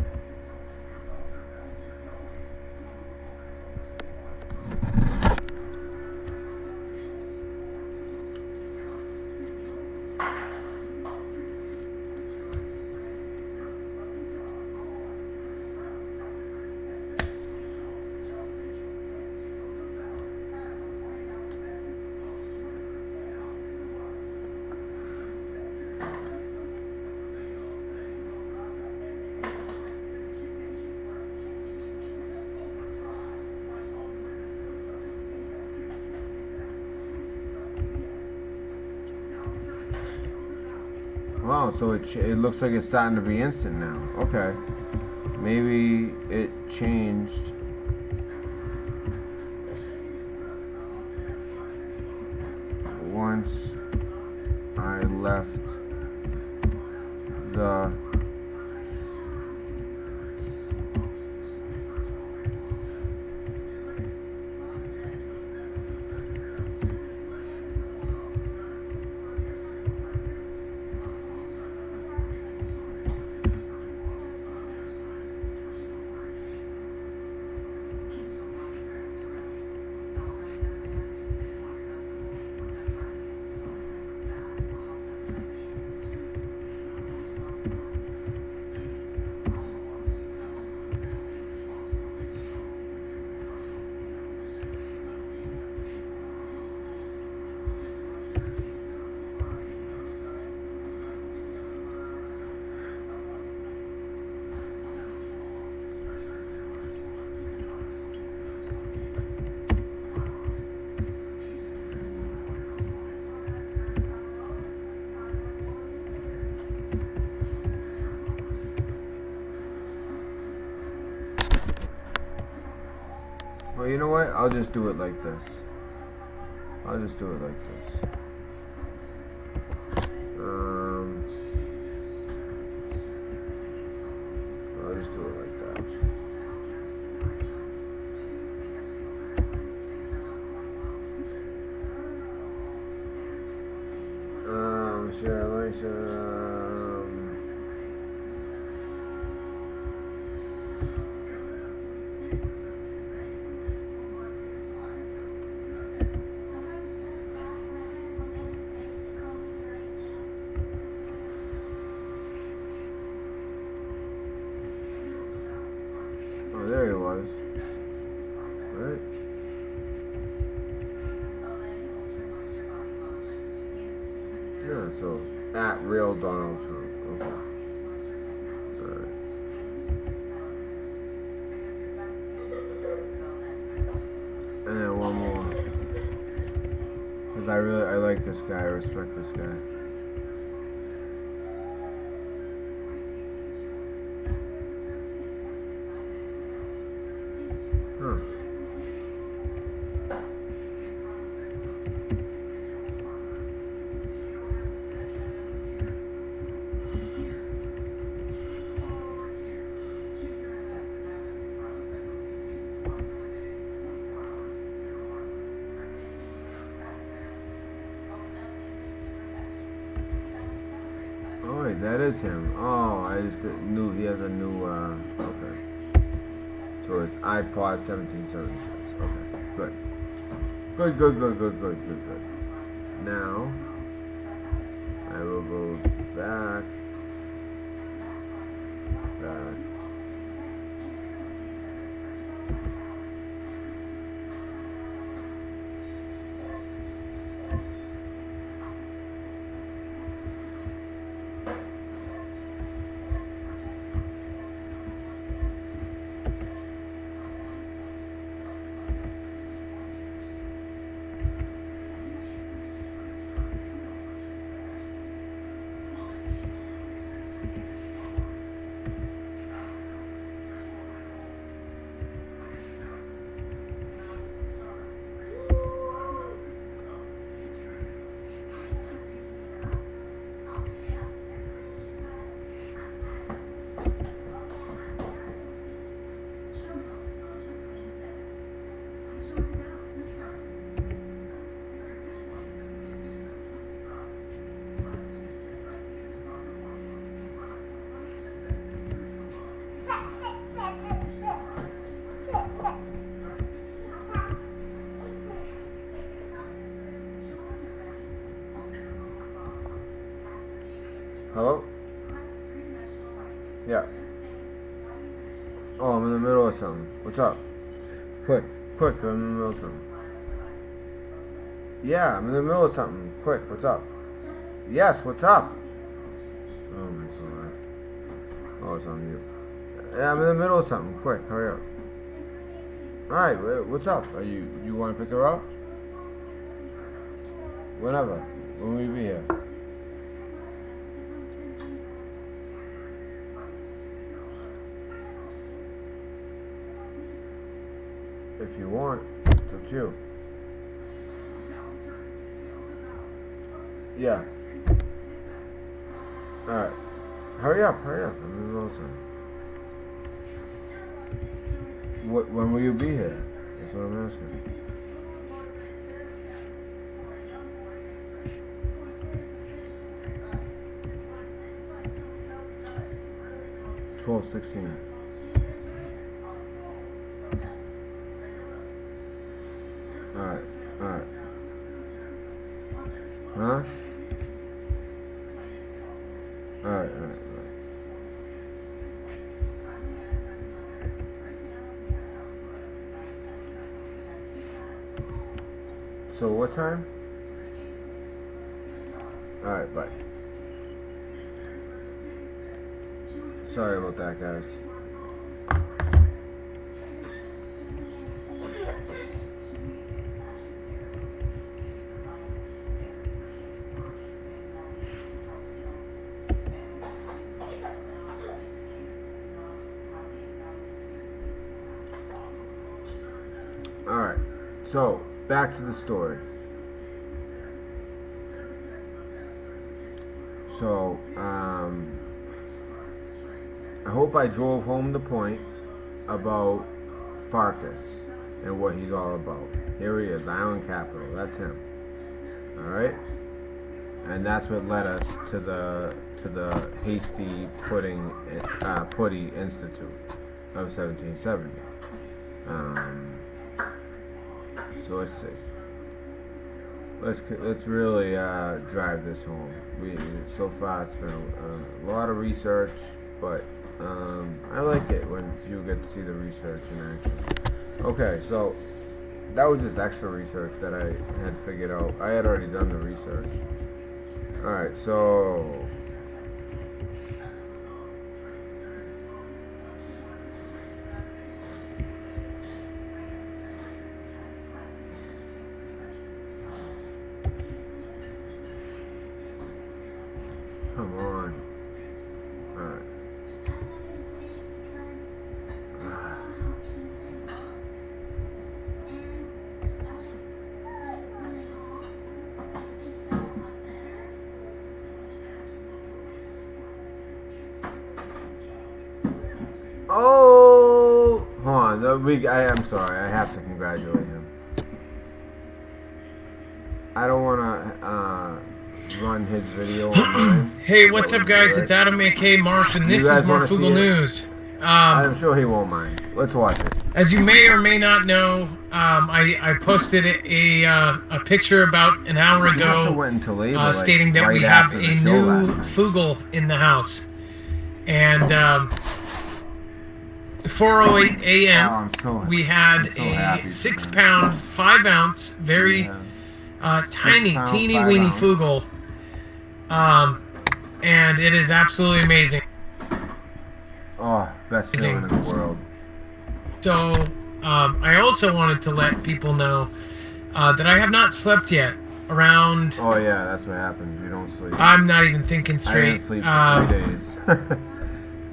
Wow, so it looks like it's starting to be instant now. Okay. Maybe it changed. Once I left the Well, you know what? I'll just do it like this. I'll just do it like this. I'll just do it like that. Oh, there he was. Right? Yeah, so at real Donald Trump. Okay. Alright. And then one more. Because I like this guy, I respect this guy. Huh. Oh wait, that is him. Oh, I just knew he has a new, okay. So it's iPod 1776. Okay, good. Good. Now, I will go back. Hello? Yeah. Oh, I'm in the middle of something. What's up? Quick, I'm in the middle of something. Yeah, I'm in the middle of something. Quick, what's up? Yes, what's up? Oh my god. Oh, it's on mute. Yeah, I'm in the middle of something. Quick, hurry up. Alright, what's up? You want to pick her up? Whenever. When will you be here? If you want, it's up to you. Yeah. Alright. Hurry up. I'm in the middle of something. When will you be here? That's what I'm asking. $12.16. Alright. Huh? Alright. So what time? Alright, bye. Sorry about that, guys. Alright, so back to the story. So, I hope I drove home the point about Farkas and what he's all about. Here he is, Island Capital, that's him. Alright? And that's what led us to the Hasty Putty Institute of 1770. So let's see. Let's really drive this home. So far it's been a lot of research, but I like it when you get to see the research in action. Okay, so that was just extra research that I had figured out. I had already done the research. Alright, so come on. Alright. Oh, hold on. I'm sorry. I have to congratulate him. I don't want to run his video on mine. Hey, what's up, guys? It's Adam, aka Marf, and this is MARFOOGLE News. I'm sure he won't mind. Let's watch it. As you may or may not know, I posted a picture about an hour She must have ago went into labor, like, stating that we right have after a the show new last night. Foogle in the house. And 4:08 a.m. Oh, I'm so- we had I'm so happy a for 6-pound, 5-ounce, very tiny, 6 pound, teeny 5 weeny ounce. Foogle. And it is absolutely amazing. Oh, best feeling in the world. So, I also wanted to let people know that I have not slept yet. Around, Oh yeah, that's what happens. You don't sleep. I'm not even thinking I straight. didn't sleep for 3 days.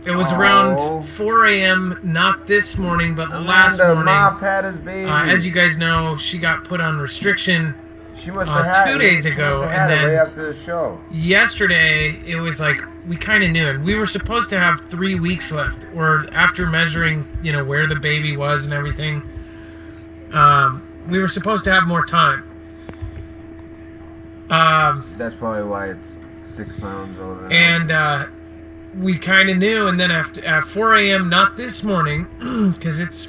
It was Oh. around 4 a.m. Not this morning, but last morning. MARF had his baby. As you guys know, she got put on restriction she must have had 2 days she ago, must have and had it then right after the show. yesterday it was like we kind of knew it. We were supposed to have 3 weeks left, or after measuring, you know, where the baby was and everything. We were supposed to have more time. That's probably why it's 6 pounds older. Than And we kind of knew, and then at 4 a.m., not this morning, because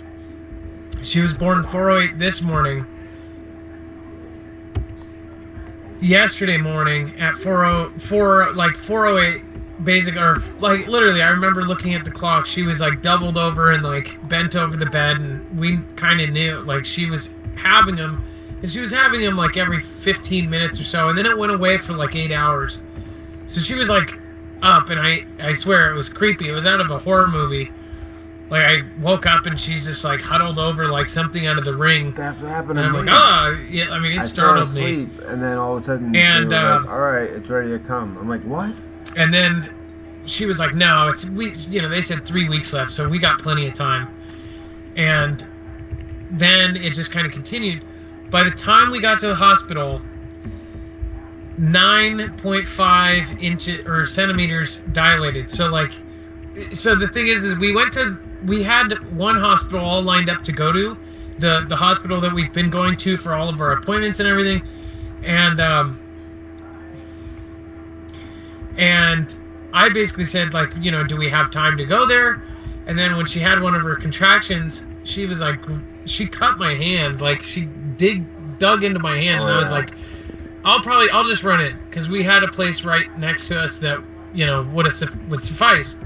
she was born 4:08 this morning. Yesterday morning at 4:08, basic, or like literally, I remember looking at the clock. She was like doubled over and like bent over the bed, and we kind of knew like she was having him, and she was having him like every 15 minutes or so, and then it went away for like 8 hours. So she was like up, and I swear it was creepy. It was out of a horror movie. Like I woke up and she's just like huddled over like something out of The Ring. That's what happened And to I'm me. like, oh, yeah. I mean, it startled fell me. asleep, and then all of a sudden, And, they were like, all right, it's ready to come. I'm like, what? And then she was like, no, they said 3 weeks left, so we got plenty of time. And then it just kind of continued. By the time we got to the hospital, 9.5 inches or centimeters dilated. So the thing is we had one hospital all lined up to go to, the hospital that we've been going to for all of our appointments and everything. And I basically said, like, you know, do we have time to go there? And then when she had one of her contractions, she was like, she cut my hand, like she dug into my hand, and I was like, I'll just run it, because we had a place right next to us that, you know, would suffice.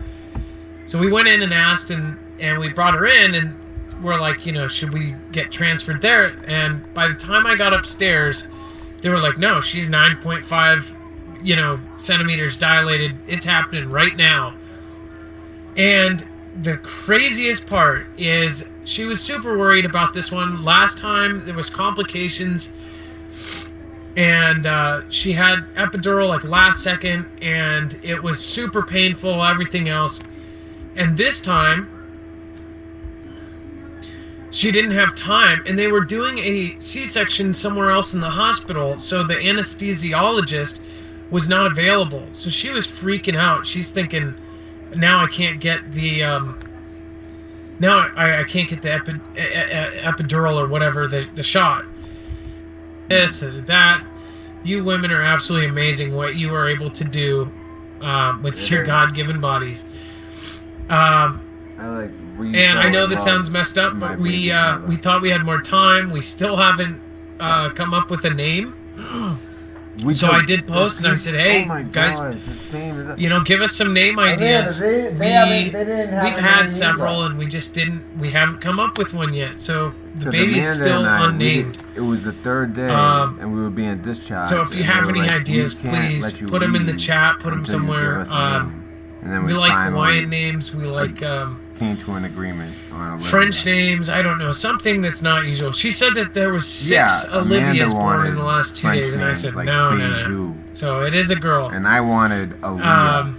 So we went in and asked, and we brought her in, and we're like, you know, should we get transferred there? And by the time I got upstairs, they were like, no, she's 9.5, you know, centimeters dilated. It's happening right now. And the craziest part is she was super worried about this one. Last time there was complications, and she had epidural like last second, and it was super painful, everything else. And this time she didn't have time, and they were doing a C-section somewhere else in the hospital, so the anesthesiologist was not available. So she was freaking out. She's thinking, now I can't get the I can't get the epidural or whatever, the shot. This and that. You women are absolutely amazing what you are able to do with your God-given bodies. And I know this sounds messed up, but we thought we had more time. We still haven't come up with a name. So I did post, and I said, hey, guys, you know, give us some name ideas. We've had several, and we haven't come up with one yet. So the baby's still unnamed. It was the 3rd day, and we were being discharged. So if you have any ideas, please put them in the chat, put them somewhere. We like Hawaiian names. We like came to an agreement on French names. I don't know, something that's not usual. She said that there was 6 Olivias born in the last 2 days, and I said like no. So it is a girl. And I wanted Aaliyah.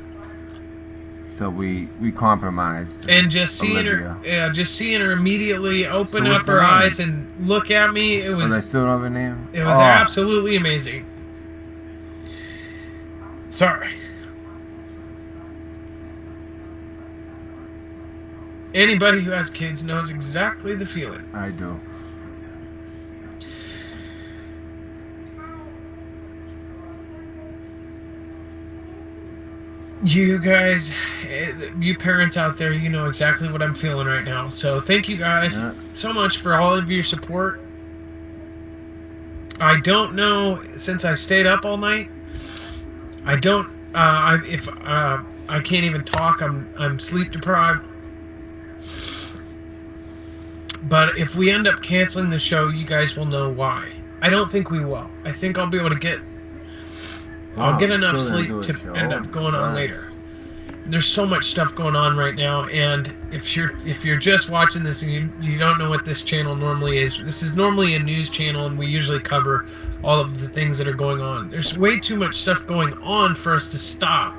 So we compromised. And just seeing her immediately open up her eyes and look at me, it was. I still don't have a name. It was absolutely amazing. Sorry. Anybody who has kids knows exactly the feeling. I do. You guys, you parents out there, you know exactly what I'm feeling right now. So thank you guys so much for all of your support. I don't know, since I stayed up all night, I don't, I can't even talk. I'm sleep deprived. But if we end up canceling the show, you guys will know why. I don't think we will. I think I'll be able to get, I'll get enough sleep to end up going on later. There's so much stuff going on right now, and if you're just watching this and you don't know what this channel normally is, this is normally a news channel, and we usually cover all of the things that are going on. There's way too much stuff going on for us to stop,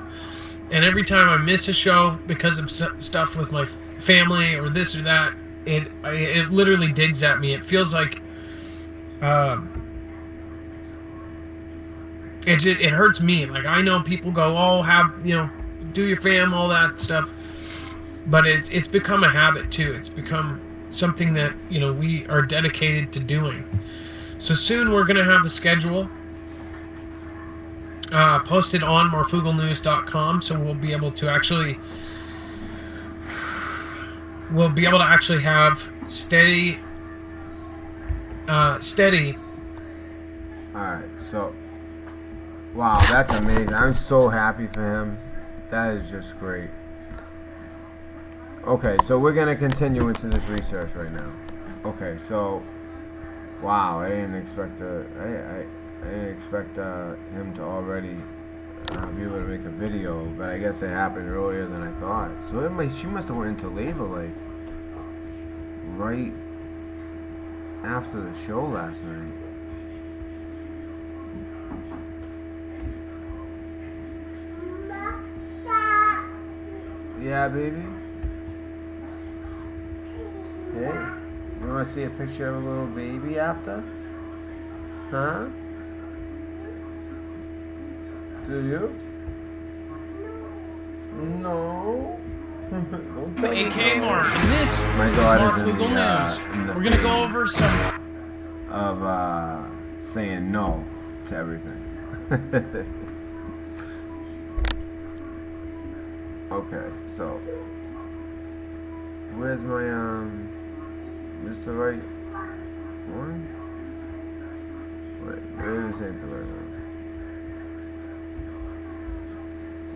and every time I miss a show because of stuff with my family or this or that, it literally digs at me. It feels like it hurts me. Like, I know people go, oh, have, you know, do your fam, all that stuff, but it's become a habit too. It's become something that, you know, we are dedicated to doing. So soon we're gonna have a schedule posted on marfooglenews.com, so we'll be able to actually have steady. Alright, so wow, that's amazing. I'm so happy for him. That is just great. Okay, so we're gonna continue into this research right now. Okay, so wow, I didn't expect him to already be able to make a video, but I guess it happened earlier than I thought. So she must have went into labor like right after the show last night. Yeah, baby. Hey, you want to see a picture of a little baby after? Huh? Do you? No. AK Mark, and this is MARFOOGLE News. We're gonna go over some of saying no to everything. Okay, so where's my is the right one? Wait, maybe this ain't the right one.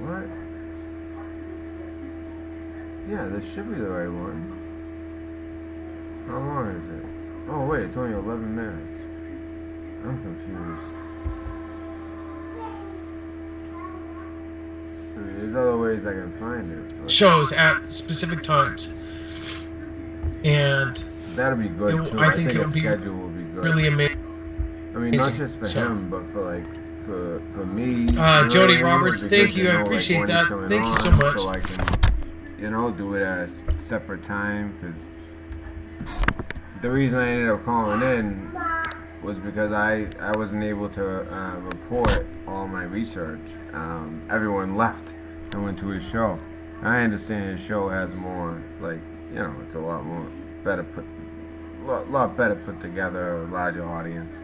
What? Yeah, this should be the right one. How long is it? Oh wait, it's only 11 minutes. I'm confused. I mean, there's other ways I can find it. Shows at specific times, and that'll be good too. I think it would be schedule will be good. Really amazing. I mean, not just for him, but for like for me. Jody Roberts, thank you. I appreciate that. Thank you so much. So I can, you know, do it at a separate time, because the reason I ended up calling in was because I wasn't able to report all my research. Everyone left and went to his show. I understand his show has more, like, you know, it's a lot more better put, lot better put together, a larger audience.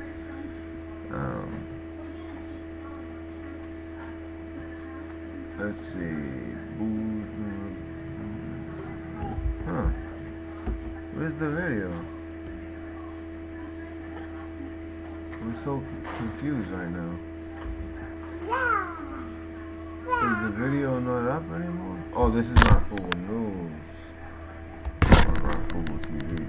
Let's see. Huh? Where's the video? I'm so confused right now. Is the video not up anymore? Oh, this is MARFOOGLE News. Or MARFOOGLE TV.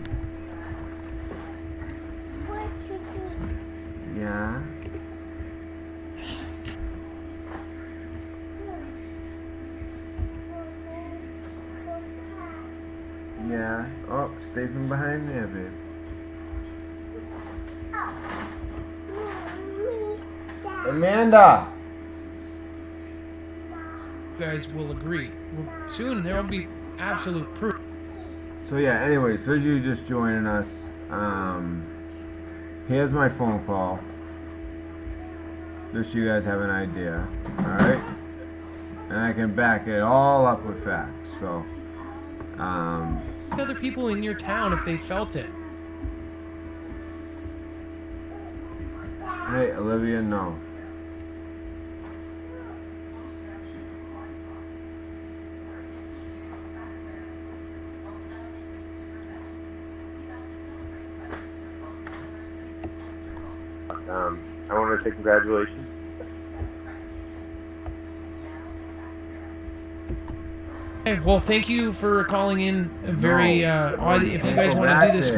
Yeah. Yeah. Oh, stay from behind there, babe. Amanda! You guys will agree. Soon there will be absolute proof. So yeah, anyway, so you just joining us. Here's my phone call. Just so you guys have an idea. Alright? And I can back it all up with facts. So, other people in your town if they felt it. Hey, Olivia, no. I want to say congratulations. Okay, well, thank you for calling in. Very if you guys want to do this,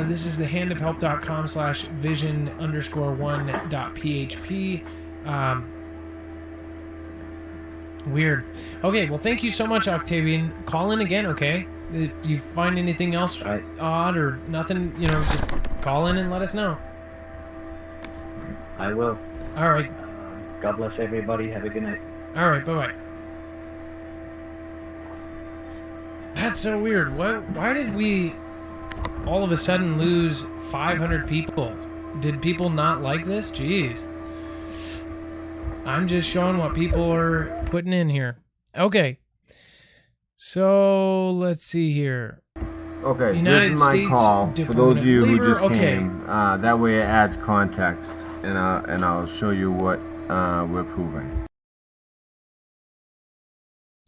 this is the handofhelp.com/vision_1.php. Weird. Okay, well, thank you so much, Octavian. Call in again, okay? If you find anything else odd or nothing, just call in and let us know. I will. All right. God bless everybody. Have a good night. All right, bye-bye. That's so weird. Why did we all of a sudden lose 500 people? Did people not like this? Jeez. I'm just showing what people are putting in here. Okay. So, let's see here. Okay, United so this is my call for those of you who just came. That way it adds context, and I'll show you what we're proving.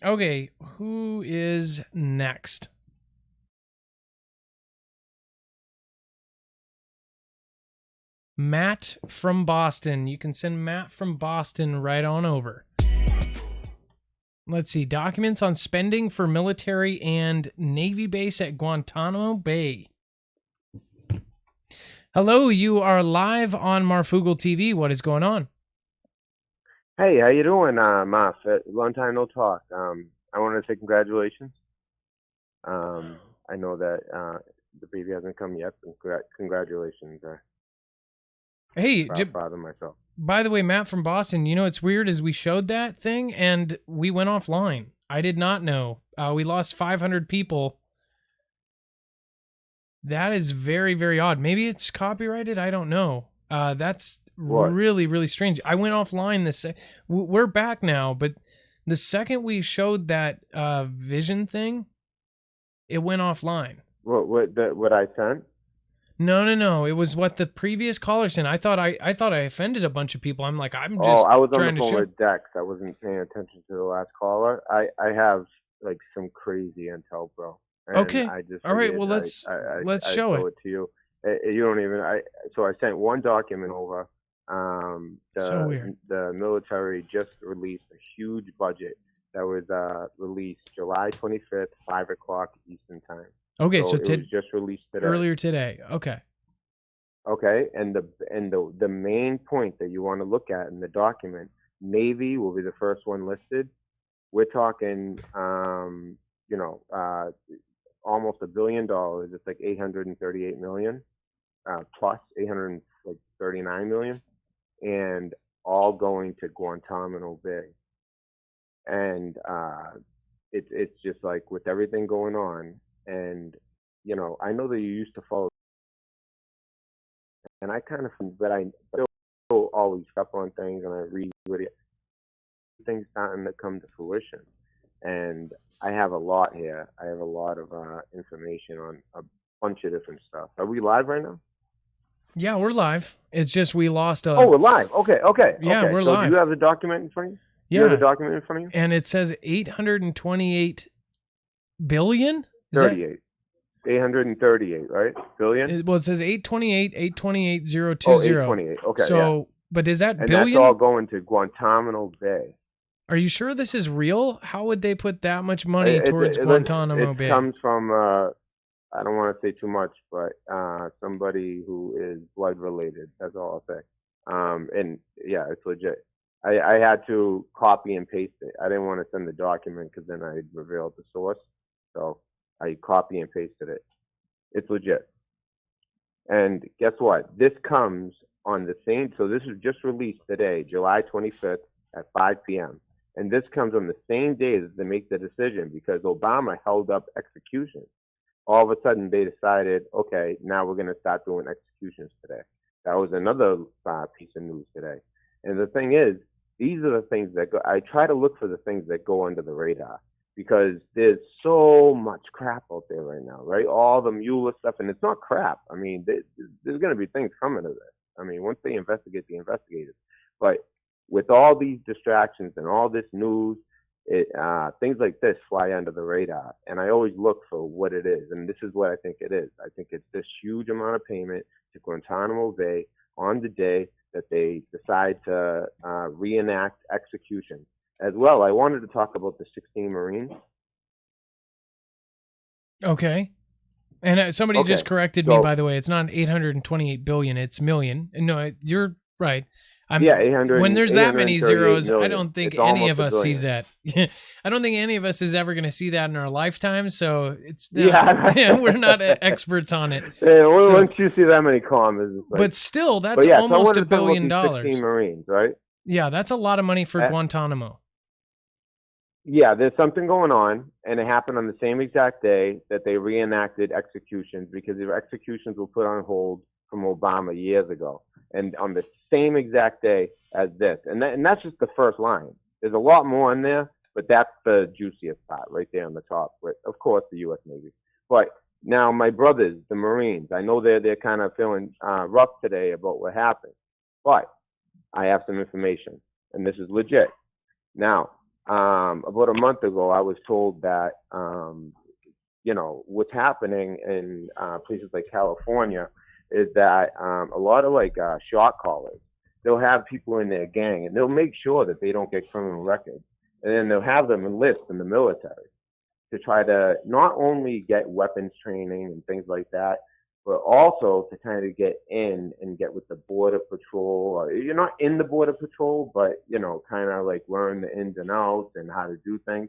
Okay, who is next? Matt from Boston. You can send Matt from Boston right on over. Let's see. Documents on spending for military and Navy base at Guantanamo Bay. Hello, you are live on MARFOOGLE TV. What is going on? Hey, how you doing, Marf? Long time no talk. I want to say congratulations. I know that the baby hasn't come yet, but congratulations. Hey, proud of myself. By the way, Matt from Boston, it's weird is we showed that thing and we went offline. I did not know. We lost 500 people. That is very, very odd. Maybe it's copyrighted. I don't know. That's really, really strange. I went offline we're back now, but the second we showed that vision thing, it went offline. What I sent? No. It was what the previous caller sent. I thought I offended a bunch of people. I'm like, I was trying on the phone with Dex. I wasn't paying attention to the last caller. I have like some crazy intel, bro. And okay. All right. Well, let's show it to you. You don't even. So I sent one document over. So weird. The military just released a huge budget that was released July 25th, 5 o'clock Eastern time. Okay, so it was just released today. Earlier today. Okay. Okay, and the main point that you want to look at in the document, Navy will be the first one listed. We're talking, almost $1 billion. It's like 838 million, plus 839 million, and all going to Guantanamo Bay. And it's just like with everything going on, and I know that you used to follow, and I kind of, but I still always up on things, and I read things starting to come to fruition, and I have a lot here. I have a lot of information on a bunch of different stuff. Are we live right now? Yeah, we're live. It's just we lost a... Oh, we're live. Okay. Yeah, okay. We're so live. Do you have the document in front of you? Yeah. You have the document in front of you? And it says 828 billion? 38. 838, right? Billion? It says 828,020. Oh, 828. Okay. So, but is that and billion? That's all going to Guantanamo Bay. Are you sure this is real? How would they put that much money towards Guantanamo Bay? It comes from, I don't want to say too much, but somebody who is blood related. That's all I'll say. And yeah, it's legit. I had to copy and paste it. I didn't want to send the document because then I'd reveal the source. So I copy and pasted it. It's legit. And guess what? This comes on the same, so this was just released today, July 25th at 5 p.m. And this comes on the same day that they make the decision because Obama held up executions. All of a sudden they decided, okay, now we're going to start doing executions today. That was another piece of news today. And the thing is, these are the things that go, I try to look for the things that go under the radar because there's so much crap out there right now, right? All the Mueller stuff, and it's not crap. I mean, there's going to be things coming to this. I mean, once they investigate the investigators. But with all these distractions and all this news, things like this fly under the radar. And I always look for what it is. And this is what I think it is. I think it's this huge amount of payment to Guantanamo Bay on the day that they decide to reenact execution. As well, I wanted to talk about the 16 Marines. Okay. And somebody just corrected me, by the way. It's not 828 billion, it's million. No, you're right. 800. When there's that many zeros, million. I don't think it's any of us billion. sees that. I don't think any of us is ever going to see that in our lifetime. So it's we're not experts on it. Once you see that many commas, it's like, but still, that's almost $1 billion. 16 Marines, right? Yeah, that's a lot of money for Guantanamo. Yeah, there's something going on, and it happened on the same exact day that they reenacted executions, because the executions were put on hold from Obama years ago, and on the same exact day as this. And that's just the first line. There's a lot more in there, but that's the juiciest part right there on the top, with, of course, the U.S. Navy. But now my brothers, the Marines, I know they're kind of feeling rough today about what happened, but I have some information, and this is legit. Now, about a month ago, I was told that, what's happening in places like California is that a lot of shot callers, they'll have people in their gang, and they'll make sure that they don't get criminal records. And then they'll have them enlist in the military to try to not only get weapons training and things like that, but also to kind of get in and get with the Border Patrol. Or you're not in the Border Patrol, but, kind of learn the ins and outs and how to do things.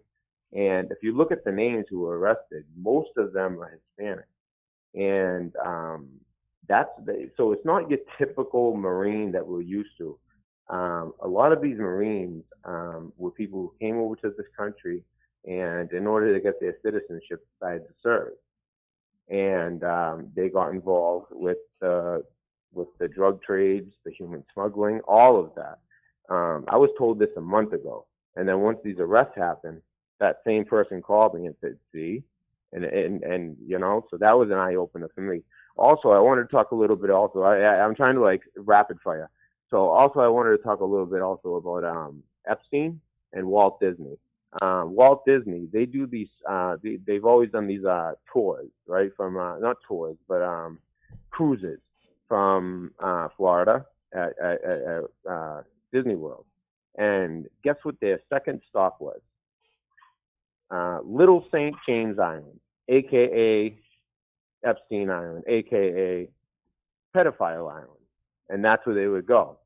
And if you look at the names who were arrested, most of them are Hispanic. And so it's not your typical Marine that we're used to. A lot of these Marines were people who came over to this country, and in order to get their citizenship, decided to serve. And they got involved with the drug trades, the human smuggling, all of that. I was told this a month ago, and then once these arrests happened, that same person called me and said, "See," and so that was an eye opener for me. Also, I wanted to talk a little bit. Also, I'm trying to rapid fire. So also, I wanted to talk a little bit also about Epstein and Walt Disney. Walt Disney, they do these, they've always done these tours, right? From, not tours, but cruises from Florida at Disney World. And guess what their second stop was? Little St. James Island, a.k.a. Epstein Island, a.k.a. Pedophile Island. And that's where they would go.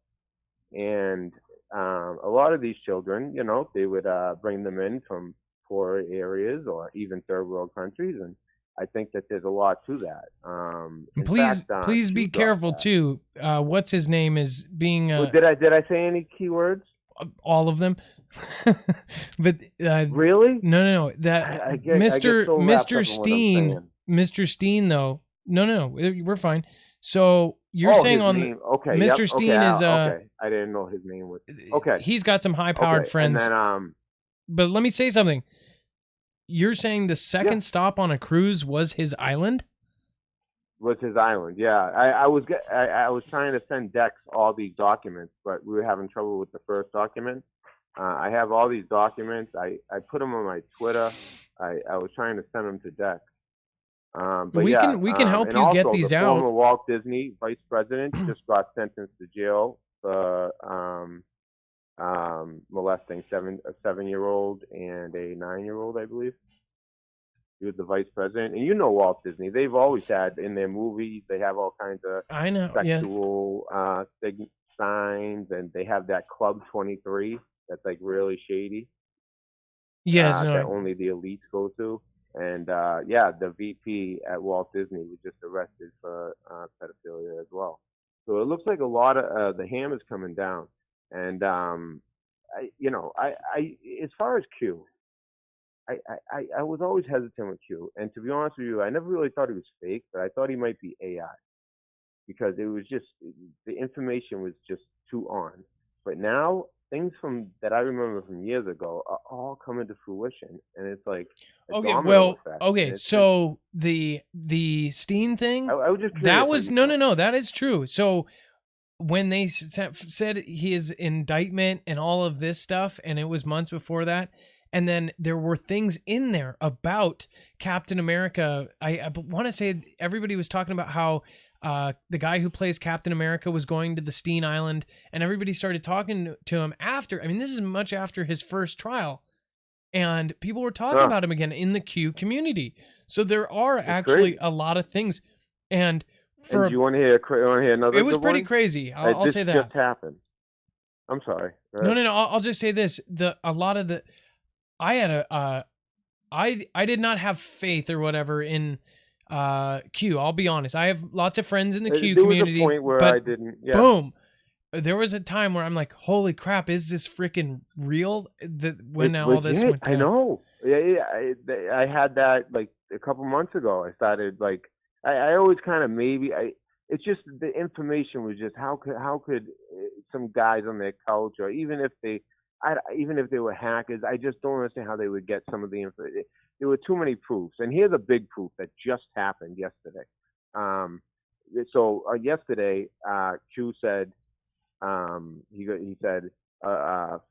And a lot of these children, they would bring them in from poorer areas or even third world countries, and I think that there's a lot to that. Please be careful too. What's his name is being. Did I say any keywords? All of them. But really? No. That Mr. Steen. Mr. Steen, though. No. We're fine. So you're saying on name. Okay, Mr. Steen is okay. I didn't know his name was okay. He's got some high-powered friends. And then, but let me say something. You're saying the second stop on a cruise was his island? Was his island? Yeah. I was trying to send Dex all these documents, but we were having trouble with the first document. I have all these documents. I put them on my Twitter. I was trying to send them to Dex. But we can help you get these the out. Former Walt Disney vice president just got sentenced to jail for molesting a 7-year-old and a 9-year-old, I believe. He was the vice president, and Walt Disney. They've always had in their movies. They have all kinds of sexual signs, and they have that Club 23 that's really shady. Yes, that only the elites go to. And the VP at Walt Disney was just arrested for pedophilia as well. So it looks like a lot of the hammer's coming down. And as far as Q, I was always hesitant with Q. And to be honest with you, I never really thought he was fake, but I thought he might be AI because it was just the information was just too on. But now things that I remember from years ago are all coming to fruition, and it's like so the Steen thing, I was just that was no, that is true. So when they said his indictment and all of this stuff, and it was months before that, and then there were things in there about Captain America. I want to say everybody was talking about how The guy who plays Captain America was going to the Epstein Island, and everybody started talking to him after. I mean, this is much after his first trial, and people were talking about him again in the Q community. So there are actually a lot of things. And do you want to hear another? It was pretty one? crazy. I'll say that. This just happened. I'm sorry. No. I'll just say this: I did not have faith or whatever in Q. I'll be honest. I have lots of friends in the Q community. There was a point where I didn't. Yeah. Boom. There was a time where I'm like, holy crap, is this freaking real? All this went down. I know. Yeah, I had that like a couple months ago. I started like I always kind of it's just the information was just how could some guys on their couch, or even if they were hackers, I just don't understand how they would get some of the info. There were too many proofs, and here's a big proof that just happened yesterday. Yesterday, Q said he said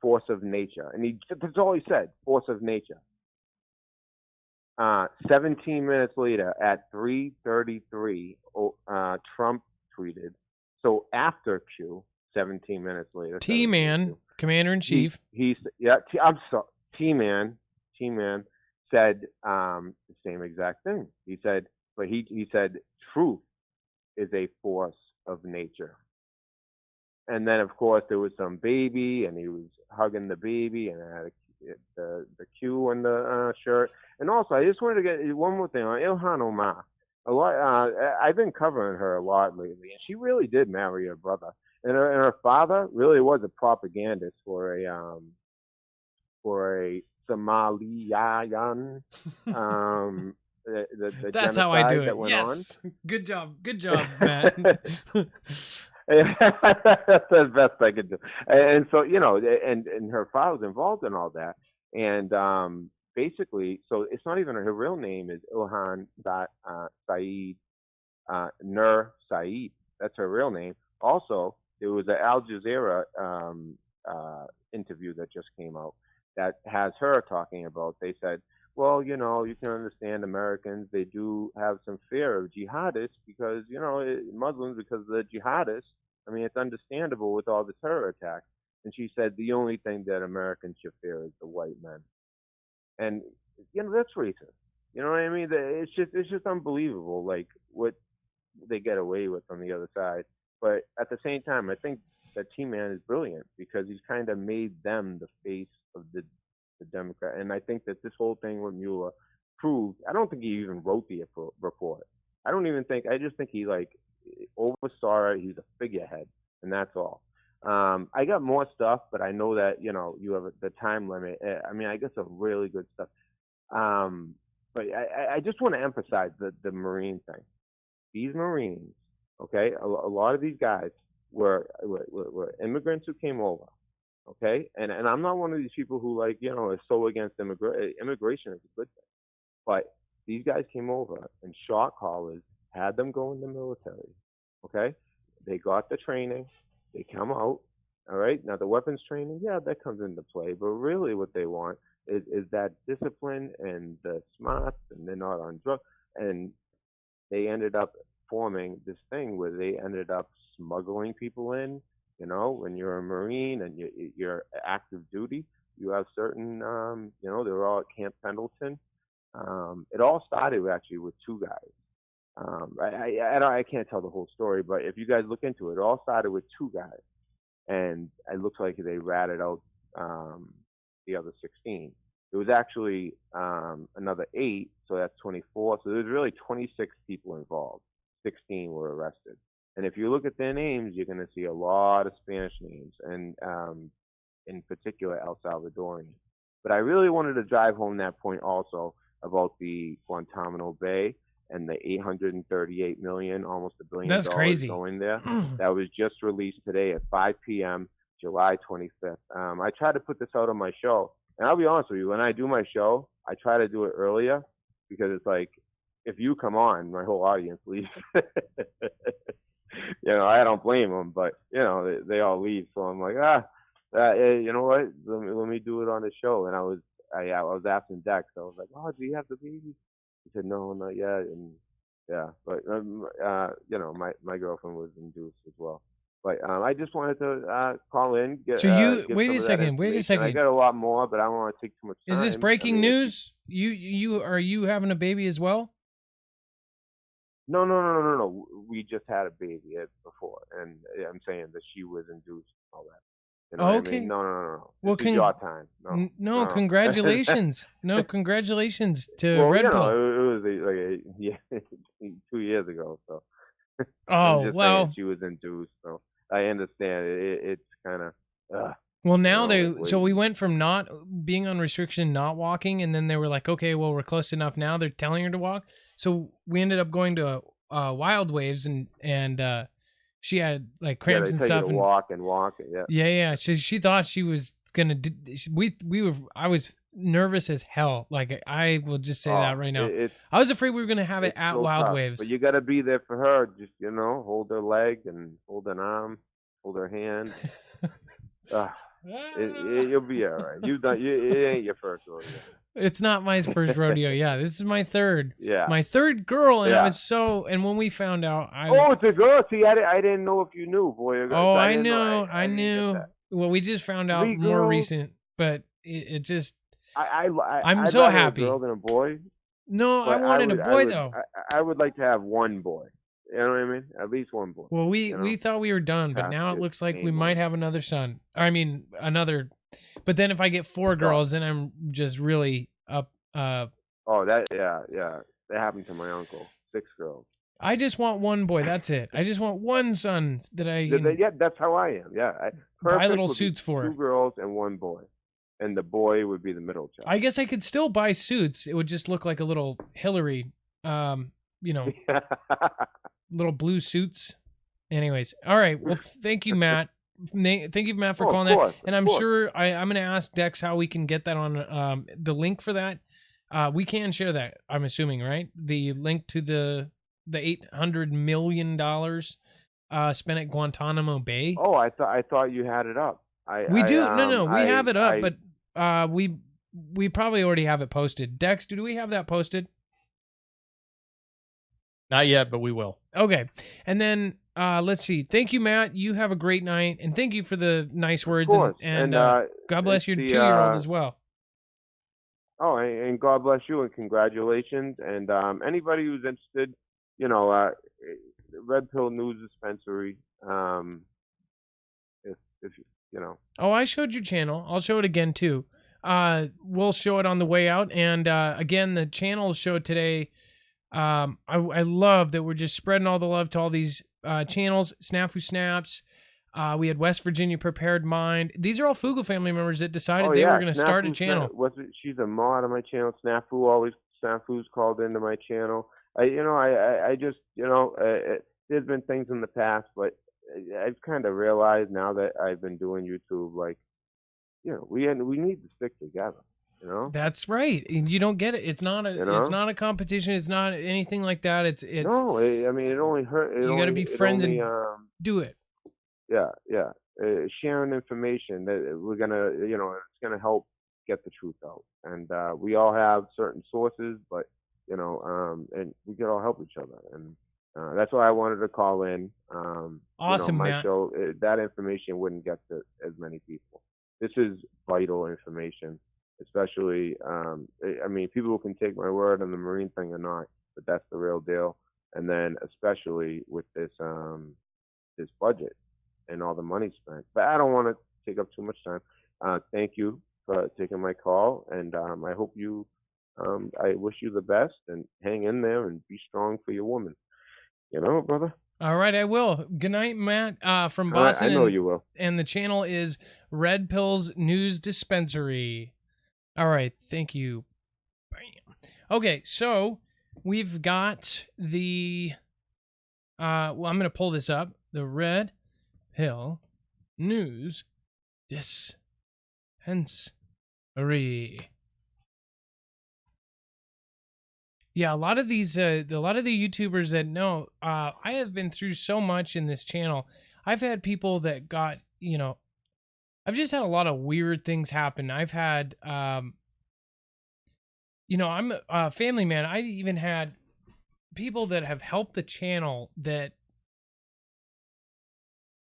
force of nature, and that's all he said, force of nature. 17 minutes later, at 3:33, Trump tweeted. So after Q, 17 minutes later, T-Man, Commander in Chief. T-Man said the same exact thing. He said, but he said truth is a force of nature. And then, of course, there was some baby, and he was hugging the baby, and I had the Q on the shirt. And also, I just wanted to get one more thing on Ilhan Omar. I've been covering her a lot lately, and she really did marry her brother. And her father really was a propagandist for a Somalian. That's how I do it. Yes. On. Good job, Matt. That's the best I could do. And so, and her father was involved in all that. And basically, so it's not even her real name is Ilhan Saeed Nur Saeed. That's her real name. Also, there was an Al Jazeera interview that just came out that has her talking about, they said, well, you can understand Americans, they do have some fear of jihadists because, Muslims, because of the jihadists. I mean, it's understandable with all the terror attacks. And she said the only thing that Americans should fear is the white men. And, that's racist. You know what I mean? It's just unbelievable, like, what they get away with on the other side. But at the same time, I think that T-Man is brilliant because he's kind of made them the face of the Democrat. And I think that this whole thing with Mueller proved, I don't think he even wrote the report. I just think he oversaw it. He's a figurehead, and that's all. I got more stuff, but I know that, you have the time limit. I mean, I got some really good stuff. But I just want to emphasize the Marine thing. These Marines, okay, a lot of these guys were immigrants who came over. Okay, and I'm not one of these people who is so against immigration is a good thing, but these guys came over and shot callers, had them go in the military. Okay, they got the training, they come out. All right, now the weapons training, yeah, that comes into play, but really what they want is that discipline and the smarts, and they're not on drugs, and they ended up forming this thing where they ended up smuggling people in. When you're a Marine and you're active duty, you have certain, they were all at Camp Pendleton. It all started actually with two guys. I can't tell the whole story, but if you guys look into it, it all started with two guys. And it looks like they ratted out the other 16. It was actually another 8, so that's 24. So there's really 26 people involved. 16 were arrested. And if you look at their names, you're going to see a lot of Spanish names, and in particular, El Salvadorian. But I really wanted to drive home that point also about the Guantanamo Bay and the $838 million, almost $1 billion That's crazy. Going there. That was just released today at 5 p.m., July 25th. I tried to put this out on my show, and I'll be honest with you, when I do my show, I try to do it earlier because it's like, if you come on, my whole audience leaves. I don't blame them, but they all leave. So I'm like, you know what? Let me do it on the show. And I was asking Dex. I was like, oh, do you have the baby? He said, no, not yet. And yeah. But you know, my girlfriend was induced as well. But I just wanted to call in, get So you get wait some a of that second. Wait a information. I second. got a lot more, but I don't want to take too much time. Is this I breaking mean, if you- news? You are you having a baby as well? No. We just had a baby before, and I'm saying that she was induced and all that. You know what I Okay. mean? No. Well, This is your time. No, congratulations. No, congratulations to Well, Red you Pill. know, it was yeah, 2 years ago. So Oh, I'm just well. saying she was induced. So I understand it's kind of. Well, now so we wait. went from not being on restriction, not walking, and then they were like, okay, well, we're close enough now. They're telling her to walk. So we ended up going to Wild Waves, and she had like cramps they and tell stuff. You to walk. Yeah. Yeah. She thought she was gonna. I was nervous as hell. Like I will just say that right now. I was afraid we were gonna have it at so Wild tough, Waves. but you got to be there for her. Just hold her leg and hold an arm, hold her hand. You'll be all right. It ain't your first rodeo. It's not my first rodeo. Yeah, this is my third. Yeah. My third girl, and Yeah. I was so. And when we found out, it's a girl. See, I didn't know if you knew, boy. Oh, I didn't knew. know. I didn't knew. get that. Well, we just found out 3 more girls? recent, but it just. I'm I'm so happy. A girl than a boy. No, I But wanted a boy though. I would like to have one boy. You know what I mean? At least one boy. Well, we thought we were done, but now it looks like we might have another son. I mean, another. But then if I get 4 girls, then I'm just really up. Yeah. That happened to my uncle. 6 girls. I just want one boy. That's it. I just want one son that I Yeah, that's how I am. Yeah, buy little would be suits for. 2 girls and 1 boy, and the boy would be the middle child. I guess I could still buy suits. It would just look like a little Hillary, little blue suits. Anyways, all right. Well, thank you, Matt. Thank you, Matt, for calling that. And I'm sure I'm going to ask Dex how we can get that on the link for that. We can share that. I'm assuming, right? The link to the $800 million spent at Guantanamo Bay. Oh, I thought you had it up. We do. No, we have it up, but we probably already have it posted. Dex, do we have that posted? Not yet, but we will. Okay. And then let's see. Thank you, Matt. You have a great night, and thank you for the nice words. Of course. And God bless your 2-year-old as well. Oh, and God bless you, and congratulations. And anybody who's interested, Red Pill News Dispensary. If you know. Oh, I showed your channel. I'll show it again too. We'll show it on the way out. And again, the channel showed today. I love that we're just spreading all the love to all these channels. Snafu Snaps. We had West Virginia Prepared Mind. These are all Foogle family members that decided they were going to start a channel. She's a mod on my channel. Snafu's called into my channel. I just, there's been things in the past, but I've kind of realized now that I've been doing YouTube, like, we need to stick together. That's right. You don't get it. It's not it's not a competition. It's not anything like that. It's no. I mean, it only hurt. You got to be friends and do it. Yeah. Sharing information that we're gonna, it's gonna help get the truth out. And we all have certain sources, but and we can all help each other. And that's why I wanted to call in. Awesome, my Matt. show, that information wouldn't get to as many people. This is vital information. Especially, I mean, people can take my word on the Marine thing or not, but that's the real deal. And then, especially with this this budget and all the money spent. But I don't want to take up too much time. Thank you for taking my call, and I hope you. I wish you the best, and hang in there and be strong for your woman. Brother. All right, I will. Good night, Matt. From Boston. I know you will. And the channel is Red Pills News Dispensary. All right, thank you. Bam. Okay, so we've got the I'm going to pull this up. The Red Pill News Dispensary. Yeah, a lot of the YouTubers that know, I have been through so much in this channel. I've had people that got, I've just had a lot of weird things happen. I've had, I'm a family man. I even had people that have helped the channel that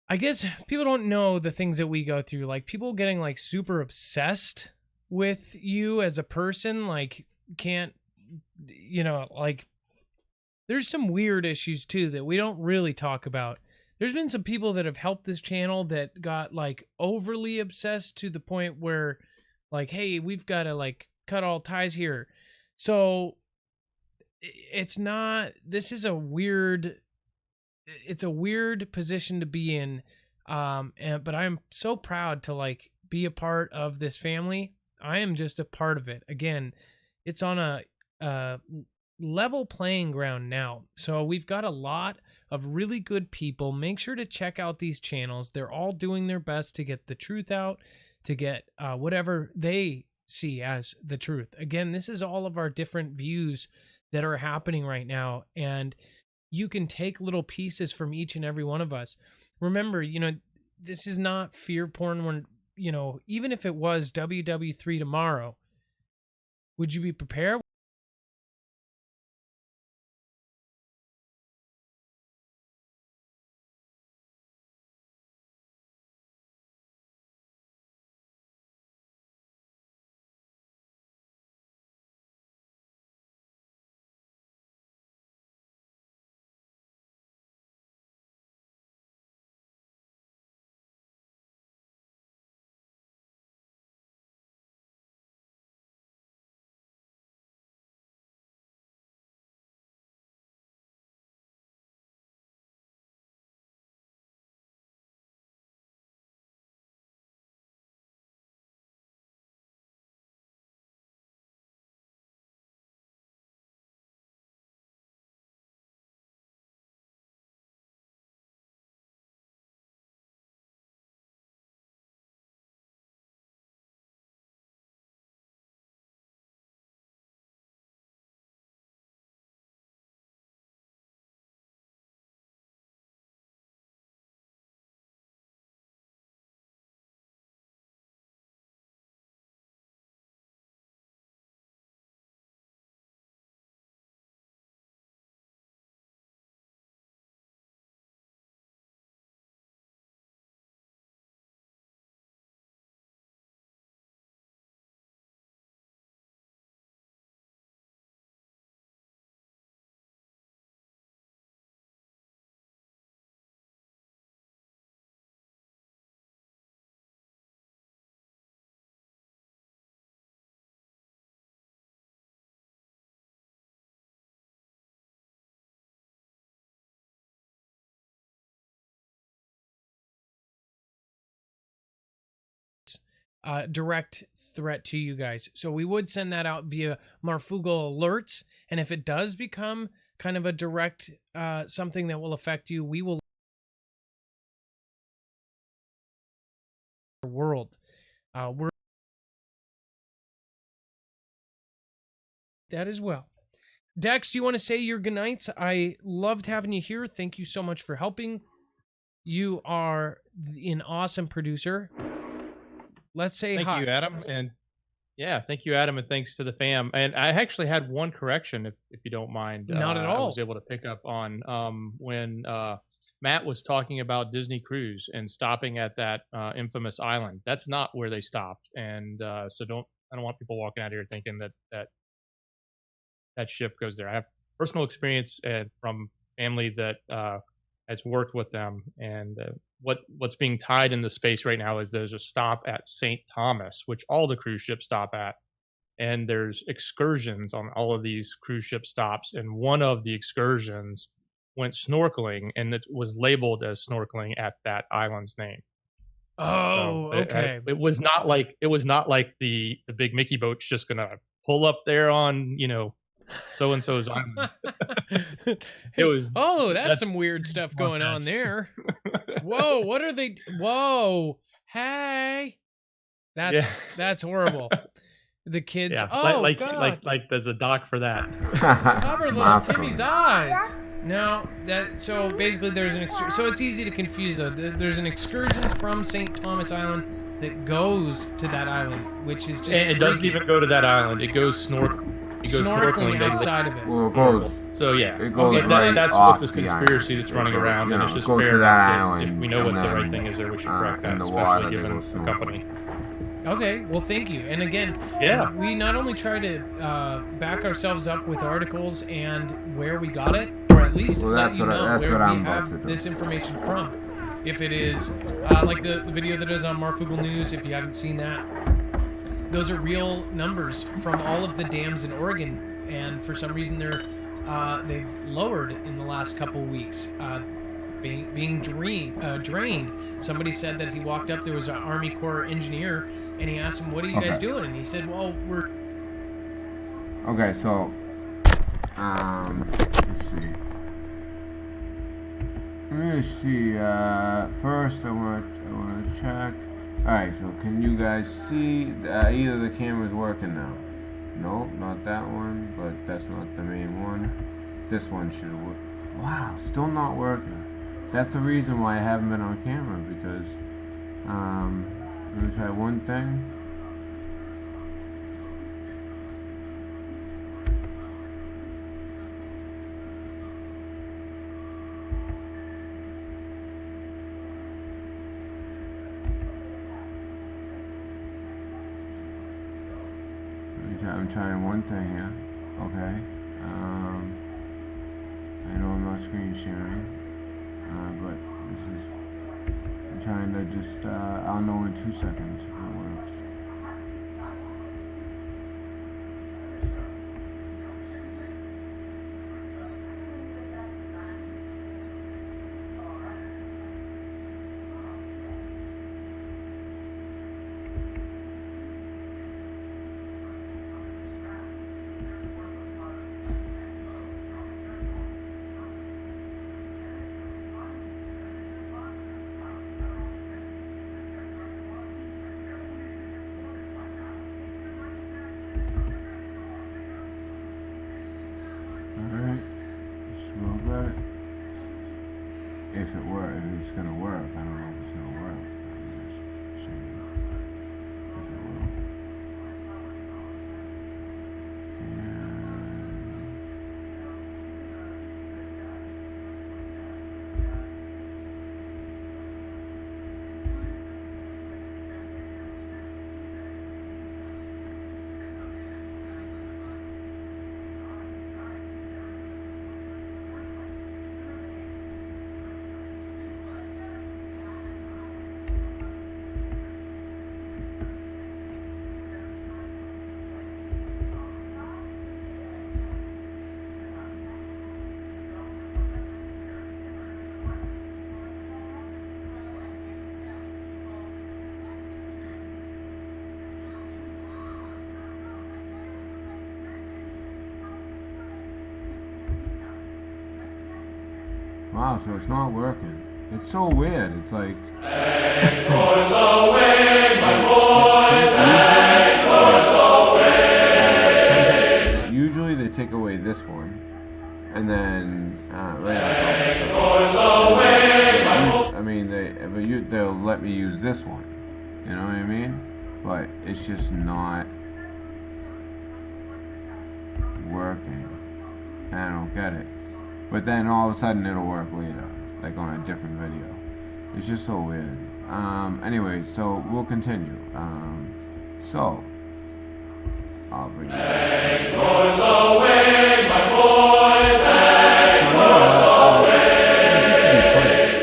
I guess people don't know the things that we go through. Like people getting like super obsessed with you as a person, like can't, you know, like there's some weird issues too that we don't really talk about. There's been some people that have helped this channel that got like overly obsessed to the point where like, hey, we've got to like cut all ties here. So it's not, this is a weird, it's a weird position to be in. But I'm so proud to like be a part of this family. I am just a part of it. Again, it's on a level playing ground now. So we've got a lot of really good people. Make sure to check out these channels. They're all doing their best to get the truth out, to get whatever they see as the truth. Again, this is all of our different views that are happening right now, and you can take little pieces from each and every one of us. Remember, you know, this is not fear porn. When, you know, even if it was WW3 tomorrow, would you be prepared? Direct threat to you guys. So we would send that out via MARFOOGLE alerts. And if it does become kind of a direct something that will affect you, we will world. We're that as well. Dex, do you want to say your goodnights? I loved having you here. Thank you so much for helping. You are an awesome producer. Let's say hi. Thank you, Adam. And yeah, thank you, Adam, and thanks to the fam. And I actually had one correction, if you don't mind. Not at all. I was able to pick up on when Matt was talking about Disney Cruise and stopping at that infamous island. That's not where they stopped. And so I don't want people walking out here thinking that ship goes there. I have personal experience from family that has worked with them, and what's being tied in the space right now is there's a stop at St. Thomas, which all the cruise ships stop at, and there's excursions on all of these cruise ship stops, and one of the excursions went snorkeling, and it was labeled as snorkeling at that island's name. Oh, so okay. It was not like the big Mickey boat's just gonna pull up there on, you know, so and so's island. It was. Oh, that's some weird stuff going on there. Whoa, what are they? Whoa, hey, that's horrible. The kids. Yeah, oh, like there's a doc for that. Cover little Timmy's eyes. No, so basically there's an so it's easy to confuse though. There's an excursion from St. Thomas Island that goes to that island, which is just. And it doesn't even go to that island. It goes snorkeling outside of it. Well, it goes So yeah, It goes okay, right that's off what this the conspiracy island. that's running It goes, around, you and know, it's just goes fair to that that island, if we know what and the right then, thing is, that we should correct in that, the water especially they given go the company. Okay, well, thank you. And again, Yeah. we not only try to back ourselves up with articles and where we got it, or at least Well, let that's you what know that's where what we I'm about to have do. this information from. If it is like the video that is on MARFOOGLE News, if you haven't seen that, those are real numbers from all of the dams in Oregon, and for some reason they've lowered in the last couple weeks. Being drained. Somebody said that he walked up, there was an Army Corps engineer, and he asked him, "What are you guys doing?" And he said, "Well, we're..." Okay, so let's see. Let me see. First, I want to check. All right, so can you guys see either the camera's working now? No, not that one, but that's not the main one. This one should work. Wow, still not working. That's the reason why I haven't been on camera, because let me try one thing. I'm trying one thing here. Okay. I know I'm not screen sharing, but this is. I'm trying to just. I'll know in 2 seconds if it works. If it's gonna work, I don't know if it's gonna work. I'm just saying if it will. Wow, so it's not working. It's so weird. It's like. Take yours away, my boys, take yours away. Usually they take away this one, and then right take yours away, my boys. I mean, they'll let me use this one. You know what I mean? But it's just not working. I don't get it. But then all of a sudden it'll work later, like on a different video. It's just so weird. Anyway, so we'll continue. So I'll bring it. Take yours away, my boys. Take yours away.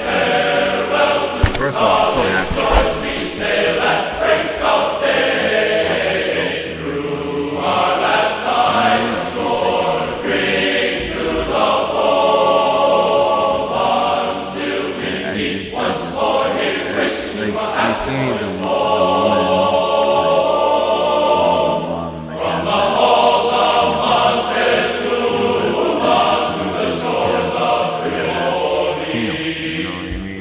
Farewell to first of all, so happy. We sail at break of day through our last night shore. Drink to the I see the woman from the halls of Montezuma to the shores of Tripoli.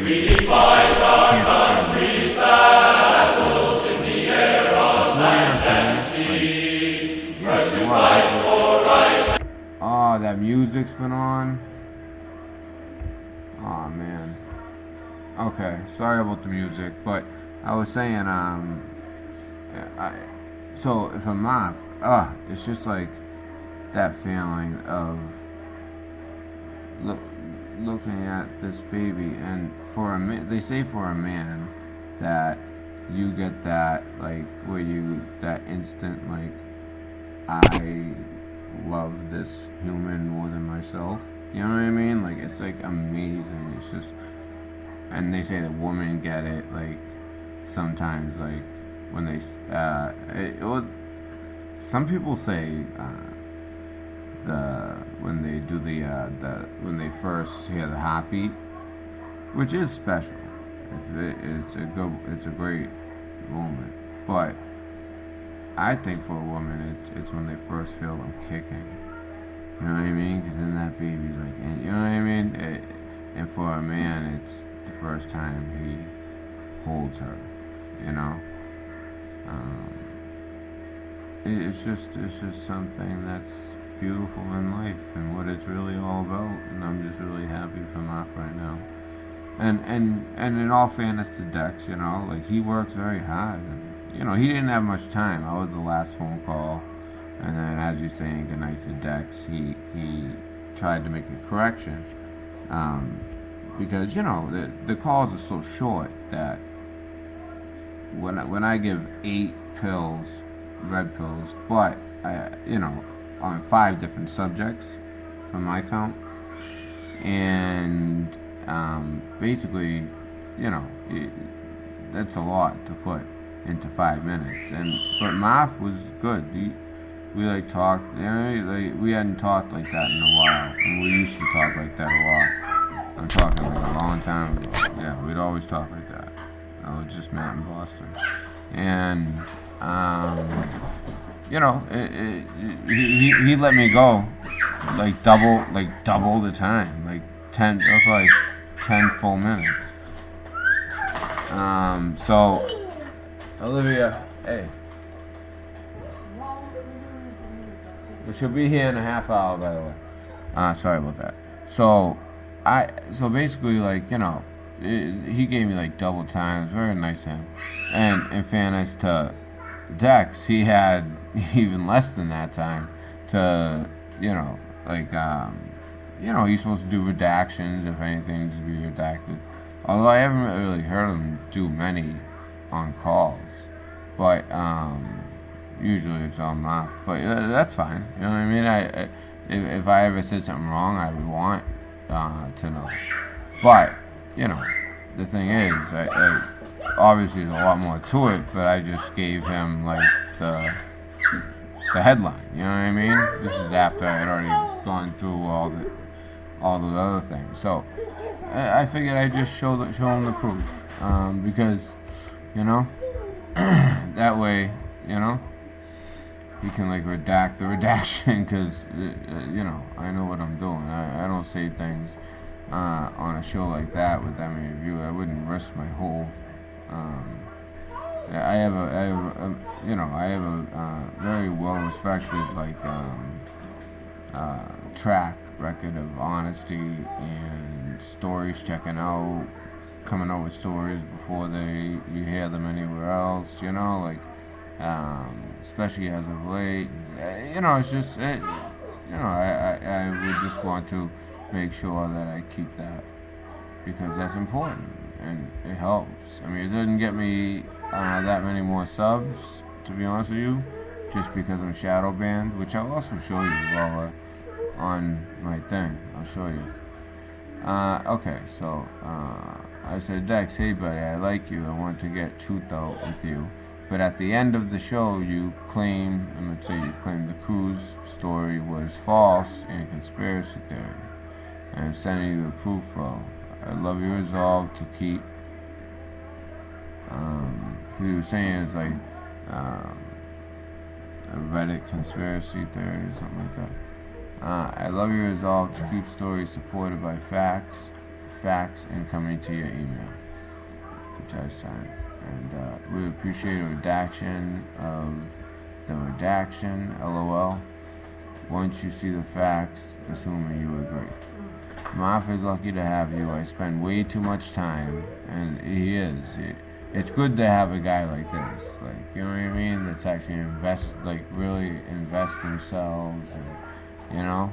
We fight our country's battles in the air, on land and sea. Mercy fight for right. Oh, that music's been on. Oh man. Okay, sorry about the music, but I was saying, so if I'm off, it's just like that feeling of looking at this baby, and for a man, they say for a man that you get that, like, where you, that instant, like, I love this human more than myself. You know what I mean? Like, it's like amazing. It's just, and they say that women get it, like, sometimes, like, when they, some people say, when they do when they first hear the heartbeat, which is special. It's a great moment. But I think for a woman, it's when they first feel them kicking. You know what I mean? Because then that baby's like, and you know what I mean? And for a man, it's the first time he holds her. You know? It's just something that's beautiful in life and what it's really all about. And I'm just really happy for MARF right now. And in all fairness to Dex, you know, like, he works very hard. And, you know, he didn't have much time. I was the last phone call. And then as you're saying goodnight to Dex, he tried to make a correction. Because, you know, the calls are so short that when I give 8 pills, red pills, but, you know, on 5 different subjects from my count, and basically, you know, that's a lot to put into 5 minutes. But MARF was good. We like talked. You know, like, we hadn't talked like that in a while, and we used to talk like that a lot. I'm talking like a long time ago. Yeah, we'd always talk like that. I was just met in Boston, and you know, he let me go like double the time, like 10 full minutes. So Olivia, hey, she'll be here in a half hour, by the way. Sorry about that. So basically, like, you know, he gave me like double time. It was very nice of him. And in fairness to Dex, he had even less than that time to, you know, like, you know, he's supposed to do redactions if anything's to be redacted. Although I haven't really heard him do many on calls. But usually it's on MARF. But that's fine. You know what I mean? If I ever said something wrong, I would want to know. But, you know, the thing is, obviously there's a lot more to it, but I just gave him, like, the headline. You know what I mean? This is after I had already gone through all those other things. So I figured I'd just show him the proof, because, you know, that way, you know, you can, like, redact the redaction, because, you know, I know what I'm doing. I don't say things on a show like that with that many viewers. I wouldn't risk my whole. I have a very well respected, like, track record of honesty and stories checking out, coming out with stories before you hear them anywhere else. You know, like, especially as of late. You know, it's just, you know, I would just want to make sure that I keep that, because that's important and it helps. I mean, it doesn't get me that many more subs, to be honest with you, just because I'm shadow banned, which I'll also show you while we're on my thing. I'll show you. Okay, so I said, Dex, hey buddy, I like you. I want to get truth out with you. But at the end of the show, you claim the cruise story was false and a conspiracy theory. And I'm sending you the proof, bro. I love your resolve to keep. He was saying it's like a Reddit conspiracy theory or something like that. I love your resolve to keep stories supported by facts, and coming to your email, which I signed. And we appreciate a redaction of the redaction, LOL. Once you see the facts, assuming you agree. MARF is lucky to have you. I spend way too much time, and he is. It's good to have a guy like this, like, you know what I mean? That's actually really invest themselves, and, you know,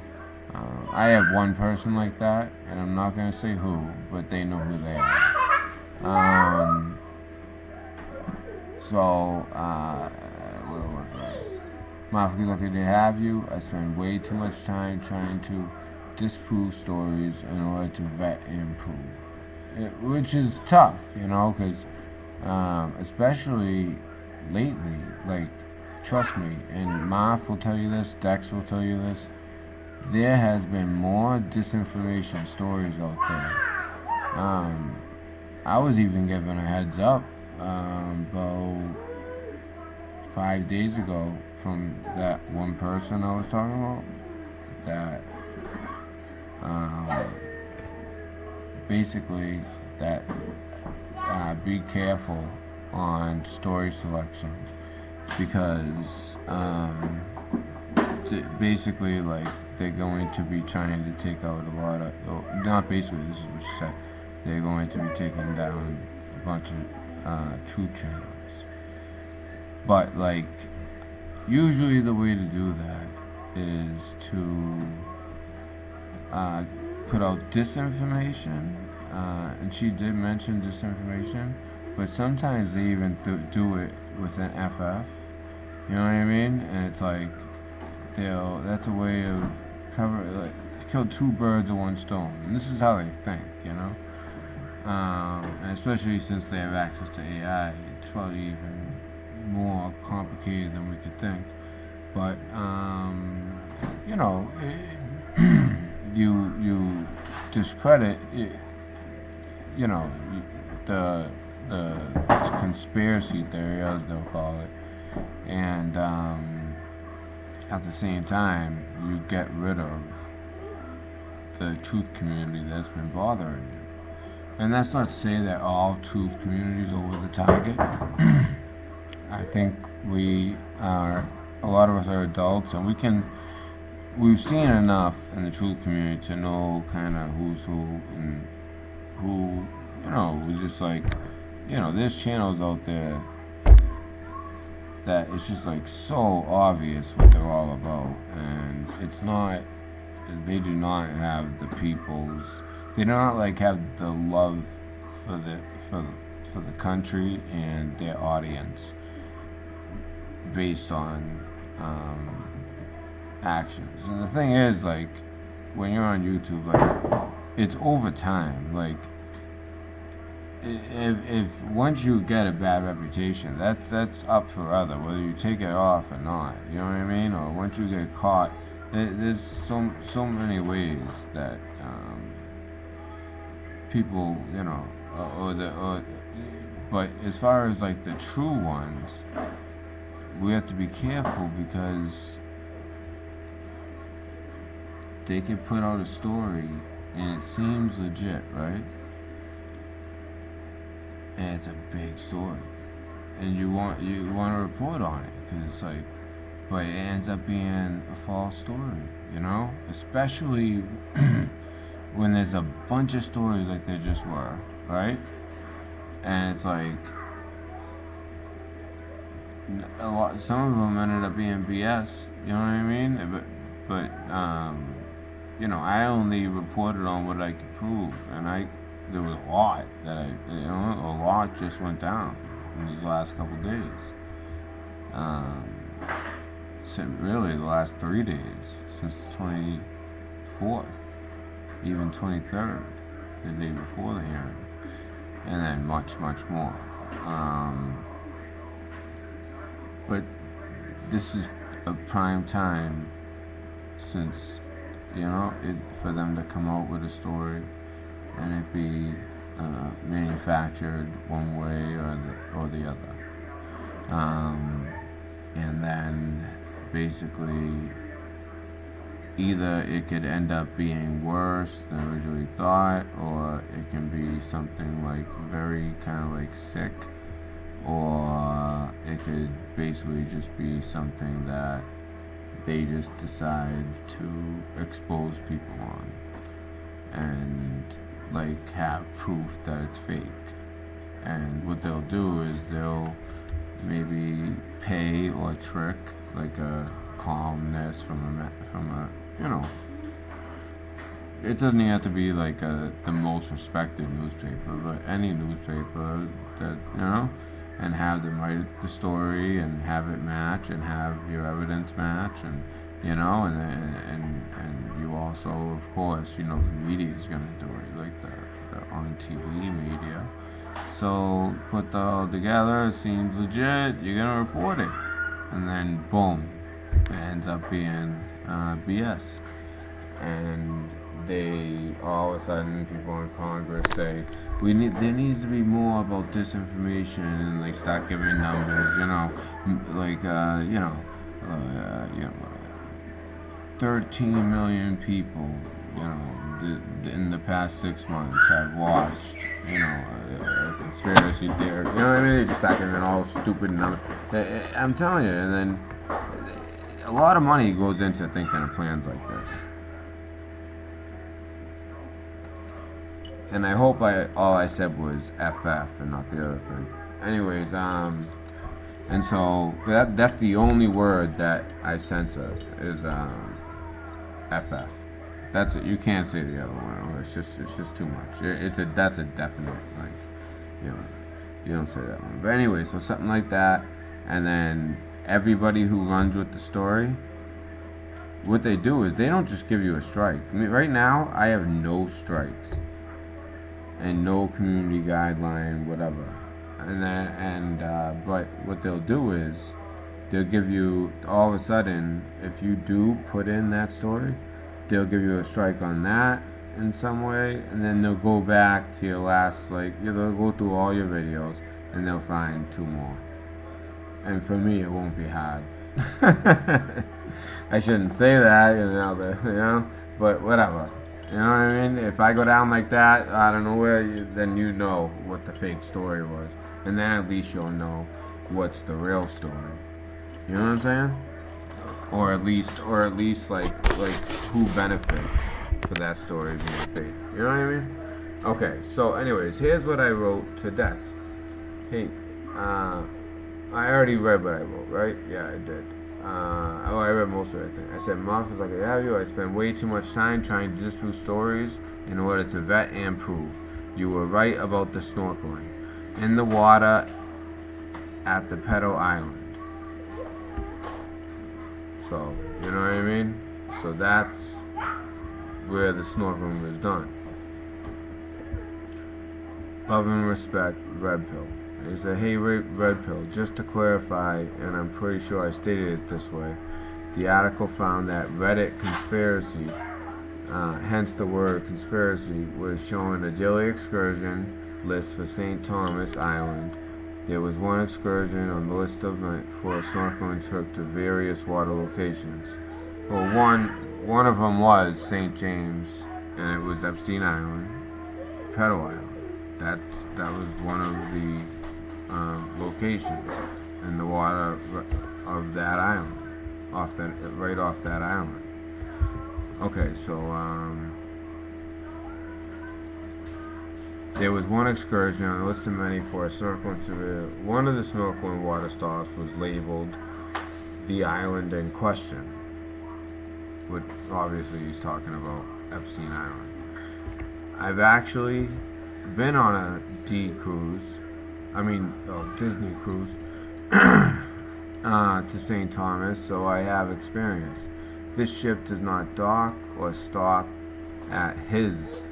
I have one person like that, and I'm not gonna say who, but they know who they are. Where was I? Mafia, lucky to have you. I spend way too much time trying to disprove stories in order to vet and prove, which is tough, because especially lately, like, trust me, and Marf will tell you this, Dex will tell you this, there has been more disinformation stories out there. I was even given a heads up about 5 days ago from that one person I was talking about that basically that be careful on story selection because basically, like, they're going to be trying to take out a lot of, not basically, this is what she said, they're going to be taking down a bunch of truth channels. But, like, usually the way to do that is to put out disinformation, and she did mention disinformation, but sometimes they even do it with an FF, you know what I mean? And it's like, that's a way of kill two birds with one stone. And this is how they think, and especially since they have access to AI, it's probably even more complicated than we could think. But you discredit the conspiracy theory, as they'll call it, and at the same time you get rid of the truth community that's been bothering you. And that's not to say that all truth communities are over the target. I think a lot of us are adults, and we've seen enough in the truth community to know kind of who's who and who, we just like, there's channels out there that it's just like so obvious what they're all about, and it's not, they do not have the people's, they do not like have the love for the country and their audience based on actions. And the thing is, like, when you're on YouTube, like, it's over time. Like, if once you get a bad reputation, that's up for other, whether you take it off or not. You know what I mean? Or once you get caught, there's so many ways that people, but as far as like the true ones, we have to be careful because they can put out a story and it seems legit, right? And it's a big story, and you want to report on it because it's like, but it ends up being a false story, especially when there's a bunch of stories like there just were, right? And it's like some of them ended up being BS, you know what I mean? But I only reported on what I could prove, and there was a lot that a lot just went down in these last couple days. Really, the last 3 days, since the 24th, even 23rd, the day before the hearing, and then much, much more. But this is a prime time since, for them to come out with a story and it be manufactured one way or the other. And then basically either it could end up being worse than originally thought, or it can be something like very kind of like sick, or it could basically just be something that they just decide to expose people on and like have proof that it's fake. And what they'll do is they'll maybe pay or trick like a columnist from a it doesn't even have to be like the most respected newspaper, but any newspaper that, you know, and have them write the story and have it match and have your evidence match, and you know, and you also, of course, you know, the media is gonna do it, like the on TV media. So put that all together, it seems legit, you're gonna report it, and then boom, it ends up being BS. And they all of a sudden, people in Congress say there needs to be more about this information, and they start giving numbers, you know, like 13 million people, you know, in the past 6 months have watched, you know, a conspiracy theory, you know what I mean? They just start giving all stupid numbers. I'm telling you, and then a lot of money goes into thinking of plans like this. And I hope all I said was FF and not the other thing. Anyways, and so that's the only word that I censor is FF. That's it. You can't say the other one. It's just too much. That's a definite, like, you know, you don't say that one. But anyway, so something like that, and then everybody who runs with the story, what they do is they don't just give you a strike. I mean, right now I have no strikes and no community guideline, whatever. But what they'll do is they'll give you, all of a sudden, if you do put in that story, they'll give you a strike on that in some way, and then they'll go back to your last, like, they'll go through all your videos and they'll find 2 more. And for me, it won't be hard. I shouldn't say that, you know, but whatever. You know what I mean? If I go down like that, I don't know where, then you know what the fake story was. And then at least you'll know what's the real story. You know what I'm saying? Or at least like who benefits for that story being fake. You know what I mean? Okay, so anyways, here's what I wrote to Dex. Hey, I already read what I wrote, right? Yeah, I did. I read most of it, I think. I said, MARF is like I have you. I spend way too much time trying to disprove stories in order to vet and prove. You were right about the snorkeling. In the water at the Pedo Island. So, you know what I mean? So that's where the snorkeling was done. Love and respect, Red Pill. He said, hey, Red Pill, just to clarify, and I'm pretty sure I stated it this way, the article found that Reddit conspiracy, hence the word conspiracy, was showing a daily excursion list for St. Thomas Island. There was one excursion on the list for a snorkeling trip to various water locations. Well, one of them was St. James, and it was Epstein Island, Pedo Island. That was one of the locations in the water of that island, right off that island. Okay, so there was one excursion on the list of many for a snorkeling tour. One of the snorkeling water stops was labeled the island in question, which obviously he's talking about Epstein Island. I've actually been on a Disney cruise to St. Thomas, so I have experience. This ship does not dock or stop at his,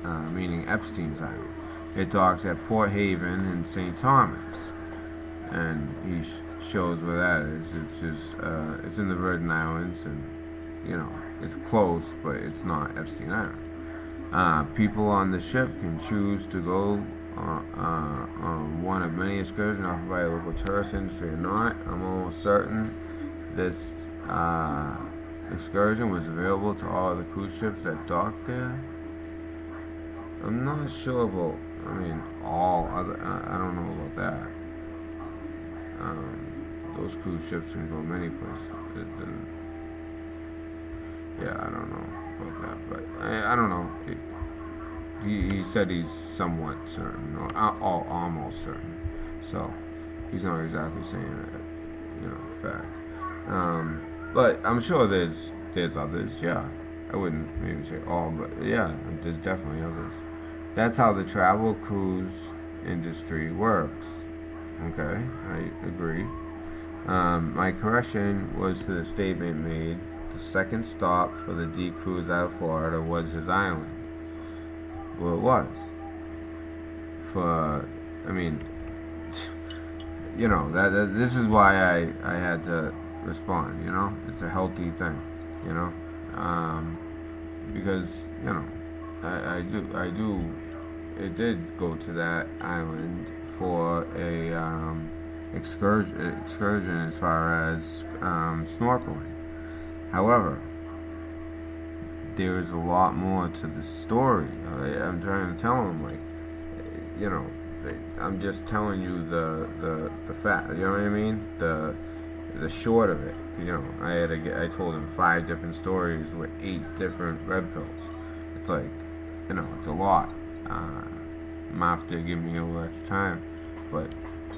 meaning Epstein's Island. It docks at Port Haven in St. Thomas, and he shows where that is. It's just, it's in the Virgin Islands, and you know, it's close, but it's not Epstein Island. People on the ship can choose to go on one of many excursions offered by a local tourist industry or not. I'm almost certain this excursion was available to all of the cruise ships that docked there. I'm not sure about, all other, I don't know about that. Those cruise ships can go many places. I don't know about that, but I don't know. He said he's somewhat certain, or almost certain. So he's not exactly saying that, fact. But I'm sure there's others, yeah. I wouldn't maybe say all, but yeah, there's definitely others. That's how the travel cruise industry works. Okay, I agree. My correction was to the statement made. The second stop for the D cruise out of Florida was his island. Well, it was. I mean, that this is why I had to respond. It's a healthy thing. You know, because I do. It did go to that island for a excursion as far as snorkeling. However, there's a lot more to the story. I'm trying to tell him, like, I'm just telling you the fact. You know what I mean? The short of it. I told him 5 different stories with 8 different red pills. It's like, it's a lot. MARF did give me a little extra time, but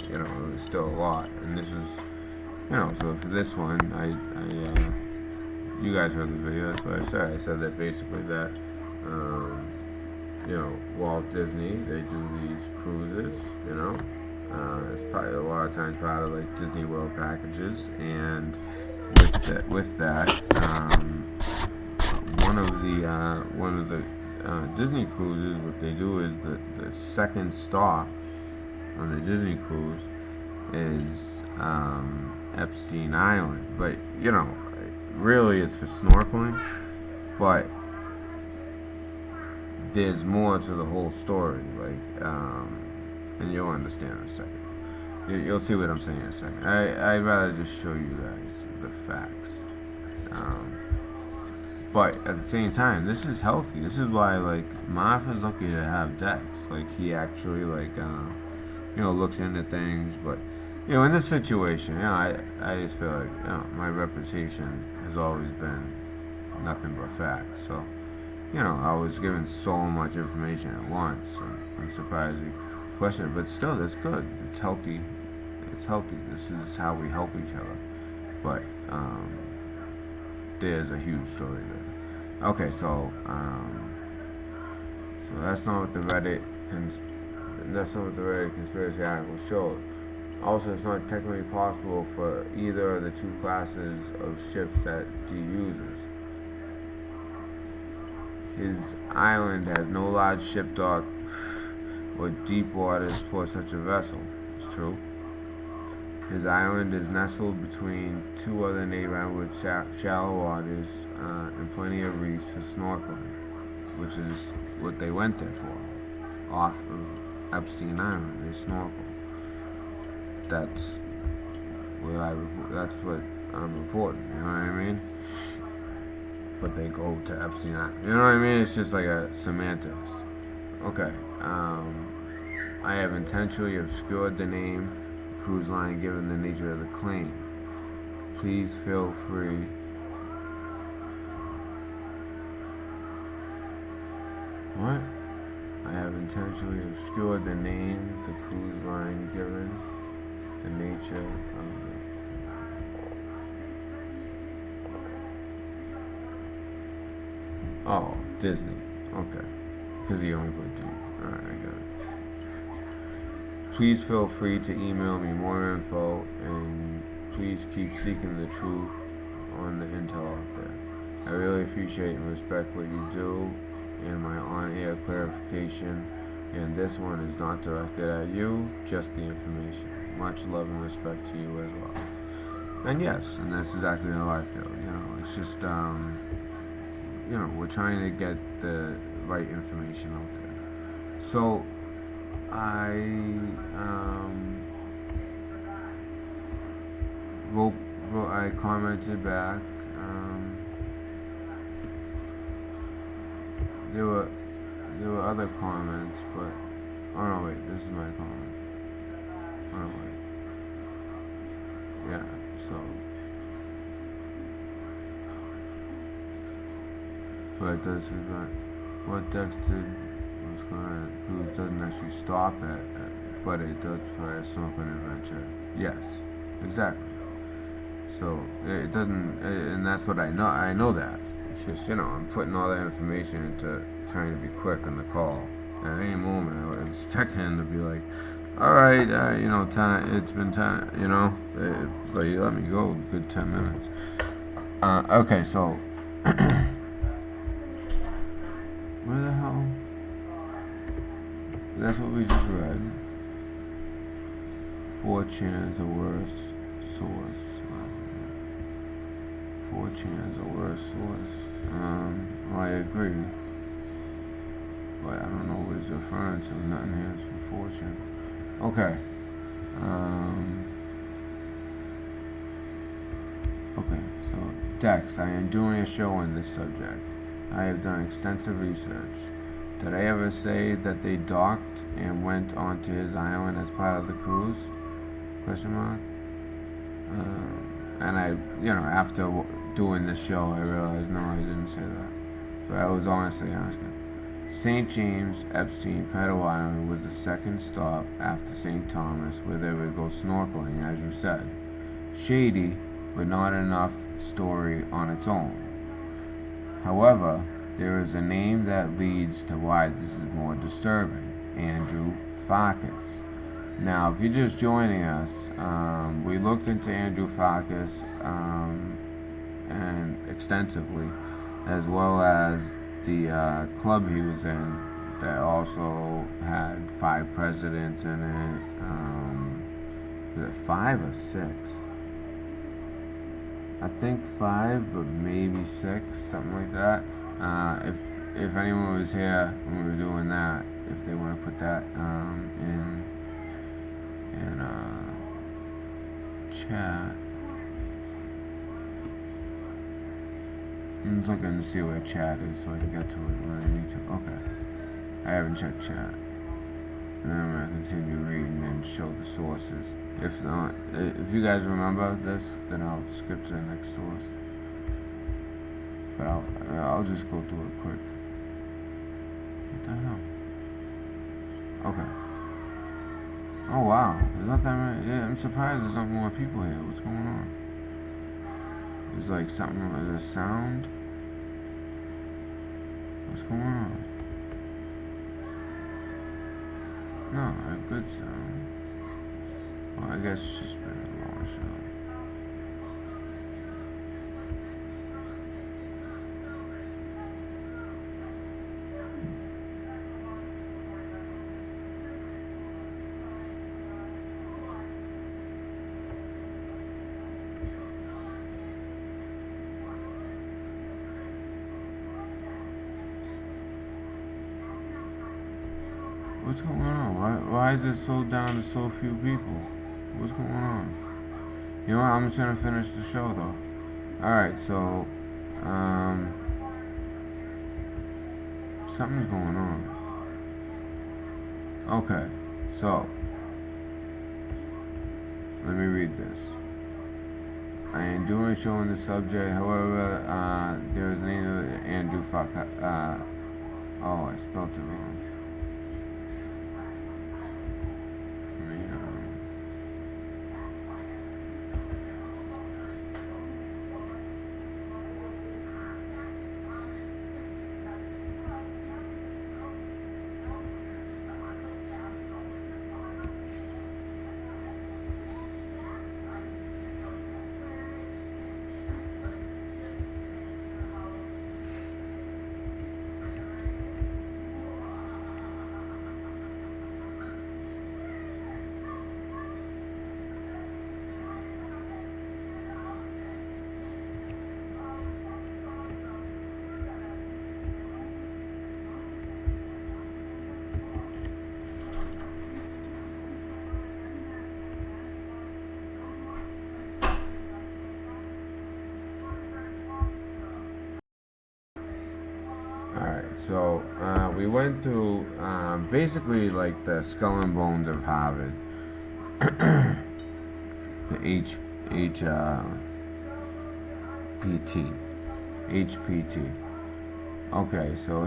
it was still a lot. And this is, so for this one, you guys heard the video. That's what I said. I said that basically that, Walt Disney, they do these cruises. It's probably a lot of times part of like Disney World packages, and with that, one of the Disney cruises, what they do is the second stop on the Disney cruise is Epstein Island. But really it's for snorkeling, but there's more to the whole story, like, and you'll understand in a second. You'll see what I'm saying in a second. I'd rather just show you guys the facts. But at the same time, this is healthy. This is why, like, MARF is lucky to have Dex. Like, he actually, like, looks into things. But, in this situation, I just feel like, my reputation has always been nothing but facts. So, I was given so much information at once. I'm surprised you questioned it. But still, that's good. It's healthy. It's healthy. This is how we help each other. But, there's a huge story there. Okay, so that's not what the Reddit conspiracy article showed. Also, it's not technically possible for either of the 2 classes of ships that D uses. His island has no large ship dock or deep waters for such a vessel. It's true. His island is nestled between 2 other neighboring with shallow waters and plenty of reefs for snorkeling, which is what they went there for. Off of Epstein Island, they snorkel. That's what I'm reporting. You know what I mean? But they go to Epstein Island. You know what I mean? It's just like a semantics. Okay. I have intentionally obscured the name cruise line given the nature of the claim. Please feel free what? I have intentionally obscured the name, the cruise line given the nature of the... Oh, Disney. Okay. Because he only put D. Alright, I got it. Please feel free to email me more info, and please keep seeking the truth on the intel out there. I really appreciate and respect what you do and my on-air clarification, and this one is not directed at you, just the information. Much love and respect to you as well. And yes, and that's exactly how I feel. It's just, we're trying to get the right information out there. So, I commented back. There were other comments, but oh no, wait, this is my comment. Oh no, wait. Yeah, so but this is not what Dex did was going who doesn't actually stop at but it does for a snorkeling adventure. Yes, exactly. So it doesn't, and that's what I know. I know that. It's just, I'm putting all that information into trying to be quick on the call. And at any moment, I would expect him to be like, all right, time, it's been time, but you let me go a good 10 minutes. Okay, so, where the hell? That's what we just read. 4chan's a worse source. 4chan's a worse source. I agree. But I don't know what he's referring to. Nothing here is from 4chan. Okay. Okay, so Dex, I am doing a show on this subject. I have done extensive research. Did I ever say that they docked and went onto his island as part of the cruise? Question mark. And I, after doing this show, I realized, no, I didn't say that. But I was honestly asking. St. James, Epstein Pedo Island was the second stop after St. Thomas where they would go snorkeling, as you said. Shady, but not enough story on its own. However, there is a name that leads to why this is more disturbing. Andrew Farkas. Now, if you're just joining us, we looked into Andrew Farkas and extensively, as well as the club he was in that also had 5 presidents in it. Was it 5 or 6? I think 5, but maybe 6, something like that. If anyone was here when we were doing that, if they want to put that in chat. I'm just looking to see where chat is so I can get to it when I need to. Okay. I haven't checked chat. And then I'm going to continue reading and show the sources. If not, if you guys remember this, then I'll skip to the next source. But I'll just go through it quick. What the hell? Okay. Oh wow, there's not that many. Yeah, I'm surprised there's not more people here. What's going on? There's like something with a sound. What's going on? No, a good sound. Well, I guess it's just been a long show. What's going on? Why is it so down to so few people? What's going on? You know what? I'm just gonna finish the show though. Alright, so something's going on. Okay, so let me read this. I am doing a show on the subject, however, there is a name of Andrew Farkas. Oh, I spelled it wrong. So we went through basically like the skull and bones of Harvard, the HPT. Okay, so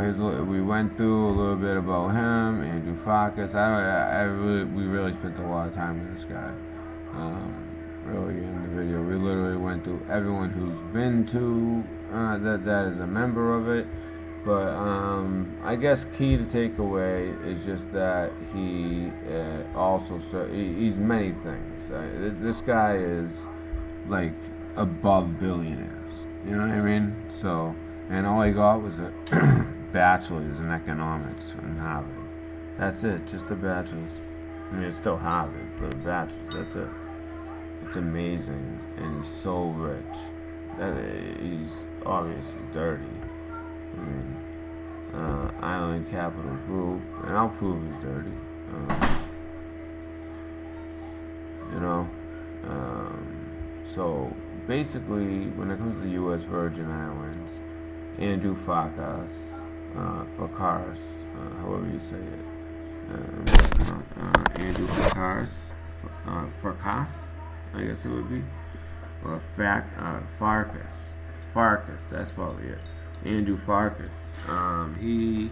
we went through a little bit about him, Andrew Farkas. We really spent a lot of time with this guy. Earlier in the video, we literally went through everyone who's been to that is a member of it. But I guess key to take away is just that he he's many things. This guy is like above billionaires. You know what I mean? So, and all he got was a bachelor's in economics from Harvard. That's it, just a bachelor's. I mean, it's still Harvard, but a bachelor's. That's it. It's amazing, and he's so rich. He's obviously dirty. I mean, Island Capital Group, and I'll prove he's dirty. You know, so basically, when it comes to the U.S. Virgin Islands, Andrew Farkas, however you say it, Andrew Farkas, I guess it would be, or Farkas, that's probably it. Andrew Farkas. He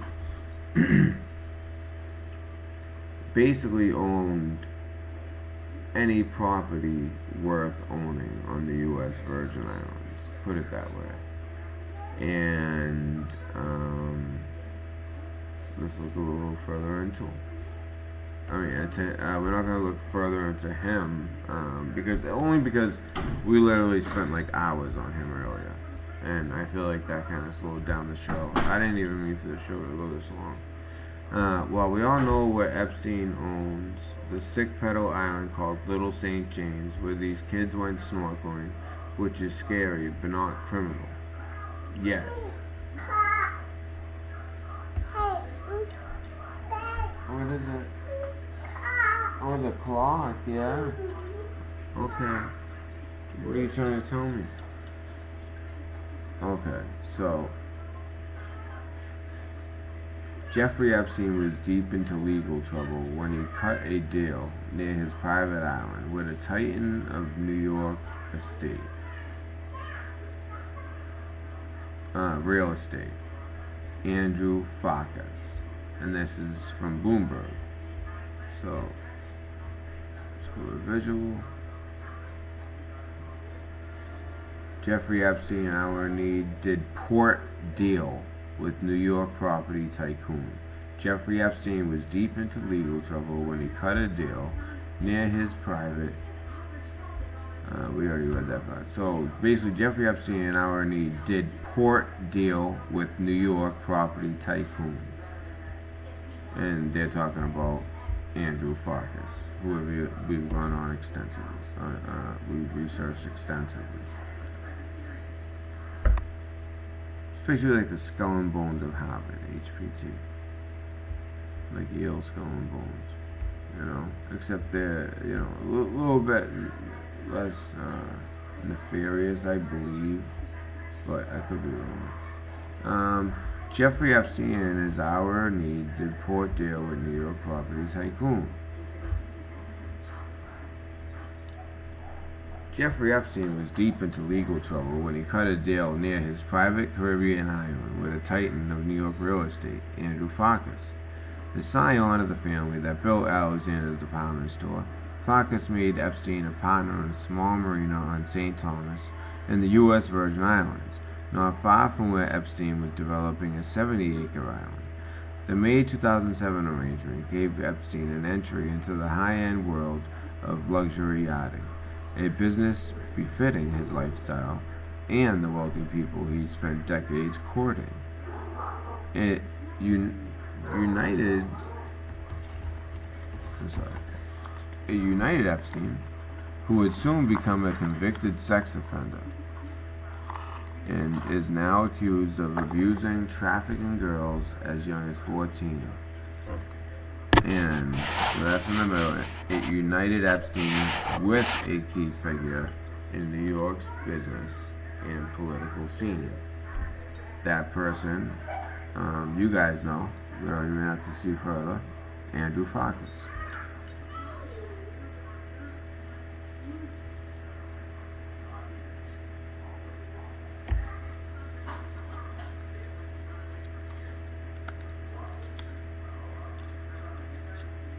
basically owned any property worth owning on the U.S. Virgin Islands, put it that way. And let's look a little further into him. I mean, we're not going to look further into him because we literally spent like hours on him earlier. And I feel like that kind of slowed down the show. I didn't even mean for the show to go this long. Well, we all know where Epstein owns the sick pedo island called Little St. James, where these kids went snorkeling, which is scary but not criminal. Yet. What is it? Oh, the clock, yeah. Okay. What are you trying to tell me? Okay, so Jeffrey Epstein was deep into legal trouble when he cut a deal near his private island with a titan of New York estate, real estate, Andrew Farkas, and this is from Bloomberg. So, let's go to visual. Jeffrey Epstein, our need, did port deal with New York property tycoon. Jeffrey Epstein was deep into legal trouble when he cut a deal near his private. We already read that part. So basically, Jeffrey Epstein and our need did port deal with New York property tycoon, and they're talking about Andrew Farkas, who we've gone on extensively. We've researched extensively. Especially like the skull and bones of Harvard, HPT. Like Yale skull and bones. You know? Except they're, a little bit less nefarious, I believe. But I could be wrong. Jeffrey Epstein and his our need did port deal with New York property tycoon. Jeffrey Epstein was deep into legal trouble when he cut a deal near his private Caribbean island with a titan of New York real estate, Andrew Farkas. The scion of the family that built Alexander's department store, Farkas made Epstein a partner in a small marina on St. Thomas in the U.S. Virgin Islands, not far from where Epstein was developing a 70-acre island. The May 2007 arrangement gave Epstein an entry into the high-end world of luxury yachting, a business befitting his lifestyle and the wealthy people he spent decades courting. It united Epstein, who would soon become a convicted sex offender and is now accused of abusing, trafficking girls as young as 14. And so that's in the middle. It united Epstein with a key figure in New York's business and political scene. That person, you guys know, we don't even have to see further, Andrew Farkas.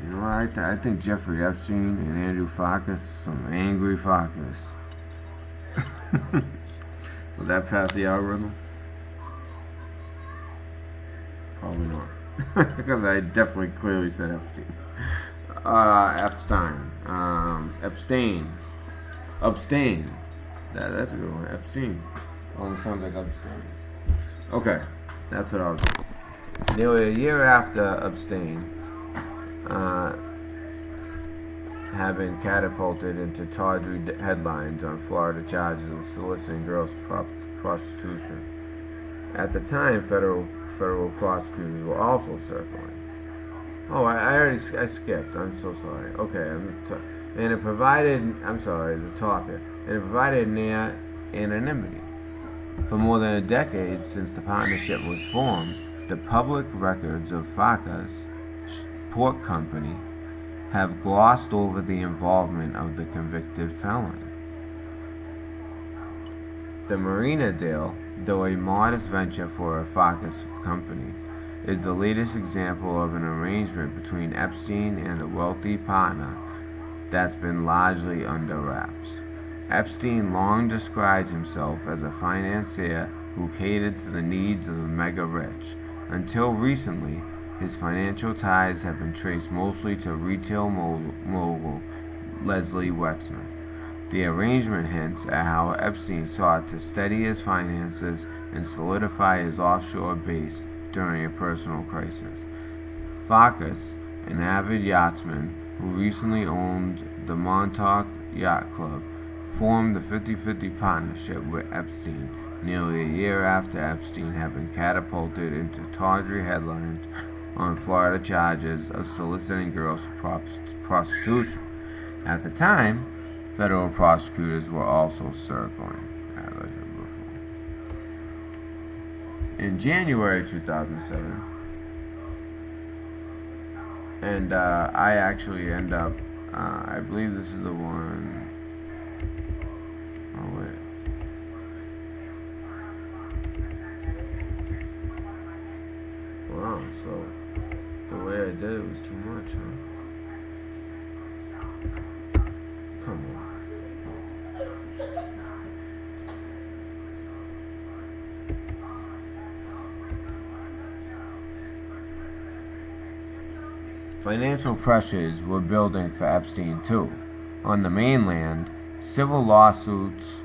You know what? I think Jeffrey Epstein and Andrew Farkas, some angry Farkas. Would that pass the algorithm? Probably not. Because I definitely clearly said Epstein. Epstein. Abstain. That's a good one. Epstein. Almost sounds like abstain. Okay, that's what I'll do. Nearly a year after Epstein had been catapulted into tawdry headlines on Florida charges of soliciting girls for prostitution. At the time, federal prosecutors were also circling. Oh, I skipped. I'm so sorry. Okay, and it provided. I'm sorry. The top here. And it provided near anonymity. For more than a decade since the partnership was formed, the public records of Farkas Pork Company have glossed over the involvement of the convicted felon. The marina deal, though a modest venture for a Farkas company, is the latest example of an arrangement between Epstein and a wealthy partner that's been largely under wraps. Epstein long described himself as a financier who catered to the needs of the mega-rich. Until recently, his financial ties have been traced mostly to retail mogul Leslie Wexner. The arrangement hints at how Epstein sought to steady his finances and solidify his offshore base during a personal crisis. Farkas, an avid yachtsman who recently owned the Montauk Yacht Club, formed the 50-50 partnership with Epstein nearly a year after Epstein had been catapulted into tawdry headlines on Florida charges of soliciting girls for prostitution. At the time, federal prosecutors were also circling, as I said before. In January 2007, and I actually end up, I believe this is the one. Oh wait. Wow, so the way I did it was too much, huh? Come on. Financial pressures were building for Epstein too. On the mainland, civil lawsuits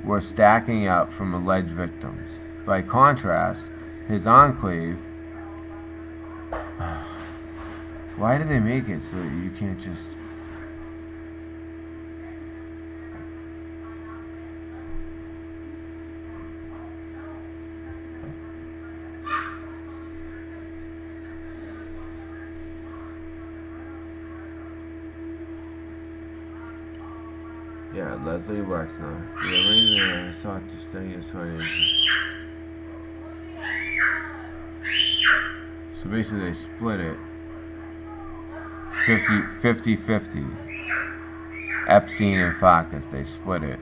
were stacking up from alleged victims. By contrast, his enclave... Why do they make it so you can't just... Yeah, Leslie Wexner. The arrangement sought to study his finances. So basically they split it 50-50. Epstein and Farkas, they split it.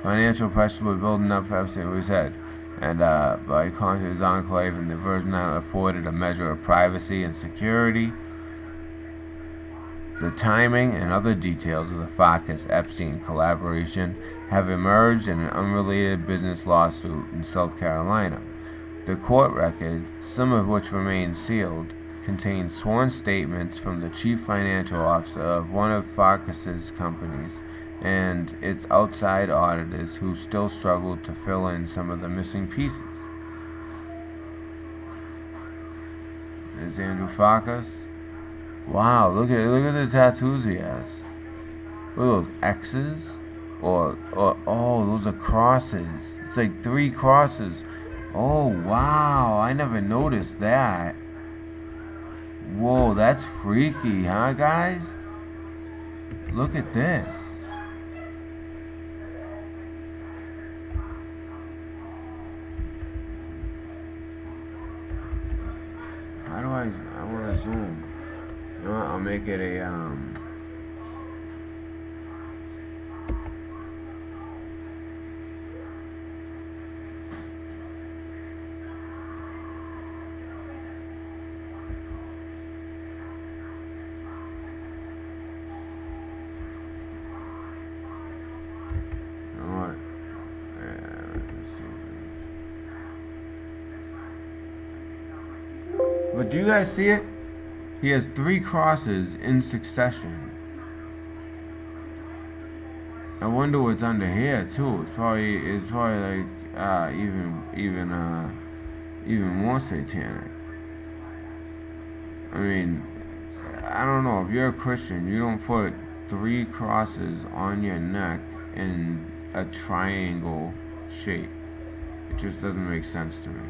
Financial pressure was building up for Epstein, we said. And by contrast, his enclave and the Virgin Islands afforded a measure of privacy and security. The timing and other details of the Farkas-Epstein collaboration have emerged in an unrelated business lawsuit in South Carolina. The court record, some of which remain sealed, contains sworn statements from the chief financial officer of one of Farkas's companies and its outside auditors who still struggled to fill in some of the missing pieces. There's Andrew Farkas. Wow, look at the tattoos he has. Look at those X's, or oh, those are crosses. It's like 3 crosses. Oh wow, I never noticed that. Whoa, that's freaky, huh, guys? Look at this. How do I want to zoom. You know what, I'll make it a, But do you guys see it? He has 3 crosses in succession. I wonder what's under here too. It's probably like even more satanic. I mean, I don't know. If you're a Christian, you don't put 3 crosses on your neck in a triangle shape. It just doesn't make sense to me.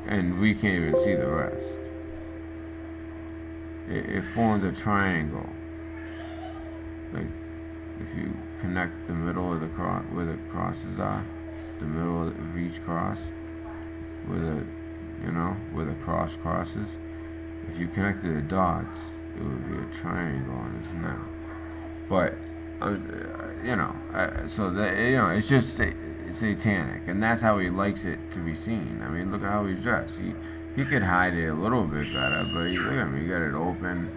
And we can't even see the rest. It forms a triangle. Like, if you connect the middle of the cross, where the crosses are, the middle of each cross, where the cross crosses, if you connected the dots, it would be a triangle on his neck. But, so that, it's just satanic, and that's how he likes it to be seen. I mean, look at how he's dressed. He could hide it a little bit better, but look at him, he got it open,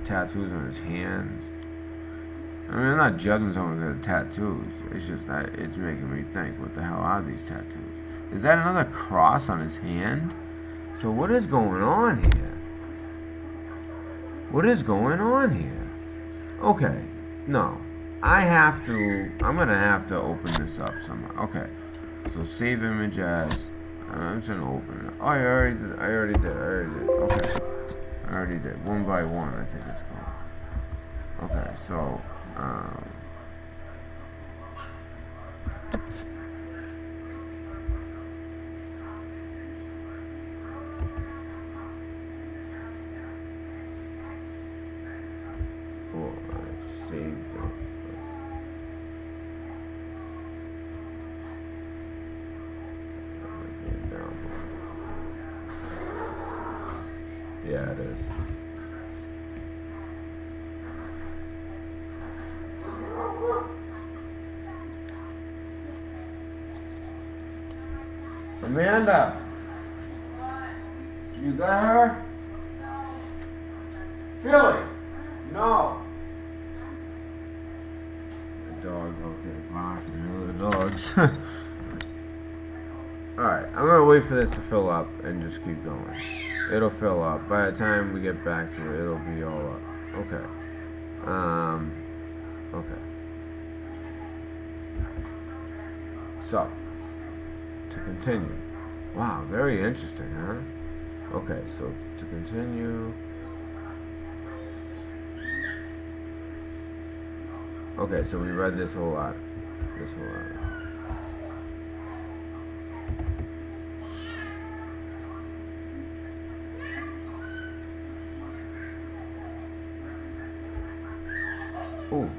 tattoos on his hands. I mean, I'm not judging someone because of tattoos. It's just that it's making me think, what the hell are these tattoos? Is that another cross on his hand? So what is going on here? What is going on here? Okay, no. I'm gonna have to open this up somehow. Okay, so save image as, I'm just gonna open it. Oh, I already did. Okay, I already did. 1 by 1, I think it's called. Okay, so, oh, I saved it. Yeah, it is. Amanda! You got her? Philly! No! The dog, okay, barking, the dogs. Alright, I'm gonna wait for this to fill up and just keep going. It'll fill up. By the time we get back to it, it'll be all up. Okay. Okay. So, to continue. Wow, very interesting, huh? Okay, so to continue. Okay, so we read this whole lot. Ooh.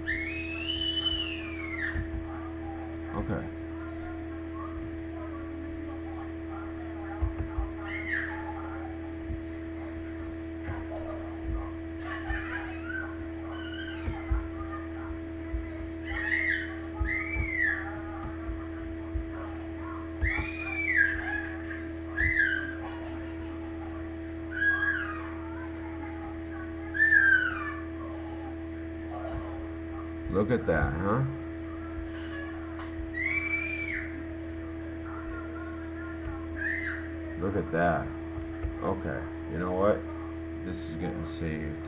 Okay. Look at that, huh? Look at that. Okay, you know what? This is getting saved.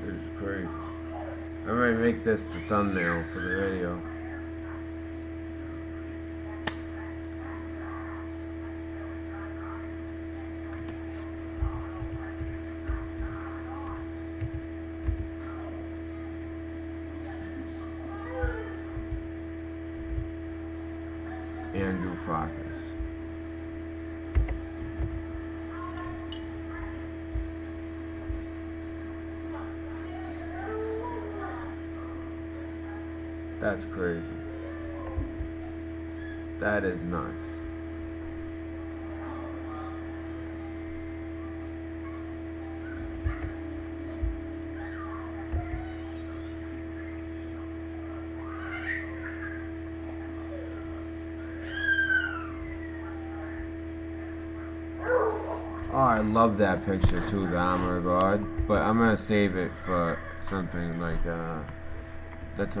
This is crazy. I might make this the thumbnail for the video. Andrew Farkas. That's crazy. That is nuts. Oh, I love that picture too, the armor of God. But I'm gonna save it for something like that's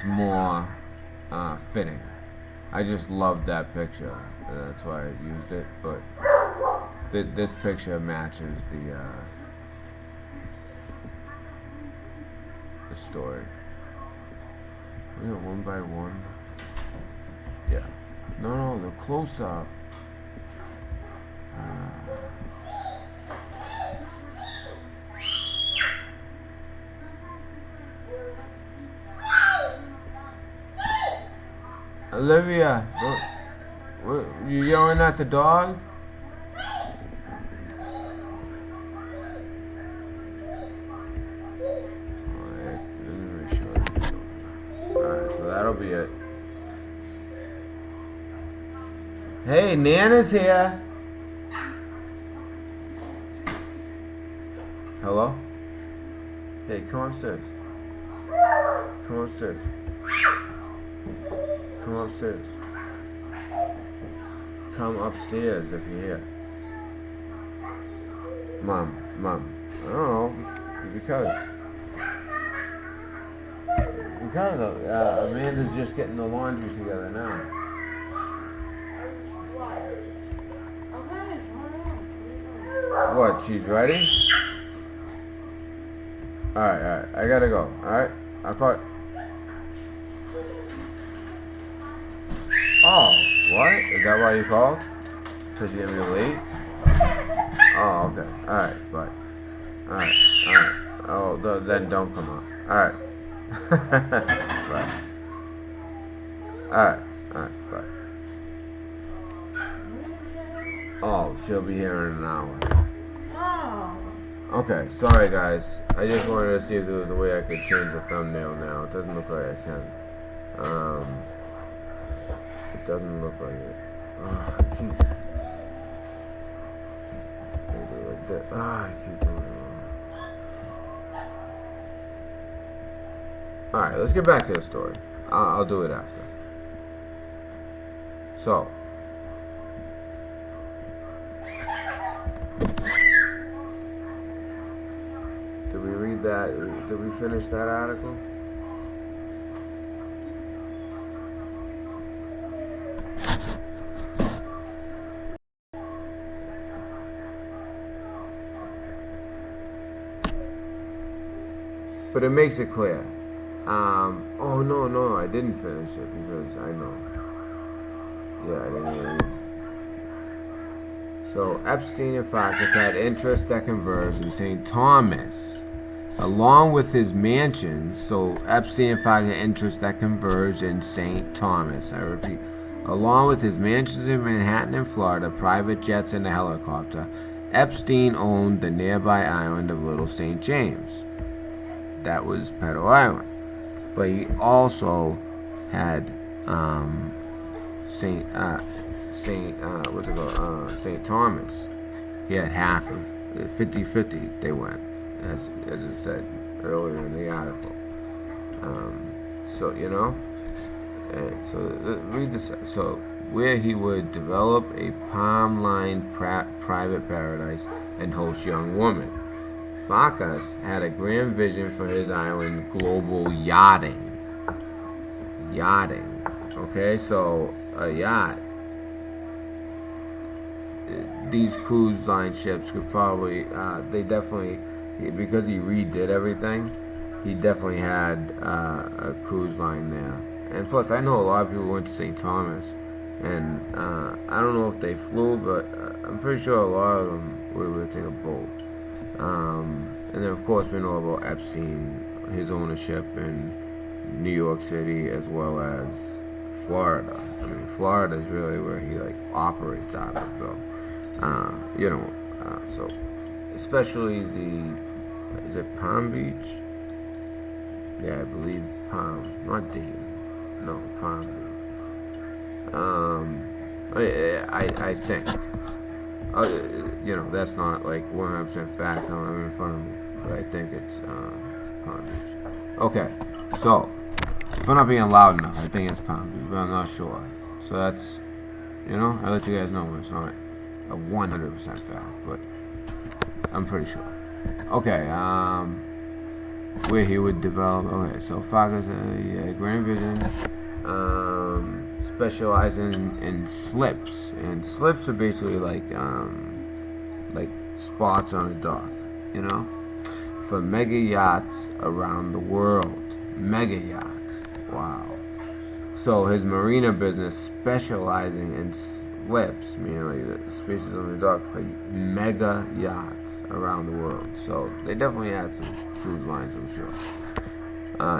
more fitting. I just love that picture. That's why I used it. But this picture matches the story. Yeah, one by one. Yeah. No, the close up. Olivia, you yelling at the dog? Alright, so that'll be it. Hey, Nana's here. Hello? Hey, come upstairs. Come upstairs. Come upstairs. Come upstairs if you're here. Mom. I don't know. Because Amanda's just getting the laundry together now. What? She's ready? Alright. I gotta go. Alright? I'll call. Oh, what? Is that why you called? Because you're gonna be late? Oh, okay. Alright, bye. Alright. Oh, then don't come up. Alright. Bye. Alright, bye. Oh, she'll be here in an hour. Okay, sorry guys. I just wanted to see if there was a way I could change the thumbnail now. It doesn't look like I can. It doesn't look like it. I keep do it like that. I keep doing it wrong. Alright, let's get back to the story. I'll do it after. So, did we read that? Did we finish that article? But it makes it clear. Oh no, I didn't finish it because I know. Yeah, I didn't read it. So Epstein and Farkas had interests that converged in St. Thomas, along with his mansions. So Epstein and Farkas had interests that converged in St. Thomas. I repeat, along with his mansions in Manhattan and Florida, private jets, and a helicopter. Epstein owned the nearby island of Little St. James. That was Pedo Island. But he also had St. Thomas. He had half of 50-50 they went, as it said earlier in the article. So you know, so read this. So where he would develop a palm-lined private paradise and host young women. Farkas had a grand vision for his island: global yachting. Okay, so a yacht. These cruise line ships could probably, they definitely, because he redid everything, he definitely had a cruise line there. And plus, I know a lot of people went to St. Thomas, and I don't know if they flew, but I'm pretty sure a lot of them would take a boat. And then of course we know about Epstein, his ownership in New York City as well as Florida. I mean, Florida is really where he operates out of, though. So especially is it Palm Beach? Yeah, I believe Palm, not Dayton. No, Palm Beach. I think. That's not 100% fact. I don't have it in front of me, but I think it's Palm Beach. Okay, so if I'm not being loud enough, I think it's Palm Beach, but I'm not sure. So that's, I'll let you guys know when it's not. a 100% fact, but I'm pretty sure. Okay, where he would develop. Okay, so Farkas, Grand Vision, specializing in slips, and slips are basically like spots on a dock, you know, for mega yachts around the world. Mega yachts, wow. So his marina business specializing in slips, meaning like the spaces on the dock for mega yachts around the world. So they definitely had some cruise lines, I'm sure.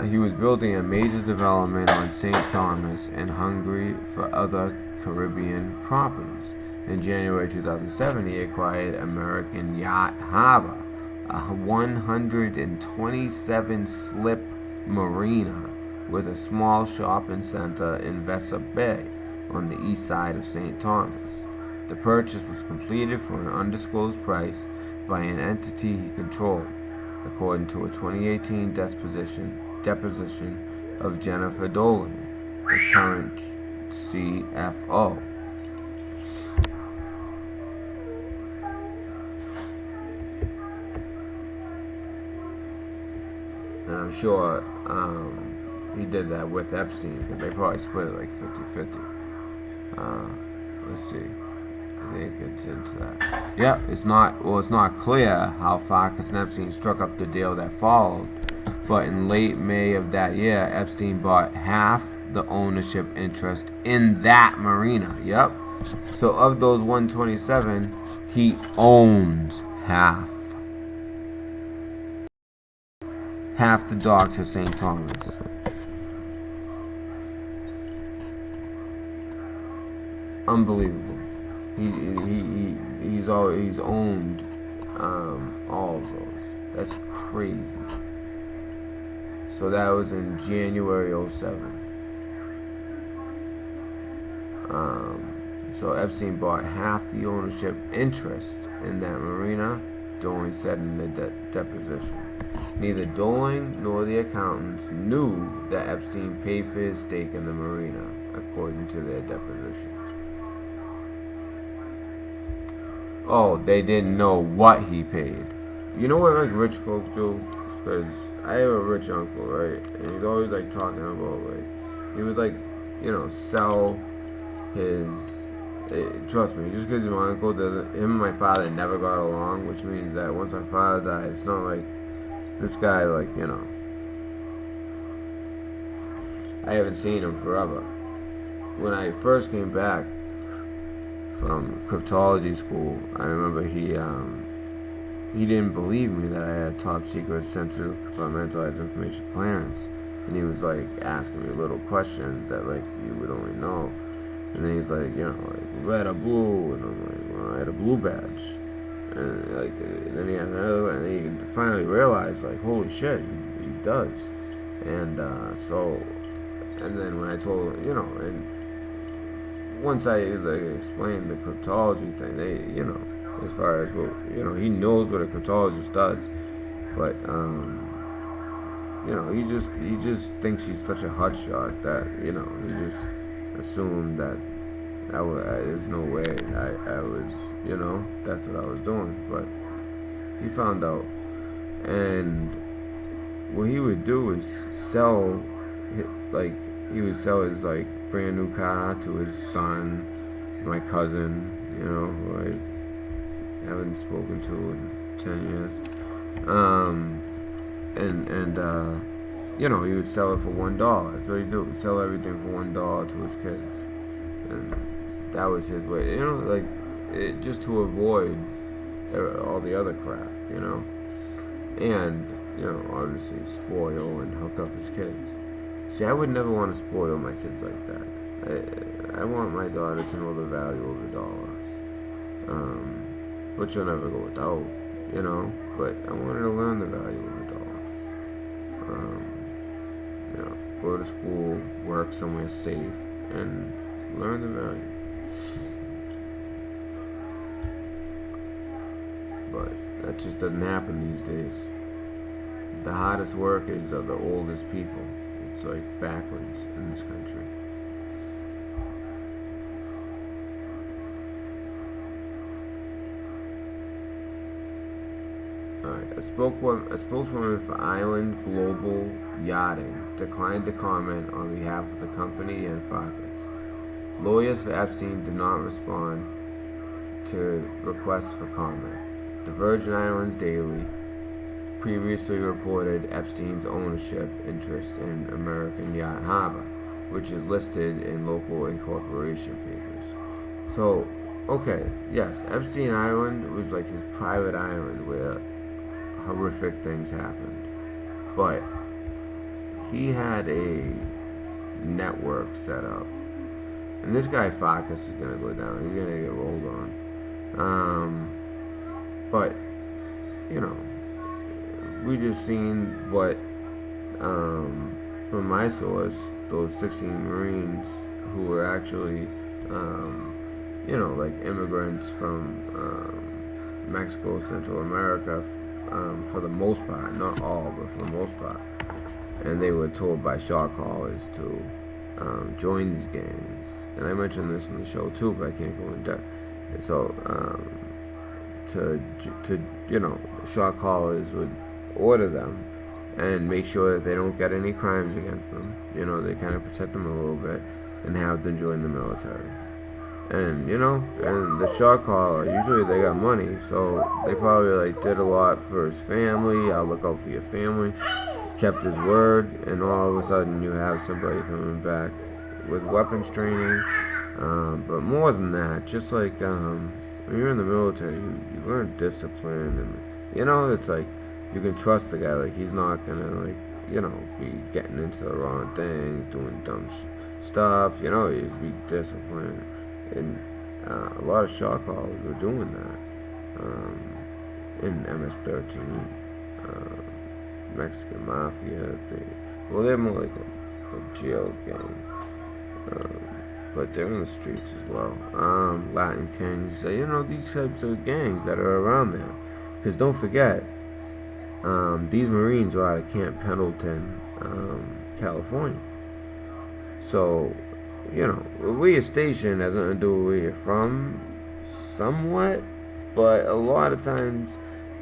He was building a major development on St. Thomas and hungry for other Caribbean properties. In January 2007, he acquired American Yacht Harbor, a 127 slip marina with a small shopping center in Vessup Bay on the east side of St. Thomas. The purchase was completed for an undisclosed price by an entity he controlled, according to a 2018 deposition of Jennifer Dolan, the current CFO. And I'm sure he did that with Epstein, because they probably split it like 50-50. Let's see. I think it gets into that. Yep, it's not clear how Farkas and Epstein struck up the deal that followed, but in late May of that year, Epstein bought half the ownership interest in that marina. Yep. So of those 127, he owns half. Half the docks at St. Thomas. Unbelievable. He's owned all of those. That's crazy. So that was in January 07. So Epstein bought half the ownership interest in that marina, Dolan said in the deposition. Neither Dolan nor the accountants knew that Epstein paid for his stake in the marina, according to their depositions. Oh, they didn't know what he paid. You know what, like, rich folks do? Because I have a rich uncle, right? And he's always, like, talking about, like, he would, like, you know, sell his... trust me, just because my uncle doesn't... Him and my father never got along, which means that once my father died, it's not like this guy, like, you know... I haven't seen him forever. When I first came back from cryptology school, I remember he didn't believe me that I had top secret sensitive compartmentalized information clearance, and he was like asking me little questions that like you would only know, and then he's like, you know, like red or blue, and I'm like, well, I had a blue badge, and like then he had another one, and then he finally realized like, holy shit, he does, and and then when I told him, you know, and once I like explained the cryptology thing, they, you know, as far as what, you know, he knows what a cryptologist does, but you know, he just thinks he's such a hotshot that, you know, he just assumed that there's no way I was, you know, that's what I was doing, but he found out, and what he would do is sell, like, he would sell his like brand new car to his son, my cousin, you know, who I haven't spoken to in 10 years. You know, he would sell it for $1. That's what he'd do. He'd sell everything for $1 to his kids. And that was his way, you know, like, just to avoid all the other crap, you know. And, you know, obviously spoil and hook up his kids. See, I would never want to spoil my kids like that. I want my daughter to know the value of $1. Which she'll never go without, you know. But I want her to learn the value of $1. You know, go to school, work somewhere safe, and learn the value. But that just doesn't happen these days. The hardest workers are the oldest people. It's like backwards in this country. Alright, a spokeswoman for Island Global Yachting declined to comment on behalf of the company and Farkas. Lawyers for Epstein did not respond to requests for comment. The Virgin Islands Daily previously reported Epstein's ownership interest in American Yacht Harbor, which is listed in local incorporation papers. So, okay, yes, Epstein Island was like his private island where horrific things happened. But he had a network set up. And this guy Farkas is gonna go down. He's gonna get rolled on. But, you know, we just seen what, from my source, those 16 Marines who were actually, you know, like immigrants from Mexico, Central America, for the most part, not all, but for the most part. And they were told by shot callers to join these gangs. And I mentioned this in the show too, but I can't go in depth. So, to you know, shot callers would order them and make sure that they don't get any crimes against them. You know, they kind of protect them a little bit and have them join the military. And, you know, and the shot caller, usually they got money, so they probably like did a lot for his family. I'll look out for your family. Kept his word, and all of a sudden you have somebody coming back with weapons training. But more than that, just like when you're in the military, you learn discipline, and you know, it's like you can trust the guy. Like, he's not gonna, like, you know, be getting into the wrong things, doing dumb stuff. You know, he'd be disciplined. And a lot of shot callers were doing that in MS-13. Mexican Mafia. They're more like a jail gang. But they're in the streets as well. Latin Kings, you know, these types of gangs that are around there. Because don't forget, these Marines are out of Camp Pendleton, California. So, you know, where you're stationed has nothing to do with where you're from, somewhat. But a lot of times,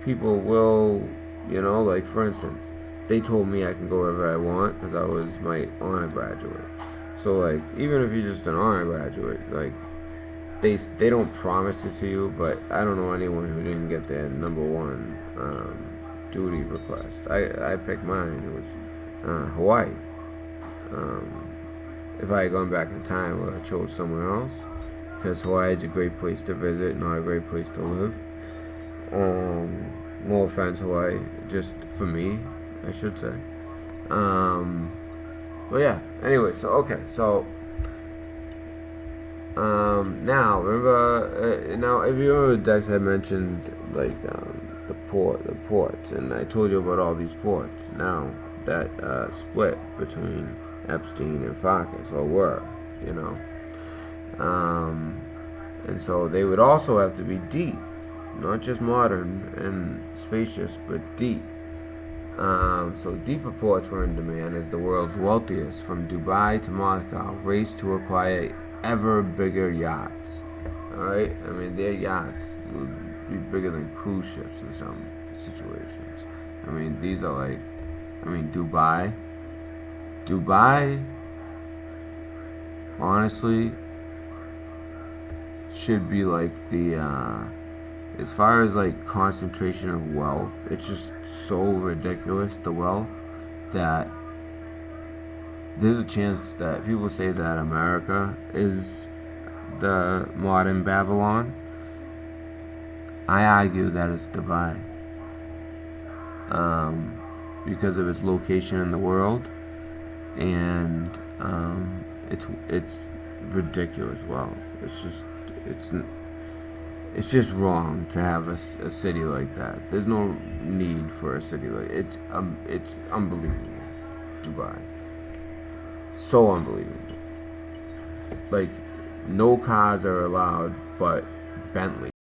people will, you know, like for instance, they told me I can go wherever I want because I was my honor graduate. So like, even if you're just an honor graduate, like they don't promise it to you, but I don't know anyone who didn't get their number one duty request. I picked mine. It was Hawaii. If I had gone back in time, I would have chose somewhere else, because Hawaii is a great place to visit, not a great place to live. No offense, Hawaii, just for me, I should say. But yeah, anyway, so now remember, now if you remember, Dex had mentioned like the ports, and I told you about all these ports. Now that split between Epstein and Farkas, or were, you know, and so they would also have to be deep, not just modern and spacious, but deep. So deeper ports were in demand as the world's wealthiest, from Dubai to Moscow, raced to acquire ever bigger yachts. Alright? I mean, their yachts would be bigger than cruise ships in some situations. I mean, these are like, I mean, Dubai, honestly, should be like the, as far as like concentration of wealth, it's just so ridiculous, the wealth, that there's a chance that people say that America is the modern Babylon. I argue that it's Dubai, because of its location in the world, and it's ridiculous wealth. It's just wrong to have a city like that. There's no need for a city like it's unbelievable. Dubai, so unbelievable. Like, no cars are allowed but Bentleys.